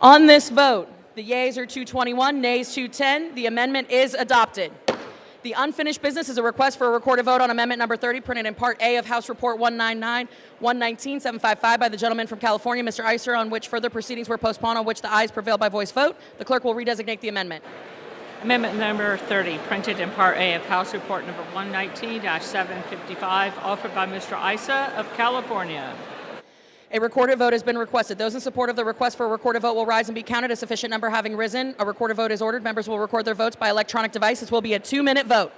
Speaker 14: On this vote, the yeas are 221, nays 210. The amendment is adopted. The unfinished business is a request for a recorded vote on amendment number 30, printed in Part A of House Report 199-119-755 by the gentleman from California, Mr. Iser, on which further proceedings were postponed, on which the ayes prevailed by voice vote. The clerk will redesignate the amendment.
Speaker 8: Amendment number 30, printed in Part A of House Report number 119-755, offered by Mr. Issa of California.
Speaker 14: A recorded vote has been requested. Those in support of the request for a recorded vote will rise and be counted. A sufficient number having risen, a recorded vote is ordered. Members will record their votes by electronic device. This will be a 2-minute vote.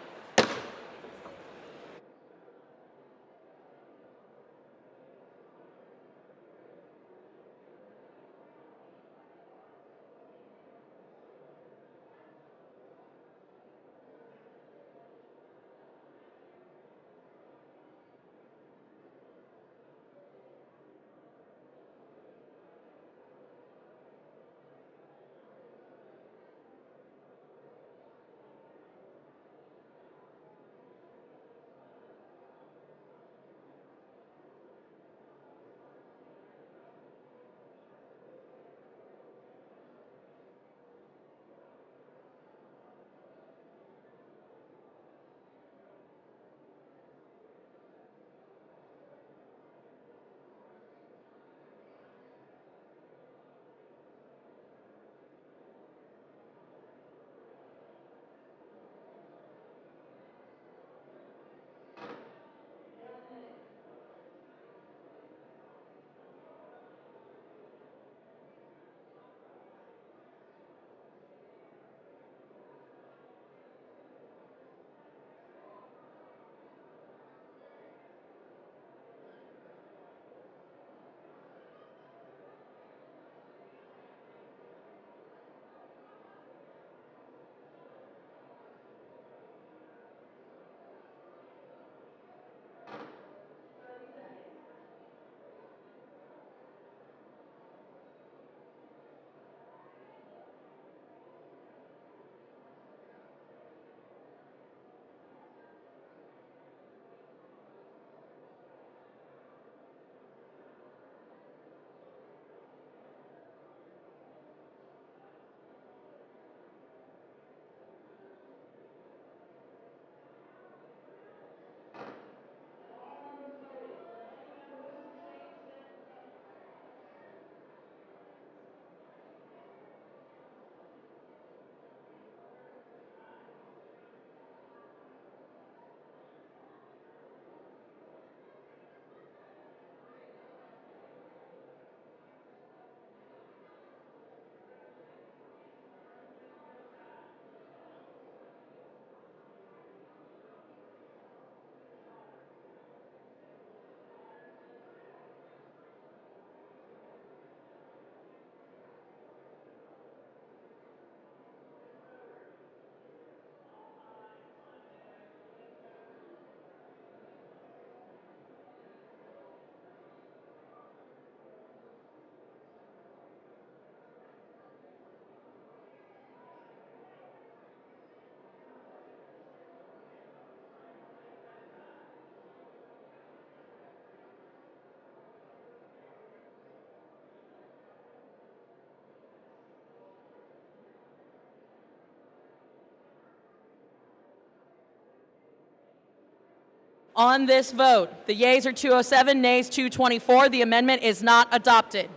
Speaker 14: On this vote, the yeas are 207, nays 224. The amendment is not adopted.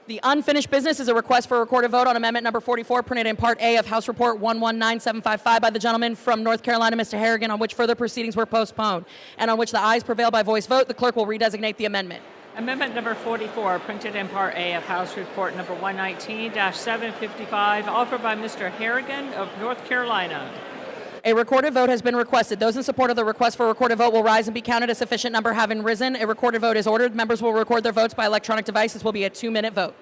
Speaker 14: The unfinished business is a request for a recorded vote on amendment number 44, printed in Part A of House Report 119755 by the gentleman from North Carolina, Mr. Harrigan, on which further proceedings were postponed, and on which the ayes prevail by voice vote. The clerk will redesignate the amendment.
Speaker 8: Amendment number 44, printed in Part A of House Report number 119-755, offered by Mr. Harrigan of North Carolina.
Speaker 14: A recorded vote has been requested. Those in support of the request for a recorded vote will rise and be counted. A sufficient number having risen, a recorded vote is ordered. Members will record their votes by electronic device. This will be a 2-minute vote.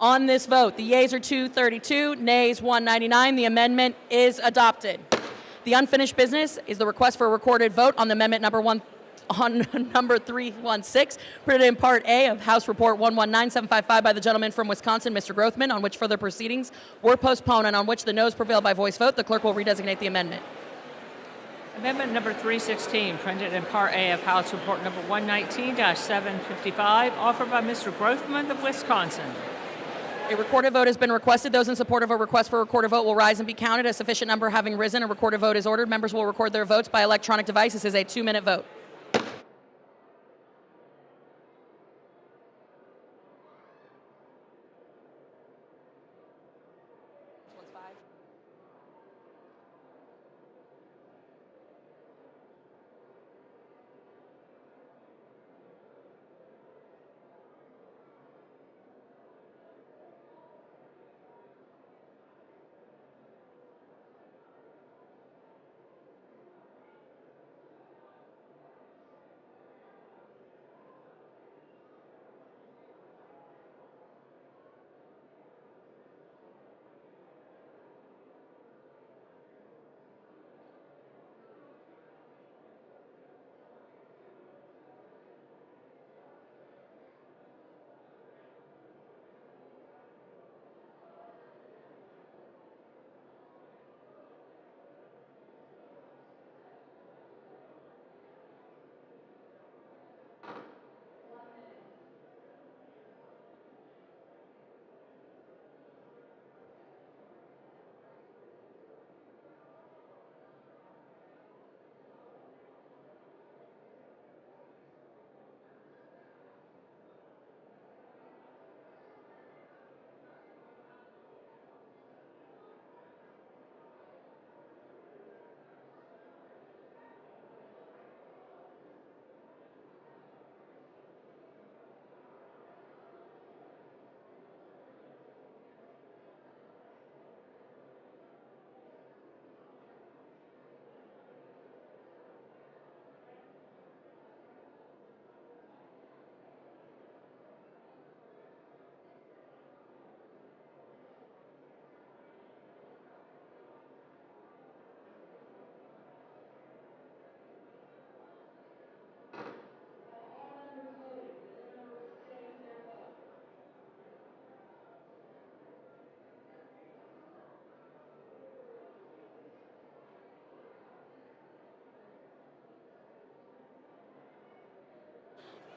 Speaker 14: On this vote, the yeas are 232, nays 199. The amendment is adopted. The unfinished business is the request for a recorded vote on the amendment number 316, printed in Part A of House Report 119755 by the gentleman from Wisconsin, Mr. Grothman, on which further proceedings were postponed and on which the noes prevailed by voice vote. The clerk will redesignate the amendment.
Speaker 8: Amendment number 316, printed in Part A of House Report number 119-755, offered by Mr. Grothman of Wisconsin.
Speaker 14: A recorded vote has been requested. Those in support of a request for a recorded vote will rise and be counted. A sufficient number having risen, a recorded vote is ordered. Members will record their votes by electronic device. This is a 2-minute vote.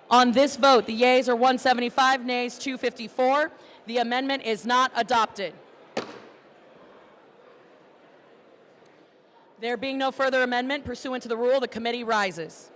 Speaker 14: On this vote, the yeas are 175, nays 254. The amendment is not adopted. There being no further amendment pursuant to the rule, the committee rises.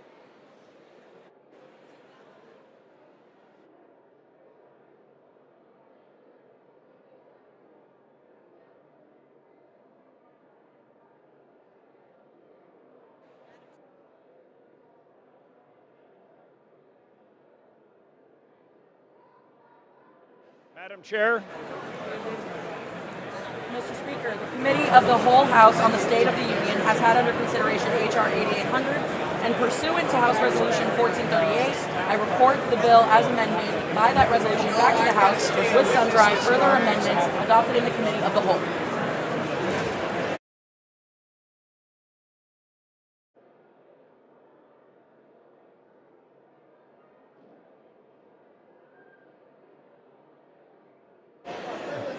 Speaker 21: Madam Chair.
Speaker 14: Mr. Speaker, the Committee of the Whole House on the State of the Union has had under consideration H.R. 8800, and pursuant to House Resolution 1438, I report the bill as amended by that resolution back to the House with sundry further amendments adopted in the Committee of the Whole.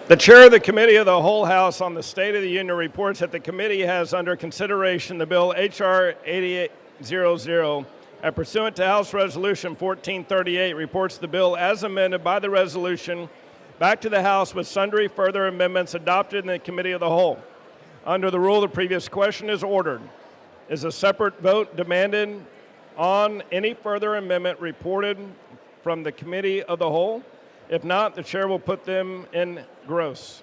Speaker 21: The chair of the Committee of the Whole House on the State of the Union reports that the committee has under consideration the bill H.R. 8800, and pursuant to House Resolution 1438, reports the bill as amended by the resolution back to the House with sundry further amendments adopted in the Committee of the Whole. Under the rule, the previous question is ordered. Is a separate vote demanded on any further amendment reported from the Committee of the Whole? If not, the chair will put them in gross.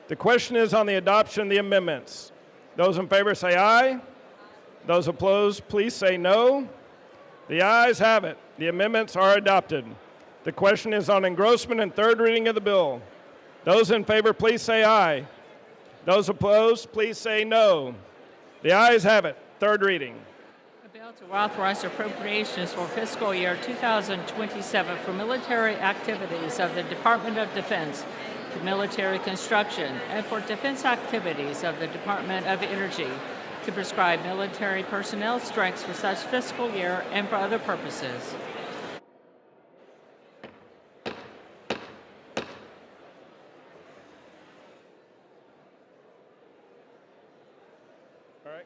Speaker 21: The question is on the adoption of the amendments. Those in favor say aye. Those opposed, please say no. The ayes have it. The amendments are adopted. The question is on engrossment and third reading of the bill. Those in favor, please say aye. Those opposed, please say no. The ayes have it. Third reading.
Speaker 8: To authorize appropriations for fiscal year 2027 for military activities of the Department of Defense for military construction and for defense activities of the Department of Energy, to prescribe military personnel strengths for such fiscal year and for other purposes.
Speaker 21: All right.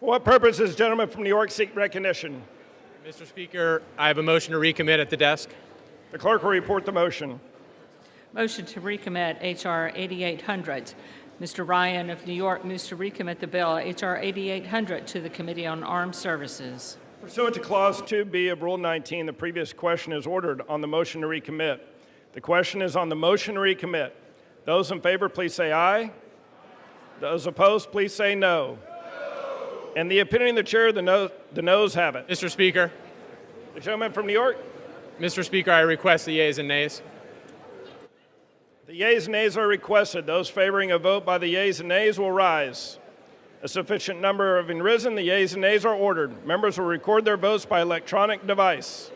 Speaker 21: For what purposes, gentlemen from New York, seek recognition?
Speaker 1: Mr. Speaker, I have a motion to recommit at the desk.
Speaker 21: The clerk will report the motion.
Speaker 8: Motion to recommit H.R. 8800. Mr. Ryan of New York moves to recommit the bill H.R. 8800 to the Committee on Armed Services.
Speaker 21: Pursuant to Clause 2B of Rule 19, the previous question is ordered on the motion to recommit. The question is on the motion to recommit. Those in favor, please say aye. Those opposed, please say no. And the opinion of the chair, the noes have it.
Speaker 1: Mr. Speaker.
Speaker 21: The gentleman from New York.
Speaker 1: Mr. Speaker, I request the yeas and nays.
Speaker 21: The yeas and nays are requested. Those favoring a vote by the yeas and nays will rise. A sufficient number have been risen. The yeas and nays are ordered. Members will record their votes by electronic device.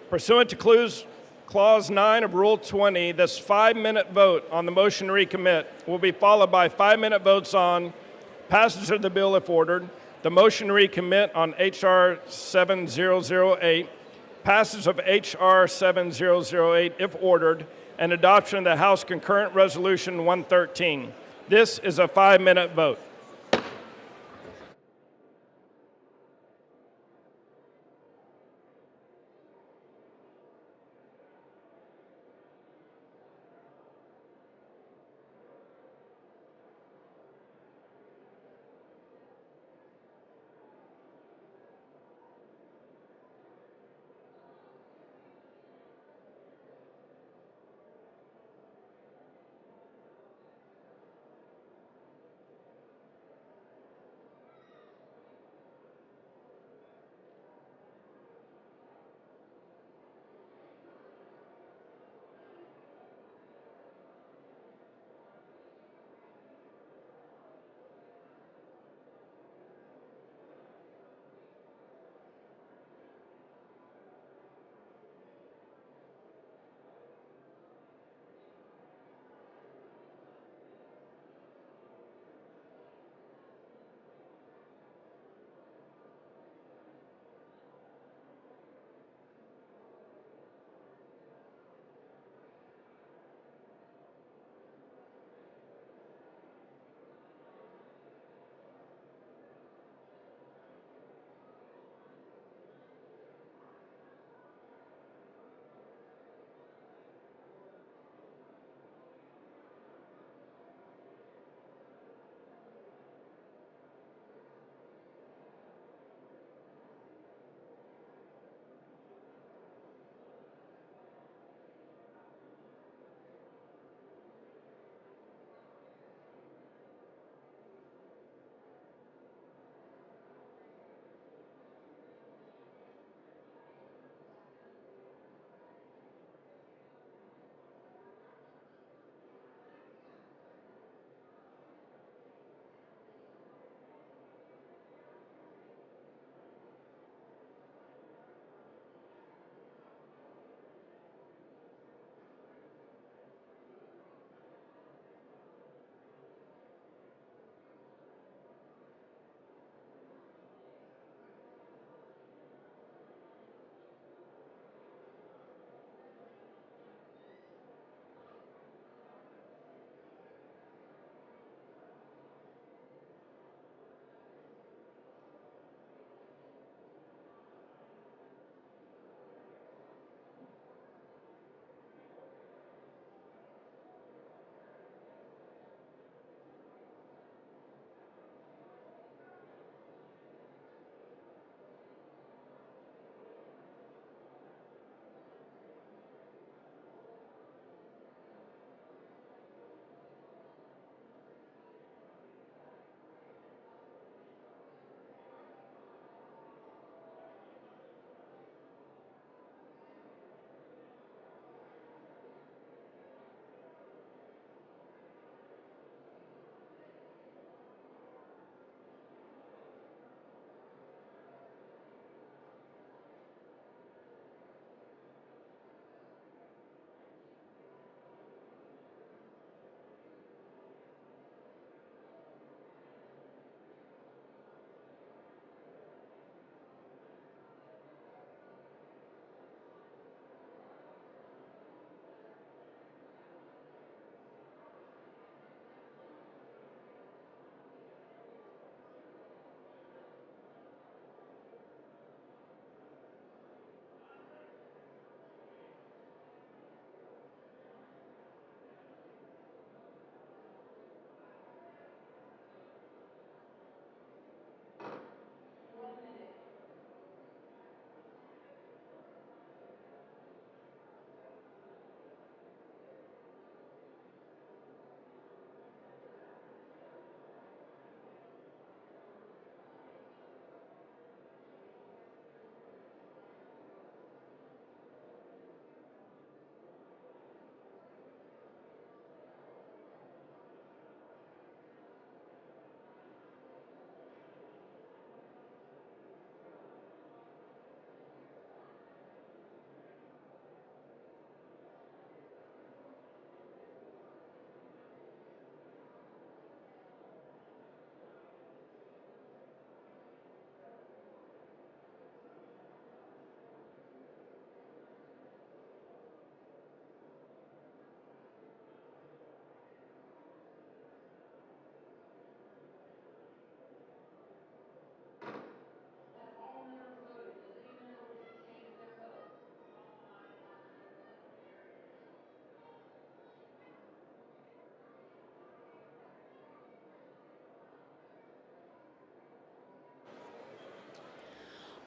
Speaker 21: Pursuant to Clause 9 of Rule 20, this 5-minute vote on the motion to recommit will be followed by 5-minute votes on passage of the bill if ordered, the motion to recommit on H.R. 7008, passage of H.R. 7008 if ordered, and adoption of the House Concurrent Resolution 113. This is a 5-minute vote.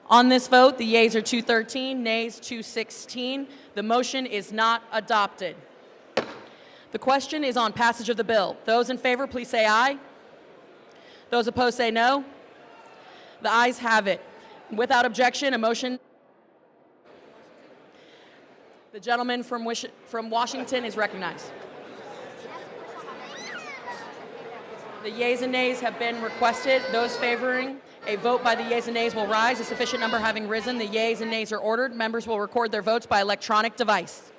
Speaker 14: On this vote, the yeas are 213, nays 216. The motion is not adopted. The question is on passage of the bill. Those in favor, please say aye. Those opposed say no. The ayes have it. Without objection, a motion. The gentleman from Washington is recognized. The yeas and nays have been requested. Those favoring a vote by the yeas and nays will rise. A sufficient number having risen, the yeas and nays are ordered. Members will record their votes by electronic device.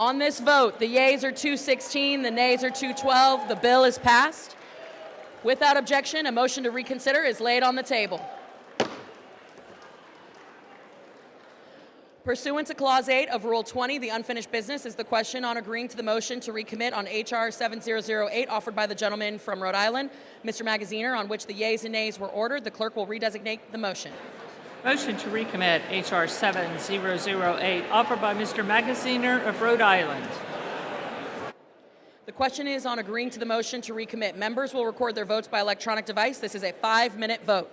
Speaker 14: On this vote, the yeas are 216, the nays are 212. The bill is passed. Without objection, a motion to reconsider is laid on the table. Pursuant to Clause 8 of Rule 20, the unfinished business is the question on agreeing to the motion to recommit on H.R. 7008 offered by the gentleman from Rhode Island, Mr. Magaziner, on which the yeas and nays were ordered. The clerk will redesignate the motion.
Speaker 8: Motion to recommit H.R. 7008, offered by Mr. Magaziner of Rhode Island.
Speaker 14: The question is on agreeing to the motion to recommit. Members will record their votes by electronic device. This is a 5-minute vote.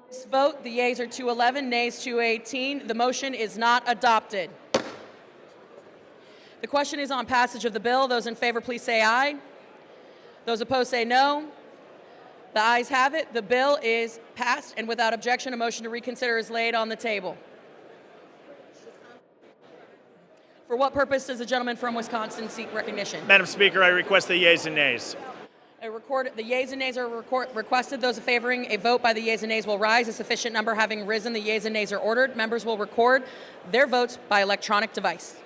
Speaker 14: This vote, the yeas are 211, nays 218. The motion is not adopted. The question is on passage of the bill. Those in favor, please say aye. Those opposed say no. The ayes have it. The bill is passed, and without objection, a motion to reconsider is laid on the table. For what purpose does the gentleman from Wisconsin seek recognition?
Speaker 21: Madam Speaker, I request the yeas and nays.
Speaker 14: The yeas and nays are requested. Those favoring a vote by the yeas and nays will rise. A sufficient number having risen, the yeas and nays are ordered. Members will record their votes by electronic device.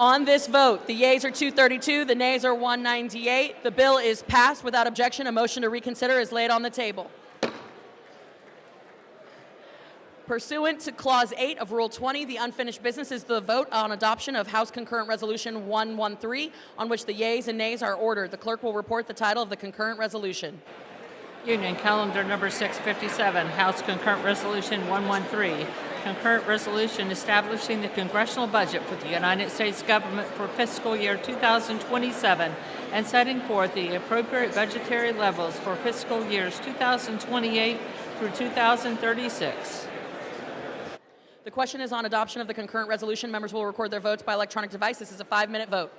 Speaker 14: On this vote, the yeas are 232, the nays are 198. The bill is passed without objection. A motion to reconsider is laid on the table. Pursuant to Clause 8 of Rule 20, the unfinished business is the vote on adoption of House Concurrent Resolution 113, on which the yeas and nays are ordered. The clerk will report the title of the concurrent resolution.
Speaker 8: Union Calendar Number 657, House Concurrent Resolution 113, Concurrent Resolution establishing the congressional budget for the United States government for fiscal year 2027 and setting forth the appropriate budgetary levels for fiscal years 2028 through 2036.
Speaker 14: The question is on adoption of the concurrent resolution. Members will record their votes by electronic device. This is a 5-minute vote.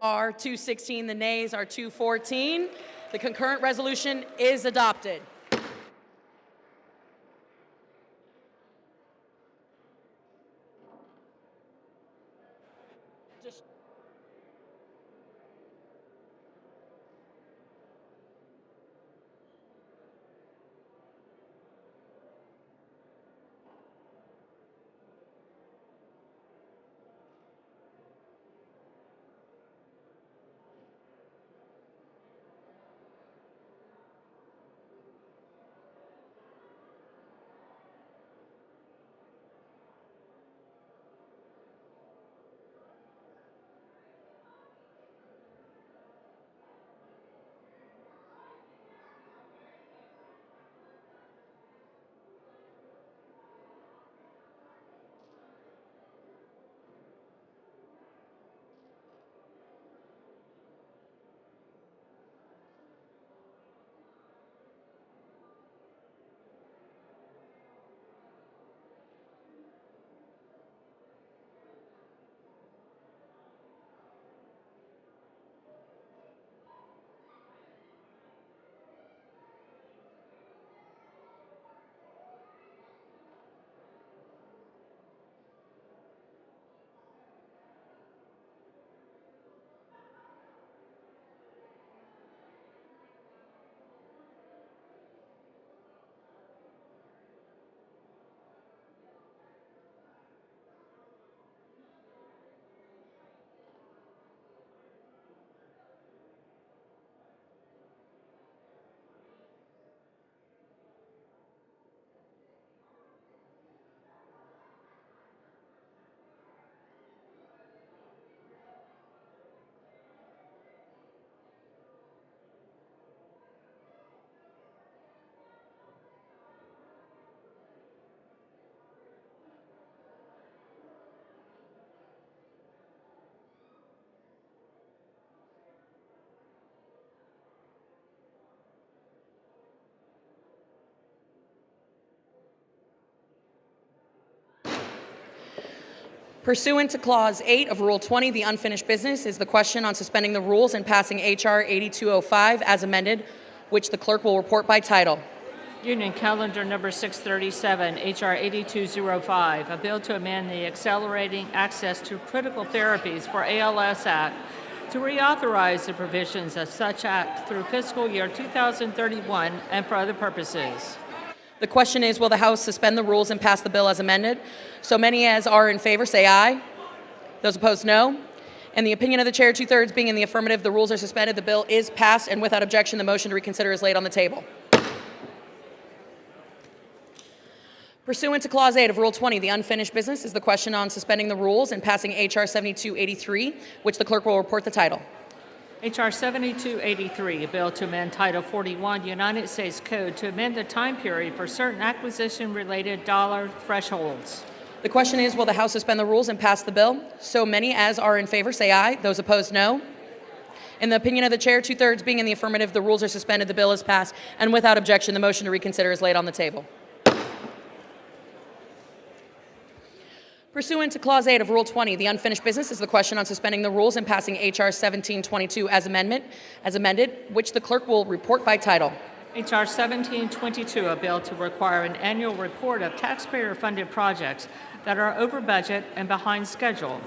Speaker 14: are 216, the nays are 214. The concurrent resolution is adopted. Pursuant to Clause 8 of Rule 20, the unfinished business is the question on suspending the rules and passing H.R. 8205 as amended, which the clerk will report by title.
Speaker 8: Union Calendar Number 637, H.R. 8205, a bill to amend the Accelerating Access to Critical Therapies for ALS Act to reauthorize the provisions of such act through fiscal year 2031 and for other purposes.
Speaker 14: The question is, will the House suspend the rules and pass the bill as amended? So many as are in favor say aye. Those opposed, no. In the opinion of the chair, 2/3 being in the affirmative, the rules are suspended, the bill is passed, and without objection, the motion to reconsider is laid on the table. Pursuant to Clause 8 of Rule 20, the unfinished business is the question on suspending the rules and passing H.R. 7283, which the clerk will report the title.
Speaker 8: H.R. 7283, a bill to amend Title 41 United States Code to amend the time period for certain acquisition-related dollar thresholds.
Speaker 14: The question is, will the House suspend the rules and pass the bill? So many as are in favor say aye. Those opposed, no. In the opinion of the chair, 2/3 being in the affirmative, the rules are suspended, the bill is passed, and without objection, the motion to reconsider is laid on the table. Pursuant to Clause 8 of Rule 20, the unfinished business is the question on suspending the rules and passing H.R. 1722 as amended, which the clerk will report by title.
Speaker 8: H.R. 1722, a bill to require an annual report of taxpayer-funded projects that are over budget and behind schedule.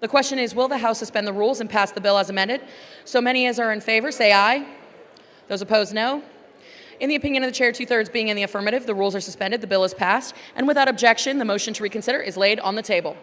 Speaker 14: The question is, will the House suspend the rules and pass the bill as amended? So many as are in favor say aye. Those opposed, no. In the opinion of the chair, 2/3 being in the affirmative, the rules are suspended, the bill is passed, and without objection, the motion to reconsider is laid on the table.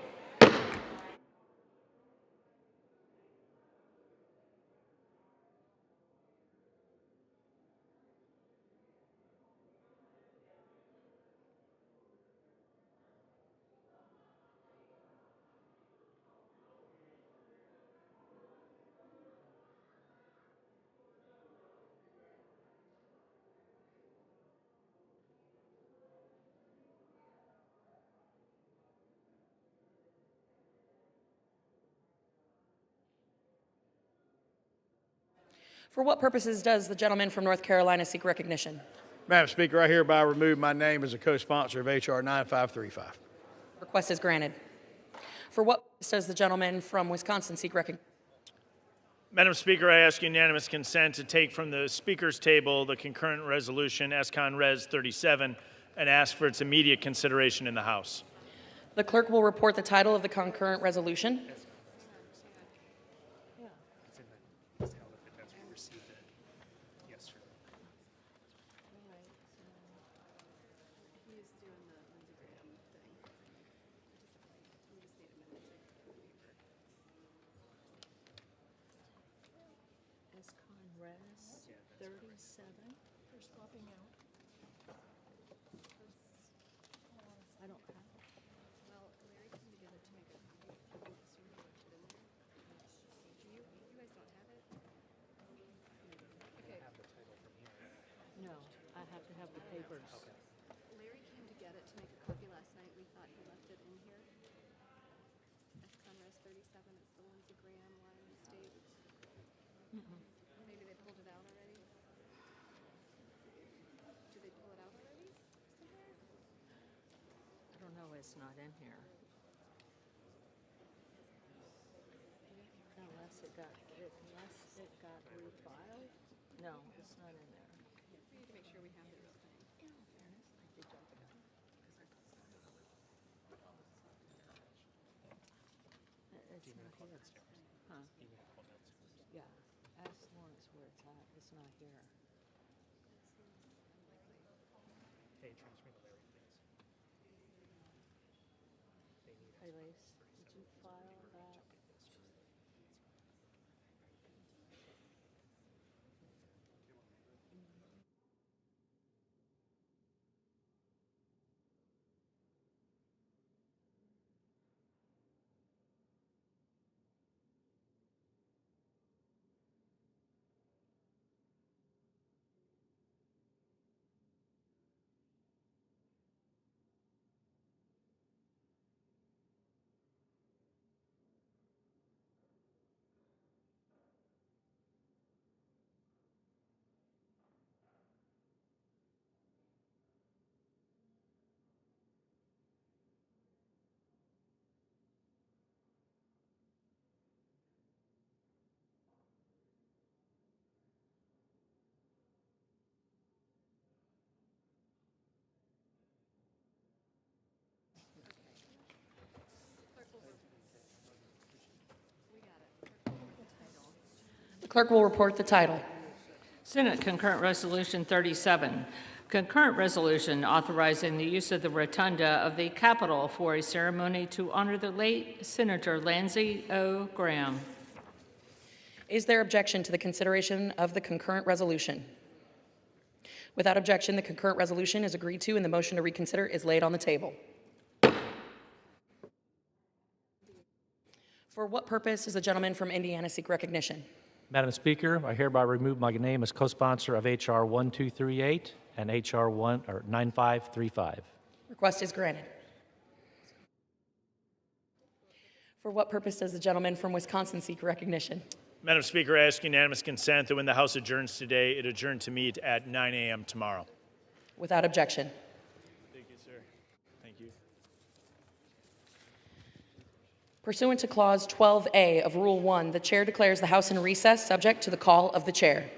Speaker 14: For what purposes does the gentleman from North Carolina seek recognition?
Speaker 5: Madam Speaker, I hereby remove my name as a co-sponsor of H.R. 9535.
Speaker 14: Request is granted. For what purpose does the gentleman from Wisconsin seek recognition?
Speaker 21: Madam Speaker, I ask unanimous consent to take from the Speaker's table the concurrent resolution S-Con Res 37 and ask for its immediate consideration in the House.
Speaker 14: The clerk will report the title of the concurrent resolution.
Speaker 8: Res 37. They're swapping out. I don't have it. Well, Larry came together to make a copy. So you left it in there. You guys don't have it? Okay. I have the title from here. No, I have to have the papers. Okay. Larry came to get it to make a copy last night. We thought he left it in here. S-Con Res 37. It's the Lindsey Graham line estate. Maybe they pulled it out already? Did they pull it out already? Somewhere? I don't know, it's not in here. Unless it got refiled? No, it's not in there. We need to make sure we have it this time. In all fairness, I did jump the gun. It's not here. Huh? Yeah, ask Lawrence where it's at. It's not here.
Speaker 23: Hey, transfer to Larry, please.
Speaker 8: Hey, Lace, did you file that?
Speaker 14: The clerk will report the title.
Speaker 8: Senate Concurrent Resolution 37. Concurrent resolution authorizing the use of the rotunda of the Capitol for a ceremony to honor the late Senator Lindsey O. Graham.
Speaker 14: Is there objection to the consideration of the concurrent resolution? Without objection, the concurrent resolution is agreed to and the motion to reconsider is laid on the table. For what purpose does the gentleman from Indiana seek recognition?
Speaker 4: Madam Speaker, I hereby remove my name as co-sponsor of H.R. 1238 and H.R. 9535.
Speaker 14: Request is granted. For what purpose does the gentleman from Wisconsin seek recognition?
Speaker 21: Madam Speaker, I ask unanimous consent that when the House adjourns today, it adjourn to meet at 9 a.m. tomorrow.
Speaker 14: Without objection.
Speaker 21: Thank you, sir. Thank you.
Speaker 14: Pursuant to Clause 12A of Rule 1, the Chair declares the House in recess subject to the call of the Chair.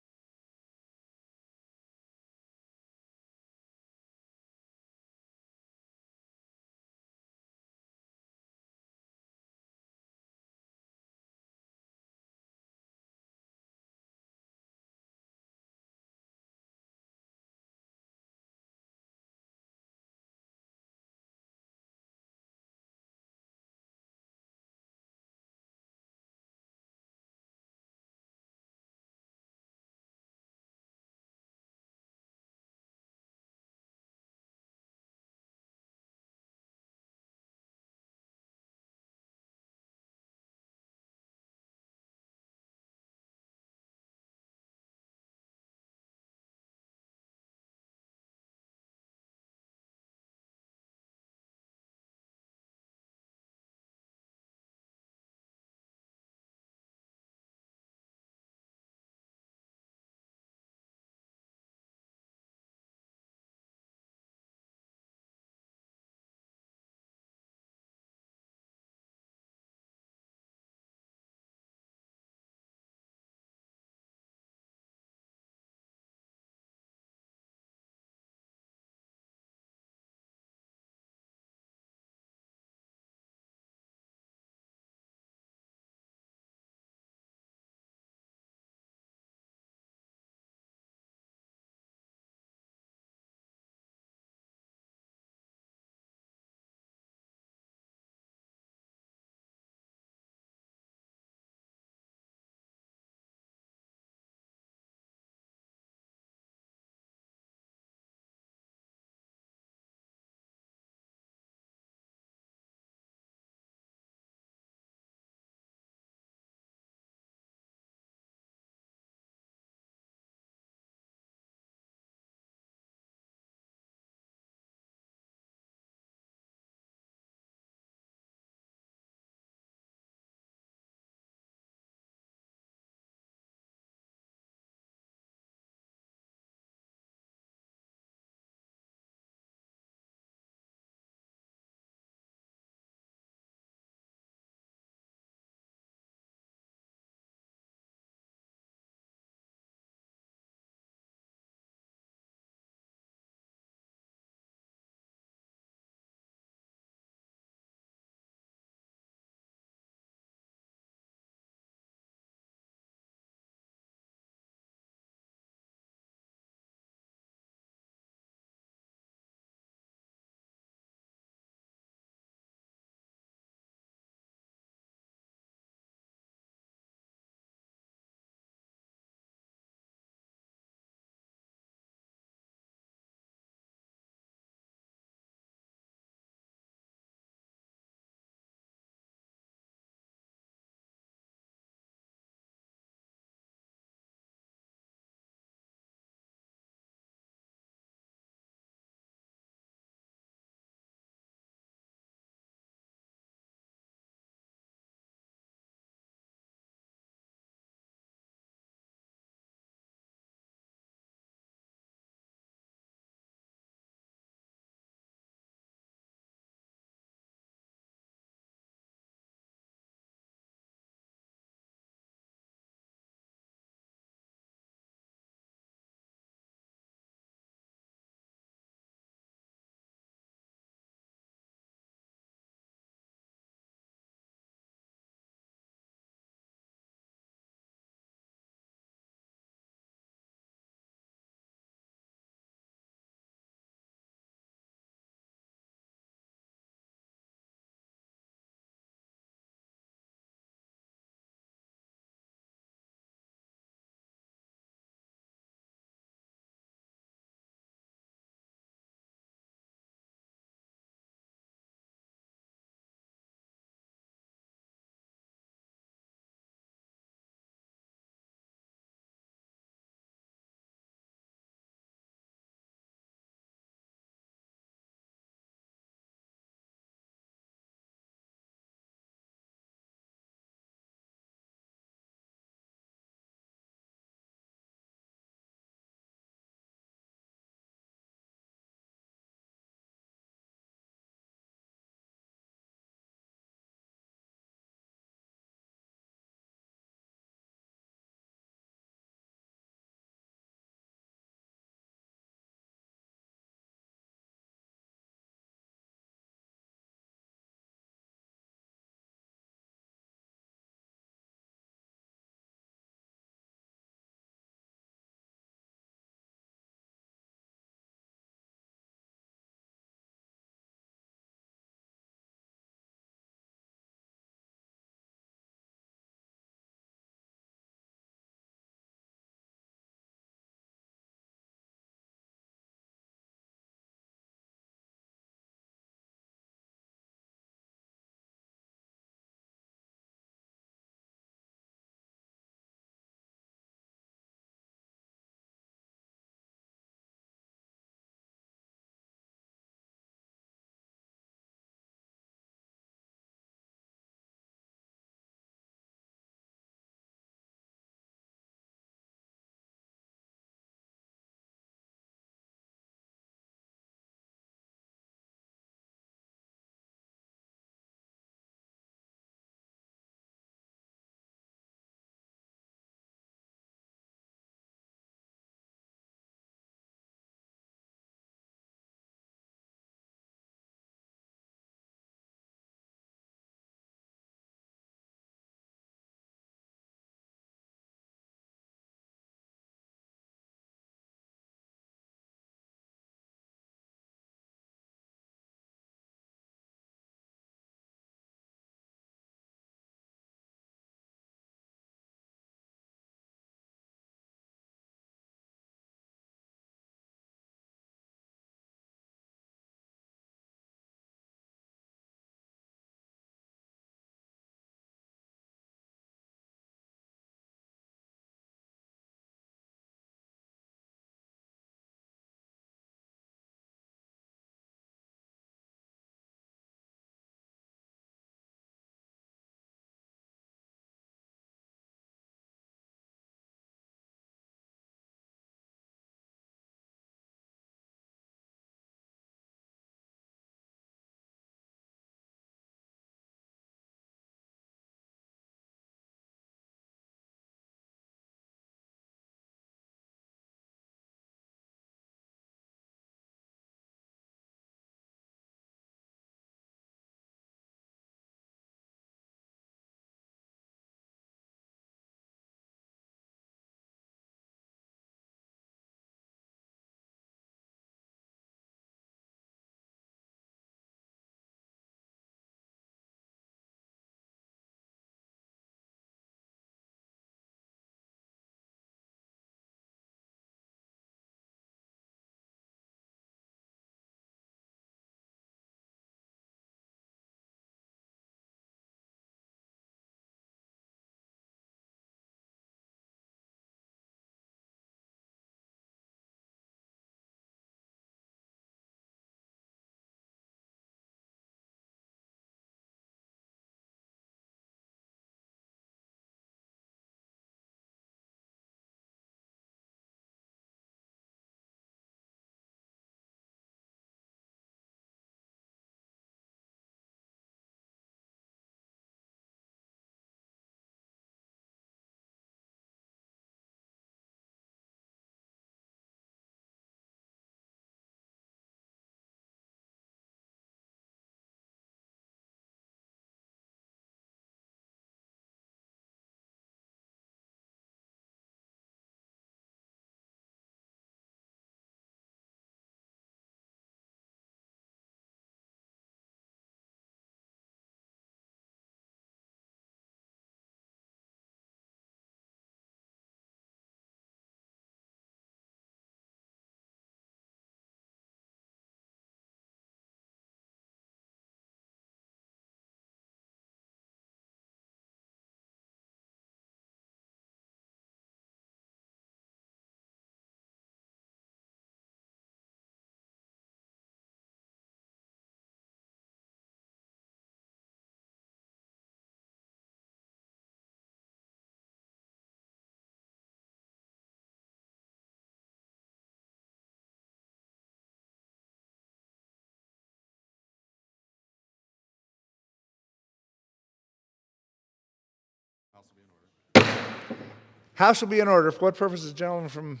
Speaker 5: House will be in order. For what purpose does the gentleman from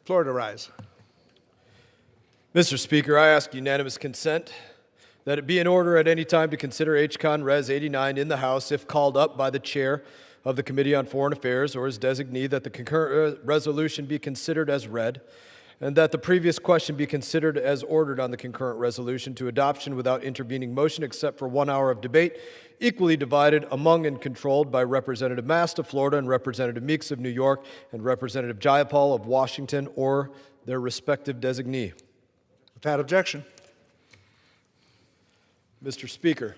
Speaker 5: Florida rise?
Speaker 10: Mr. Speaker, I ask unanimous consent that it be in order at any time to consider H-Con Res 89 in the House if called up by the chair of the Committee on Foreign Affairs or his designee, that the concurrent resolution be considered as read, and that the previous question be considered as ordered on the concurrent resolution to adoption without intervening motion except for 1 hour of debate, equally divided among and controlled by Representative Mast of Florida and Representative Meeks of New York and Representative Jayapal of Washington or their respective designee.
Speaker 5: Without objection.
Speaker 10: Mr. Speaker.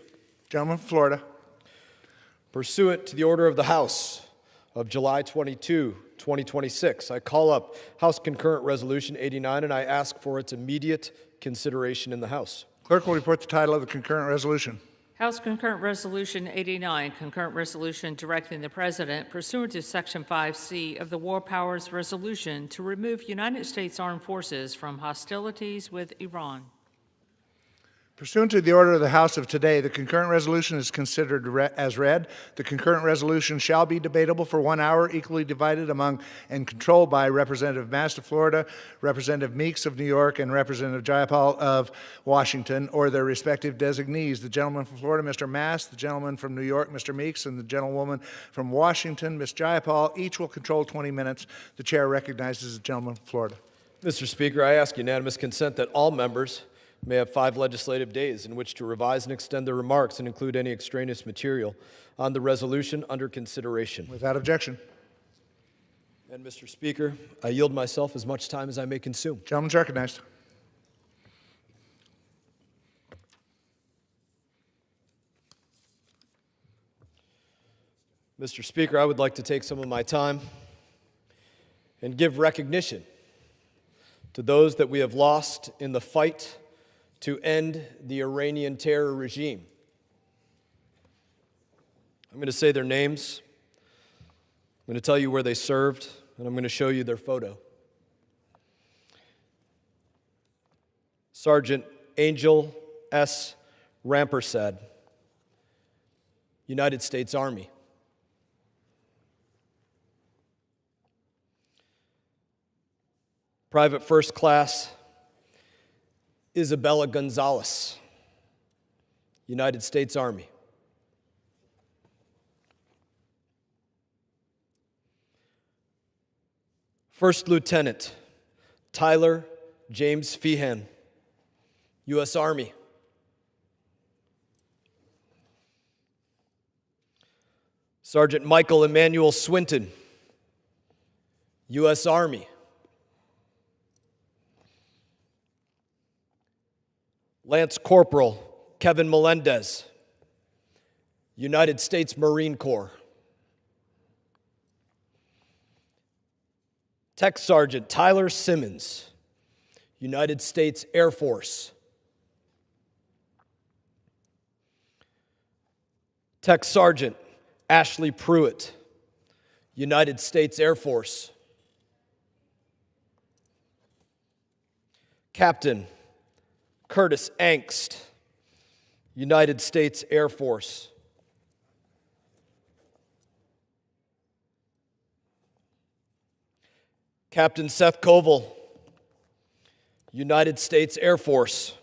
Speaker 5: Gentleman from Florida.
Speaker 10: Pursuant to the order of the House of July 22, 2026, I call up House Concurrent Resolution 89 and I ask for its immediate consideration in the House.
Speaker 5: Clerk will report the title of the concurrent resolution.
Speaker 8: House Concurrent Resolution 89, concurrent resolution directing the President, pursuant to Section 5C of the War Powers Resolution, to remove United States Armed Forces from hostilities with Iran.
Speaker 5: Pursuant to the order of the House of today, the concurrent resolution is considered as read. The concurrent resolution shall be debatable for 1 hour, equally divided among and controlled by Representative Mast of Florida, Representative Meeks of New York, and Representative Jayapal of Washington, or their respective designees. The gentleman from Florida, Mr. Mast, the gentleman from New York, Mr. Meeks, and the gentlewoman from Washington, Ms. Jayapal, each will control 20 minutes. The chair recognizes the gentleman from Florida.
Speaker 10: Mr. Speaker, I ask unanimous consent that all members may have 5 legislative days in which to revise and extend their remarks and include any extraneous material on the resolution under consideration.
Speaker 5: Without objection.
Speaker 10: And Mr. Speaker, I yield myself as much time as I may consume.
Speaker 5: Gentleman's recognized.
Speaker 10: Mr. Speaker, I would like to take some of my time and give recognition to those that we have lost in the fight to end the Iranian terror regime. I'm going to say their names. I'm going to tell you where they served, and I'm going to show you their photo. Sergeant Angel S. Rampersad, United States Army. Private First Class Isabella Gonzalez, United States Army. First Lieutenant Tyler James Feehan, U.S. Army. Sergeant Michael Emmanuel Swinton, U.S. Army. Lance Corporal Kevin Melendez, United States Marine Corps. Tech Sergeant Tyler Simmons, United States Air Force. Tech Sergeant Ashley Pruitt, United States Air Force. Captain Curtis Angst, United States Air Force. Captain Seth Koval, United States Air Force.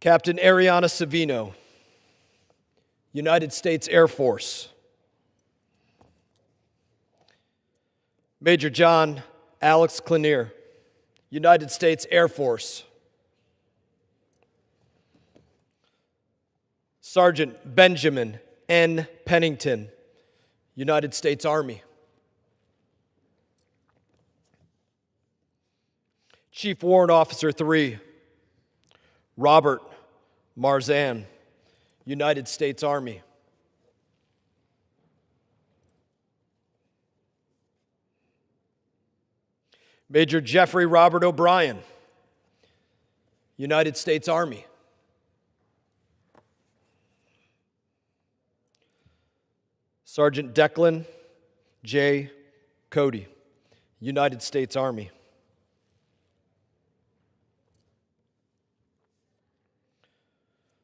Speaker 10: Captain Ariana Savino, United States Air Force. Major John Alex Klenier, United States Air Force. Sergeant Benjamin N. Pennington, United States Army. Chief Warrant Officer 3, Robert Marzan, United States Army. Major Jeffrey Robert O'Brien, United States Army. Sergeant Declan J. Cody, United States Army.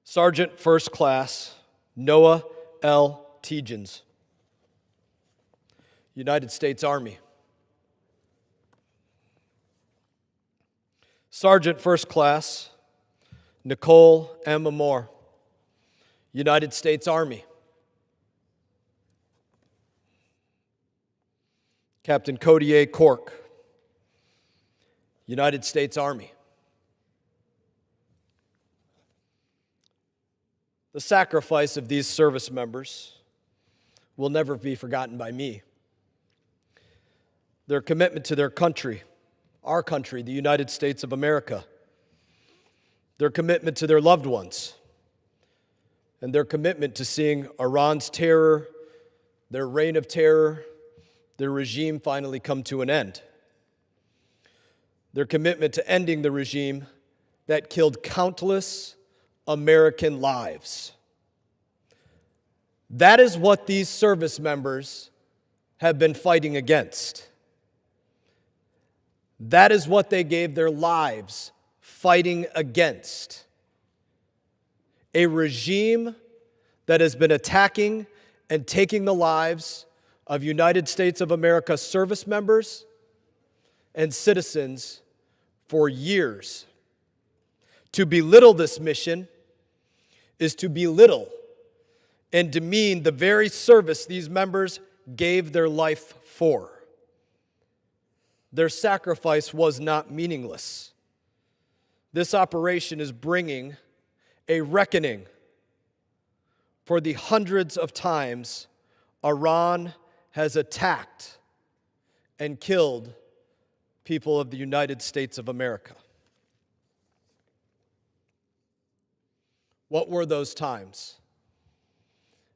Speaker 10: Sergeant First Class Noah L. Tegens. United States Army. Sergeant First Class Nicole M. Moore. United States Army. Captain Cody A. Cork. United States Army. The sacrifice of these service members will never be forgotten by me. Their commitment to their country, our country, the United States of America, their commitment to their loved ones, and their commitment to seeing Iran's terror, their reign of terror, their regime finally come to an end. Their commitment to ending the regime that killed countless American lives. That is what these service members have been fighting against. That is what they gave their lives fighting against. A regime that has been attacking and taking the lives of United States of America service members and citizens for years. To belittle this mission is to belittle and demean the very service these members gave their life for. Their sacrifice was not meaningless. This operation is bringing a reckoning for the hundreds of times Iran has attacked and killed people of the United States of America. What were those times?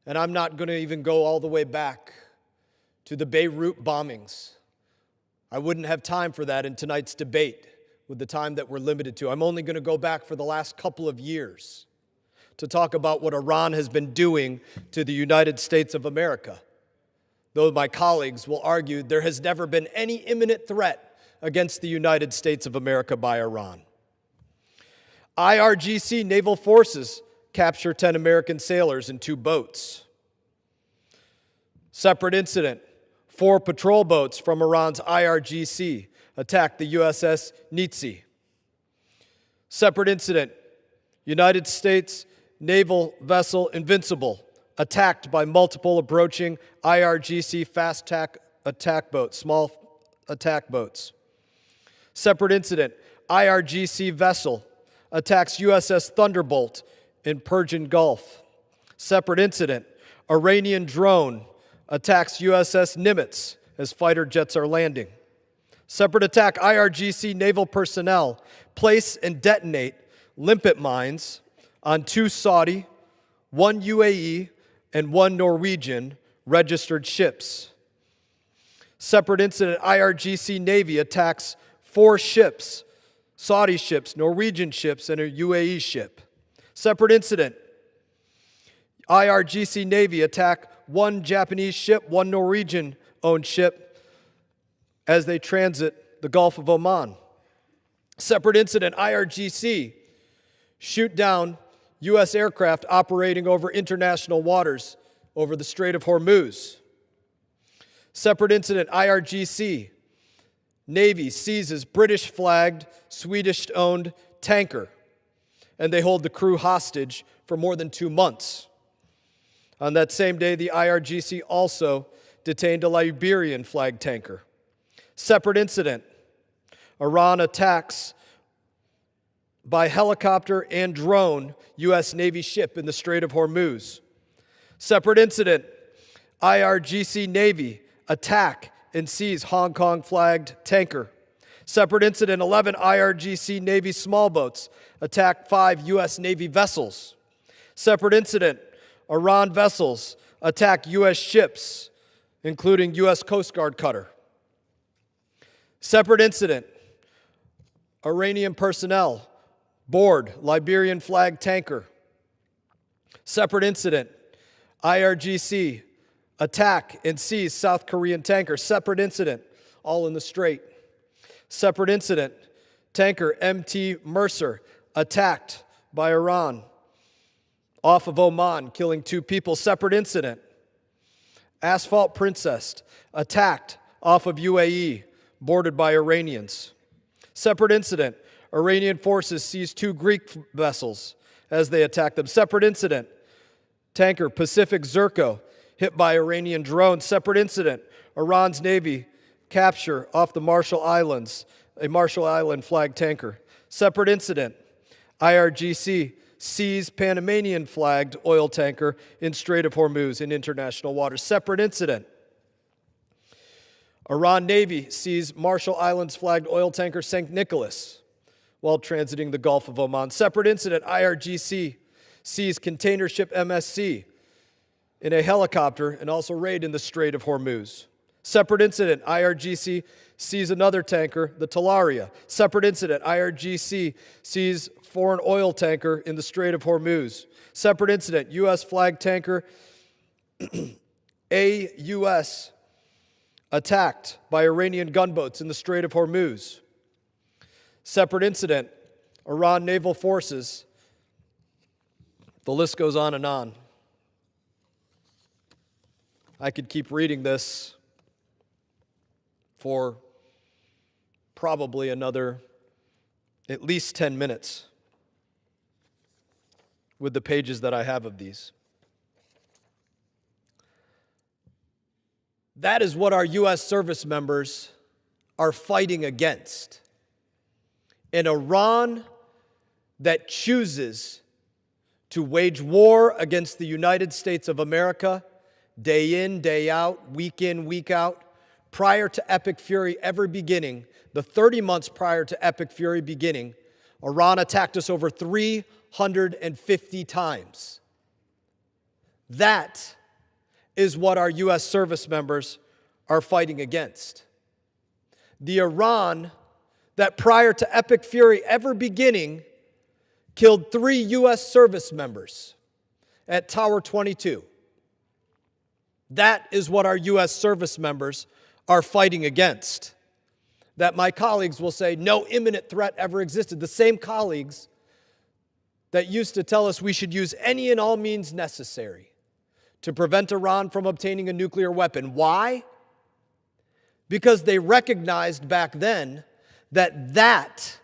Speaker 10: And I'm not going to even go all the way back to the Beirut bombings. I wouldn't have time for that in tonight's debate with the time that we're limited to. I'm only going to go back for the last couple of years to talk about what Iran has been doing to the United States of America. Though my colleagues will argue there has never been any imminent threat against the United States of America by Iran. IRGC naval forces capture 10 American sailors in 2 boats. Separate incident, 4 patrol boats from Iran's IRGC attacked the USS Nitsi. Separate incident, United States naval vessel Invincible attacked by multiple approaching IRGC fast attack boats, small attack boats. Separate incident, IRGC vessel attacks USS Thunderbolt in Persian Gulf. Separate incident, Iranian drone attacks USS Nimitz as fighter jets are landing. Separate attack, IRGC naval personnel place and detonate limpet mines on 2 Saudi, 1 UAE, and 1 Norwegian registered ships. Separate incident, IRGC Navy attacks 4 ships, Saudi ships, Norwegian ships, and a UAE ship. Separate incident, IRGC Navy attack 1 Japanese ship, 1 Norwegian-owned ship as they transit the Gulf of Oman. Separate incident, IRGC shoot down U.S. aircraft operating over international waters over the Strait of Hormuz. Separate incident, IRGC Navy seizes British-flagged, Swedish-owned tanker, and they hold the crew hostage for more than 2 months. On that same day, the IRGC also detained a Liberian-flagged tanker. Separate incident, Iran attacks by helicopter and drone U.S. Navy ship in the Strait of Hormuz. Separate incident, IRGC Navy attack and seize Hong Kong-flagged tanker. Separate incident, 11 IRGC Navy small boats attack 5 U.S. Navy vessels. Separate incident, Iran vessels attack U.S. ships, including U.S. Coast Guard cutter. Separate incident, Iranian personnel board Liberian flag tanker. Separate incident, IRGC attack and seize South Korean tanker. Separate incident, all in the Strait. Separate incident, tanker MT Mercer attacked by Iran, off of Oman, killing 2 people. Separate incident. Asphalt Princess attacked off of UAE, boarded by Iranians. Separate incident. Iranian forces seized 2 Greek vessels as they attacked them. Separate incident. Tanker Pacific Zirko hit by Iranian drone. Separate incident. Iran's Navy capture off the Marshall Islands, a Marshall Island flag tanker. Separate incident. IRGC seized Panamanian flagged oil tanker in Strait of Hormuz in international waters. Separate incident. Iran Navy seized Marshall Islands flagged oil tanker St. Nicholas while transiting the Gulf of Oman. Separate incident. IRGC seized container ship MSC in a helicopter and also raid in the Strait of Hormuz. Separate incident. IRGC seized another tanker, the Talaria. Separate incident. IRGC seized foreign oil tanker in the Strait of Hormuz. Separate incident. U.S. flag tanker AUS attacked by Iranian gunboats in the Strait of Hormuz. Separate incident. Iran naval forces. The list goes on and on. I could keep reading this for probably another at least 10 minutes with the pages that I have of these. That is what our U.S. service members are fighting against. An Iran that chooses to wage war against the United States of America day in, day out, week in, week out. Prior to Epic Fury ever beginning, the 30 months prior to Epic Fury beginning, Iran attacked us over 350 times. That is what our U.S. service members are fighting against. The Iran that prior to Epic Fury ever beginning killed 3 U.S. service members at Tower 22. That is what our U.S. service members are fighting against. That my colleagues will say no imminent threat ever existed. The same colleagues that used to tell us we should use any and all means necessary to prevent Iran from obtaining a nuclear weapon. Why? Because they recognized back then that that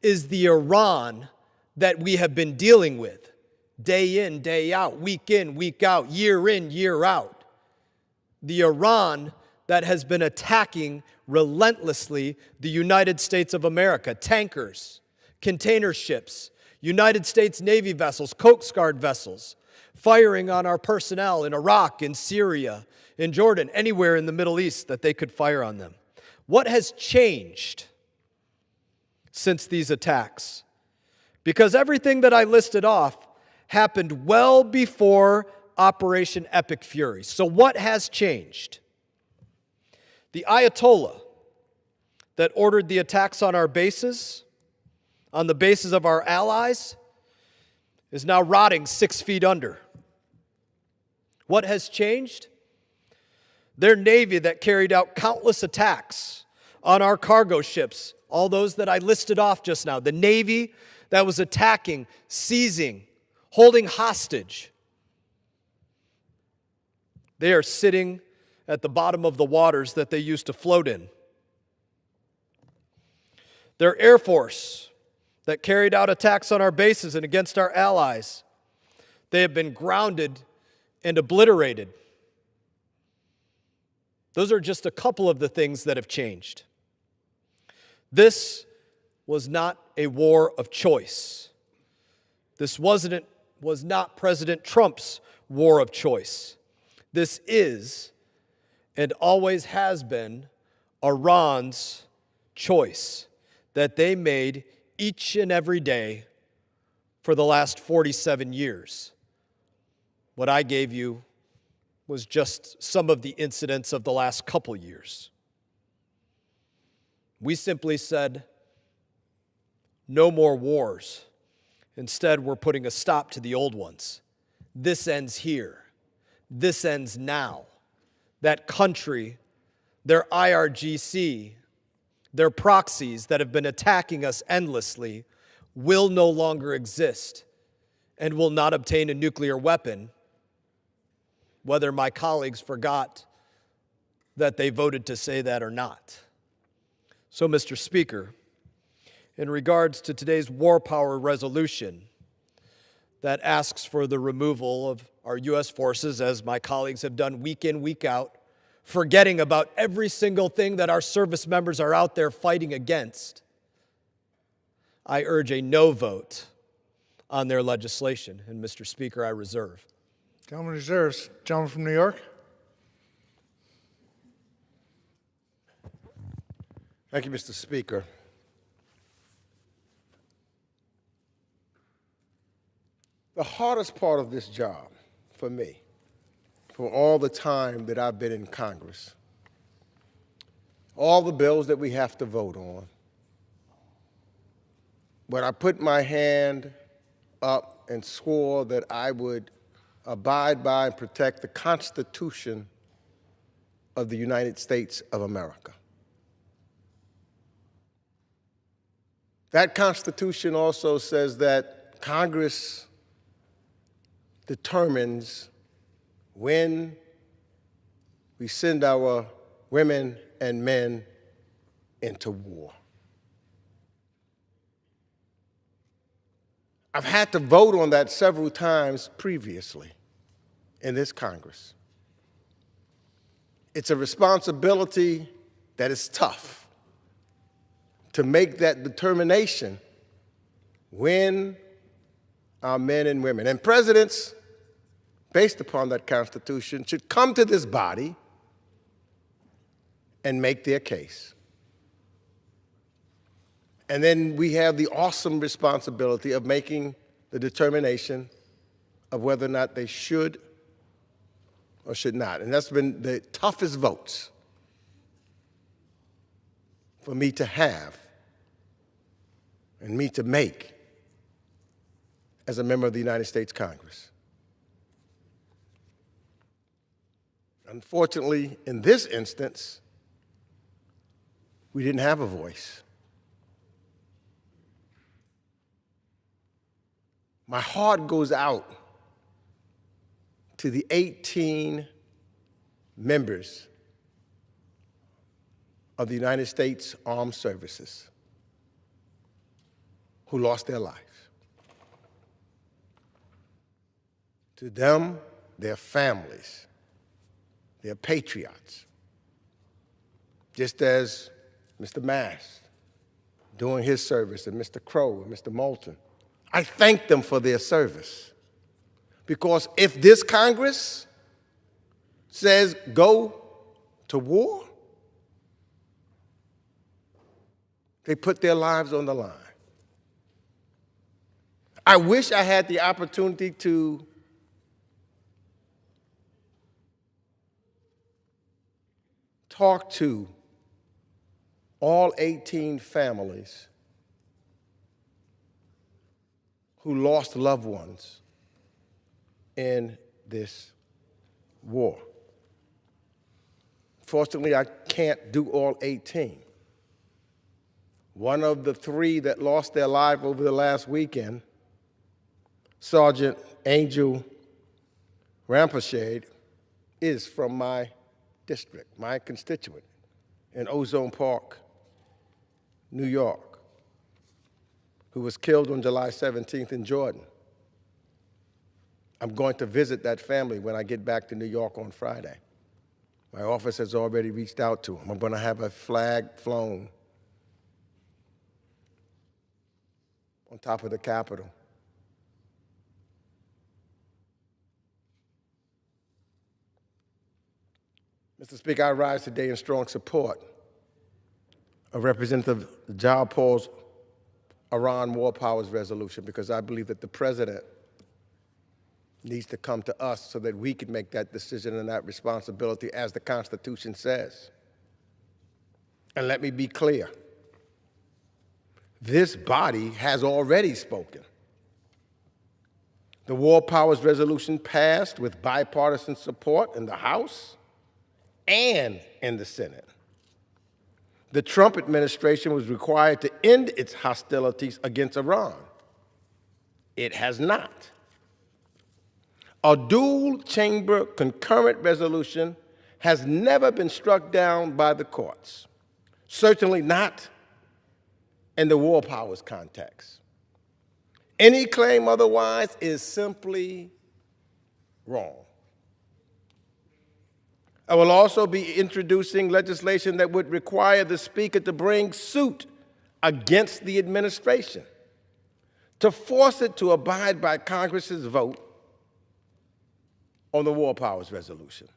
Speaker 10: is the Iran that we have been dealing with day in, day out, week in, week out, year in, year out. The Iran that has been attacking relentlessly the United States of America, tankers, container ships, United States Navy vessels, Coast Guard vessels, firing on our personnel in Iraq, in Syria, in Jordan, anywhere in the Middle East that they could fire on them. What has changed since these attacks? Because everything that I listed off happened well before Operation Epic Fury. So what has changed? The Ayatollah that ordered the attacks on our bases, on the bases of our allies, is now rotting 6 feet under. What has changed? Their navy that carried out countless attacks on our cargo ships, all those that I listed off just now, the navy that was attacking, seizing, holding hostage, they are sitting at the bottom of the waters that they used to float in. Their Air Force that carried out attacks on our bases and against our allies, they have been grounded and obliterated. Those are just a couple of the things that have changed. This was not a war of choice. This was not President Trump's war of choice. This is and always has been Iran's choice that they made each and every day for the last 47 years. What I gave you was just some of the incidents of the last couple years. We simply said, no more wars. Instead, we're putting a stop to the old ones. This ends here. This ends now. That country, their IRGC, their proxies that have been attacking us endlessly will no longer exist. and will not obtain a nuclear weapon, whether my colleagues forgot that they voted to say that or not. So, Mr. Speaker, in regards to today's war power resolution that asks for the removal of our U.S. forces, as my colleagues have done week in, week out, forgetting about every single thing that our service members are out there fighting against, I urge a no vote on their legislation. And, Mr. Speaker, I reserve.
Speaker 5: Gentleman reserves. Gentleman from New York.
Speaker 15: Thank you, Mr. Speaker. The hardest part of this job for me, for all the time that I've been in Congress, all the bills that we have to vote on, when I put my hand up and swore that I would abide by and protect the Constitution of the United States of America. That Constitution also says that Congress determines when we send our women and men into war. I've had to vote on that several times previously in this Congress. It's a responsibility that is tough to make that determination when our men and women and presidents, based upon that Constitution, should come to this body and make their case. And then we have the awesome responsibility of making the determination of whether or not they should or should not. And that's been the toughest votes for me to have and me to make as a member of the United States Congress. Unfortunately, in this instance, we didn't have a voice. My heart goes out to the 18 members of the United States Armed Services who lost their lives. To them, their families, they're patriots. Just as Mr. Mast doing his service, and Mr. Crow and Mr. Moulton, I thank them for their service. Because if this Congress says go to war, they put their lives on the line. I wish I had the opportunity to talk to all 18 families who lost loved ones in this war. Fortunately, I can't do all 18. One of the 3 that lost their life over the last weekend, Sergeant Angel Rampershade, is from my district, my constituent in Ozone Park, New York, who was killed on July 17th in Jordan. I'm going to visit that family when I get back to New York on Friday. My office has already reached out to them. I'm going to have a flag flown on top of the Capitol. Mr. Speaker, I rise today in strong support of Representative Jayal Paul's Iran War Powers resolution because I believe that the President needs to come to us so that we can make that decision and that responsibility as the Constitution says. And let me be clear. This body has already spoken. The War Powers resolution passed with bipartisan support in the House and in the Senate. The Trump administration was required to end its hostilities against Iran. It has not. a dual-chamber concurrent resolution has never been struck down by the courts, certainly not in the war powers context. Any claim otherwise is simply wrong. I will also be introducing legislation that would require the Speaker to bring suit against the administration, to force it to abide by Congress's vote on the War Powers Resolution.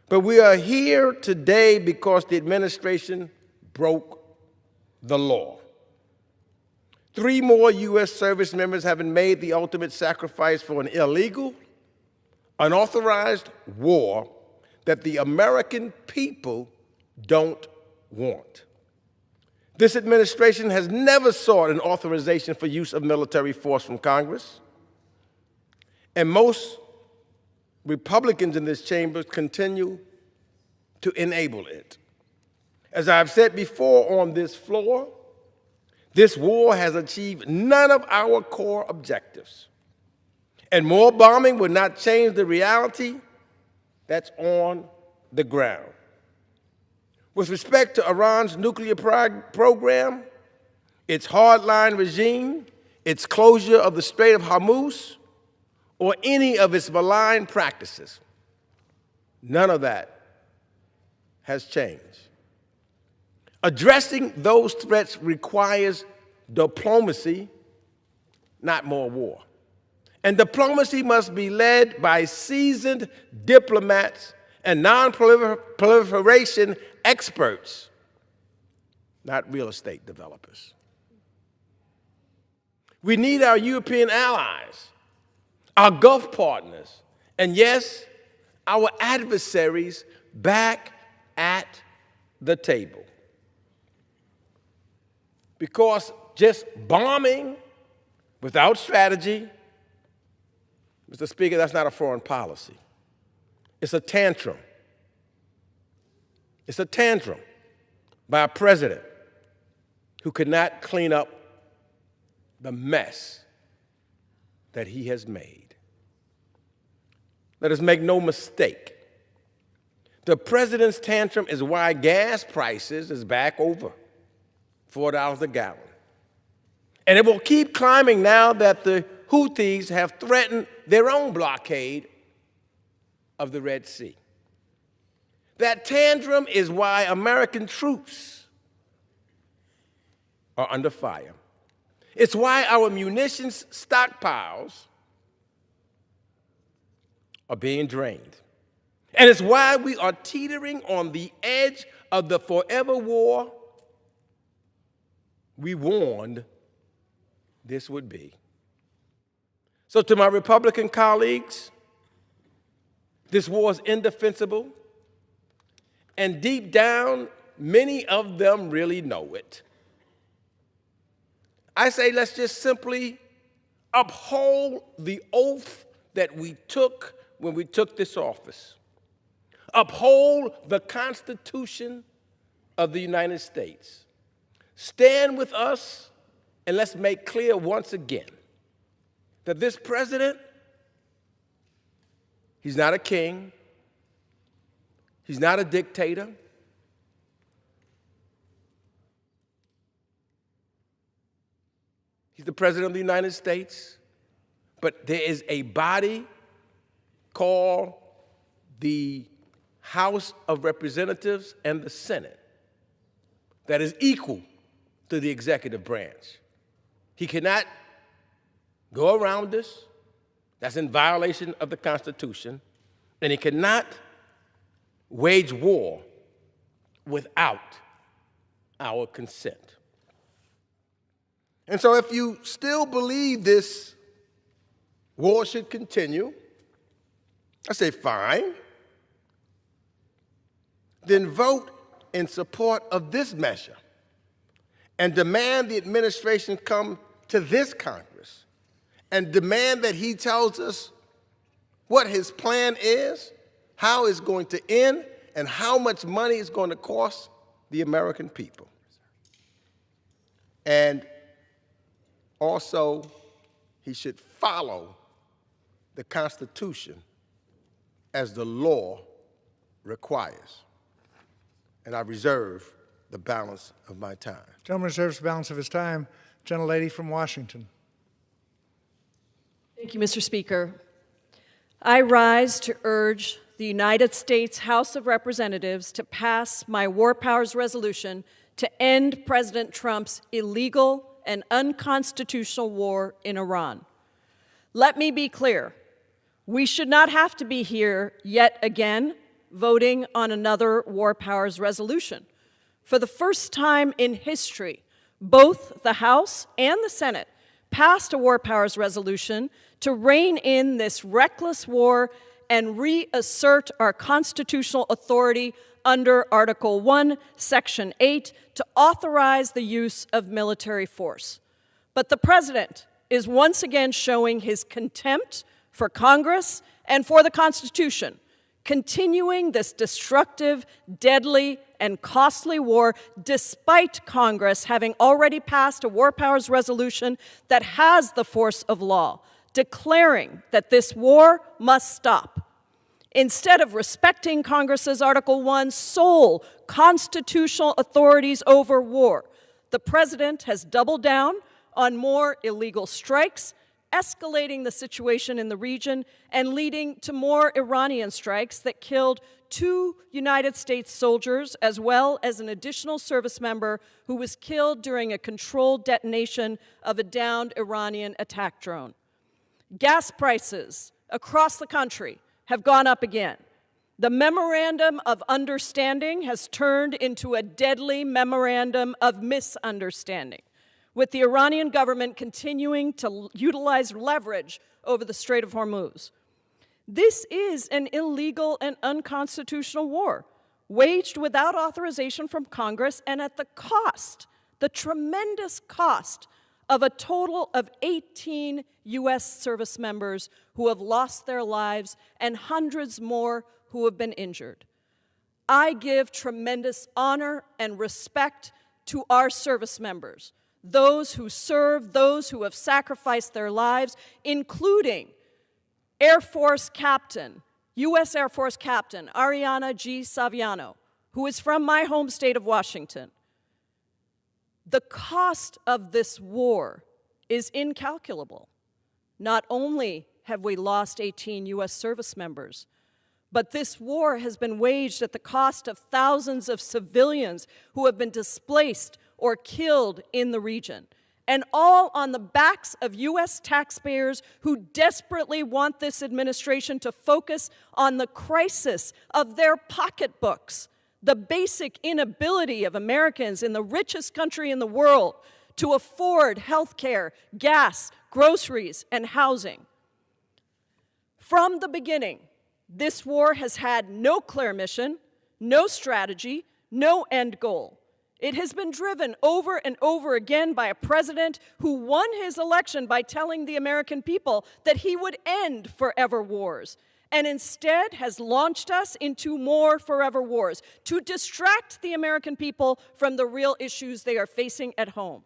Speaker 15: But we are here today because the administration broke the law. 3 more U.S. service members have made the ultimate sacrifice for an illegal, unauthorized war that the American people don't want. This administration has never sought an authorization for use of military force from Congress, and most Republicans in this chamber continue to enable it. As I've said before on this floor, this war has achieved none of our core objectives, and more bombing would not change the reality that's on the ground. With respect to Iran's nuclear program, its hardline regime, its closure of the Strait of Hormuz, or any of its malign practices, none of that has changed. Addressing those threats requires diplomacy, not more war. And diplomacy must be led by seasoned diplomats and non-proliferation experts, not real estate developers. We need our European allies, our Gulf partners, and yes, our adversaries back at the table. Because just bombing without strategy, Mr. Speaker, that's not a foreign policy. It's a tantrum. It's a tantrum by a president who could not clean up the mess that he has made. Let us make no mistake. The president's tantrum is why gas prices is back over $4 a gallon. And it will keep climbing now that the Houthis have threatened their own blockade of the Red Sea. That tantrum is why American troops are under fire. It's why our munitions stockpiles are being drained. And it's why we are teetering on the edge of the forever war we warned this would be. So to my Republican colleagues, this war is indefensible, and deep down, many of them really know it. I say let's just simply uphold the oath that we took when we took this office. Uphold the Constitution of the United States. Stand with us, and let's make clear once again that this president, he's not a king, he's not a dictator, he's the president of the United States, but there is a body called the House of Representatives and the Senate that is equal to the executive branch. He cannot go around this. That's in violation of the Constitution. And he cannot wage war without our consent. And so if you still believe this war should continue, I say fine. Then vote in support of this measure and demand the administration come to this Congress and demand that he tells us what his plan is, how it's going to end, and how much money it's going to cost the American people. And also, he should follow the Constitution as the law requires. And I reserve the balance of my time.
Speaker 5: Gentleman reserves the balance of his time. Gentlelady from Washington.
Speaker 11: Thank you, Mr. Speaker. I rise to urge the United States House of Representatives to pass my War Powers Resolution to end President Trump's illegal and unconstitutional war in Iran. Let me be clear. We should not have to be here yet again voting on another War Powers Resolution. For the first time in history, both the House and the Senate passed a War Powers Resolution to rein in this reckless war and reassert our constitutional authority under Article 1, Section 8, to authorize the use of military force. But the President is once again showing his contempt for Congress and for the Constitution, continuing this destructive, deadly, and costly war despite Congress having already passed a War Powers Resolution that has the force of law, declaring that this war must stop. Instead of respecting Congress's Article 1 sole constitutional authorities over war, the President has doubled down on more illegal strikes, escalating the situation in the region and leading to more Iranian strikes that killed 2 United States soldiers, as well as an additional service member who was killed during a controlled detonation of a downed Iranian attack drone. Gas prices across the country have gone up again. The Memorandum of Understanding has turned into a deadly memorandum of misunderstanding, with the Iranian government continuing to utilize leverage over the Strait of Hormuz. This is an illegal and unconstitutional war, waged without authorization from Congress and at the cost, the tremendous cost, of a total of 18 U.S. service members who have lost their lives and hundreds more who have been injured. I give tremendous honor and respect to our service members, those who serve, those who have sacrificed their lives, including Air Force Captain, U.S. Air Force Captain Ariana G. Saviano, who is from my home state of Washington. The cost of this war is incalculable. Not only have we lost 18 U.S. service members, but this war has been waged at the cost of thousands of civilians who have been displaced or killed in the region, and all on the backs of U.S. taxpayers who desperately want this administration to focus on the crisis of their pocketbooks, the basic inability of Americans in the richest country in the world to afford health care, gas, groceries, and housing. From the beginning, this war has had no clear mission, no strategy, no end goal. It has been driven over and over again by a president who won his election by telling the American people that he would end forever wars, and instead has launched us into more forever wars to distract the American people from the real issues they are facing at home.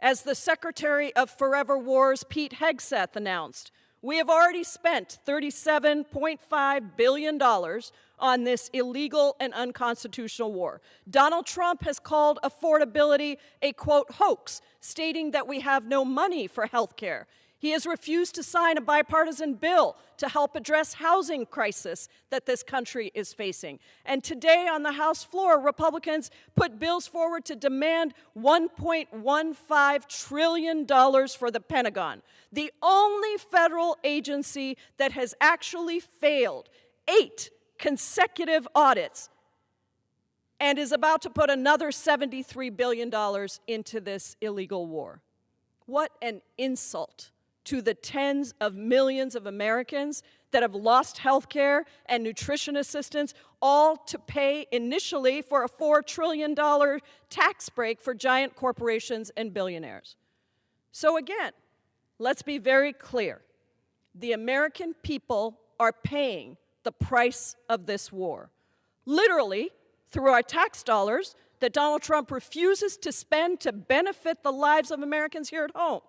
Speaker 11: As the Secretary of Forever Wars, Pete Hegseth, announced, we have already spent $37.5 billion on this illegal and unconstitutional war. Donald Trump has called affordability a, quote, hoax, stating that we have no money for health care. He has refused to sign a bipartisan bill to help address housing crisis that this country is facing. And today on the House floor, Republicans put bills forward to demand $1.15 trillion for the Pentagon, the only federal agency that has actually failed 8 consecutive audits and is about to put another $73 billion into this illegal war. What an insult to the tens of millions of Americans that have lost health care and nutrition assistance, all to pay initially for a $4 trillion tax break for giant corporations and billionaires. So again, let's be very clear. The American people are paying the price of this war, literally through our tax dollars that Donald Trump refuses to spend to benefit the lives of Americans here at home.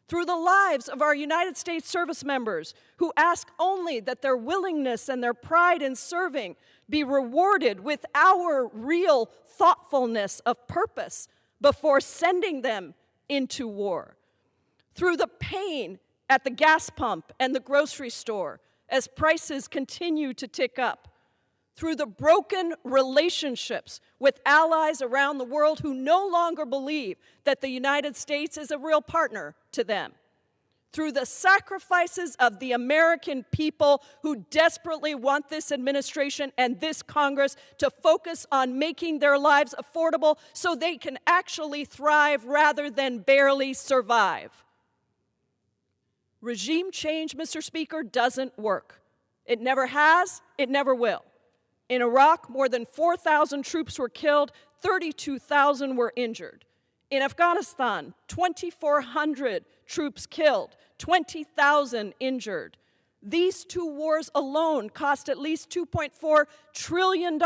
Speaker 11: through the lives of our United States service members who ask only that their willingness and their pride in serving be rewarded with our real thoughtfulness of purpose before sending them into war, through the pain at the gas pump and the grocery store as prices continue to tick up, through the broken relationships with allies around the world who no longer believe that the United States is a real partner to them, through the sacrifices of the American people who desperately want this administration and this Congress to focus on making their lives affordable so they can actually thrive rather than barely survive. Regime change, Mr. Speaker, doesn't work. It never has, it never will. In Iraq, more than 4,000 troops were killed, 32,000 were injured. In Afghanistan, 2,400 troops killed, 20,000 injured. These two wars alone cost at least $2.4 trillion,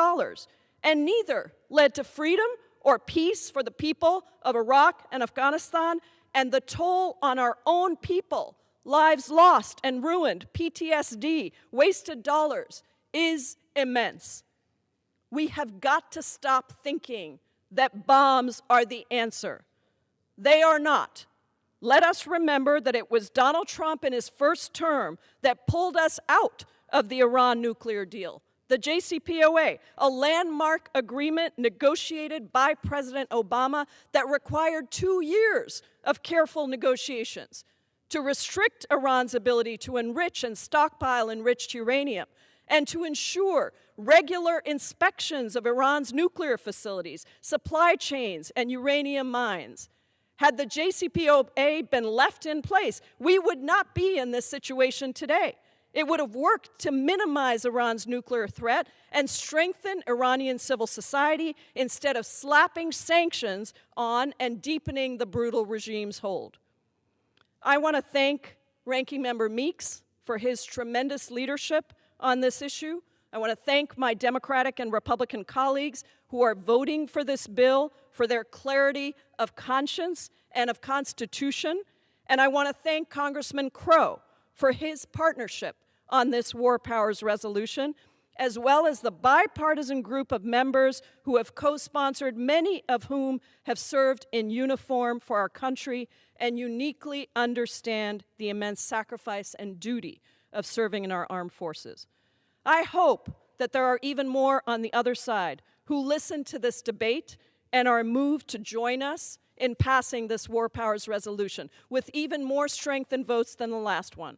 Speaker 11: and neither led to freedom or peace for the people of Iraq and Afghanistan, and the toll on our own people, lives lost and ruined, PTSD, wasted dollars, is immense. We have got to stop thinking that bombs are the answer. They are not. Let us remember that it was Donald Trump in his first term that pulled us out of the Iran nuclear deal, the JCPOA, a landmark agreement negotiated by President Obama that required 2 years of careful negotiations to restrict Iran's ability to enrich and stockpile enriched uranium, and to ensure regular inspections of Iran's nuclear facilities, supply chains, and uranium mines. Had the JCPOA been left in place, we would not be in this situation today. It would have worked to minimize Iran's nuclear threat and strengthen Iranian civil society instead of slapping sanctions on and deepening the brutal regime's hold. I want to thank Ranking Member Meeks for his tremendous leadership on this issue. I want to thank my Democratic and Republican colleagues who are voting for this bill for their clarity of conscience and of constitution. And I want to thank Congressman Crow for his partnership on this War Powers resolution, as well as the bipartisan group of members who have co-sponsored, many of whom have served in uniform for our country and uniquely understand the immense sacrifice and duty of serving in our armed forces. I hope that there are even more on the other side who listen to this debate and are moved to join us in passing this War Powers resolution with even more strength and votes than the last one.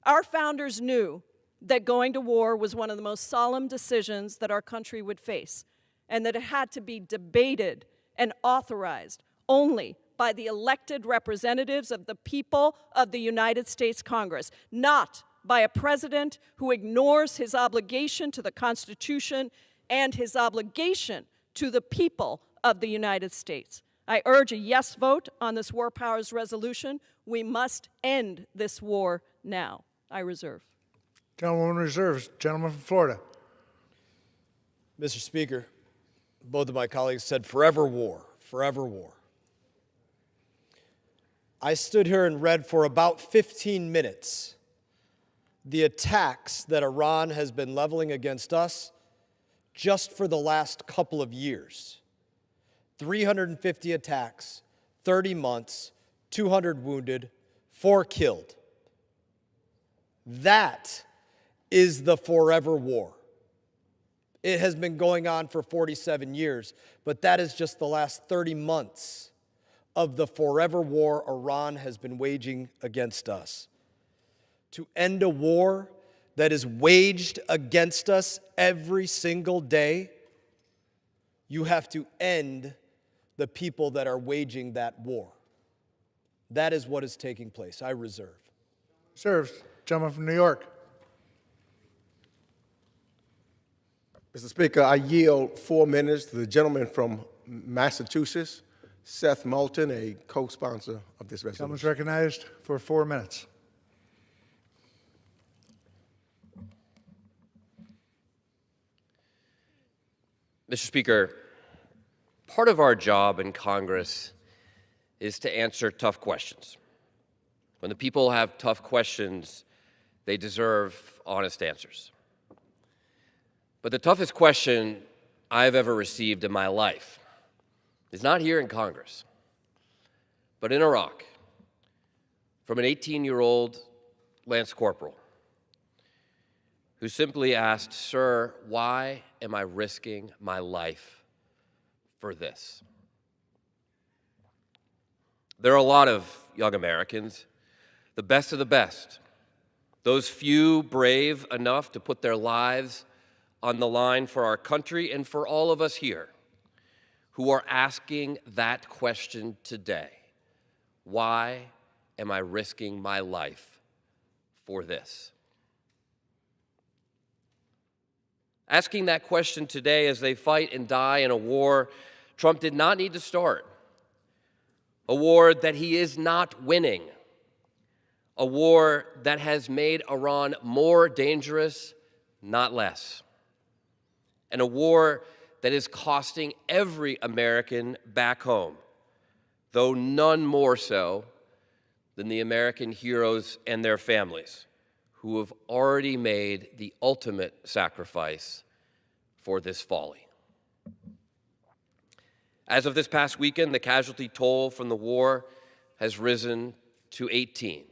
Speaker 11: Our founders knew that going to war was one of the most solemn decisions that our country would face, and that it had to be debated and authorized only by the elected representatives of the people of the United States Congress, not by a president who ignores his obligation to the Constitution and his obligation to the people of the United States. I urge a yes vote on this War Powers resolution. We must end this war now. I reserve.
Speaker 5: Gentlewoman reserves. Gentleman from Florida.
Speaker 10: Mr. Speaker, both of my colleagues said forever war, forever war. I stood here and read for about 15 minutes the attacks that Iran has been leveling against us just for the last couple of years. 350 attacks, 30 months, 200 wounded, 4 killed. That is the forever war. It has been going on for 47 years, but that is just the last 30 months of the forever war Iran has been waging against us. To end a war that is waged against us every single day, you have to end the people that are waging that war. That is what is taking place. I reserve.
Speaker 5: Serves. Gentleman from New York.
Speaker 15: Mr. Speaker, I yield 4 minutes to the gentleman from Massachusetts, Seth Moulton, a co-sponsor of this resolution.
Speaker 5: Gentleman's recognized for 4 minutes.
Speaker 12: Mr. Speaker, part of our job in Congress is to answer tough questions. When the people have tough questions, they deserve honest answers. But the toughest question I've ever received in my life is not here in Congress, but in Iraq, from an 18-year-old Lance Corporal who simply asked, "Sir, why am I risking my life for this?" There are a lot of young Americans, the best of the best, those few brave enough to put their lives on the line for our country and for all of us here, who are asking that question today. Why am I risking my life for this? Asking that question today as they fight and die in a war Trump did not need to start, a war that he is not winning, a war that has made Iran more dangerous, not less, and a war that is costing every American back home, though none more so than the American heroes and their families who have already made the ultimate sacrifice for this folly. As of this past weekend, the casualty toll from the war has risen to 18.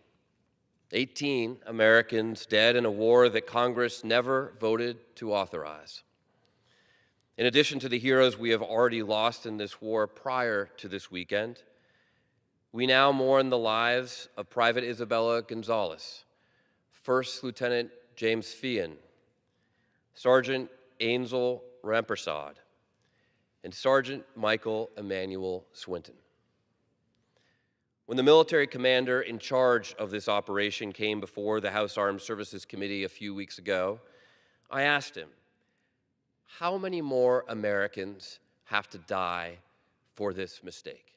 Speaker 12: 18 Americans dead in a war that Congress never voted to authorize. In addition to the heroes we have already lost in this war prior to this weekend, we now mourn the lives of Private Isabella Gonzalez, First Lieutenant James Feehan, Sergeant Ainsley Rampersad, and Sergeant Michael Emmanuel Swinton. When the military commander in charge of this operation came before the House Armed Services Committee a few weeks ago, I asked him, how many more Americans have to die for this mistake?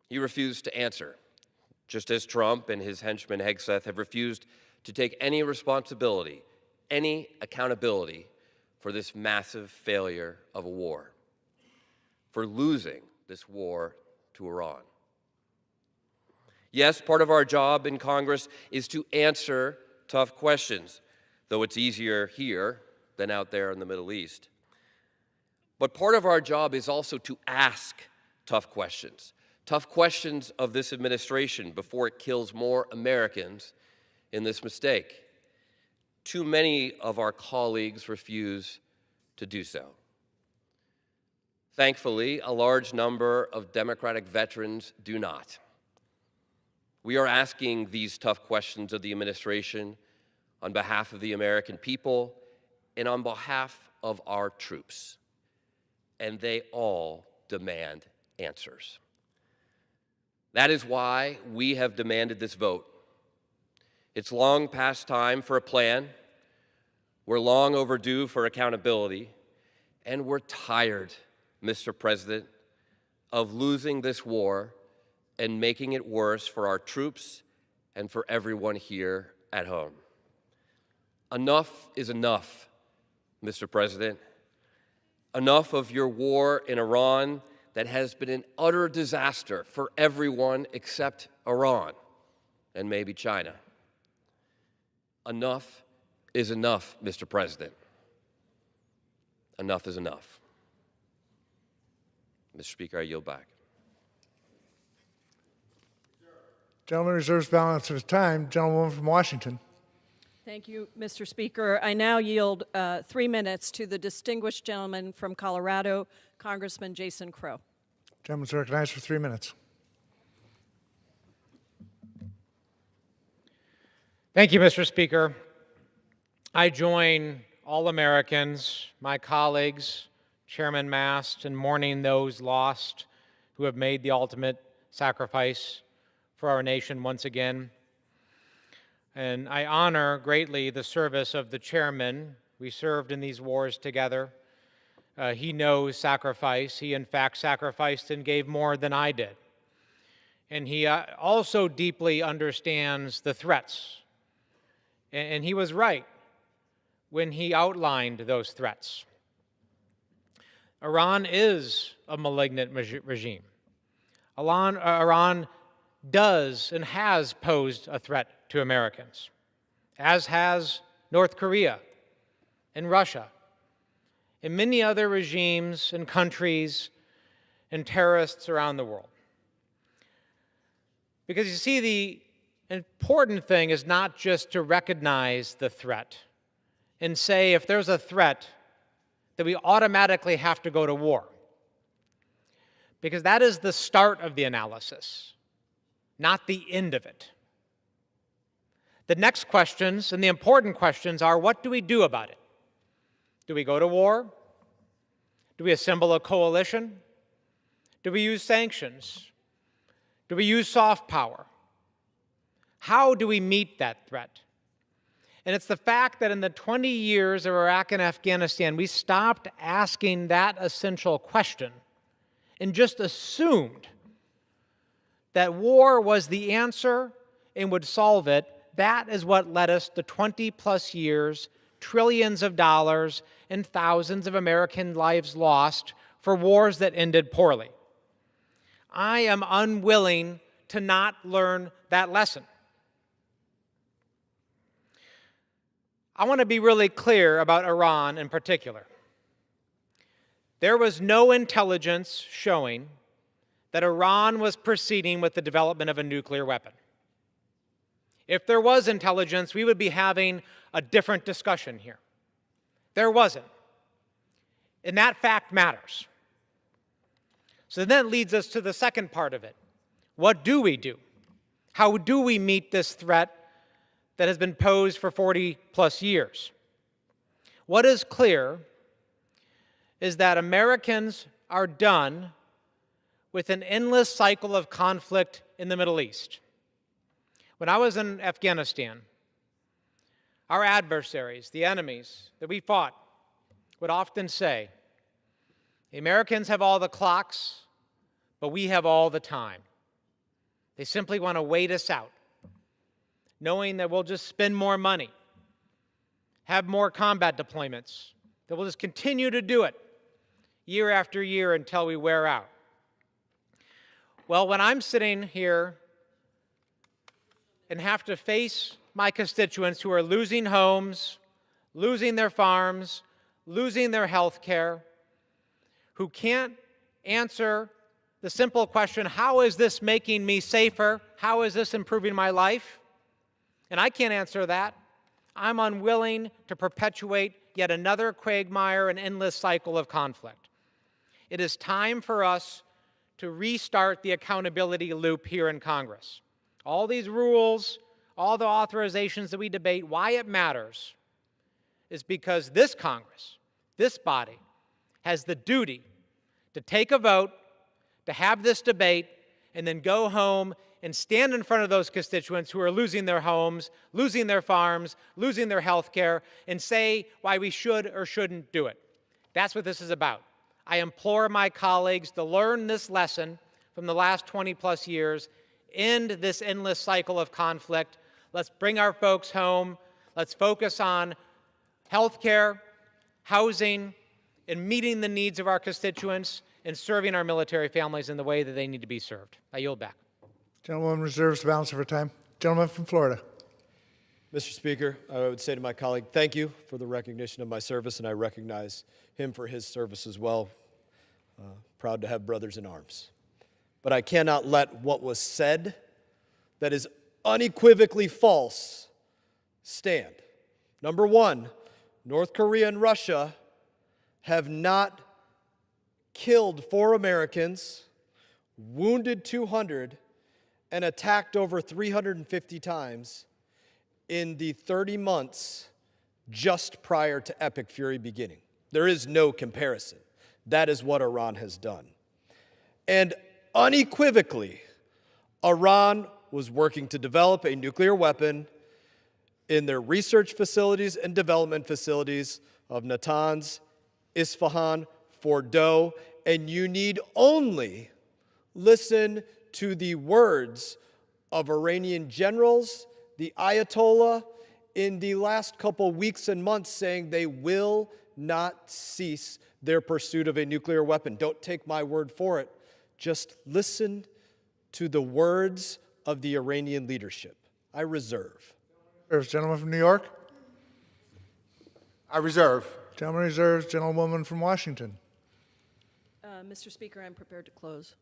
Speaker 12: He refused to answer, just as Trump and his henchman Hegseth have refused to take any responsibility, any accountability for this massive failure of a war, for losing this war to Iran. Yes, part of our job in Congress is to answer tough questions, though it's easier here than out there in the Middle East. But part of our job is also to ask tough questions of this administration before it kills more Americans in this mistake. Too many of our colleagues refuse to do so. Thankfully, a large number of Democratic veterans do not. We are asking these tough questions of the administration on behalf of the American people and on behalf of our troops, and they all demand answers. That is why we have demanded this vote. It's long past time for a plan. We're long overdue for accountability, and we're tired, Mr. President, of losing this war and making it worse for our troops and for everyone here at home. Enough is enough, Mr. President. Enough of your war in Iran that has been an utter disaster for everyone except Iran and maybe China. Enough is enough, Mr. President. Enough is enough. Mr. Speaker, I yield back.
Speaker 5: Gentleman reserves balance of his time. Gentlewoman from Washington.
Speaker 11: Thank you, Mr. Speaker. I now yield 3 minutes to the distinguished gentleman from Colorado, Congressman Jason Crow.
Speaker 5: Gentleman's recognized for 3 minutes.
Speaker 1: Thank you, Mr. Speaker. I join all Americans, my colleagues, Chairman Mast, in mourning those lost who have made the ultimate sacrifice for our nation once again. And I honor greatly the service of the chairman. We served in these wars together. He knows sacrifice. He, in fact, sacrificed and gave more than I did. And he also deeply understands the threats. And he was right when he outlined those threats. Iran is a malignant regime. Iran does and has posed a threat to Americans, as has North Korea and Russia and many other regimes and countries and terrorists around the world. Because you see, the important thing is not just to recognize the threat and say if there's a threat that we automatically have to go to war. Because that is the start of the analysis, not the end of it. The next questions, and the important questions, are what do we do about it? Do we go to war? Do we assemble a coalition? Do we use sanctions? Do we use soft power? How do we meet that threat? And it's the fact that in the 20 years of Iraq and Afghanistan, we stopped asking that essential question and just assumed that war was the answer and would solve it. That is what led us to 20-plus years, trillions of dollars, and thousands of American lives lost for wars that ended poorly. I am unwilling to not learn that lesson. I want to be really clear about Iran in particular. There was no intelligence showing that Iran was proceeding with the development of a nuclear weapon. If there was intelligence, we would be having a different discussion here. There wasn't. And that fact matters. So then leads us to the second part of it. What do we do? How do we meet this threat that has been posed for 40-plus years? What is clear is that Americans are done with an endless cycle of conflict in the Middle East. When I was in Afghanistan, our adversaries, the enemies that we fought, would often say, the Americans have all the clocks, but we have all the time. They simply want to wait us out, knowing that we'll just spend more money, have more combat deployments, that we'll just continue to do it year after year until we wear out. Well, when I'm sitting here and have to face my constituents who are losing homes, losing their farms, losing their health care, who can't answer the simple question, how is this making me safer? How is this improving my life? And I can't answer that. I'm unwilling to perpetuate yet another quagmire and endless cycle of conflict. It is time for us to restart the accountability loop here in Congress. All these rules, all the authorizations that we debate, why it matters is because this Congress, this body, has the duty to take a vote, to have this debate, and then go home and stand in front of those constituents who are losing their homes, losing their farms, losing their health care, and say why we should or shouldn't do it. That's what this is about. I implore my colleagues to learn this lesson from the last 20-plus years, end this endless cycle of conflict. Let's bring our folks home. Let's focus on health care, housing, and meeting the needs of our constituents and serving our military families in the way that they need to be served. I yield back.
Speaker 5: Gentleman reserves the balance of her time. Gentleman from Florida.
Speaker 10: Mr. Speaker, I would say to my colleague, thank you for the recognition of my service, and I recognize him for his service as well. Proud to have brothers in arms. But I cannot let what was said that is unequivocally false stand. Number one, North Korea and Russia have not killed 4 Americans, wounded 200, and attacked over 350 times in the 30 months just prior to Epic Fury beginning. There is no comparison. That is what Iran has done. And unequivocally, Iran was working to develop a nuclear weapon in their research facilities and development facilities of Natanz, Isfahan, Fordow, and you need only listen to the words of Iranian generals, the Ayatollah, in the last couple weeks and months saying they will not cease their pursuit of a nuclear weapon. Don't take my word for it. Just listen to the words of the Iranian leadership. I reserve.
Speaker 5: Gentleman from New York.
Speaker 17: I reserve.
Speaker 5: Gentleman reserves. Gentlewoman from Washington.
Speaker 11: Mr. Speaker, I'm prepared to close.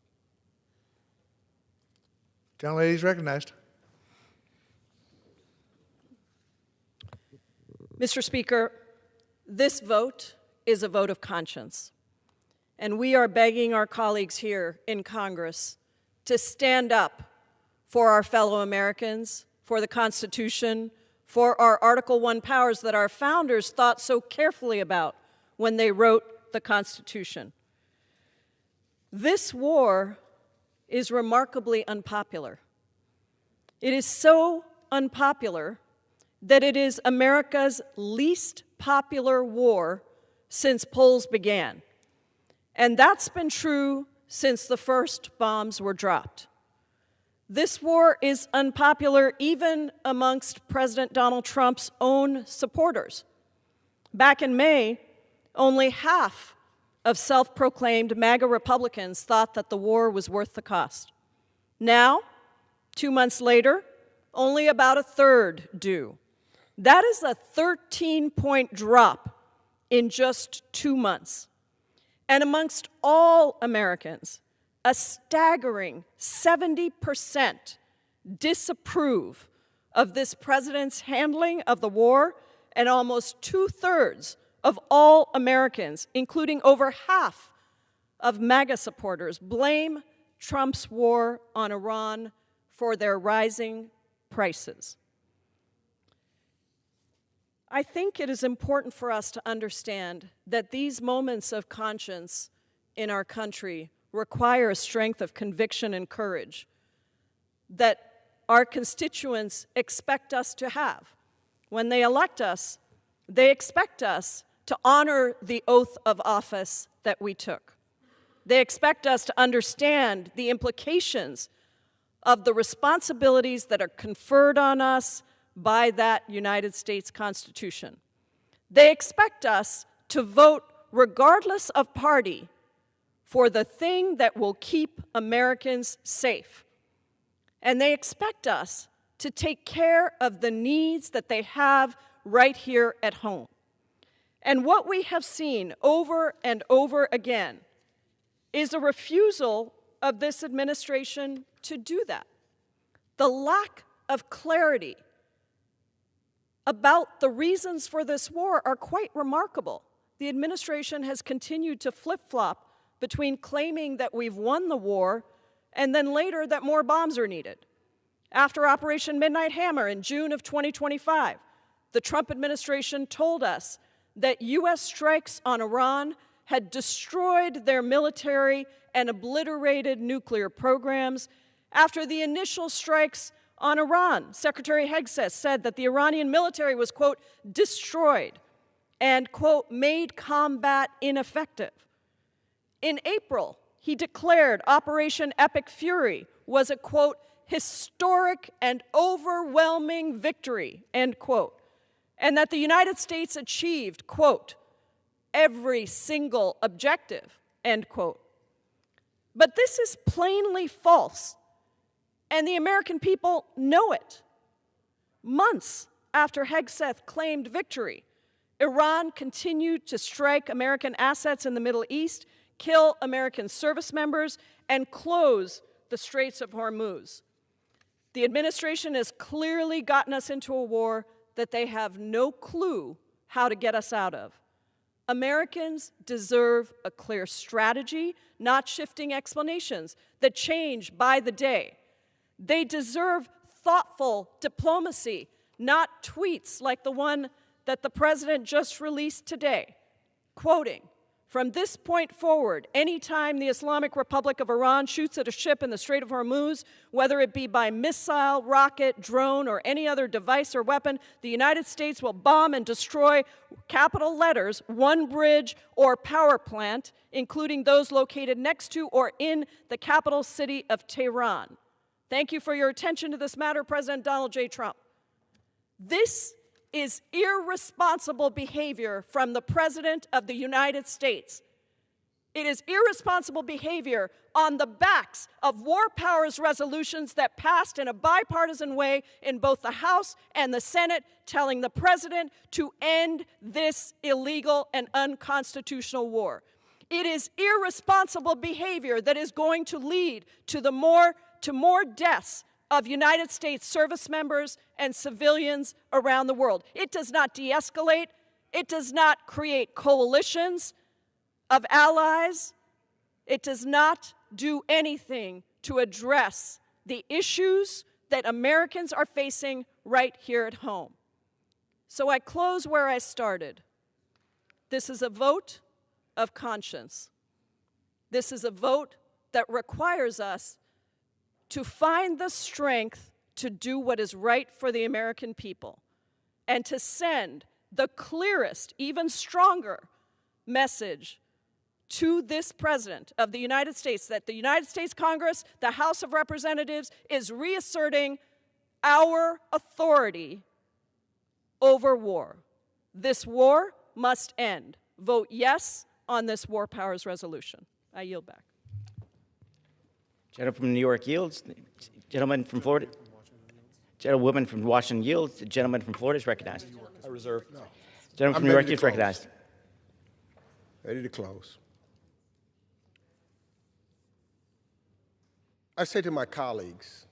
Speaker 5: Gentlelady is recognized.
Speaker 11: Mr. Speaker, this vote is a vote of conscience, and we are begging our colleagues here in Congress to stand up for our fellow Americans, for the Constitution, for our Article I powers that our founders thought so carefully about when they wrote the Constitution. This war is remarkably unpopular. It is so unpopular that it is America's least popular war since polls began. And that's been true since the first bombs were dropped. This war is unpopular even amongst President Donald Trump's own supporters. Back in May, only half of self-proclaimed MAGA Republicans thought that the war was worth the cost. Now, 2 months later, only about a third do. That is a 13-point drop in just 2 months. And amongst all Americans, a staggering 70% disapprove of this president's handling of the war, and almost 2/3 of all Americans, including over half of MAGA supporters, blame Trump's war on Iran for their rising prices. I think it is important for us to understand that these moments of conscience in our country require a strength of conviction and courage that our constituents expect us to have. When they elect us, they expect us to honor the oath of office that we took. They expect us to understand the implications of the responsibilities that are conferred on us by that United States Constitution. They expect us to vote regardless of party for the thing that will keep Americans safe. And they expect us to take care of the needs that they have right here at home. And what we have seen over and over again is a refusal of this administration to do that. The lack of clarity about the reasons for this war are quite remarkable. The administration has continued to flip-flop between claiming that we've won the war and then later that more bombs are needed. After Operation Midnight Hammer in June of 2025, the Trump administration told us that U.S. strikes on Iran had destroyed their military and obliterated nuclear programs. After the initial strikes on Iran, Secretary Hegseth said that the Iranian military was, quote, destroyed and, quote, made combat ineffective. In April, he declared Operation Epic Fury was a, quote, historic and overwhelming victory, end quote, and that the United States achieved, quote, every single objective, end quote. But this is plainly false, and the American people know it. Months after Hegseth claimed victory, Iran continued to strike American assets in the Middle East, kill American service members, and close the Straits of Hormuz. The administration has clearly gotten us into a war that they have no clue how to get us out of. Americans deserve a clear strategy, not shifting explanations that change by the day. They deserve thoughtful diplomacy, not tweets like the one that the president just released today, quoting, "From this point forward, anytime the Islamic Republic of Iran shoots at a ship in the Strait of Hormuz, whether it be by missile, rocket, drone, or any other device or weapon, the United States will bomb and destroy, capital letters, one bridge or power plant, including those located next to or in the capital city of Tehran." Thank you for your attention to this matter, President Donald J. Trump. This is irresponsible behavior from the President of the United States. It is irresponsible behavior on the backs of war powers resolutions that passed in a bipartisan way in both the House and the Senate, telling the president to end this illegal and unconstitutional war. It is irresponsible behavior that is going to lead to more deaths of United States service members and civilians around the world. It does not de-escalate. It does not create coalitions of allies. It does not do anything to address the issues that Americans are facing right here at home. So I close where I started. This is a vote of conscience. This is a vote that requires us to find the strength to do what is right for the American people and to send the clearest, even stronger message to this President of the United States that the United States Congress, the House of Representatives, is reasserting our authority over war. This war must end. Vote yes on this war powers resolution. I yield back.
Speaker 17: Gentleman from New York yields. Gentleman from Florida. Gentlewoman from Washington yields. The gentleman from Florida is recognized.
Speaker 15: I reserve. No.
Speaker 17: Gentleman from New York is recognized.
Speaker 15: Ready to close. I say to my colleagues,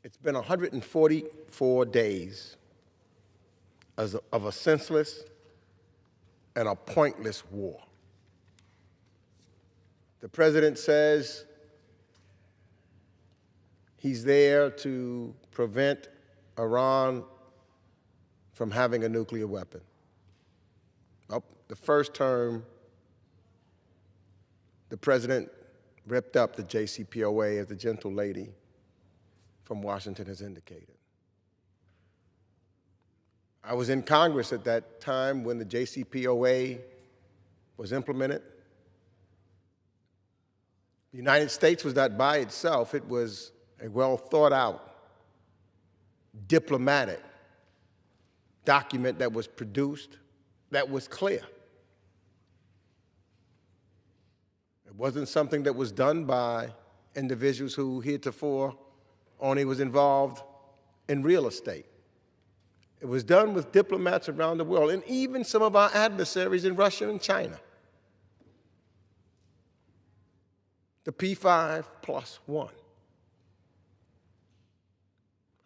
Speaker 15: it's been 144 days of a senseless and a pointless war. The president says he's there to prevent Iran from having a nuclear weapon. The first term, the president ripped up the JCPOA, as the gentle lady from Washington has indicated. I was in Congress at that time when the JCPOA was implemented. The United States was not by itself. It was a well-thought-out, diplomatic document that was produced that was clear. It wasn't something that was done by individuals who heretofore only was involved in real estate. It was done with diplomats around the world, and even some of our adversaries in Russia and China. The P5+1.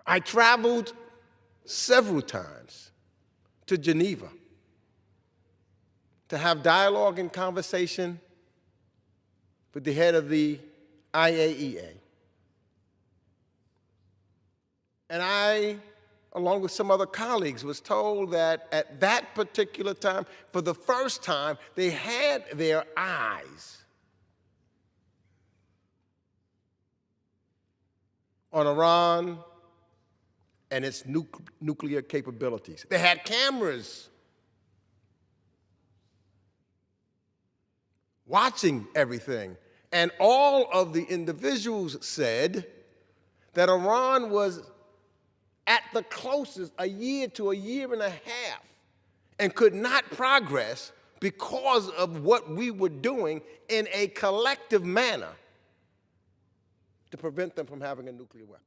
Speaker 15: I traveled several times to Geneva to have dialogue and conversation with the head of the IAEA. And I, along with some other colleagues, was told that at that particular time, for the first time, they had their eyes on Iran and its nuclear capabilities. They had cameras watching everything. And all of the individuals said that Iran was at the closest a year to a year and a half and could not progress because of what we were doing in a collective manner to prevent them from having a nuclear weapon.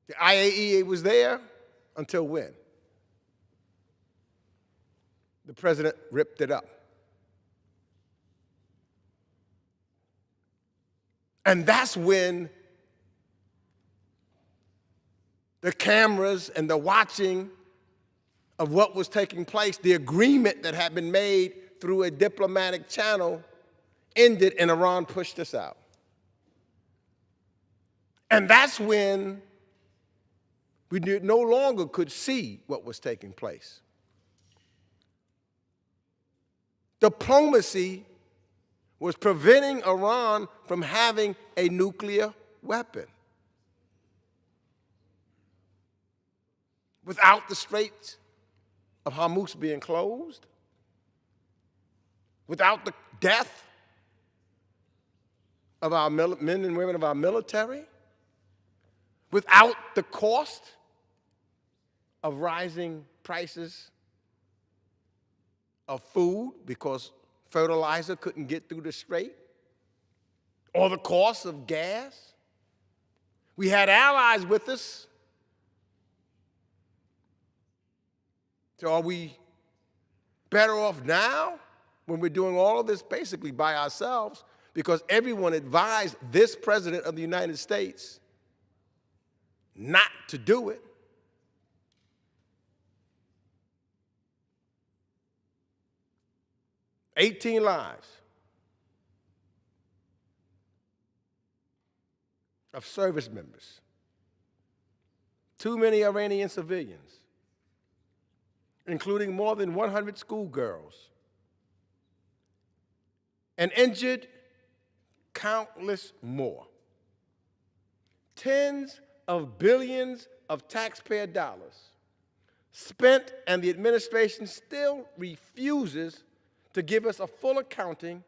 Speaker 15: The IAEA was there until when? The president ripped it up. And that's when the cameras and the watching of what was taking place, the agreement that had been made through a diplomatic channel, ended and Iran pushed us out. And that's when we no longer could see what was taking place. Diplomacy was preventing Iran from having a nuclear weapon. Without the Straits of Hormuz being closed, without the death of our men and women of our military, without the cost of rising prices of food because fertilizer couldn't get through the strait, or the cost of gas. We had allies with us. So are we better off now when we're doing all of this basically by ourselves because everyone advised this President of the United States not to do it? $18 lives of service members, too many Iranian civilians, including more than 100 schoolgirls, and injured countless more. Tens of billions of taxpayer dollars spent, and the administration still refuses to give us a full accounting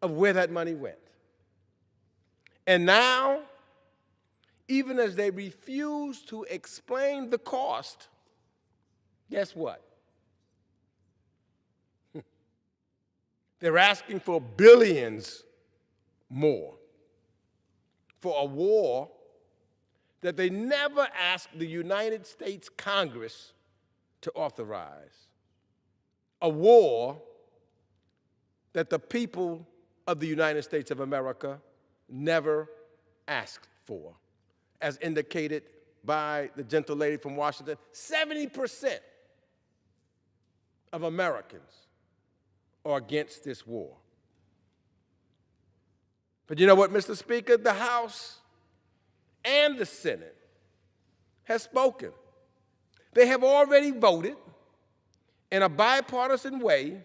Speaker 15: of where that money went. And now, even as they refuse to explain the cost, guess what? They're asking for billions more for a war that they never asked the United States Congress to authorize. A war that the people of the United States of America never asked for. As indicated by the gentle lady from Washington, 70% of Americans are against this war. But you know what, Mr. Speaker? The House and the Senate has spoken. They have already voted in a bipartisan way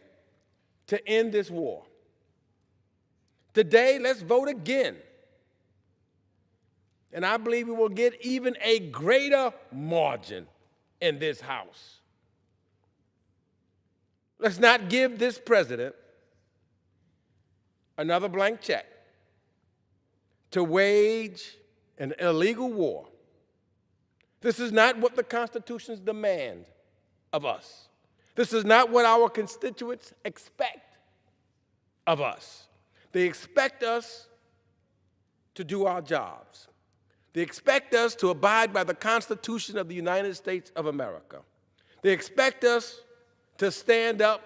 Speaker 15: to end this war. Today, let's vote again. And I believe we will get even a greater margin in this House. Let's not give this president another blank check to wage an illegal war. This is not what the Constitution demands of us. This is not what our constituents expect of us. They expect us to do our jobs. They expect us to abide by the Constitution of the United States of America. They expect us to stand up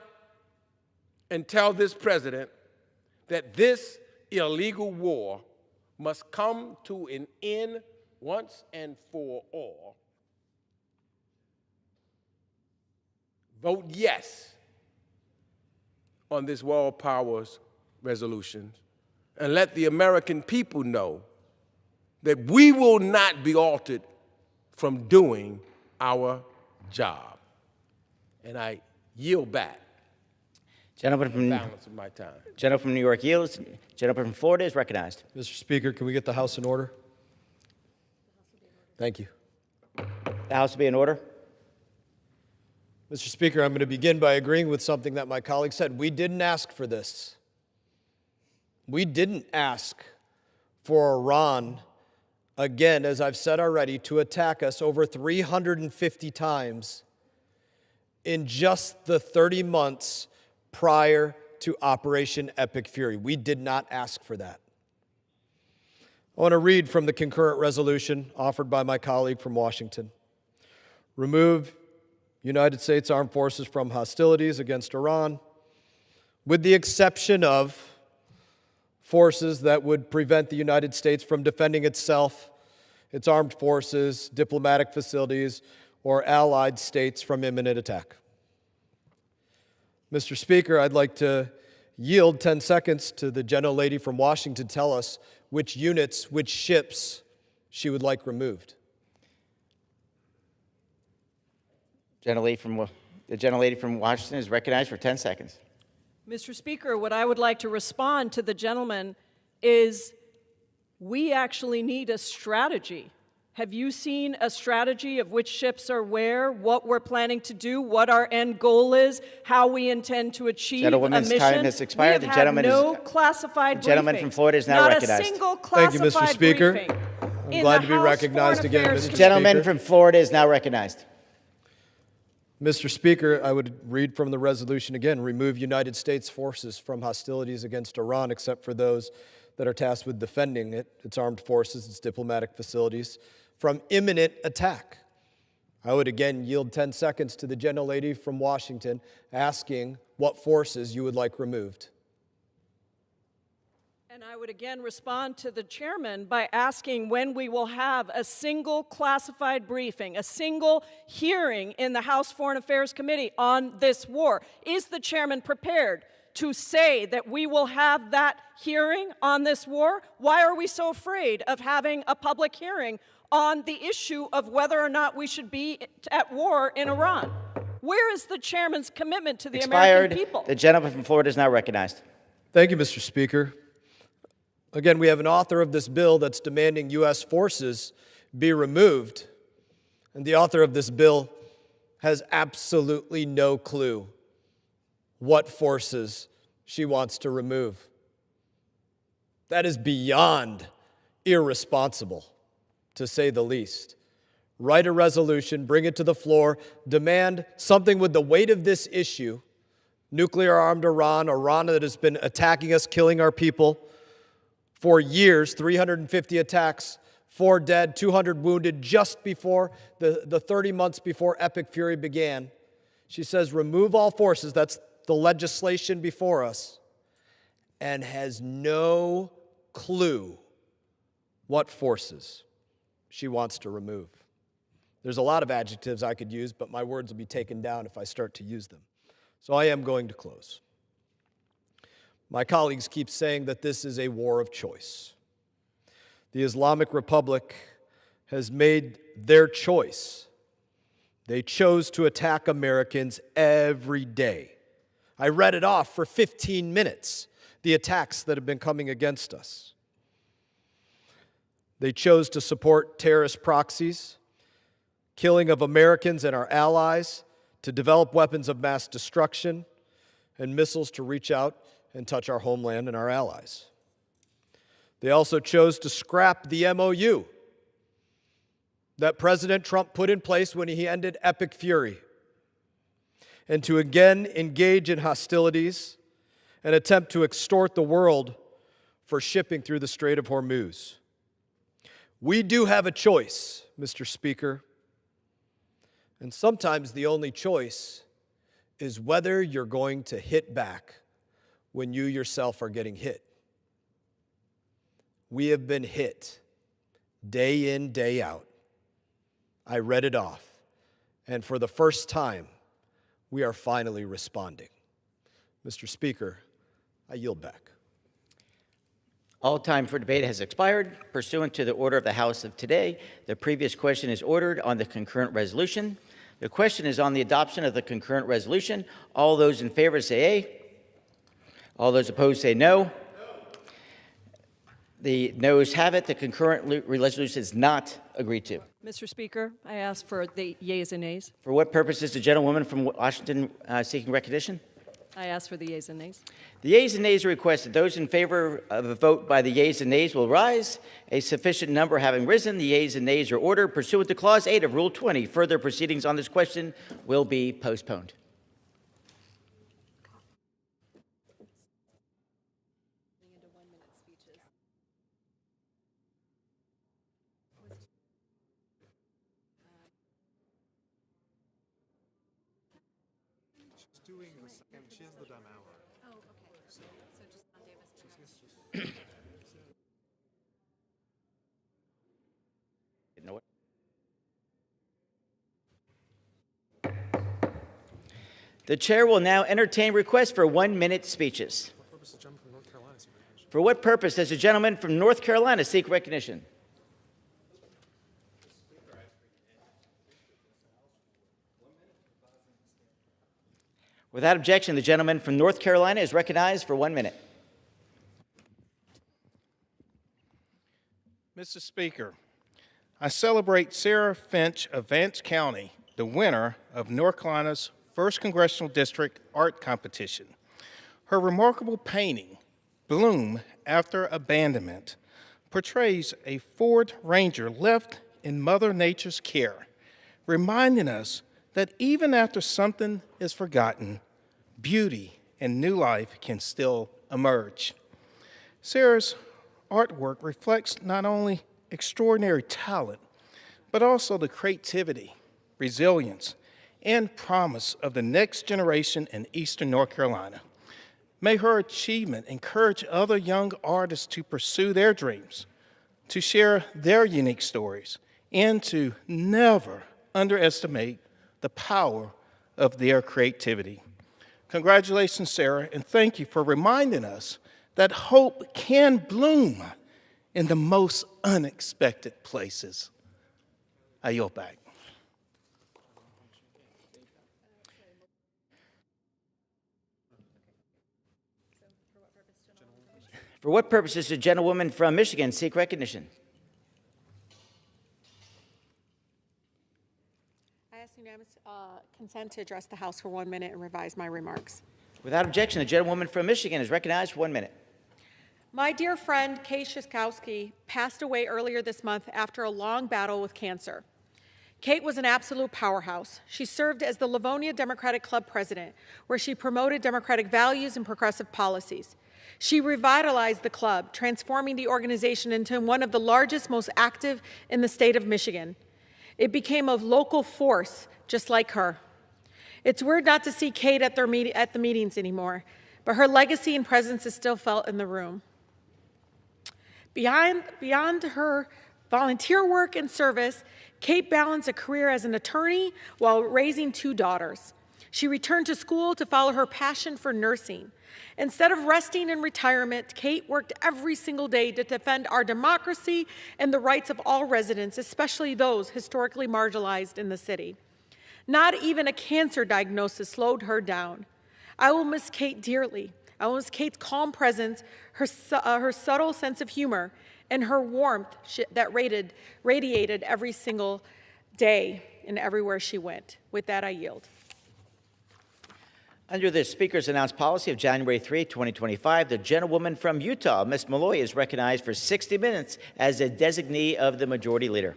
Speaker 15: and tell this president that this illegal war must come to an end once and for all. Vote yes on this World Powers resolution and let the American people know that we will not be altered from doing our job. And I yield back
Speaker 17: Gentleman from,
Speaker 15: the balance of my time.
Speaker 17: Gentleman from New York yields. Gentleman from Florida is recognized.
Speaker 10: Mr. Speaker, can we get the House in order? Thank you.
Speaker 17: The House will be in order.
Speaker 10: Mr. Speaker, I'm going to begin by agreeing with something that my colleague said. We didn't ask for this. We didn't ask for Iran, again, as I've said already, to attack us over 350 times in just the 30 months prior to Operation Epic Fury. We did not ask for that. I want to read from the concurrent resolution offered by my colleague from Washington. Remove United States Armed Forces from hostilities against Iran, with the exception of forces that would prevent the United States from defending itself, its armed forces, diplomatic facilities, or allied states from imminent attack. Mr. Speaker, I'd like to yield 10 seconds to the gentlelady from Washington to tell us which units, which ships she would like removed.
Speaker 17: The gentlelady from Washington is recognized for 10 seconds.
Speaker 11: Mr. Speaker, what I would like to respond to the gentleman is we actually need a strategy. Have you seen a strategy of which ships are where, what we're planning to do, what our end goal is, how we intend to achieve a mission?
Speaker 17: Gentleman's time has expired.
Speaker 11: We have had no classified briefing.
Speaker 17: Gentleman from Florida is now
Speaker 11: Not
Speaker 17: recognized.
Speaker 11: A single classified
Speaker 10: Thank you, Mr. Speaker.
Speaker 11: briefing
Speaker 10: I'm
Speaker 11: in
Speaker 10: glad
Speaker 11: the
Speaker 10: to be
Speaker 11: House
Speaker 10: recognized
Speaker 11: Foreign
Speaker 10: again,
Speaker 11: Affairs
Speaker 10: Mr.
Speaker 11: Committee.
Speaker 17: Gentleman from Florida is now recognized.
Speaker 10: Mr. Speaker, I would read from the resolution again, remove United States forces from hostilities against Iran except for those that are tasked with defending it, its armed forces, its diplomatic facilities, from imminent attack. I would again yield 10 seconds to the gentlelady from Washington asking what forces you would like removed.
Speaker 11: And I would again respond to the chairman by asking when we will have a single classified briefing, a single hearing in the House Foreign Affairs Committee on this war. Is the chairman prepared to say that we will have that hearing on this war? Why are we so afraid of having a public hearing on the issue of whether or not we should be at war in Iran? Where is the chairman's commitment to the American people?
Speaker 17: The gentleman from Florida is now recognized.
Speaker 10: Thank you, Mr. Speaker. Again, we have an author of this bill that's demanding U.S. forces be removed, and the author of this bill has absolutely no clue what forces she wants to remove. That is beyond irresponsible, to say the least. Write a resolution, bring it to the floor, demand something with the weight of this issue, nuclear-armed Iran that has been attacking us, killing our people, for years, 350 attacks, 4 dead, 200 wounded, just before the 30 months before Epic Fury began. She says, remove all forces, that's the legislation before us, and has no clue what forces she wants to remove. There's a lot of adjectives I could use, but my words will be taken down if I start to use them. So I am going to close. My colleagues keep saying that this is a war of choice. The Islamic Republic has made their choice. They chose to attack Americans every day. I read it off for 15 minutes, the attacks that have been coming against us. They chose to support terrorist proxies, killing of Americans and our allies, to develop weapons of mass destruction, and missiles to reach out and touch our homeland and our allies. They also chose to scrap the MOU that President Trump put in place when he ended Epic Fury, and to again engage in hostilities and attempt to extort the world for shipping through the Strait of Hormuz. We do have a choice, Mr. Speaker, and sometimes the only choice is whether you're going to hit back when you yourself are getting hit. We have been hit day in, day out. I read it off, and for the first time, we are finally responding. Mr. Speaker, I yield back.
Speaker 17: All time for debate has expired. Pursuant to the order of the House of today, the previous question is ordered on the concurrent resolution. The question is on the adoption of the concurrent resolution. All those in favor say aye. All those opposed say no. The noes have it. The concurrent resolution is not agreed to.
Speaker 11: Mr. Speaker, I ask for the yeas and nays.
Speaker 17: For what purpose is the gentlewoman from Washington seeking recognition?
Speaker 11: I ask for the yeas and nays.
Speaker 17: The yeas and nays are requested. Those in favor of a vote by the yeas and nays will rise. A sufficient number having risen, the yeas and nays are ordered. Pursuant to Clause 8 of Rule 20, further proceedings on this question will be postponed.
Speaker 7: She has the dumb hour. Oh, okay. So just on Davis.
Speaker 17: You know what? The chair will now entertain requests for 1-minute speeches. For what purpose does the gentleman from North Carolina seek recognition? Without objection, the gentleman from North Carolina is recognized for 1 minute.
Speaker 18: Mr. Speaker, I celebrate Sarah Finch of Vance County, the winner of North Carolina's 1st Congressional District Art Competition. Her remarkable painting, Bloom After Abandonment, portrays a Ford Ranger left in Mother Nature's care, reminding us that even after something is forgotten, beauty and new life can still emerge. Sarah's artwork reflects not only extraordinary talent, but also the creativity, resilience, and promise of the next generation in Eastern North Carolina. May her achievement encourage other young artists to pursue their dreams, to share their unique stories, and to never underestimate the power of their creativity. Congratulations, Sarah, and thank you for reminding us that hope can bloom in the most unexpected places. I yield back.
Speaker 17: For what purpose does the gentlewoman from Michigan seek recognition?
Speaker 7: I ask unanimous consent to address the House for 1 minute and revise my remarks.
Speaker 17: Without objection, the gentlewoman from Michigan is recognized for 1 minute.
Speaker 7: My dear friend, Kate Szyszkowski, passed away earlier this month after a long battle with cancer. Kate was an absolute powerhouse. She served as the Livonia Democratic Club president, where she promoted democratic values and progressive policies. She revitalized the club, transforming the organization into one of the largest, most active in the state of Michigan. It became a local force, just like her. It's weird not to see Kate at the meetings anymore, but her legacy and presence is still felt in the room. Beyond her volunteer work and service, Kate balanced a career as an attorney while raising 2 daughters. She returned to school to follow her passion for nursing. Instead of resting in retirement, Kate worked every single day to defend our democracy and the rights of all residents, especially those historically marginalized in the city. Not even a cancer diagnosis slowed her down. I will miss Kate dearly. I will miss Kate's calm presence, her subtle sense of humor, and her warmth that radiated every single day and everywhere she went. With that, I yield.
Speaker 17: Under the Speaker's announced policy of January 3, 2025, the gentlewoman from Utah, Ms. Malloy, is recognized for 60 minutes as a designee of the Majority Leader.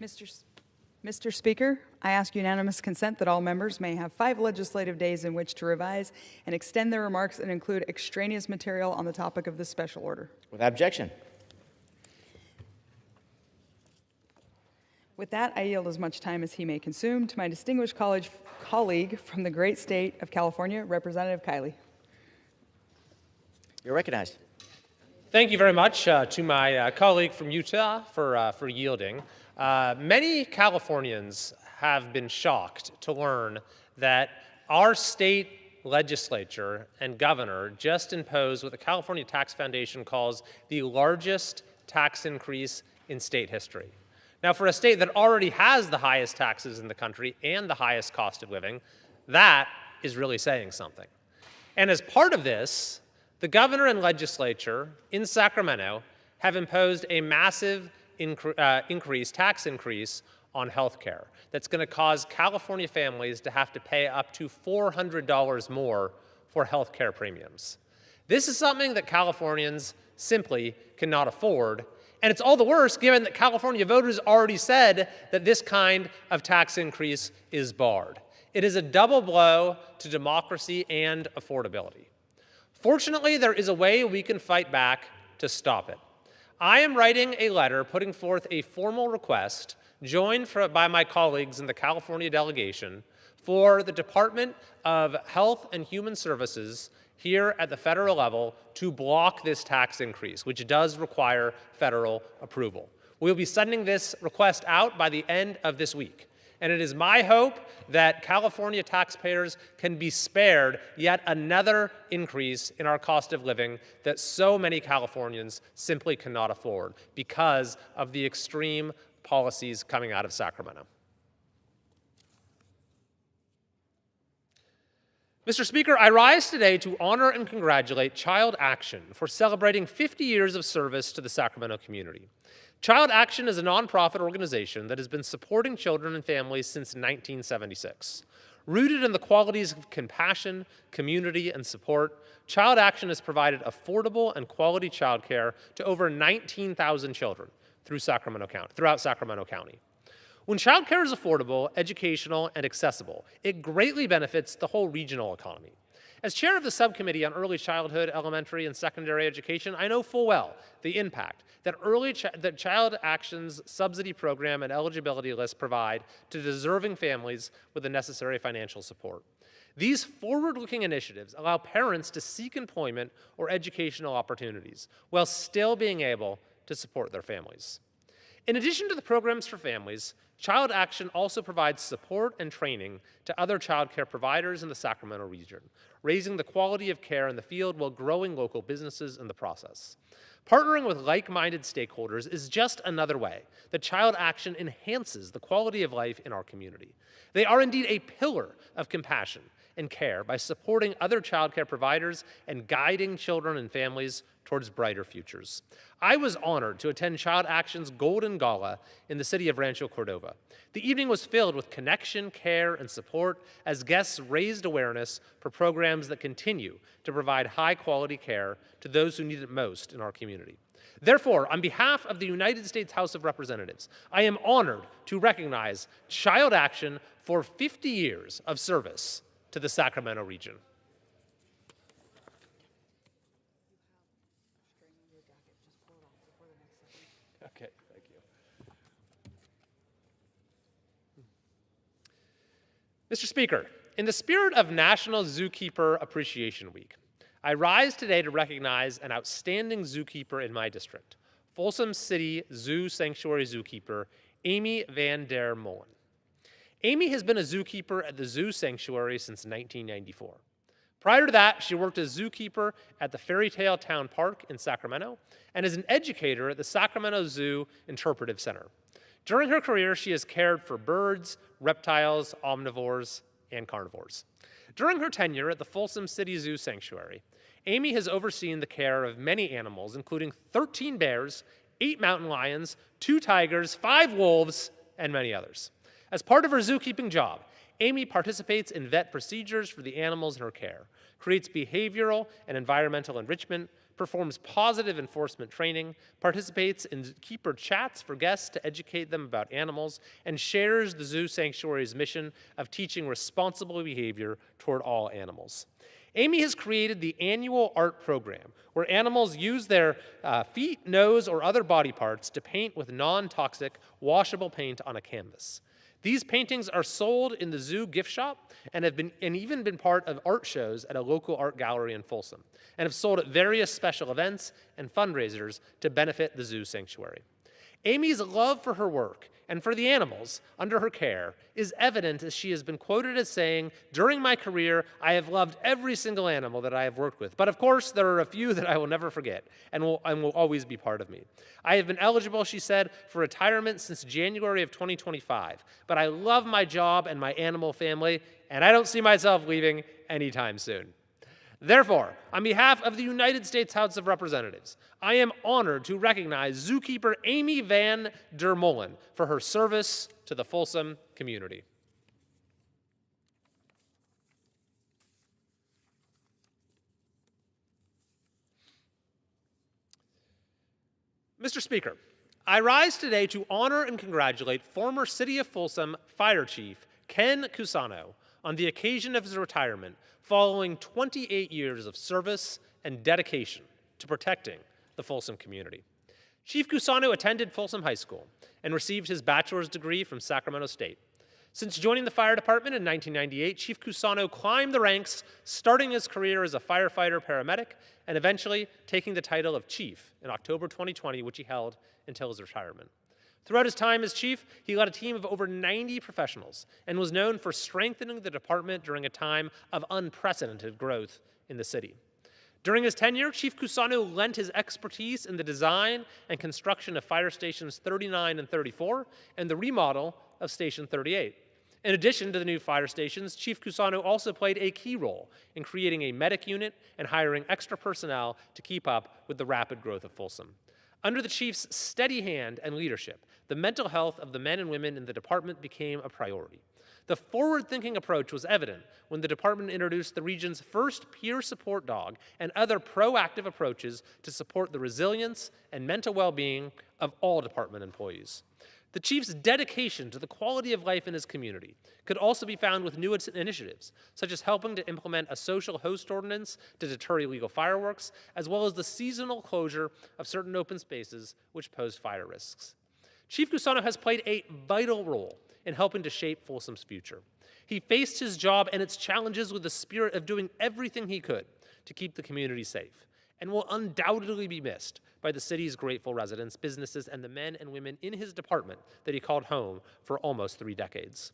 Speaker 6: Mr. Speaker, I ask unanimous consent that all members may have 5 legislative days in which to revise and extend their remarks and include extraneous material on the topic of this special order.
Speaker 17: Without objection.
Speaker 6: With that, I yield as much time as he may consume to my distinguished colleague from the great state of California, Representative Kiley.
Speaker 17: You're recognized.
Speaker 20: Thank you very much to my colleague from Utah for yielding. Many Californians have been shocked to learn that our state legislature and governor just imposed what the California Tax Foundation calls the largest tax increase in state history. Now, for a state that already has the highest taxes in the country and the highest cost of living, that is really saying something. And as part of this, the governor and legislature in Sacramento have imposed a massive tax increase on health care that's going to cause California families to have to pay up to $400 more for health care premiums. This is something that Californians simply cannot afford, and it's all the worse given that California voters already said that this kind of tax increase is barred. It is a double blow to democracy and affordability. Fortunately, there is a way we can fight back to stop it. I am writing a letter putting forth a formal request, joined by my colleagues in the California delegation, for the Department of Health and Human Services here at the federal level to block this tax increase, which does require federal approval. We'll be sending this request out by the end of this week. And it is my hope that California taxpayers can be spared yet another increase in our cost of living that so many Californians simply cannot afford because of the extreme policies coming out of Sacramento. Mr. Speaker, I rise today to honor and congratulate Child Action for celebrating 50 years of service to the Sacramento community. Child Action is a nonprofit organization that has been supporting children and families since 1976. Rooted in the qualities of compassion, community, and support, Child Action has provided affordable and quality childcare to over 19,000 children throughout Sacramento County. When childcare is affordable, educational, and accessible, it greatly benefits the whole regional economy. As chair of the subcommittee on early childhood, elementary, and secondary education, I know full well the impact that Child Action's subsidy program and eligibility list provide to deserving families with the necessary financial support. These forward-looking initiatives allow parents to seek employment or educational opportunities while still being able to support their families. In addition to the programs for families, Child Action also provides support and training to other child care providers in the Sacramento region, raising the quality of care in the field while growing local businesses in the process. Partnering with like-minded stakeholders is just another way that Child Action enhances the quality of life in our community. They are indeed a pillar of compassion and care by supporting other child care providers and guiding children and families towards brighter futures. I was honored to attend Child Action's Golden Gala in the city of Rancho Cordova. The evening was filled with connection, care, and support as guests raised awareness for programs that continue to provide high-quality care to those who need it most in our community. Therefore, on behalf of the United States House of Representatives, I am honored to recognize Child Action for 50 years of service to the Sacramento region. Okay, thank you. Mr. Speaker, in the spirit of National Zookeeper Appreciation Week, I rise today to recognize an outstanding zookeeper in my district, Folsom City Zoo Sanctuary zookeeper, Amy Van der Molen. Amy has been a zookeeper at the Zoo Sanctuary since 1994. Prior to that, she worked as zookeeper at the Fairytale Town Park in Sacramento and as an educator at the Sacramento Zoo Interpretive Center. During her career, she has cared for birds, reptiles, omnivores, and carnivores. During her tenure at the Folsom City Zoo Sanctuary, Amy has overseen the care of many animals, including 13 bears, 8 mountain lions, 2 tigers, 5 wolves, and many others. As part of her zookeeping job, Amy participates in vet procedures for the animals in her care, creates behavioral and environmental enrichment, performs positive enforcement training, participates in keeper chats for guests to educate them about animals, and shares the Zoo Sanctuary's mission of teaching responsible behavior toward all animals. Amy has created the annual art program where animals use their feet, nose, or other body parts to paint with non-toxic, washable paint on a canvas. These paintings are sold in the zoo gift shop and have even been part of art shows at a local art gallery in Folsom, and have sold at various special events and fundraisers to benefit the Zoo Sanctuary. Amy's love for her work and for the animals under her care is evident, as she has been quoted as saying, "During my career, I have loved every single animal that I have worked with, but of course there are a few that I will never forget and will always be part of me. I have been eligible," she said, "for retirement since January of 2025, but I love my job and my animal family, and I don't see myself leaving anytime soon." Therefore, on behalf of the United States House of Representatives, I am honored to recognize zookeeper Amy Van der Molen for her service to the Folsom community. Mr. Speaker, I rise today to honor and congratulate former City of Folsom Fire Chief Ken Cusano on the occasion of his retirement following 28 years of service and dedication to protecting the Folsom community. Chief Cusano attended Folsom High School and received his bachelor's degree from Sacramento State. Since joining the fire department in 1998, Chief Cusano climbed the ranks, starting his career as a firefighter-paramedic and eventually taking the title of chief in October 2020, which he held until his retirement. Throughout his time as chief, he led a team of over 90 professionals and was known for strengthening the department during a time of unprecedented growth in the city. During his tenure, Chief Cusano lent his expertise in the design and construction of fire stations 39 and 34 and the remodel of Station 38. In addition to the new fire stations, Chief Cusano also played a key role in creating a medic unit and hiring extra personnel to keep up with the rapid growth of Folsom. Under the chief's steady hand and leadership, the mental health of the men and women in the department became a priority. The forward-thinking approach was evident when the department introduced the region's first peer support dog and other proactive approaches to support the resilience and mental well-being of all department employees. The chief's dedication to the quality of life in his community could also be found with new initiatives, such as helping to implement a social host ordinance to deter illegal fireworks, as well as the seasonal closure of certain open spaces which pose fire risks. Chief Cusano has played a vital role in helping to shape Folsom's future. He faced his job and its challenges with the spirit of doing everything he could to keep the community safe, and will undoubtedly be missed by the city's grateful residents, businesses, and the men and women in his department that he called home for almost 3 decades.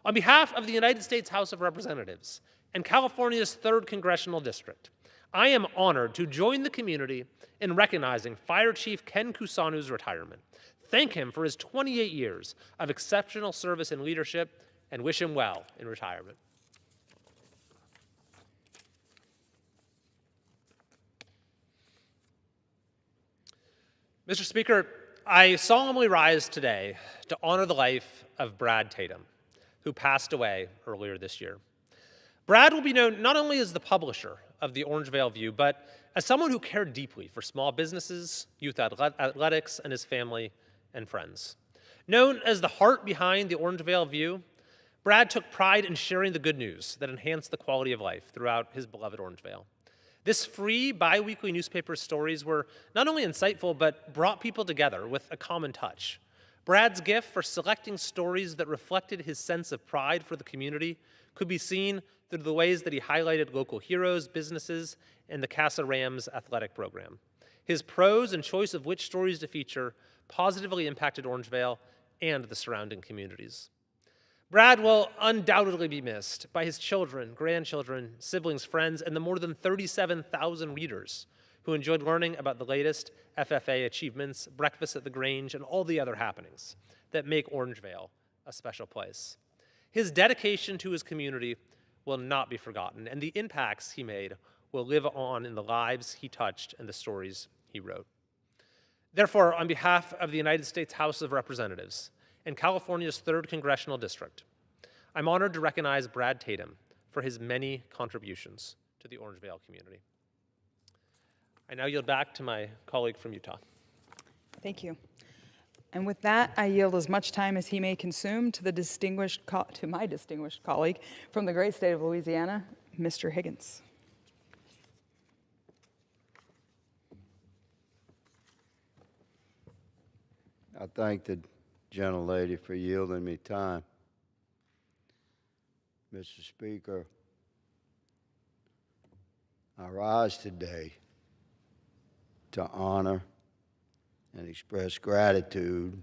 Speaker 20: On behalf of the United States House of Representatives and California's 3rd Congressional District, I am honored to join the community in recognizing Fire Chief Ken Cusano's retirement, thank him for his 28 years of exceptional service and leadership, and wish him well in retirement. Mr. Speaker, I solemnly rise today to honor the life of Brad Tatum, who passed away earlier this year. Brad will be known not only as the publisher of the Orangevale View, but as someone who cared deeply for small businesses, youth athletics, and his family and friends. Known as the heart behind the Orangevale View, Brad took pride in sharing the good news that enhanced the quality of life throughout his beloved Orangevale. This free bi-weekly newspaper stories were not only insightful, but brought people together with a common touch. Brad's gift for selecting stories that reflected his sense of pride for the community could be seen through the ways that he highlighted local heroes, businesses, and the Casa Rams athletic program. His prose and choice of which stories to feature positively impacted Orangevale and the surrounding communities. Brad will undoubtedly be missed by his children, grandchildren, siblings, friends, and the more than 37,000 readers who enjoyed learning about the latest FFA achievements, breakfast at the Grange, and all the other happenings that make Orangevale a special place. His dedication to his community will not be forgotten, and the impacts he made will live on in the lives he touched and the stories he wrote. Therefore, on behalf of the United States House of Representatives and California's 3rd Congressional District, I'm honored to recognize Brad Tatum for his many contributions to the Orangevale community. I now yield back to my colleague from Utah.
Speaker 6: Thank you. And with that, I yield as much time as he may consume to my distinguished colleague from the great state of Louisiana, Mr. Higgins.
Speaker 2: I thank the gentlelady for yielding me time. Mr. Speaker, I rise today to honor and express gratitude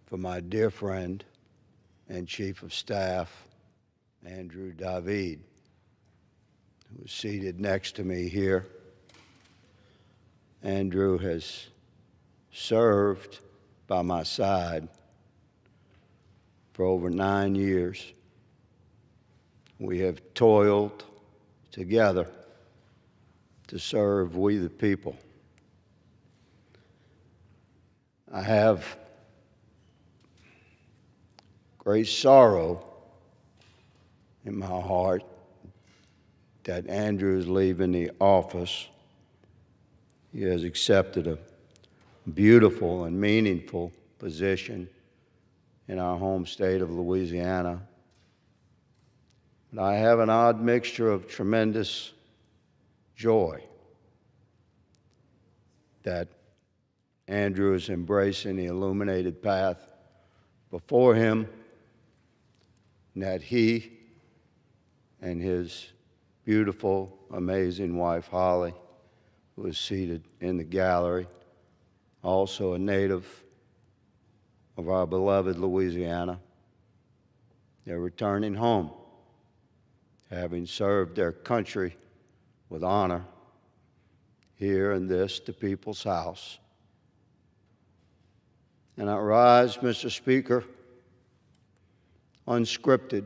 Speaker 2: for my dear friend and Chief of Staff, Andrew David, who is seated next to me here. Andrew has served by my side for over 9 years. We have toiled together to serve we the people. I have great sorrow in my heart that Andrew is leaving the office. He has accepted a beautiful and meaningful position in our home state of Louisiana. But I have an odd mixture of tremendous joy that Andrew is embracing the illuminated path before him, and that he and his beautiful, amazing wife, Holly, who is seated in the gallery, also a native of our beloved Louisiana, they're returning home, having served their country with honor here in this, the people's house. And I rise, Mr. Speaker, unscripted,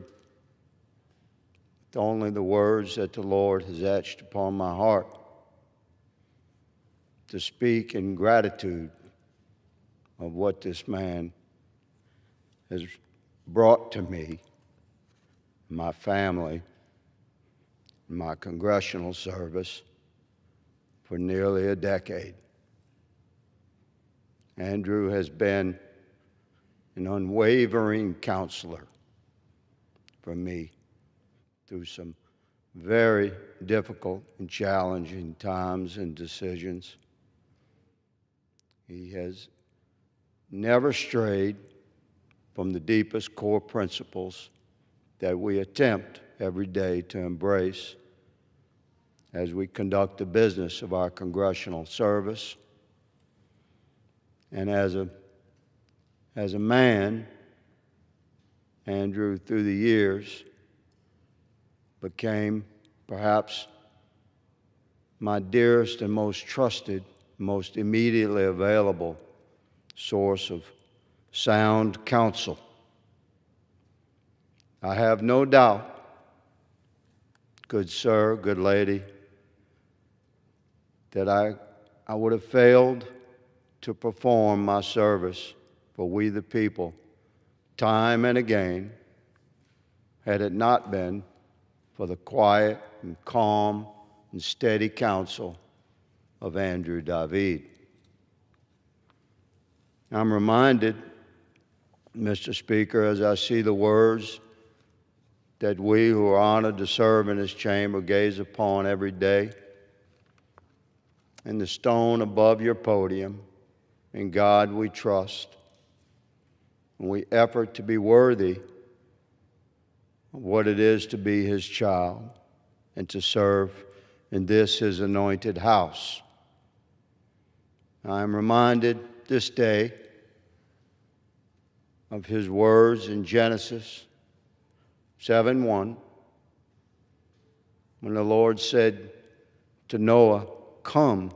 Speaker 2: with only the words that the Lord has etched upon my heart, to speak in gratitude of what this man has brought to me, my family, my congressional service for nearly a decade. Andrew has been an unwavering counselor for me through some very difficult and challenging times and decisions. He has never strayed from the deepest core principles that we attempt every day to embrace as we conduct the business of our congressional service. And as a man, Andrew, through the years, became perhaps my dearest and most trusted, most immediately available source of sound counsel. I have no doubt, good sir, good lady, that I would have failed to perform my service for we the people time and again had it not been for the quiet and calm and steady counsel of Andrew David. I'm reminded, Mr. Speaker, as I see the words that we who are honored to serve in this chamber gaze upon every day, and the stone above your podium, in God we trust, and we effort to be worthy of what it is to be His child and to serve in this His anointed house. I am reminded this day of His words in Genesis 7:1, when the Lord said to Noah, "Come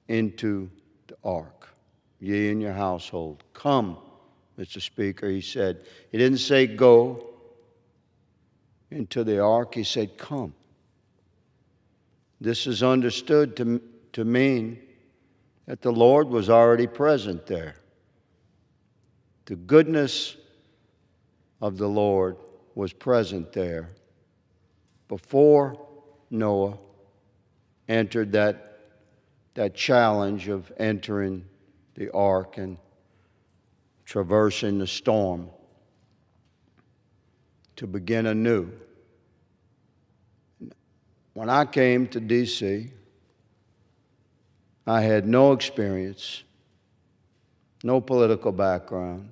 Speaker 2: into the ark, ye and your household." Come, Mr. Speaker, He said. He didn't say go into the ark, He said come. This is understood to mean that the Lord was already present there. The goodness of the Lord was present there before Noah entered that challenge of entering the ark and traversing the storm to begin anew. When I came to D.C., I had no experience, no political background.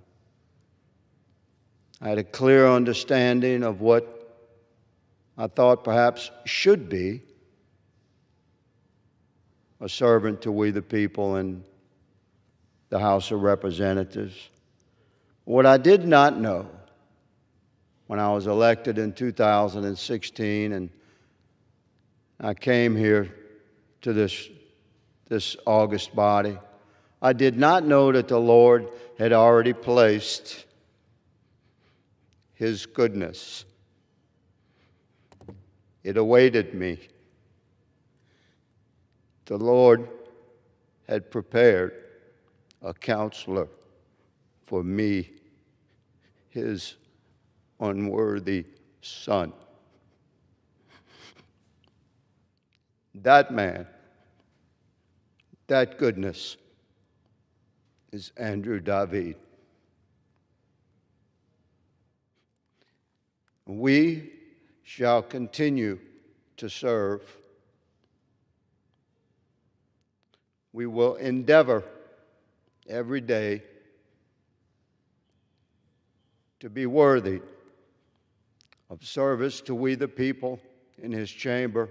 Speaker 2: I had a clear understanding of what I thought perhaps should be a servant to we the people in the House of Representatives. What I did not know when I was elected in 2016 and I came here to this august body, I did not know that the Lord had already placed His goodness. It awaited me. The Lord had prepared a counselor for me, His unworthy son. That man, that goodness is Andrew David. We shall continue to serve. We will endeavor every day to be worthy of service to we the people in His chamber,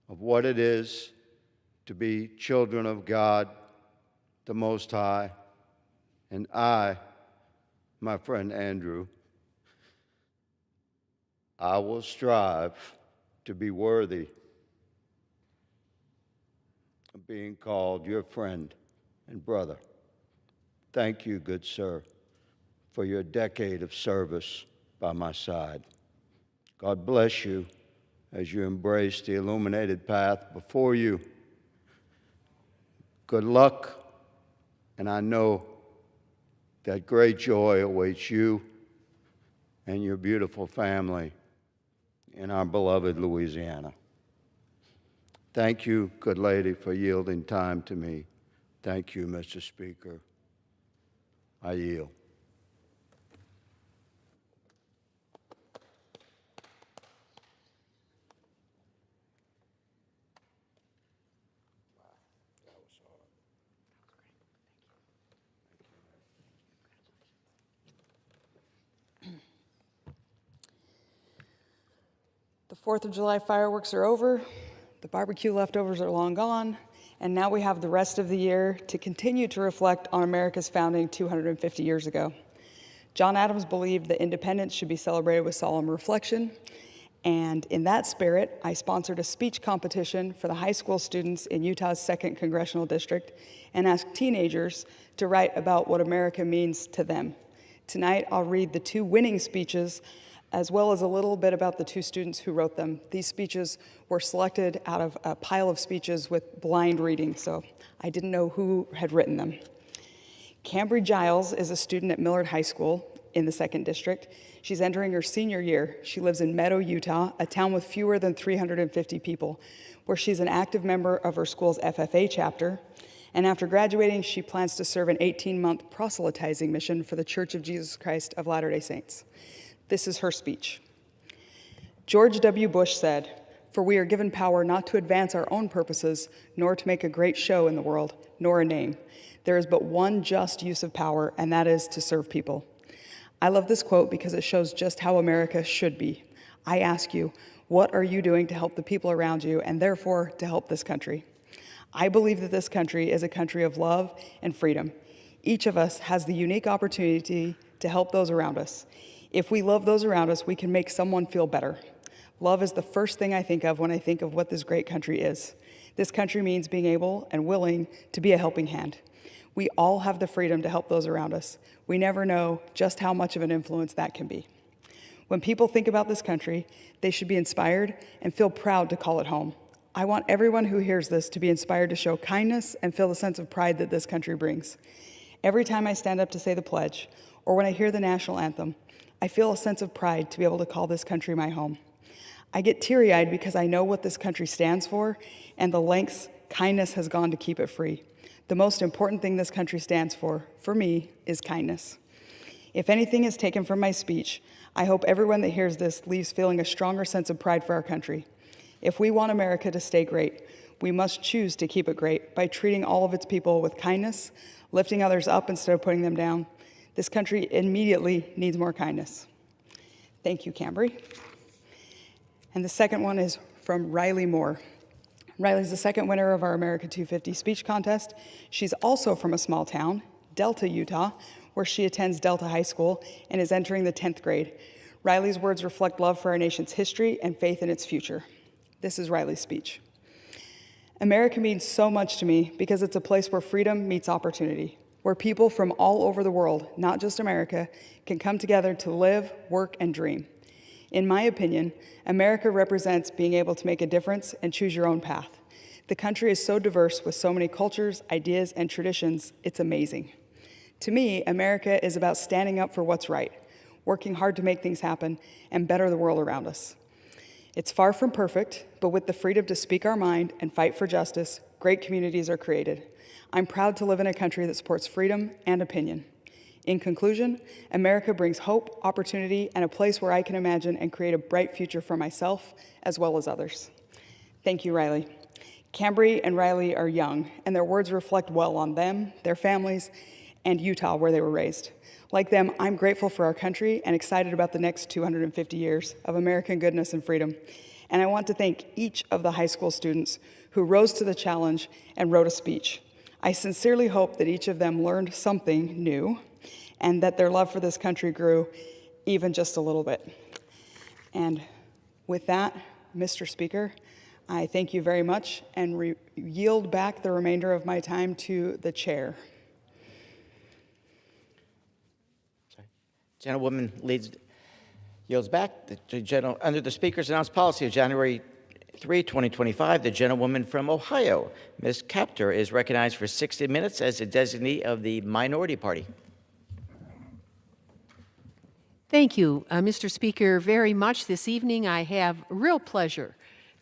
Speaker 2: of what it is to be children of God, the Most High. And I, my friend Andrew, I will strive to be worthy of being called your friend and brother. Thank you, good sir, for your decade of service by my side. God bless you as you embrace the illuminated path before you. Good luck, and I know that great joy awaits you and your beautiful family in our beloved Louisiana. Thank you, good lady, for yielding time to me. Thank you, Mr. Speaker. I yield.
Speaker 6: The 4th of July fireworks are over, the barbecue leftovers are long gone, and now we have the rest of the year to continue to reflect on America's founding 250 years ago. John Adams believed that independence should be celebrated with solemn reflection, and in that spirit, I sponsored a speech competition for the high school students in Utah's 2nd Congressional District and asked teenagers to write about what America means to them. Tonight, I'll read the 2 winning speeches as well as a little bit about the 2 students who wrote them. These speeches were selected out of a pile of speeches with blind reading, so I didn't know who had written them. Cambry Giles is a student at Millard High School in the 2nd District. She's entering her senior year. She lives in Meadow, Utah, a town with fewer than 350 people, where she's an active member of her school's FFA chapter. And after graduating, she plans to serve an 18-month proselytizing mission for the Church of Jesus Christ of Latter-day Saints. This is her speech. George W. Bush said, "For we are given power not to advance our own purposes, nor to make a great show in the world, nor a name. There is but one just use of power, and that is to serve people." I love this quote because it shows just how America should be. I ask you, what are you doing to help the people around you, and therefore to help this country? I believe that this country is a country of love and freedom. Each of us has the unique opportunity to help those around us. If we love those around us, we can make someone feel better. Love is the first thing I think of when I think of what this great country is. This country means being able and willing to be a helping hand. We all have the freedom to help those around us. We never know just how much of an influence that can be. When people think about this country, they should be inspired and feel proud to call it home. I want everyone who hears this to be inspired to show kindness and feel the sense of pride that this country brings. Every time I stand up to say the pledge, or when I hear the national anthem, I feel a sense of pride to be able to call this country my home. I get teary-eyed because I know what this country stands for and the lengths kindness has gone to keep it free. The most important thing this country stands for me, is kindness. If anything is taken from my speech, I hope everyone that hears this leaves feeling a stronger sense of pride for our country. If we want America to stay great, we must choose to keep it great by treating all of its people with kindness, lifting others up instead of putting them down. This country immediately needs more kindness. Thank you, Cambry. And the second one is from Riley Moore. Riley's the 2nd winner of our America 250 speech contest. She's also from a small town, Delta, Utah, where she attends Delta High School and is entering the 10th grade. Riley's words reflect love for our nation's history and faith in its future. This is Riley's speech. America means so much to me because it's a place where freedom meets opportunity, where people from all over the world, not just America, can come together to live, work, and dream. In my opinion, America represents being able to make a difference and choose your own path. The country is so diverse with so many cultures, ideas, and traditions, it's amazing. To me, America is about standing up for what's right, working hard to make things happen, and better the world around us. It's far from perfect, but with the freedom to speak our mind and fight for justice, great communities are created. I'm proud to live in a country that supports freedom and opinion. In conclusion, America brings hope, opportunity, and a place where I can imagine and create a bright future for myself as well as others. Thank you, Riley. Cambry and Riley are young, and their words reflect well on them, their families, and Utah, where they were raised. Like them, I'm grateful for our country and excited about the next 250 years of American goodness and freedom. And I want to thank each of the high school students who rose to the challenge and wrote a speech. I sincerely hope that each of them learned something new and that their love for this country grew even just a little bit. And with that, Mr. Speaker, I thank you very much and yield back the remainder of my time to the chair.
Speaker 17: Gentlewoman yields back. Under the Speaker's announced policy of January 3, 2025, the gentlewoman from Ohio, Ms. Kaptur, is recognized for 60 minutes as a designee of the Minority Party.
Speaker 3: Thank you, Mr. Speaker, very much. This evening I have real pleasure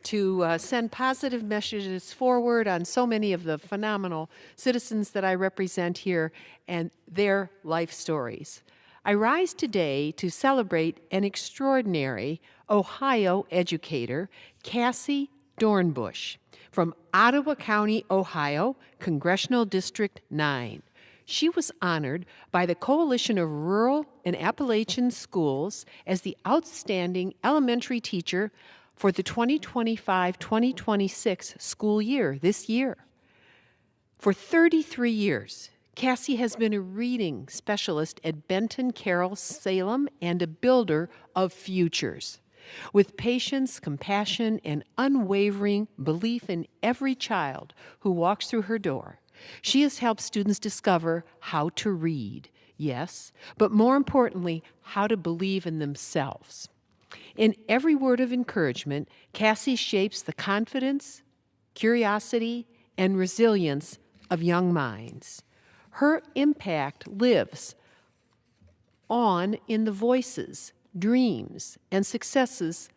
Speaker 3: to send positive messages forward on so many of the phenomenal citizens that I represent here and their life stories. I rise today to celebrate an extraordinary Ohio educator, Cassie Dornbush, from Ottawa County, Ohio, Congressional District 9. She was honored by the Coalition of Rural and Appalachian Schools as the Outstanding Elementary Teacher for the 2025-2026 school year, this year. For 33 years, Cassie has been a reading specialist at Benton Carroll Salem and a builder of futures. With patience, compassion, and unwavering belief in every child who walks through her door, she has helped students discover how to read, yes, but more importantly, how to believe in themselves. In every word of encouragement, Cassie shapes the confidence, curiosity, and resilience of young minds. Her impact lives on in the voices, dreams, and successes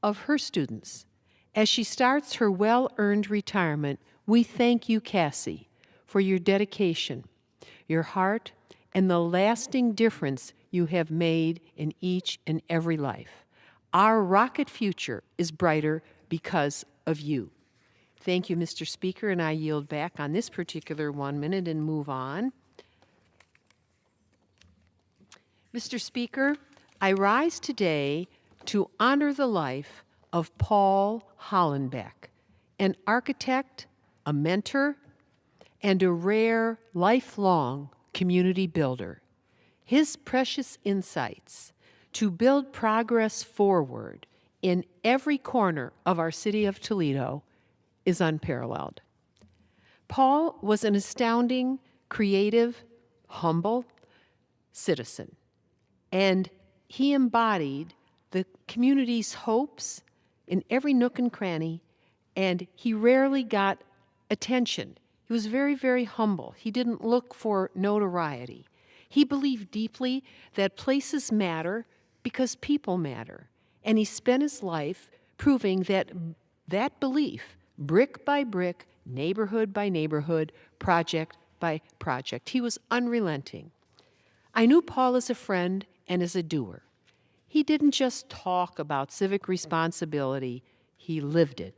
Speaker 3: of her students. As she starts her well-earned retirement, we thank you, Cassie, for your dedication, your heart, and the lasting difference you have made in each and every life. Our rocket future is brighter because of you. Thank you, Mr. Speaker, and I yield back on this particular 1 minute and move on. Mr. Speaker, I rise today to honor the life of Paul Hollenbeck, an architect, a mentor, and a rare, lifelong community builder. His precious insights to build progress forward in every corner of our city of Toledo is unparalleled. Paul was an astounding, creative, humble citizen, and he embodied the community's hopes in every nook and cranny, and he rarely got attention. He was very, very humble. He didn't look for notoriety. He believed deeply that places matter because people matter, and he spent his life proving that that belief, brick by brick, neighborhood by neighborhood, project by project. He was unrelenting. I knew Paul as a friend and as a doer. He didn't just talk about civic responsibility, he lived it.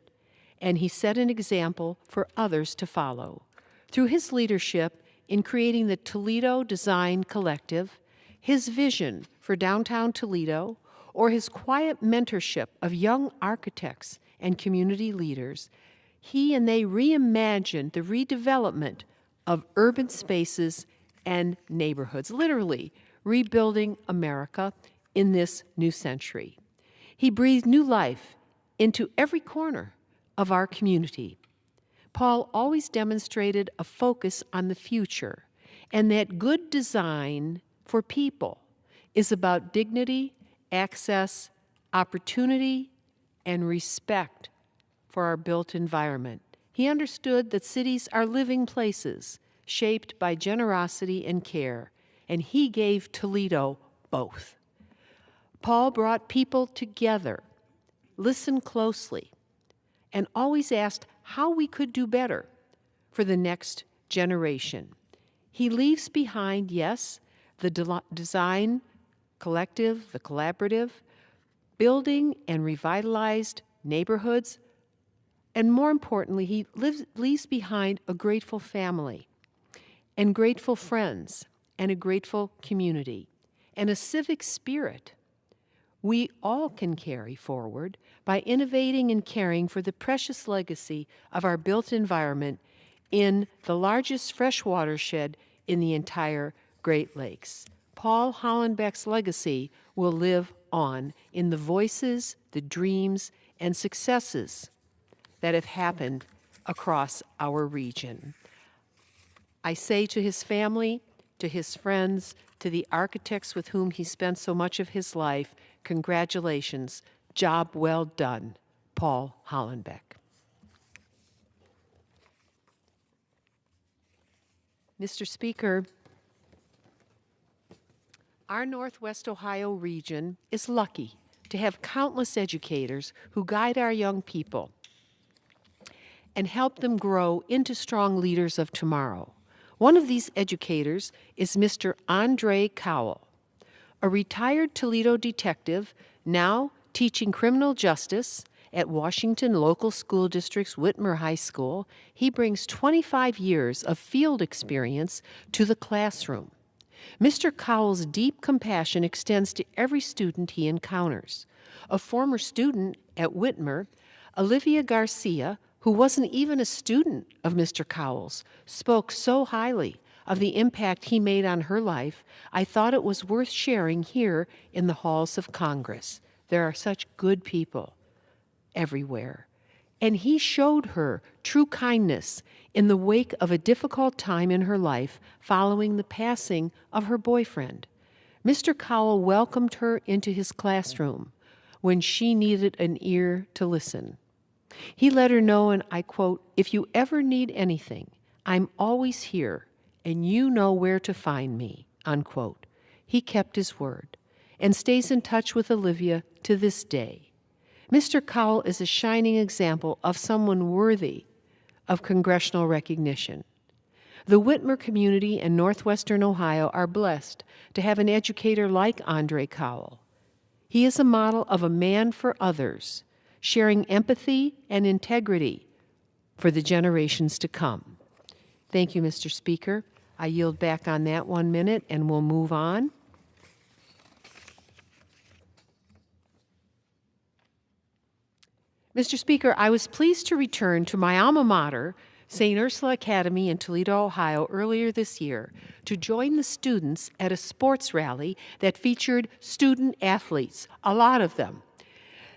Speaker 3: And he set an example for others to follow. Through his leadership in creating the Toledo Design Collective, his vision for downtown Toledo, or his quiet mentorship of young architects and community leaders, he and they reimagined the redevelopment of urban spaces and neighborhoods, literally rebuilding America in this new century. He breathed new life into every corner of our community. Paul always demonstrated a focus on the future, and that good design for people is about dignity, access, opportunity, and respect for our built environment. He understood that cities are living places shaped by generosity and care, and he gave Toledo both. Paul brought people together, listened closely, and always asked how we could do better for the next generation. He leaves behind, yes, the design collective, the collaborative, building and revitalized neighborhoods, and more importantly, he leaves behind a grateful family and grateful friends and a grateful community and a civic spirit we all can carry forward by innovating and caring for the precious legacy of our built environment in the largest fresh watershed in the entire Great Lakes. Paul Hollenbeck's legacy will live on in the voices, the dreams, and successes that have happened across our region. I say to his family, to his friends, to the architects with whom he spent so much of his life, congratulations, job well done, Paul Hollenbeck. Mr. Speaker, our Northwest Ohio region is lucky to have countless educators who guide our young people and help them grow into strong leaders of tomorrow. One of these educators is Mr. Andre Cowell, a retired Toledo detective now teaching criminal justice at Washington Local School District's Whitmer High School. He brings 25 years of field experience to the classroom. Mr. Cowell's deep compassion extends to every student he encounters. A former student at Whitmer, Olivia Garcia, who wasn't even a student of Mr. Cowell's, spoke so highly of the impact he made on her life, I thought it was worth sharing here in the halls of Congress. There are such good people everywhere. And he showed her true kindness in the wake of a difficult time in her life following the passing of her boyfriend. Mr. Cowell welcomed her into his classroom when she needed an ear to listen. He let her know, and I quote, "If you ever need anything, I'm always here, and you know where to find me," unquote. He kept his word and stays in touch with Olivia to this day. Mr. Cowell is a shining example of someone worthy of congressional recognition. The Whitmer community and Northwestern Ohio are blessed to have an educator like Andre Cowell. He is a model of a man for others, sharing empathy and integrity for the generations to come. Thank you, Mr. Speaker. I yield back on that 1 minute, and we'll move on. Mr. Speaker, I was pleased to return to my alma mater, St. Ursula Academy in Toledo, Ohio, earlier this year to join the students at a sports rally that featured student athletes, a lot of them.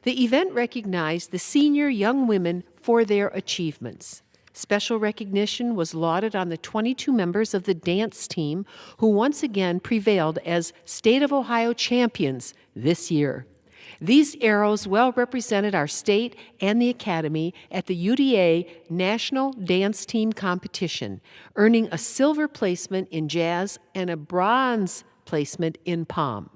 Speaker 3: The event recognized the senior young women for their achievements. Special recognition was lauded on the 22 members of the dance team who once again prevailed as State of Ohio champions this year. These arrows well represented our state and the Academy at the UDA National Dance Team Competition, earning a silver placement in jazz and a bronze placement in pom.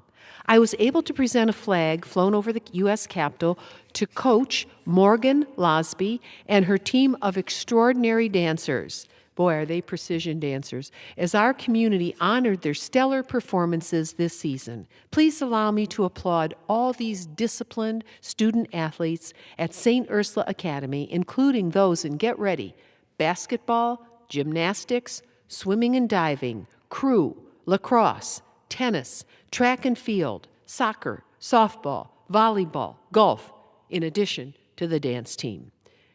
Speaker 3: I was able to present a flag flown over the U.S. Capitol to Coach Morgan Losby and her team of extraordinary dancers. Boy, are they precision dancers, as our community honored their stellar performances this season. Please allow me to applaud all these disciplined student athletes at St. Ursula Academy, including those in Get Ready, basketball, gymnastics, swimming and diving, crew, lacrosse, tennis, track and field, soccer, softball, volleyball, golf, in addition to the dance team.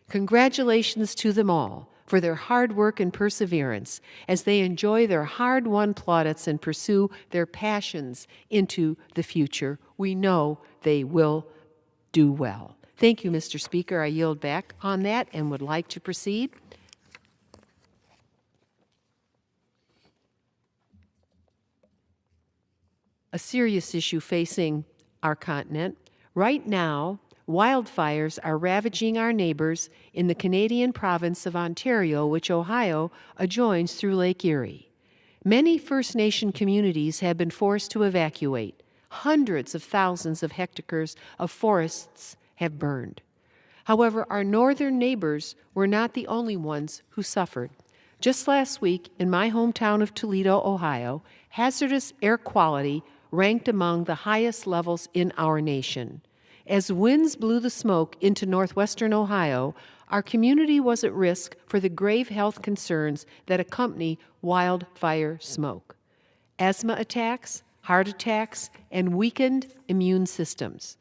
Speaker 3: Congratulations to them all for their hard work and perseverance as they enjoy their hard-won plaudits and pursue their passions into the future. We know they will do well. Thank you, Mr. Speaker. I yield back on that and would like to proceed. A serious issue facing our continent. Right now, wildfires are ravaging our neighbors in the Canadian province of Ontario, which Ohio adjoins through Lake Erie. Many First Nation communities have been forced to evacuate. Hundreds of thousands of hectares of forests have burned. However, our northern neighbors were not the only ones who suffered. Just last week, in my hometown of Toledo, Ohio, hazardous air quality ranked among the highest levels in our nation. As winds blew the smoke into northwestern Ohio, our community was at risk for the grave health concerns that accompany wildfire smoke. Asthma attacks, heart attacks, and weakened immune systems.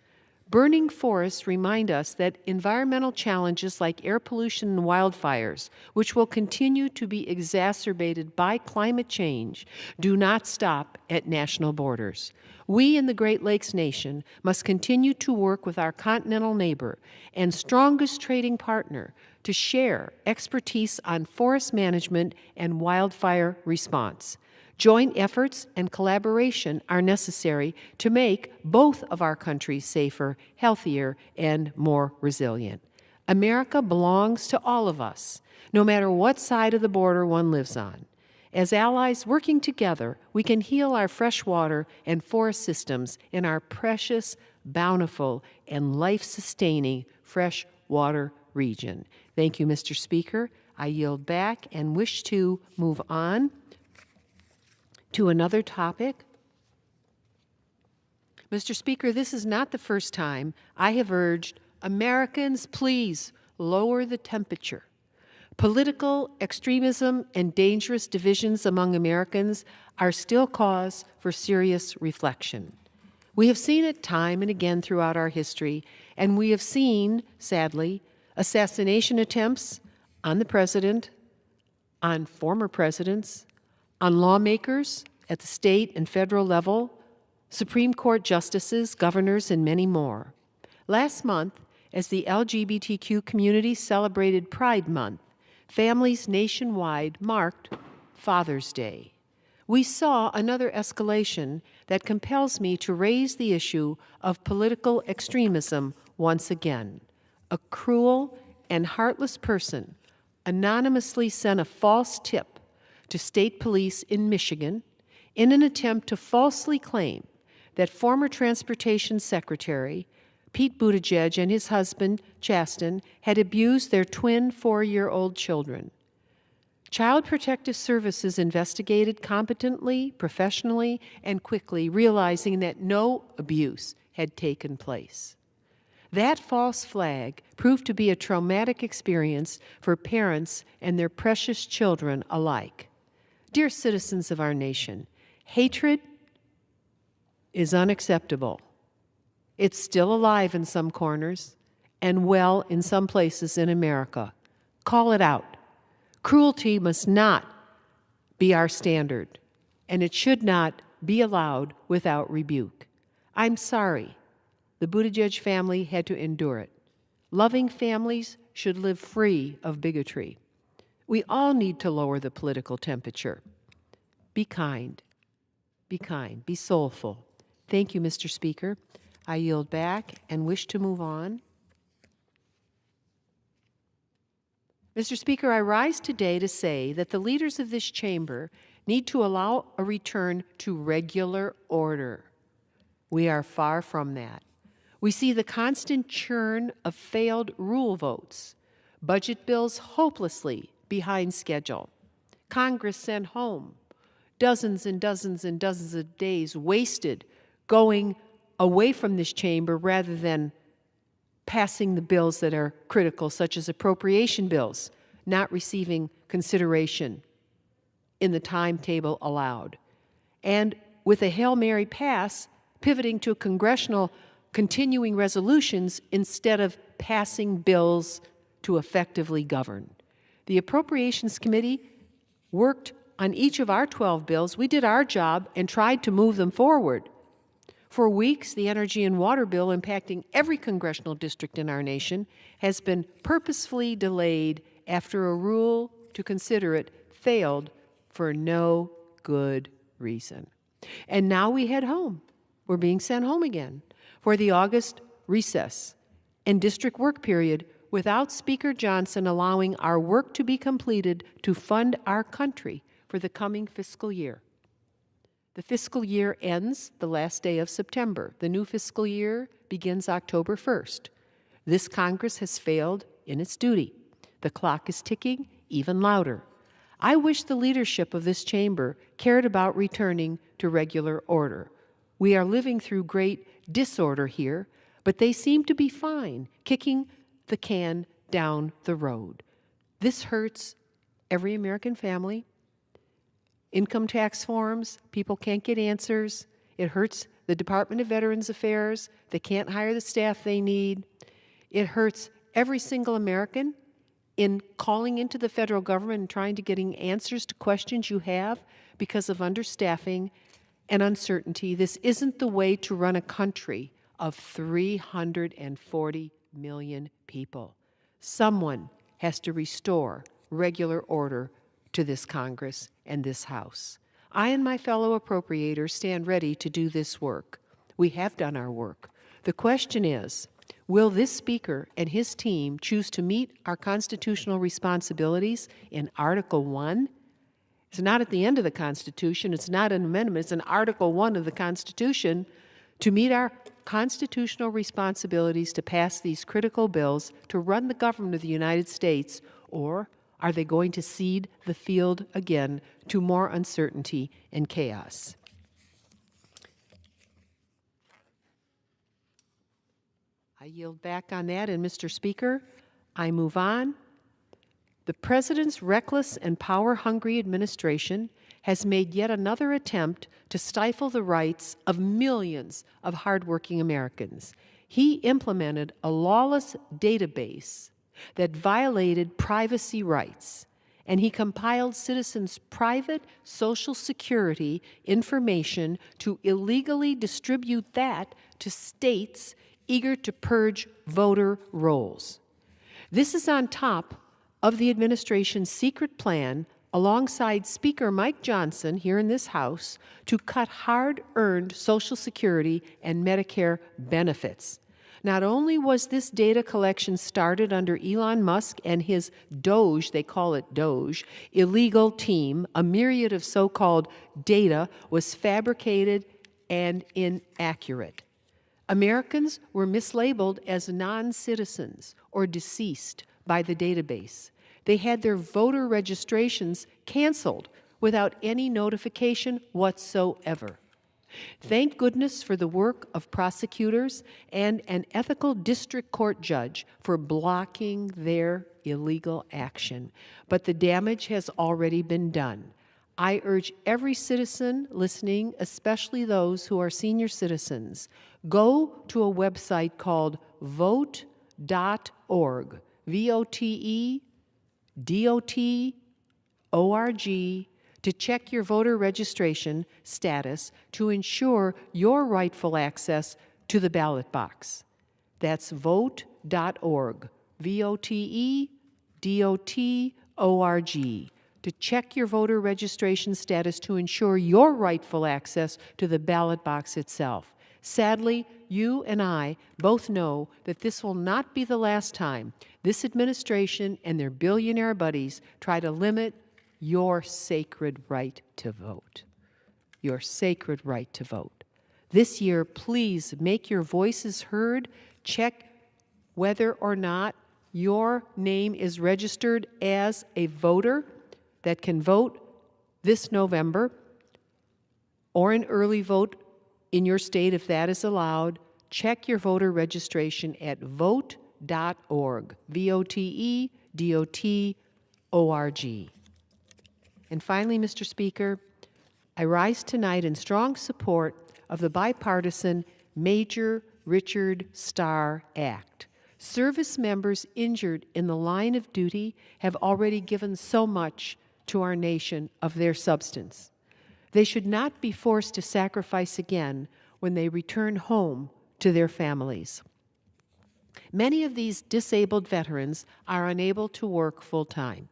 Speaker 3: Burning forests remind us that environmental challenges like air pollution and wildfires, which will continue to be exacerbated by climate change, do not stop at national borders. We in the Great Lakes Nation must continue to work with our continental neighbor and strongest trading partner to share expertise on forest management and wildfire response. Joint efforts and collaboration are necessary to make both of our countries safer, healthier, and more resilient. America belongs to all of us, no matter what side of the border one lives on. As allies working together, we can heal our freshwater and forest systems in our precious, bountiful, and life-sustaining fresh water region. Thank you, Mr. Speaker. I yield back and wish to move on to another topic. Mr. Speaker, this is not the first time I have urged Americans, please lower the temperature. Political extremism and dangerous divisions among Americans are still cause for serious reflection. We have seen it time and again throughout our history, and we have seen, sadly, assassination attempts on the president, on former presidents, on lawmakers at the state and federal level, Supreme Court justices, governors, and many more. Last month, as the LGBTQ community celebrated Pride Month, families nationwide marked Father's Day. We saw another escalation that compels me to raise the issue of political extremism once again. A cruel and heartless person anonymously sent a false tip to state police in Michigan in an attempt to falsely claim that former Transportation Secretary Pete Buttigieg and his husband, Chasten, had abused their twin 4-year-old children. Child Protective Services investigated competently, professionally, and quickly, realizing that no abuse had taken place. That false flag proved to be a traumatic experience for parents and their precious children alike. Dear citizens of our nation, hatred is unacceptable. It's still alive in some corners and well in some places in America. Call it out. Cruelty must not be our standard, and it should not be allowed without rebuke. I'm sorry the Buttigieg family had to endure it. Loving families should live free of bigotry. We all need to lower the political temperature. Be kind. Be kind. Be soulful. Thank you, Mr. Speaker. I yield back and wish to move on. Mr. Speaker, I rise today to say that the leaders of this chamber need to allow a return to regular order. We are far from that. We see the constant churn of failed rule votes, budget bills hopelessly behind schedule, Congress sent home, dozens and dozens and dozens of days wasted going away from this chamber rather than passing the bills that are critical, such as appropriation bills, not receiving consideration in the timetable allowed. And with a Hail Mary pass, pivoting to congressional continuing resolutions instead of passing bills to effectively govern. The Appropriations Committee worked on each of our 12 bills. We did our job and tried to move them forward. For weeks, the energy and water bill impacting every congressional district in our nation has been purposefully delayed after a rule to consider it failed for no good reason. And now we head home. We're being sent home again for the August recess and district work period without Speaker Johnson allowing our work to be completed to fund our country for the coming fiscal year. The fiscal year ends the last day of September. The new fiscal year begins October 1st. This Congress has failed in its duty. The clock is ticking even louder. I wish the leadership of this chamber cared about returning to regular order. We are living through great disorder here, but they seem to be fine, kicking the can down the road. This hurts every American family. Income tax forms, people can't get answers. It hurts the Department of Veterans Affairs. They can't hire the staff they need. It hurts every single American in calling into the federal government and trying to getting answers to questions you have because of understaffing and uncertainty. This isn't the way to run a country of 340 million people. Someone has to restore regular order to this Congress and this House. I and my fellow appropriators stand ready to do this work. We have done our work. The question is, will this Speaker and his team choose to meet our constitutional responsibilities in Article 1? It's not at the end of the Constitution. It's not an amendment. It's in Article 1 of the Constitution to meet our constitutional responsibilities to pass these critical bills to run the government of the United States, or are they going to cede the field again to more uncertainty and chaos? I yield back on that, and Mr. Speaker, I move on. The President's reckless and power-hungry administration has made yet another attempt to stifle the rights of millions of hardworking Americans. He implemented a lawless database that violated privacy rights, and he compiled citizens' private Social Security information to illegally distribute that to states eager to purge voter rolls. This is on top of the administration's secret plan, alongside Speaker Mike Johnson here in this House, to cut hard-earned Social Security and Medicare benefits. Not only was this data collection started under Elon Musk and his Doge, they call it Doge, illegal team, a myriad of so-called data was fabricated and inaccurate. Americans were mislabeled as non-citizens or deceased by the database. They had their voter registrations canceled without any notification whatsoever. Thank goodness for the work of prosecutors and an ethical district court judge for blocking their illegal action. But the damage has already been done. I urge every citizen listening, especially those who are senior citizens, go to a website called vote.org, VOTE.org, to check your voter registration status to ensure your rightful access to the ballot box. That's vote.org, VOTE.org, to check your voter registration status to ensure your rightful access to the ballot box itself. Sadly, you and I both know that this will not be the last time this administration and their billionaire buddies try to limit your sacred right to vote. Your sacred right to vote. This year, please make your voices heard. Check whether or not your name is registered as a voter that can vote this November, or an early vote in your state if that is allowed. Check your voter registration at vote.org, VOTE.org. And finally, Mr. Speaker, I rise tonight in strong support of the bipartisan Major Richard Starr Act. Service members injured in the line of duty have already given so much to our nation of their substance. They should not be forced to sacrifice again when they return home to their families. Many of these disabled veterans are unable to work full-time.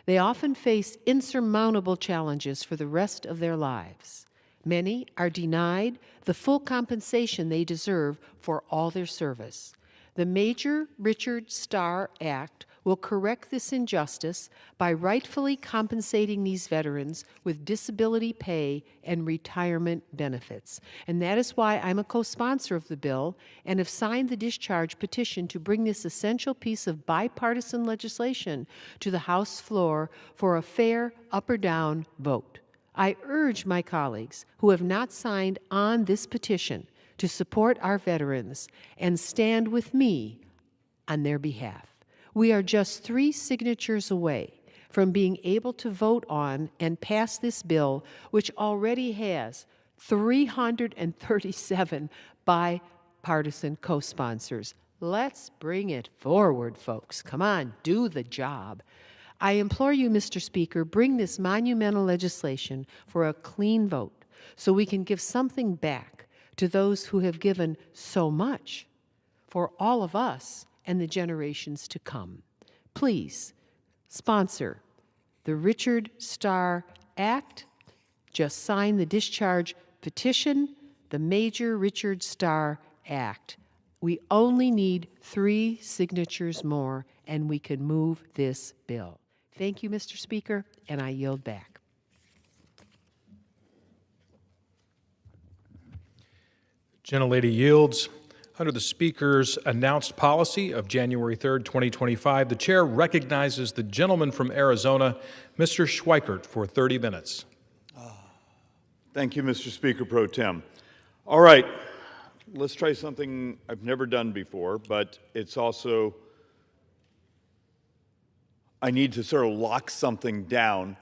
Speaker 3: They often face insurmountable challenges for the rest of their lives. Many are denied the full compensation they deserve for all their service. The Major Richard Starr Act will correct this injustice by rightfully compensating these veterans with disability pay and retirement benefits. And that is why I'm a co-sponsor of the bill and have signed the discharge petition to bring this essential piece of bipartisan legislation to the House floor for a fair up or down vote. I urge my colleagues who have not signed on this petition to support our veterans and stand with me on their behalf. We are just 3 signatures away from being able to vote on and pass this bill, which already has 337 bipartisan co-sponsors. Let's bring it forward, folks. Come on, do the job. I implore you, Mr. Speaker, bring this monumental legislation for a clean vote so we can give something back to those who have given so much for all of us and the generations to come. Please sponsor the Richard Starr Act. Just sign the discharge petition, the Major Richard Starr Act. We only need 3 signatures more, and we can move this bill. Thank you, Mr. Speaker, and I yield back.
Speaker 16: Gentlelady yields. Under the Speaker's announced policy of January 3rd, 2025, the Chair recognizes the gentleman from Arizona, Mr. Schweikert, for 30 minutes.
Speaker 13: Thank you, Mr. Speaker Pro Tem. All right, let's try something I've never done before, but it's also, I need to sort of lock something down.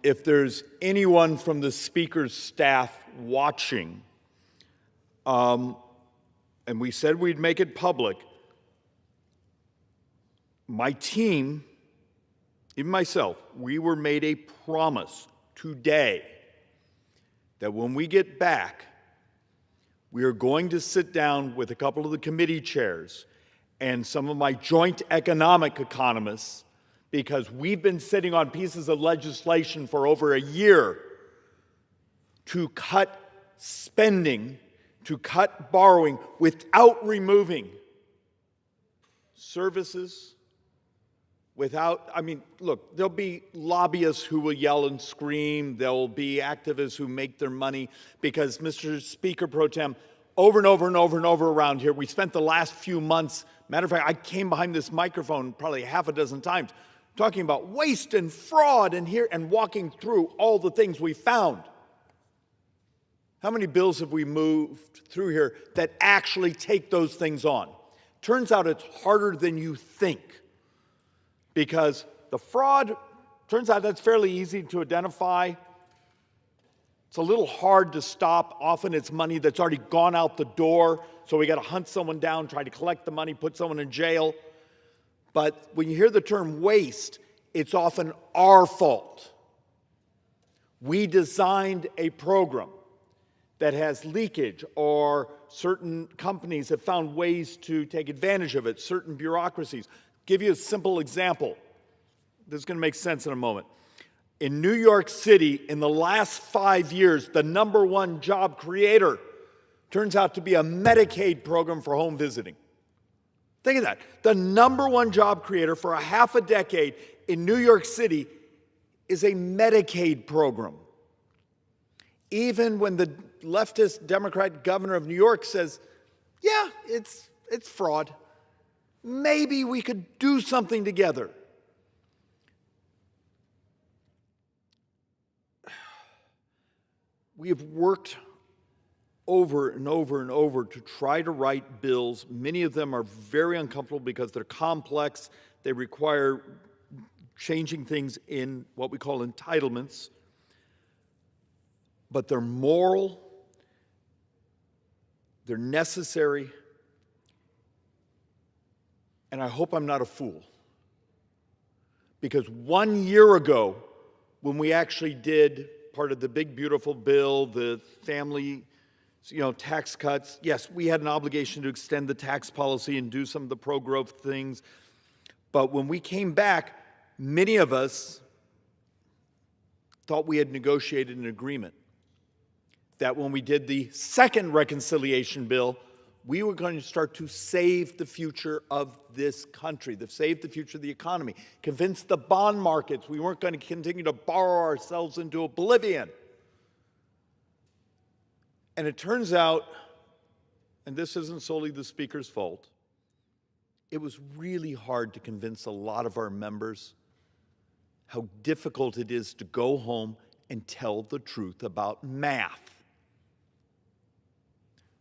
Speaker 13: If there's anyone from the Speaker's staff watching, and we said we'd make it public, my team, even myself, we were made a promise today that when we get back, we are going to sit down with a couple of the committee chairs and some of my joint economic economists, because we've been sitting on pieces of legislation for over a year to cut spending, to cut borrowing without removing services, without, I mean, look, there'll be lobbyists who will yell and scream. There'll be activists who make their money because, Mr. Speaker Pro Tem, over and over and over and over around here, we spent the last few months, matter of fact, I came behind this microphone probably half a dozen times talking about waste and fraud and here and walking through all the things we found. How many bills have we moved through here that actually take those things on? Turns out it's harder than you think, because the fraud, turns out that's fairly easy to identify. It's a little hard to stop. Often it's money that's already gone out the door, so we got to hunt someone down, try to collect the money, put someone in jail. But when you hear the term waste, it's often our fault. We designed a program that has leakage, or certain companies have found ways to take advantage of it, certain bureaucracies. Give you a simple example. This is going to make sense in a moment. In New York City, in the last 5 years, the #1 job creator turns out to be a Medicaid program for home visiting. Think of that. The #1 job creator for a half a decade in New York City is a Medicaid program. Even when the leftist Democrat governor of New York says, yeah, it's fraud, maybe we could do something together. We have worked over and over and over to try to write bills. Many of them are very uncomfortable because they're complex. They require changing things in what we call entitlements. But they're moral, they're necessary, and I hope I'm not a fool. Because 1 year ago, when we actually did part of the big, beautiful bill, the family tax cuts, yes, we had an obligation to extend the tax policy and do some of the pro-growth things. But when we came back, many of us thought we had negotiated an agreement that when we did the second reconciliation bill, we were going to start to save the future of this country, to save the future of the economy, convince the bond markets we weren't going to continue to borrow ourselves into oblivion. And it turns out, and this isn't solely the Speaker's fault, it was really hard to convince a lot of our members how difficult it is to go home and tell the truth about math.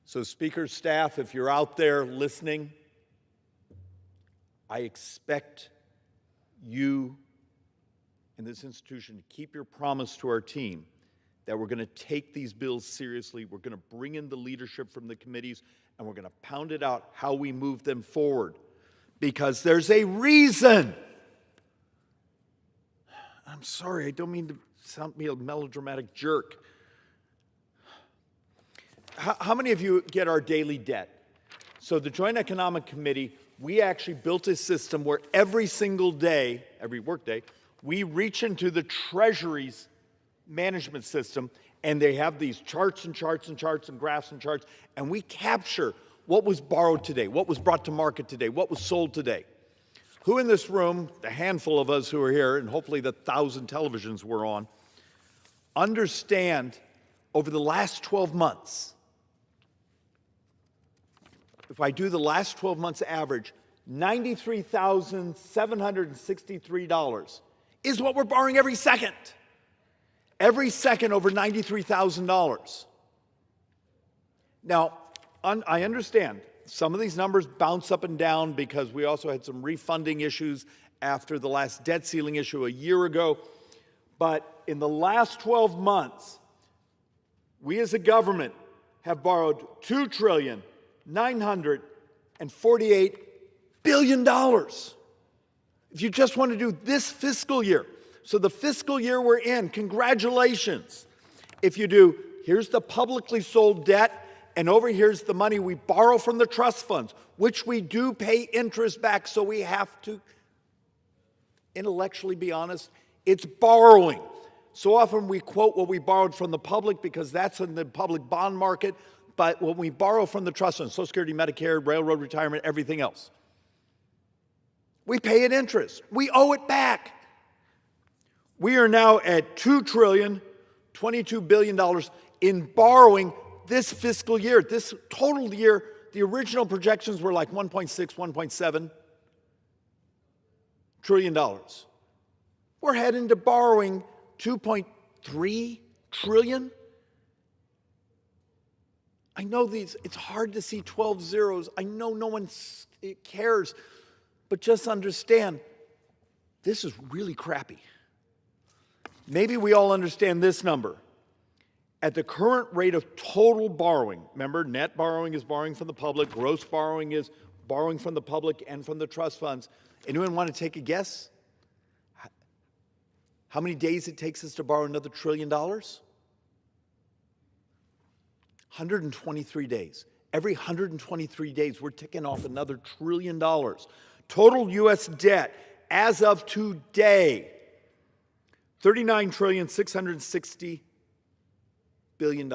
Speaker 13: So, Speaker's staff, if you're out there listening, I expect you and this institution to keep your promise to our team that we're going to take these bills seriously, we're going to bring in the leadership from the committees, and we're going to pound it out how we move them forward. Because there's a reason. I'm sorry, I don't mean to sound me a melodramatic jerk. How many of you get our daily debt? So the Joint Economic Committee, we actually built a system where every single day, every workday, we reach into the Treasury's management system, and they have these charts and charts and charts and graphs and charts, and we capture what was borrowed today, what was brought to market today, what was sold today. Who in this room, the handful of us who are here, and hopefully the 1,000 televisions we're on, understand over the last 12 months,
Speaker 9: if I do the last 12 months average, $93,763 is what we're borrowing every second. Every second over $93,000. Now, I understand some of these numbers bounce up and down because we also had some refunding issues after the last debt ceiling issue a year ago. But in the last 12 months, we as a government have borrowed $2,948 billion. If you just want to do this fiscal year, so the fiscal year we're in, congratulations. If you do, here's the publicly sold debt, and over here's the money we borrow from the trust funds, which we do pay interest back, so we have to intellectually be honest, it's borrowing. So often we quote what we borrowed from the public because that's in the public bond market, but when we borrow from the trust funds, Social Security, Medicare, railroad retirement, everything else, we pay it interest. We owe it back. We are now at $2,022 billion in borrowing this fiscal year. This total year, the original projections were like $1.6, $1.7 trillion. We're heading to borrowing $2.3 trillion. I know it's hard to see 12 zeros. I know no one cares, but just understand, this is really crappy. Maybe we all understand this number. At the current rate of total borrowing, remember, net borrowing is borrowing from the public, gross borrowing is borrowing from the public and from the trust funds. Anyone want to take a guess? How many days it takes us to borrow another $1 trillion? 123 days. Every 123 days, we're ticking off another $1 trillion. Total U.S. debt as of today, $39,660 billion.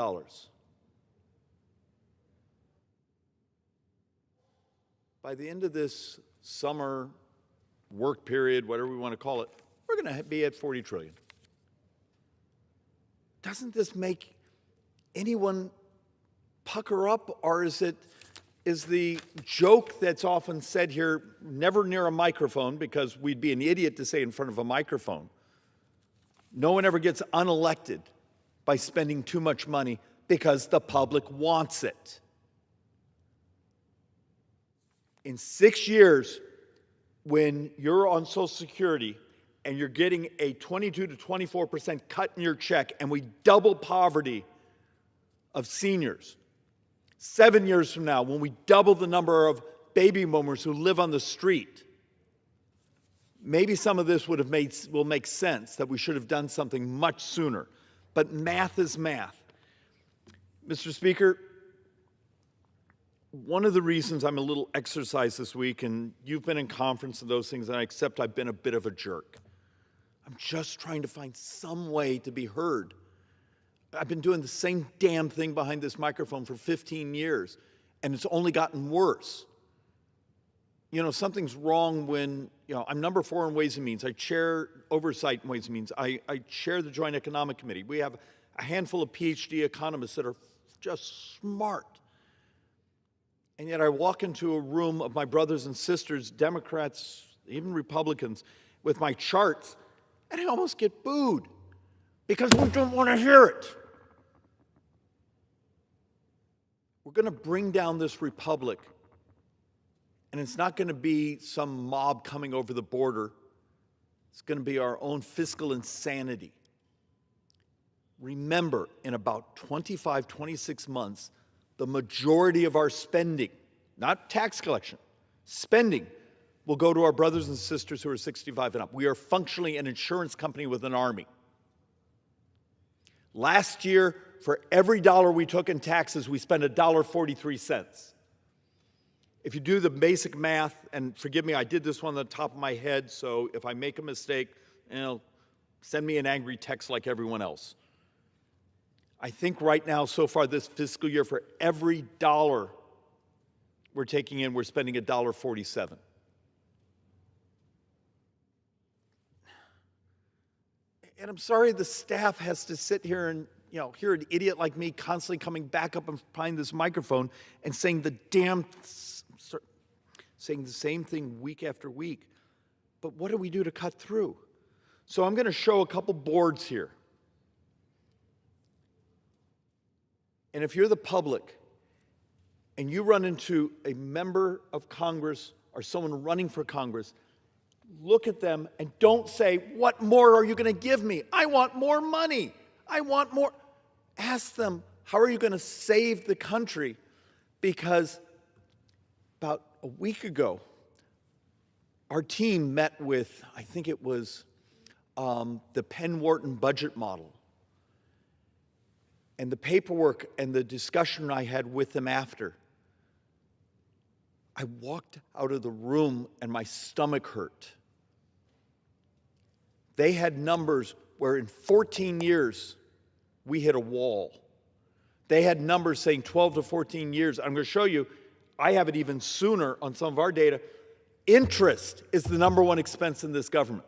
Speaker 9: By the end of this summer work period, whatever we want to call it, we're going to be at $40 trillion. Doesn't this make anyone pucker up, or is the joke that's often said here, never near a microphone, because we'd be an idiot to say in front of a microphone, no one ever gets unelected by spending too much money because the public wants it. In 6 years, when you're on Social Security and you're getting a 22 to 24% cut in your check, and we double poverty of seniors, 7 years from now, when we double the number of baby boomers who live on the street, maybe some of this will make sense, that we should have done something much sooner. But math is math. Mr. Speaker, one of the reasons I'm a little exercised this week, and you've been in conference and those things, and I accept I've been a bit of a jerk. I'm just trying to find some way to be heard. I've been doing the same damn thing behind this microphone for 15 years, and it's only gotten worse. You know, something's wrong when, I'm number 4 in Ways and Means. I chair oversight in Ways and Means. I chair the Joint Economic Committee. We have a handful of PhD economists that are just smart. And yet I walk into a room of my brothers and sisters, Democrats, even Republicans, with my charts, and I almost get booed because we don't want to hear it. We're going to bring down this republic, and it's not going to be some mob coming over the border. It's going to be our own fiscal insanity. Remember, in about 25, 26 months, the majority of our spending, not tax collection, spending, will go to our brothers and sisters who are 65 and up. We are functionally an insurance company with an army. Last year, for every dollar we took in taxes, we spent $1.43. If you do the basic math, and forgive me, I did this one on the top of my head, so if I make a mistake, send me an angry text like everyone else. I think right now, so far this fiscal year, for every dollar we're taking in, we're spending $1.47. And I'm sorry the staff has to sit here and hear an idiot like me constantly coming back up and behind this microphone and saying saying the same thing week after week. But what do we do to cut through? So I'm going to show a couple boards here. And if you're the public and you run into a member of Congress or someone running for Congress, look at them and don't say, what more are you going to give me? I want more money. I want more. Ask them, how are you going to save the country? Because about a week ago, our team met with, I think it was the Penn-Wharton budget model. And the paperwork and the discussion I had with them after, I walked out of the room and my stomach hurt. They had numbers where in 14 years, we hit a wall. They had numbers saying 12 to 14 years. I'm going to show you, I have it even sooner on some of our data. Interest is the #1 expense in this government.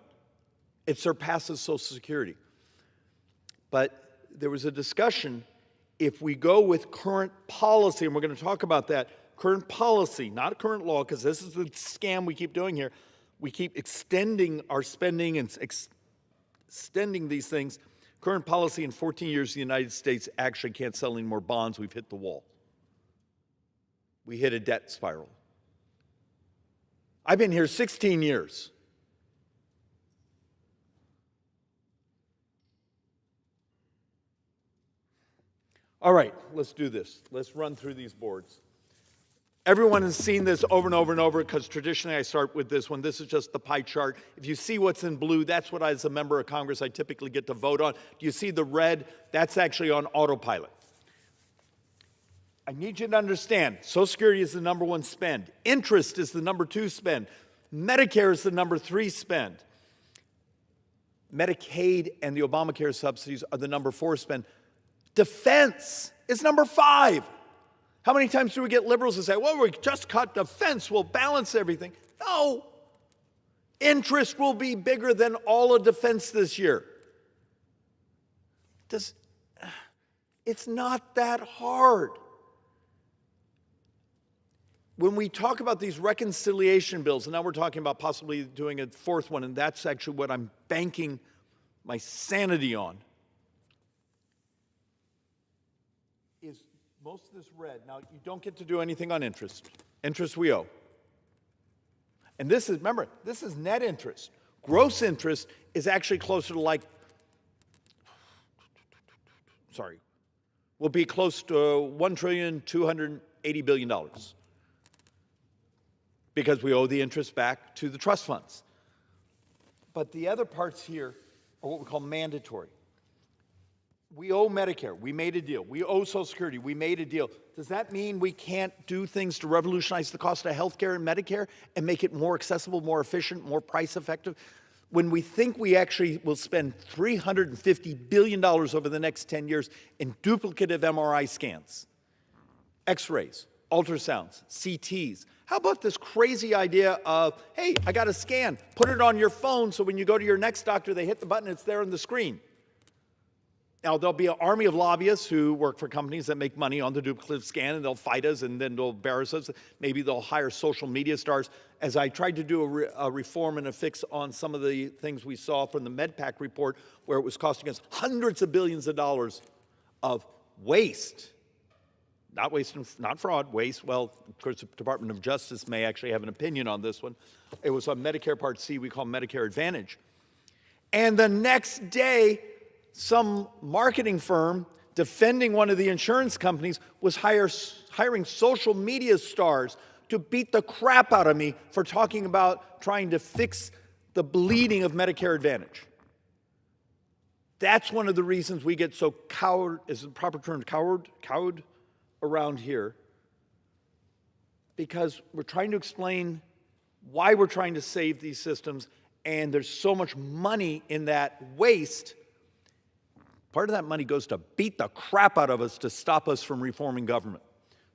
Speaker 9: It surpasses Social Security. But there was a discussion, if we go with current policy, and we're going to talk about that, current policy, not current law, because this is the scam we keep doing here. We keep extending our spending and extending these things. Current policy, in 14 years, the United States actually can't sell any more bonds. We've hit the wall. We hit a debt spiral. I've been here 16 years. All right, let's do this. Let's run through these boards. Everyone has seen this over and over and over because traditionally I start with this one. This is just the pie chart. If you see what's in blue, that's what as a member of Congress I typically get to vote on. Do you see the red? That's actually on autopilot. I need you to understand, Social Security is the #1 spend. Interest is the #2 spend. Medicare is the #3 spend. Medicaid and the Obamacare subsidies are the #4 spend. Defense is #5. How many times do we get liberals who say, well, we just cut defense, we'll balance everything? No. Interest will be bigger than all of defense this year. It's not that hard. When we talk about these reconciliation bills, and now we're talking about possibly doing a 4th one, and that's actually what I'm banking my sanity on, is most of this red. Now, you don't get to do anything on interest. Interest we owe. And this is, remember, this is net interest. Gross interest is actually closer to will be close to $1,280 billion because we owe the interest back to the trust funds. But the other parts here are what we call mandatory. We owe Medicare. We made a deal. We owe Social Security. We made a deal. Does that mean we can't do things to revolutionize the cost of health care and Medicare and make it more accessible, more efficient, more price effective? When we think we actually will spend $350 billion over the next 10 years in duplicative MRI scans, X-rays, ultrasounds, CTs. How about this crazy idea of, hey, I got a scan. Put it on your phone so when you go to your next doctor, they hit the button, it's there on the screen. Now, there'll be an army of lobbyists who work for companies that make money on the duplicative scan, and they'll fight us, and then they'll embarrass us. Maybe they'll hire social media stars. As I tried to do a reform and a fix on some of the things we saw from the MedPAC report, where it was costing us hundreds of billions of dollars of waste. Not waste, not fraud, waste. Well, of course, the Department of Justice may actually have an opinion on this one. It was on Medicare Part C, we call Medicare Advantage. And the next day, some marketing firm defending one of the insurance companies was hiring social media stars to beat the crap out of me for talking about trying to fix the bleeding of Medicare Advantage. That's one of the reasons we get so cowed, is the proper term, cowed around here, because we're trying to explain why we're trying to save these systems, and there's so much money in that waste. Part of that money goes to beat the crap out of us to stop us from reforming government.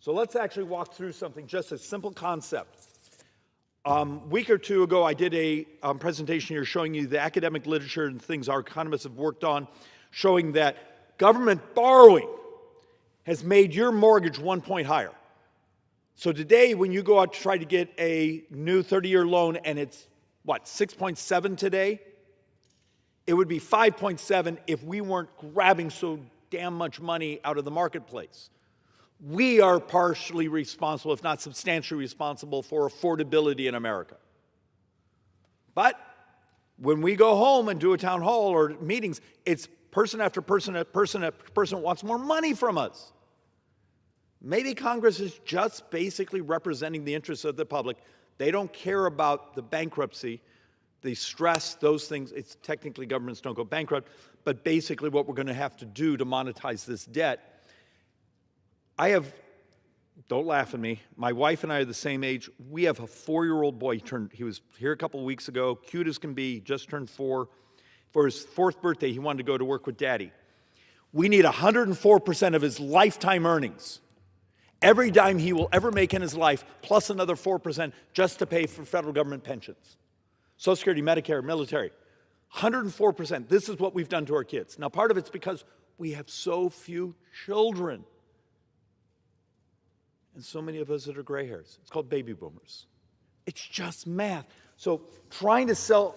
Speaker 9: So let's actually walk through something, just a simple concept. A week or two ago, I did a presentation here showing you the academic literature and things our economists have worked on, showing that government borrowing has made your mortgage 1 point higher. So today, when you go out to try to get a new 30-year loan and it's, what, 6.7 today? It would be 5.7 if we weren't grabbing so damn much money out of the marketplace. We are partially responsible, if not substantially responsible, for affordability in America. But when we go home and do a town hall or meetings, it's person after person after person after person wants more money from us. Maybe Congress is just basically representing the interests of the public. They don't care about the bankruptcy, the stress, those things. It's technically governments don't go bankrupt, but basically what we're going to have to do to monetize this debt. Don't laugh at me, my wife and I are the same age. We have a 4-year-old boy. He was here a couple of weeks ago, cute as can be, just turned 4. For his 4th birthday, he wanted to go to work with Daddy. We need 104% of his lifetime earnings. Every dime he will ever make in his life, plus another 4% just to pay for federal government pensions. Social Security, Medicare, military. 104%. This is what we've done to our kids. Now, part of it's because we have so few children. And so many of us that are gray hairs. It's called baby boomers. It's just math. So trying to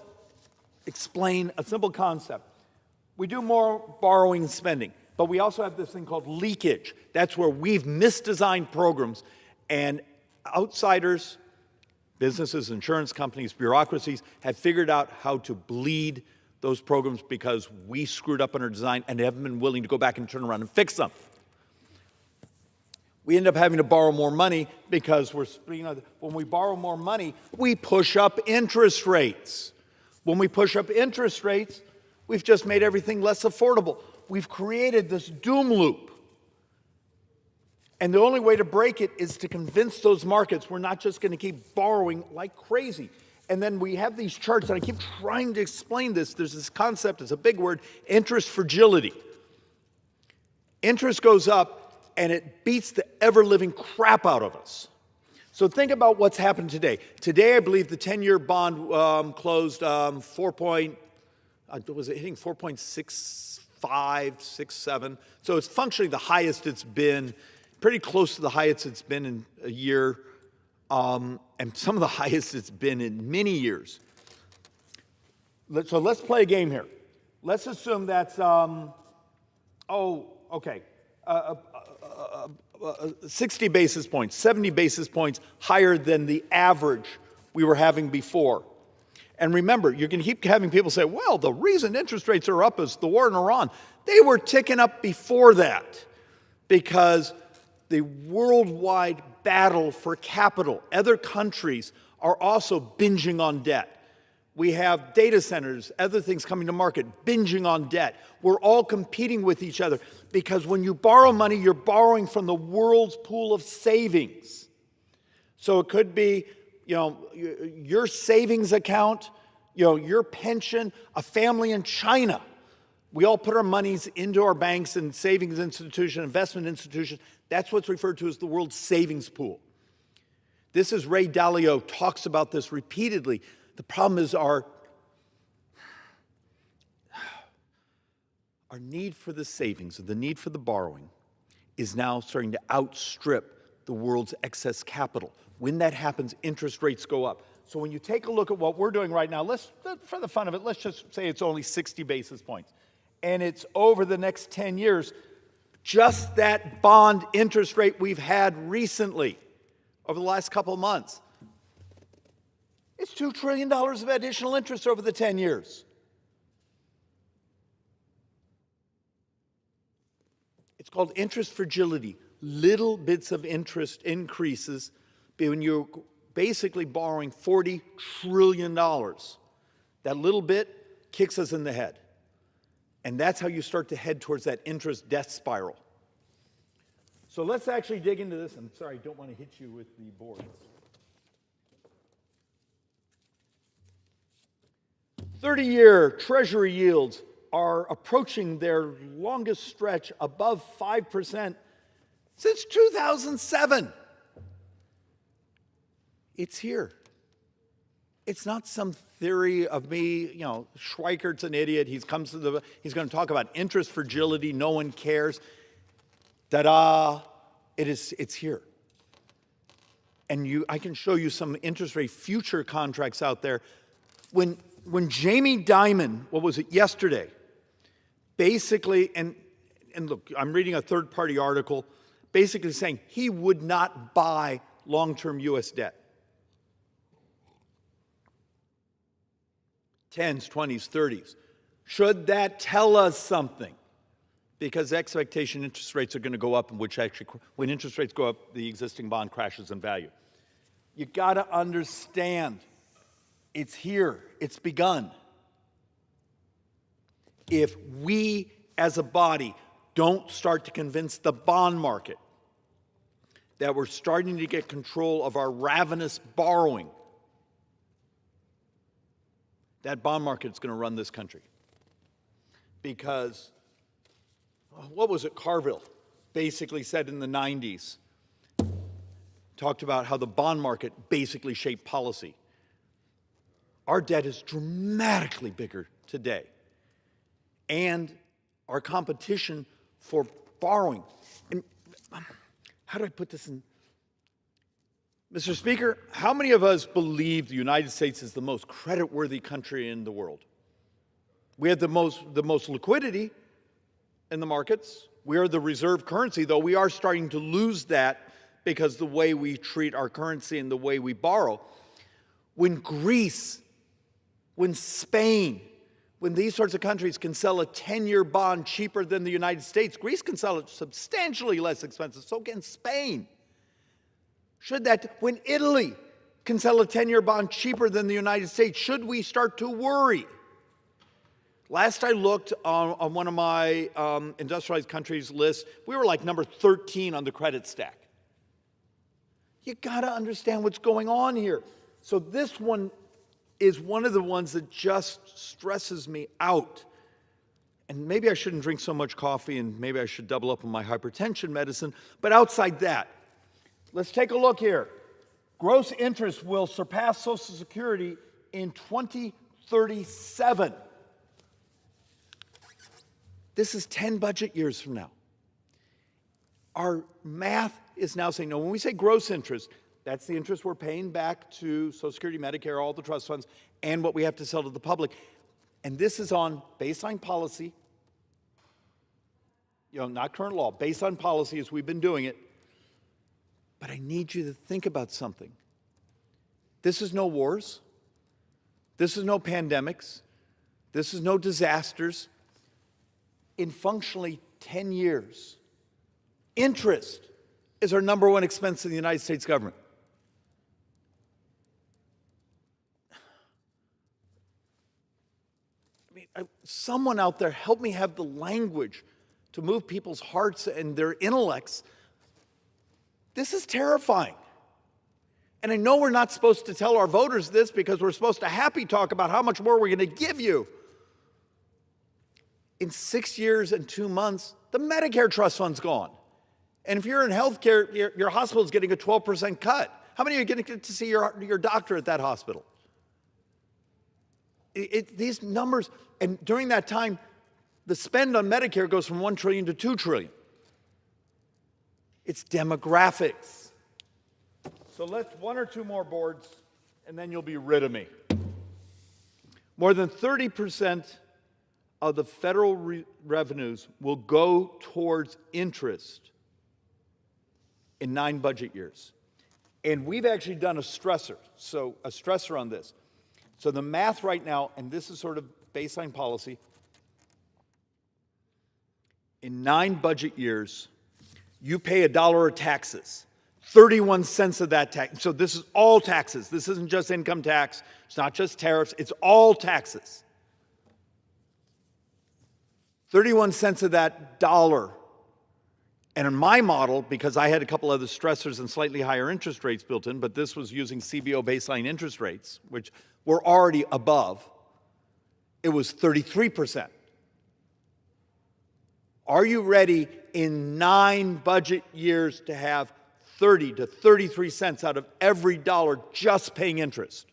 Speaker 9: explain a simple concept. We do more borrowing and spending. But we also have this thing called leakage. That's where we've misdesigned programs, and outsiders, businesses, insurance companies, bureaucracies have figured out how to bleed those programs because we screwed up on our design and haven't been willing to go back and turn around and fix them. We end up having to borrow more money because when we borrow more money, we push up interest rates. When we push up interest rates, we've just made everything less affordable. We've created this doom loop. And the only way to break it is to convince those markets we're not just going to keep borrowing like crazy. And then we have these charts, and I keep trying to explain this. There's this concept, it's a big word, interest fragility. Interest goes up, and it beats the ever-living crap out of us. So think about what's happened today. Today, I believe the 10-year bond closed was it hitting 4.65, 67? So it's functionally the highest it's been, pretty close to the highest it's been in a year, and some of the highest it's been in many years. So let's play a game here. Let's assume that's, 60 basis points, 70 basis points higher than the average we were having before. And remember, you're going to keep having people say, well, the reason interest rates are up is the war in Iran. They were ticking up before that because the worldwide battle for capital, other countries are also binging on debt. We have data centers, other things coming to market, binging on debt. We're all competing with each other because when you borrow money, you're borrowing from the world's pool of savings. So it could be, your savings account, your pension, a family in China. We all put our monies into our banks and savings institution, investment institutions. That's what's referred to as the world's savings pool. This is Ray Dalio talks about this repeatedly. The problem is our need for the savings, the need for the borrowing, is now starting to outstrip the world's excess capital. When that happens, interest rates go up. So when you take a look at what we're doing right now, for the fun of it, let's just say it's only 60 basis points. And it's over the next 10 years, just that bond interest rate we've had recently, over the last couple of months. It's $2 trillion of additional interest over the 10 years. It's called interest fragility. Little bits of interest increases when you're basically borrowing $40 trillion. That little bit kicks us in the head. And that's how you start to head towards that interest death spiral. So let's actually dig into this. I'm sorry, I don't want to hit you with the boards. 30-year Treasury yields are approaching their longest stretch above 5% since 2007. It's here. It's not some theory of me, Schweikert's an idiot. He's going to talk about interest fragility. No one cares. Ta-da! It's here. And I can show you some interest rate future contracts out there. When Jamie Dimon, what was it, yesterday, basically, and look, I'm reading a third-party article, basically saying he would not buy long-term U.S. debt. 10s, 20s, 30s. Should that tell us something? Because expectation interest rates are going to go up, and when interest rates go up, the existing bond crashes in value. You got to understand, it's here, it's begun. If we as a body don't start to convince the bond market that we're starting to get control of our ravenous borrowing, that bond market is going to run this country. Because, what was it, Carville basically said in the 90s, talked about how the bond market basically shaped policy. Our debt is dramatically bigger today. And our competition for borrowing. And how do I put this in? Mr. Speaker, how many of us believe the United States is the most creditworthy country in the world? We have the most liquidity in the markets. We are the reserve currency, though we are starting to lose that because the way we treat our currency and the way we borrow. When Greece, when Spain, when these sorts of countries can sell a 10-year bond cheaper than the United States, Greece can sell it substantially less expensive, so can Spain. When Italy can sell a 10-year bond cheaper than the United States, should we start to worry? Last I looked on one of my industrialized countries list, we were like number 13 on the credit stack. You got to understand what's going on here. So this one is one of the ones that just stresses me out. And maybe I shouldn't drink so much coffee, and maybe I should double up on my hypertension medicine. But outside that, let's take a look here. Gross interest will surpass Social Security in 2037. This is 10 budget years from now. Our math is now saying, no, when we say gross interest, that's the interest we're paying back to Social Security, Medicare, all the trust funds, and what we have to sell to the public. And this is on baseline policy, not current law, based on policy as we've been doing it. But I need you to think about something. This is no wars. This is no pandemics. This is no disasters. In functionally 10 years, interest is our number one expense in the United States government. Someone out there help me have the language to move people's hearts and their intellects. This is terrifying. And I know we're not supposed to tell our voters this because we're supposed to happy talk about how much more we're going to give you. In 6 years and 2 months, the Medicare trust fund's gone. And if you're in healthcare, your hospital is getting a 12% cut. How many are going to get to see your doctor at that hospital? These numbers, and during that time, the spend on Medicare goes from $1 trillion to $2 trillion. It's demographics. So let's one or two more boards, and then you'll be rid of me. More than 30% of the federal revenues will go towards interest in 9 budget years. And we've actually done a stressor on this. So the math right now, and this is sort of baseline policy, in 9 budget years, you pay $1 of taxes, 31 cents of that tax. So this is all taxes. This isn't just income tax. It's not just tariffs. It's all taxes. 31 cents of that dollar. And in my model, because I had a couple other stressors and slightly higher interest rates built in, but this was using CBO baseline interest rates, which were already above, it was 33%. Are you ready in 9 budget years to have 30 to 33 cents out of every dollar just paying interest?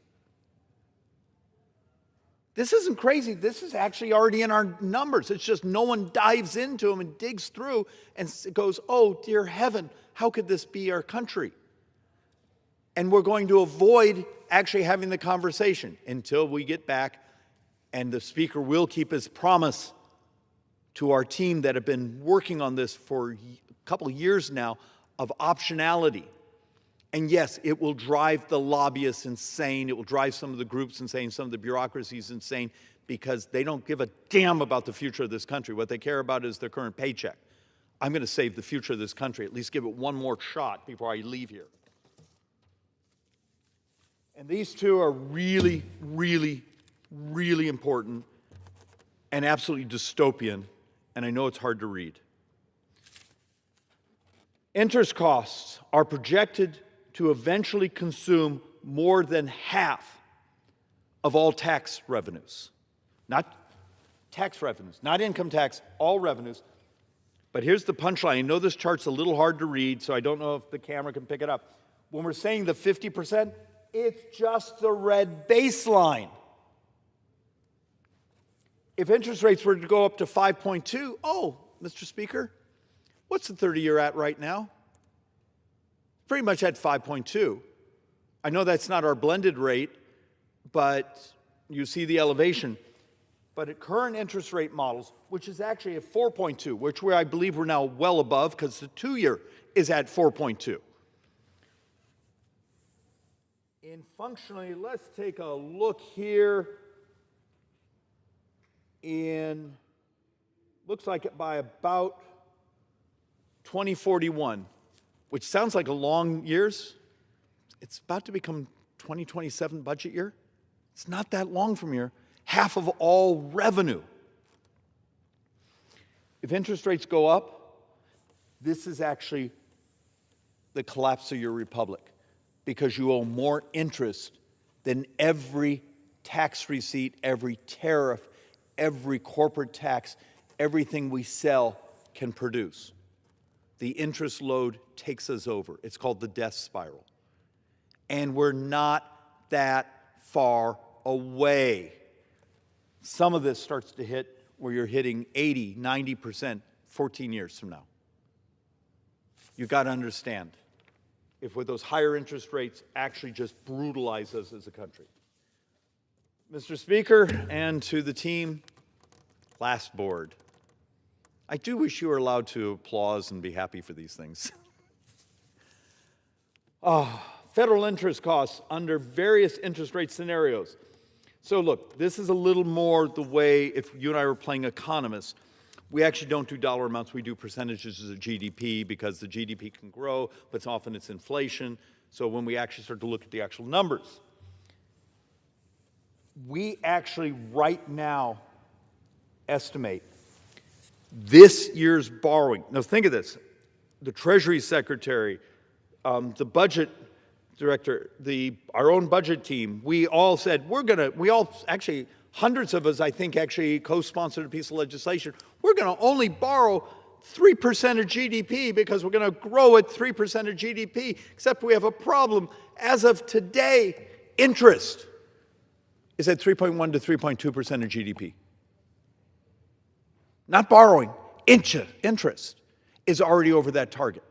Speaker 9: This isn't crazy. This is actually already in our numbers. It's just no one dives into them and digs through and goes, oh, dear heaven, how could this be our country? And we're going to avoid actually having the conversation until we get back, and the Speaker will keep his promise to our team that have been working on this for a couple of years now of optionality. And yes, it will drive the lobbyists insane. It will drive some of the groups insane, some of the bureaucracies insane, because they don't give a damn about the future of this country. What they care about is their current paycheck. I'm going to save the future of this country, at least give it one more shot before I leave here. And these two are really, really, really important and absolutely dystopian, and I know it's hard to read. Interest costs are projected to eventually consume more than half of all tax revenues. Not tax revenues, not income tax, all revenues. But here's the punchline. I know this chart's a little hard to read, so I don't know if the camera can pick it up. When we're saying the 50%, it's just the red baseline. If interest rates were to go up to 5.2, oh, Mr. Speaker, what's the 30-year at right now? Pretty much at 5.2. I know that's not our blended rate, but you see the elevation. But at current interest rate models, which is actually at 4.2, which I believe we're now well above because the 2-year is at 4.2. And functionally, let's take a look here. Looks like by about 2041, which sounds like a long years. It's about to become 2027 budget year. It's not that long from here. Half of all revenue. If interest rates go up, this is actually the collapse of your republic, because you owe more interest than every tax receipt, every tariff, every corporate tax, everything we sell can produce. The interest load takes us over. It's called the death spiral. And we're not that far away. Some of this starts to hit where you're hitting 80, 90% 14 years from now. You've got to understand, if with those higher interest rates actually just brutalize us as a country. Mr. Speaker, and to the team, last board. I do wish you were allowed to applaud and be happy for these things. Federal interest costs under various interest rate scenarios. So look, this is a little more the way, if you and I were playing economists, we actually don't do dollar amounts, we do percentages of GDP, because the GDP can grow, but often it's inflation. So when we actually start to look at the actual numbers, we actually right now estimate this year's borrowing. Now think of this. The Treasury Secretary, the Budget Director, our own budget team, we all said, actually, hundreds of us, I think, actually co-sponsored a piece of legislation. We're going to only borrow 3% of GDP because we're going to grow at 3% of GDP, except we have a problem. As of today, interest is at 3.1 to 3.2% of GDP. Not borrowing, interest is already over that target.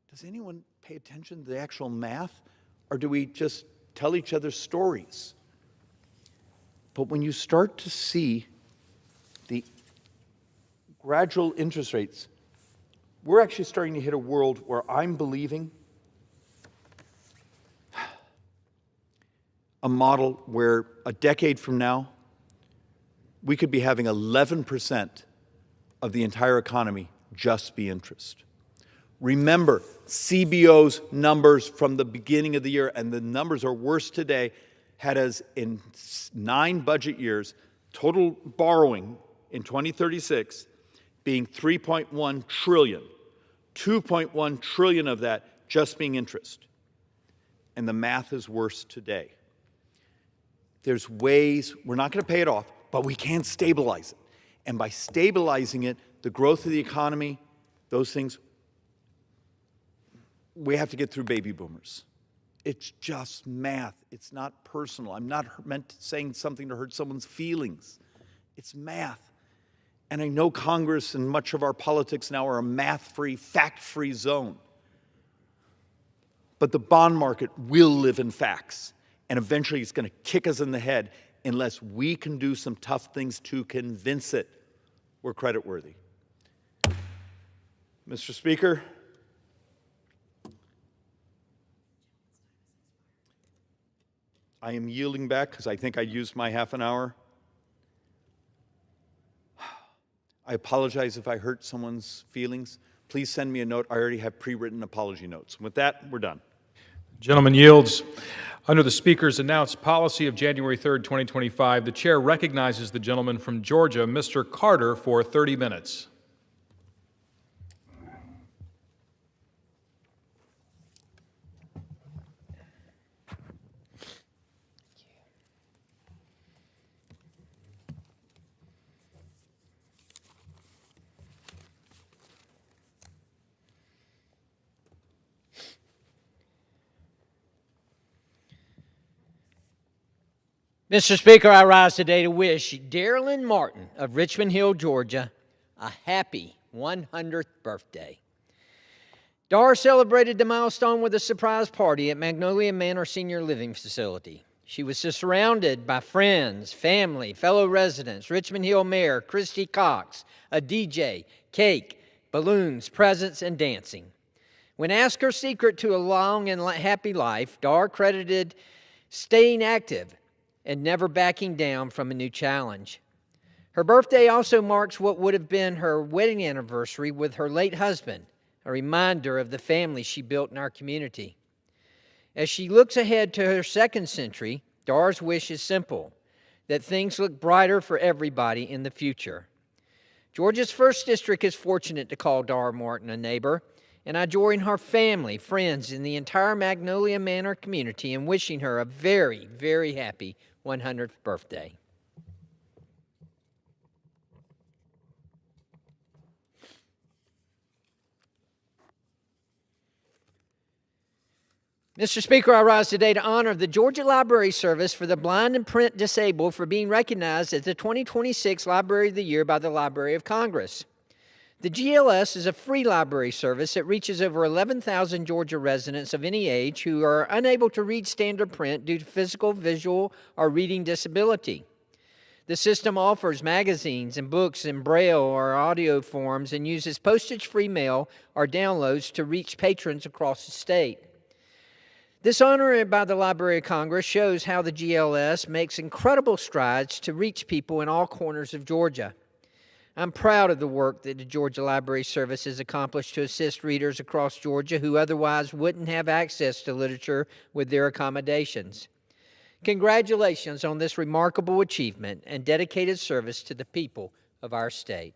Speaker 9: Does anyone pay attention to the actual math, or do we just tell each other stories? But when you start to see the gradual interest rates, we're actually starting to hit a world where I'm believing a model where a decade from now, we could be having 11% of the entire economy just be interest. Remember, CBO's numbers from the beginning of the year, and the numbers are worse today, had us in 9 budget years, total borrowing in 2036 being $3.1 trillion, $2.1 trillion of that just being interest. And the math is worse today. There's ways, we're not going to pay it off, but we can stabilize it. And by stabilizing it, the growth of the economy, those things, we have to get through baby boomers. It's just math. It's not personal. I'm not meant saying something to hurt someone's feelings. It's math. And I know Congress and much of our politics now are a math-free, fact-free zone. But the bond market will live in facts. And eventually it's going to kick us in the head unless we can do some tough things to convince it we're creditworthy. Mr. Speaker, I am yielding back because I think I used my half an hour. I apologize if I hurt someone's feelings. Please send me a note. I already have pre-written apology notes. With that, we're done.
Speaker 16: Gentleman yields. Under the Speaker's announced policy of January 3rd, 2025, the Chair recognizes the gentleman from Georgia, Mr. Carter, for 30 minutes.
Speaker 19: Mr. Speaker, I rise today to wish Darylyn Martin of Richmond Hill, Georgia, a happy 100th birthday. Dar celebrated the milestone with a surprise party at Magnolia Manor Senior Living Facility. She was surrounded by friends, family, fellow residents, Richmond Hill Mayor Christy Cox, a DJ, cake, balloons, presents, and dancing. When asked her secret to a long and happy life, Dar credited staying active and never backing down from a new challenge. Her birthday also marks what would have been her wedding anniversary with her late husband, a reminder of the family she built in our community. As she looks ahead to her second century, Dar's wish is simple, that things look brighter for everybody in the future. Georgia's 1st District is fortunate to call Dar Martin a neighbor, and I join her family, friends, and the entire Magnolia Manor community in wishing her a very, very happy 100th birthday. Mr. Speaker, I rise today to honor the Georgia Library Service for the blind and print disabled for being recognized as the 2026 Library of the Year by the Library of Congress. The GLS is a free library service that reaches over 11,000 Georgia residents of any age who are unable to read standard print due to physical, visual, or reading disability. The system offers magazines and books in Braille or audio forms and uses postage-free mail or downloads to reach patrons across the state. This honor by the Library of Congress shows how the GLS makes incredible strides to reach people in all corners of Georgia. I'm proud of the work that the Georgia Library Service has accomplished to assist readers across Georgia who otherwise wouldn't have access to literature with their accommodations. Congratulations on this remarkable achievement and dedicated service to the people of our state.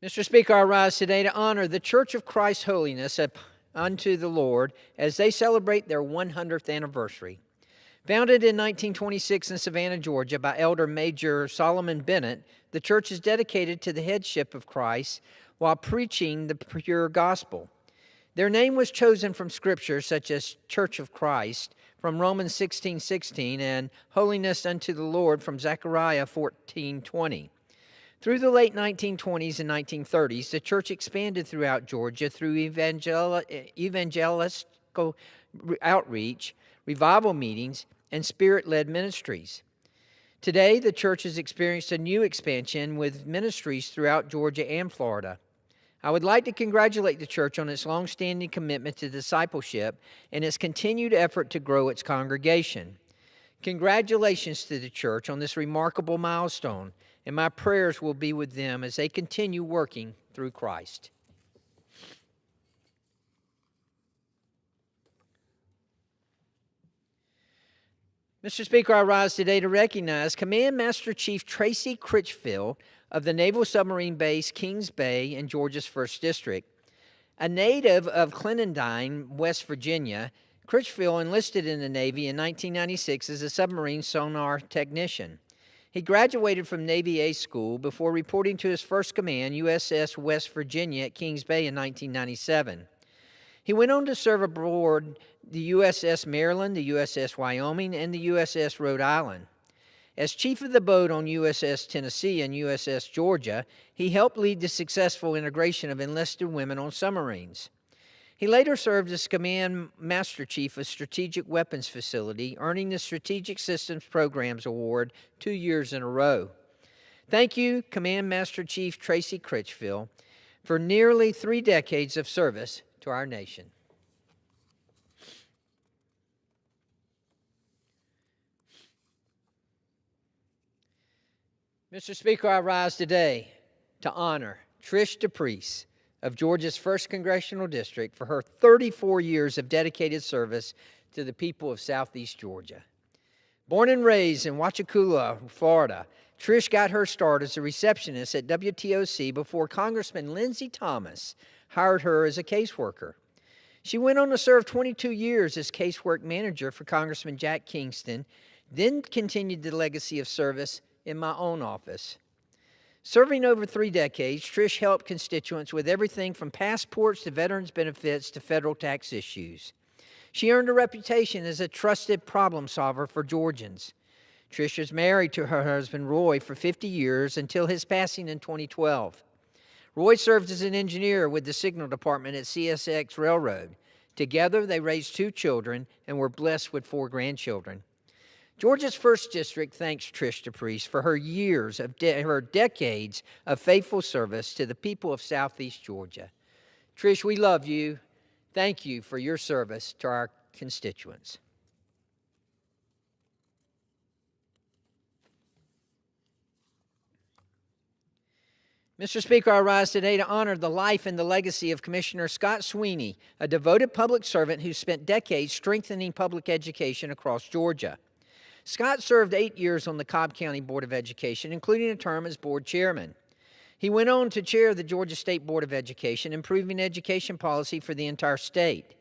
Speaker 19: Mr. Speaker, I rise today to honor the Church of Christ Holiness unto the Lord as they celebrate their 100th anniversary. Founded in 1926 in Savannah, Georgia by Elder Major Solomon Bennett, the church is dedicated to the headship of Christ while preaching the pure gospel. Their name was chosen from scriptures such as Church of Christ from Romans 16:16 and Holiness unto the Lord from Zechariah 14:20. Through the late 1920s and 1930s, the church expanded throughout Georgia through evangelical outreach, revival meetings, and spirit-led ministries. Today, the church has experienced a new expansion with ministries throughout Georgia and Florida. I would like to congratulate the church on its long-standing commitment to discipleship and its continued effort to grow its congregation. Congratulations to the church on this remarkable milestone, and my prayers will be with them as they continue working through Christ. Mr. Speaker, I rise today to recognize Command Master Chief Tracy Critchfield of the Naval Submarine Base Kings Bay in Georgia's 1st District. A native of Clendenin, West Virginia, Critchfield enlisted in the Navy in 1996 as a submarine sonar technician. He graduated from Navy A School before reporting to his first command, USS West Virginia at Kings Bay in 1997. He went on to serve aboard the USS Maryland, the USS Wyoming, and the USS Rhode Island. As chief of the boat on USS Tennessee and USS Georgia, he helped lead the successful integration of enlisted women on submarines. He later served as Command Master Chief of Strategic Weapons Facility, earning the Strategic Systems Programs Award 2 years in a row. Thank you, Command Master Chief Tracy Critchfield, for nearly 3 decades of service to our nation. Mr. Speaker, I rise today to honor Trish DePriest of Georgia's 1st Congressional District for her 34 years of dedicated service to the people of Southeast Georgia. Born and raised in Wachakula, Florida, Trish got her start as a receptionist at WTOC before Congressman Lindsey Thomas hired her as a caseworker. She went on to serve 22 years as casework manager for Congressman Jack Kingston, then continued the legacy of service in my own office. Serving over 3 decades, Trish helped constituents with everything from passports to veterans benefits to federal tax issues. She earned a reputation as a trusted problem solver for Georgians. Trish was married to her husband, Roy, for 50 years until his passing in 2012. Roy served as an engineer with the signal department at CSX Railroad. Together, they raised 2 children and were blessed with 4 grandchildren. Georgia's 1st District thanks Trish DePriest for her years of her decades of faithful service to the people of Southeast Georgia. Trish, we love you. Thank you for your service to our constituents. Mr. Speaker, I rise today to honor the life and the legacy of Commissioner Scott Sweeney, a devoted public servant who spent decades strengthening public education across Georgia. Scott served 8 years on the Cobb County Board of Education, including a term as board chairman. He went on to chair the Georgia State Board of Education, improving education policy for the entire state.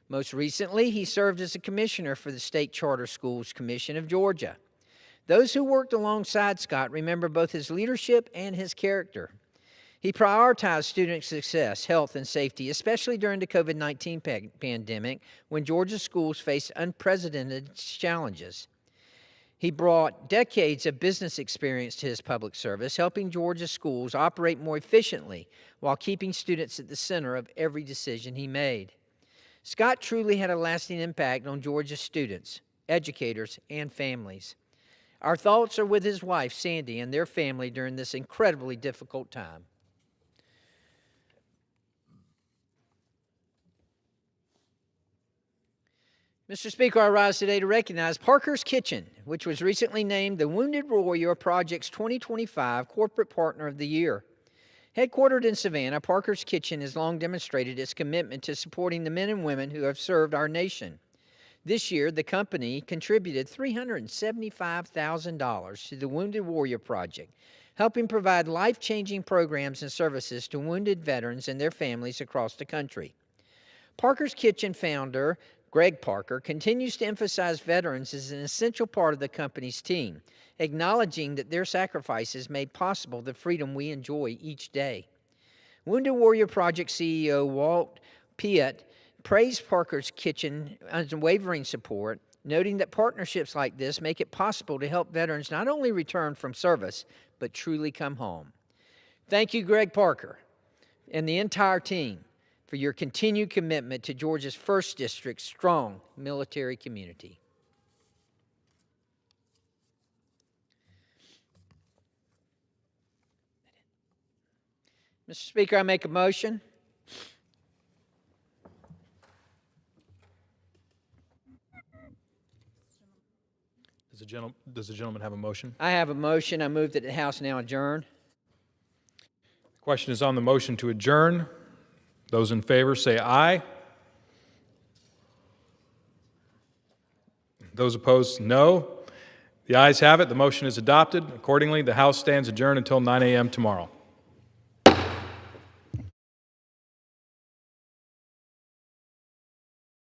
Speaker 19: Most recently, he served as a commissioner for the State Charter Schools Commission of Georgia. Those who worked alongside Scott remember both his leadership and his character. He prioritized student success, health, and safety, especially during the COVID-19 pandemic when Georgia schools faced unprecedented challenges. He brought decades of business experience to his public service, helping Georgia schools operate more efficiently while keeping students at the center of every decision he made. Scott truly had a lasting impact on Georgia's students, educators, and families. Our thoughts are with his wife, Sandy, and their family during this incredibly difficult time. Mr. Speaker, I rise today to recognize Parker's Kitchen, which was recently named the Wounded Warrior Project's 2025 Corporate Partner of the Year. Headquartered in Savannah, Parker's Kitchen has long demonstrated its commitment to supporting the men and women who have served our nation. This year, the company contributed $375,000 to the Wounded Warrior Project, helping provide life-changing programs and services to wounded veterans and their families across the country. Parker's Kitchen founder, Greg Parker, continues to emphasize veterans as an essential part of the company's team, acknowledging that their sacrifices made possible the freedom we enjoy each day. Wounded Warrior Project CEO Walt Piet praised Parker's Kitchen's unwavering support, noting that partnerships like this make it possible to help veterans not only return from service, but truly come home. Thank you, Greg Parker, and the entire team for your continued commitment to Georgia's 1st District's strong military community. Mr. Speaker, I make a motion.
Speaker 16: Does the gentleman have a motion?
Speaker 19: I have a motion. I move that the House now adjourn.
Speaker 16: The question is on the motion to adjourn. Those in favor say aye. Those opposed, no. The ayes have it. The motion is adopted. Accordingly, the House stands adjourned until 9 a.m. tomorrow.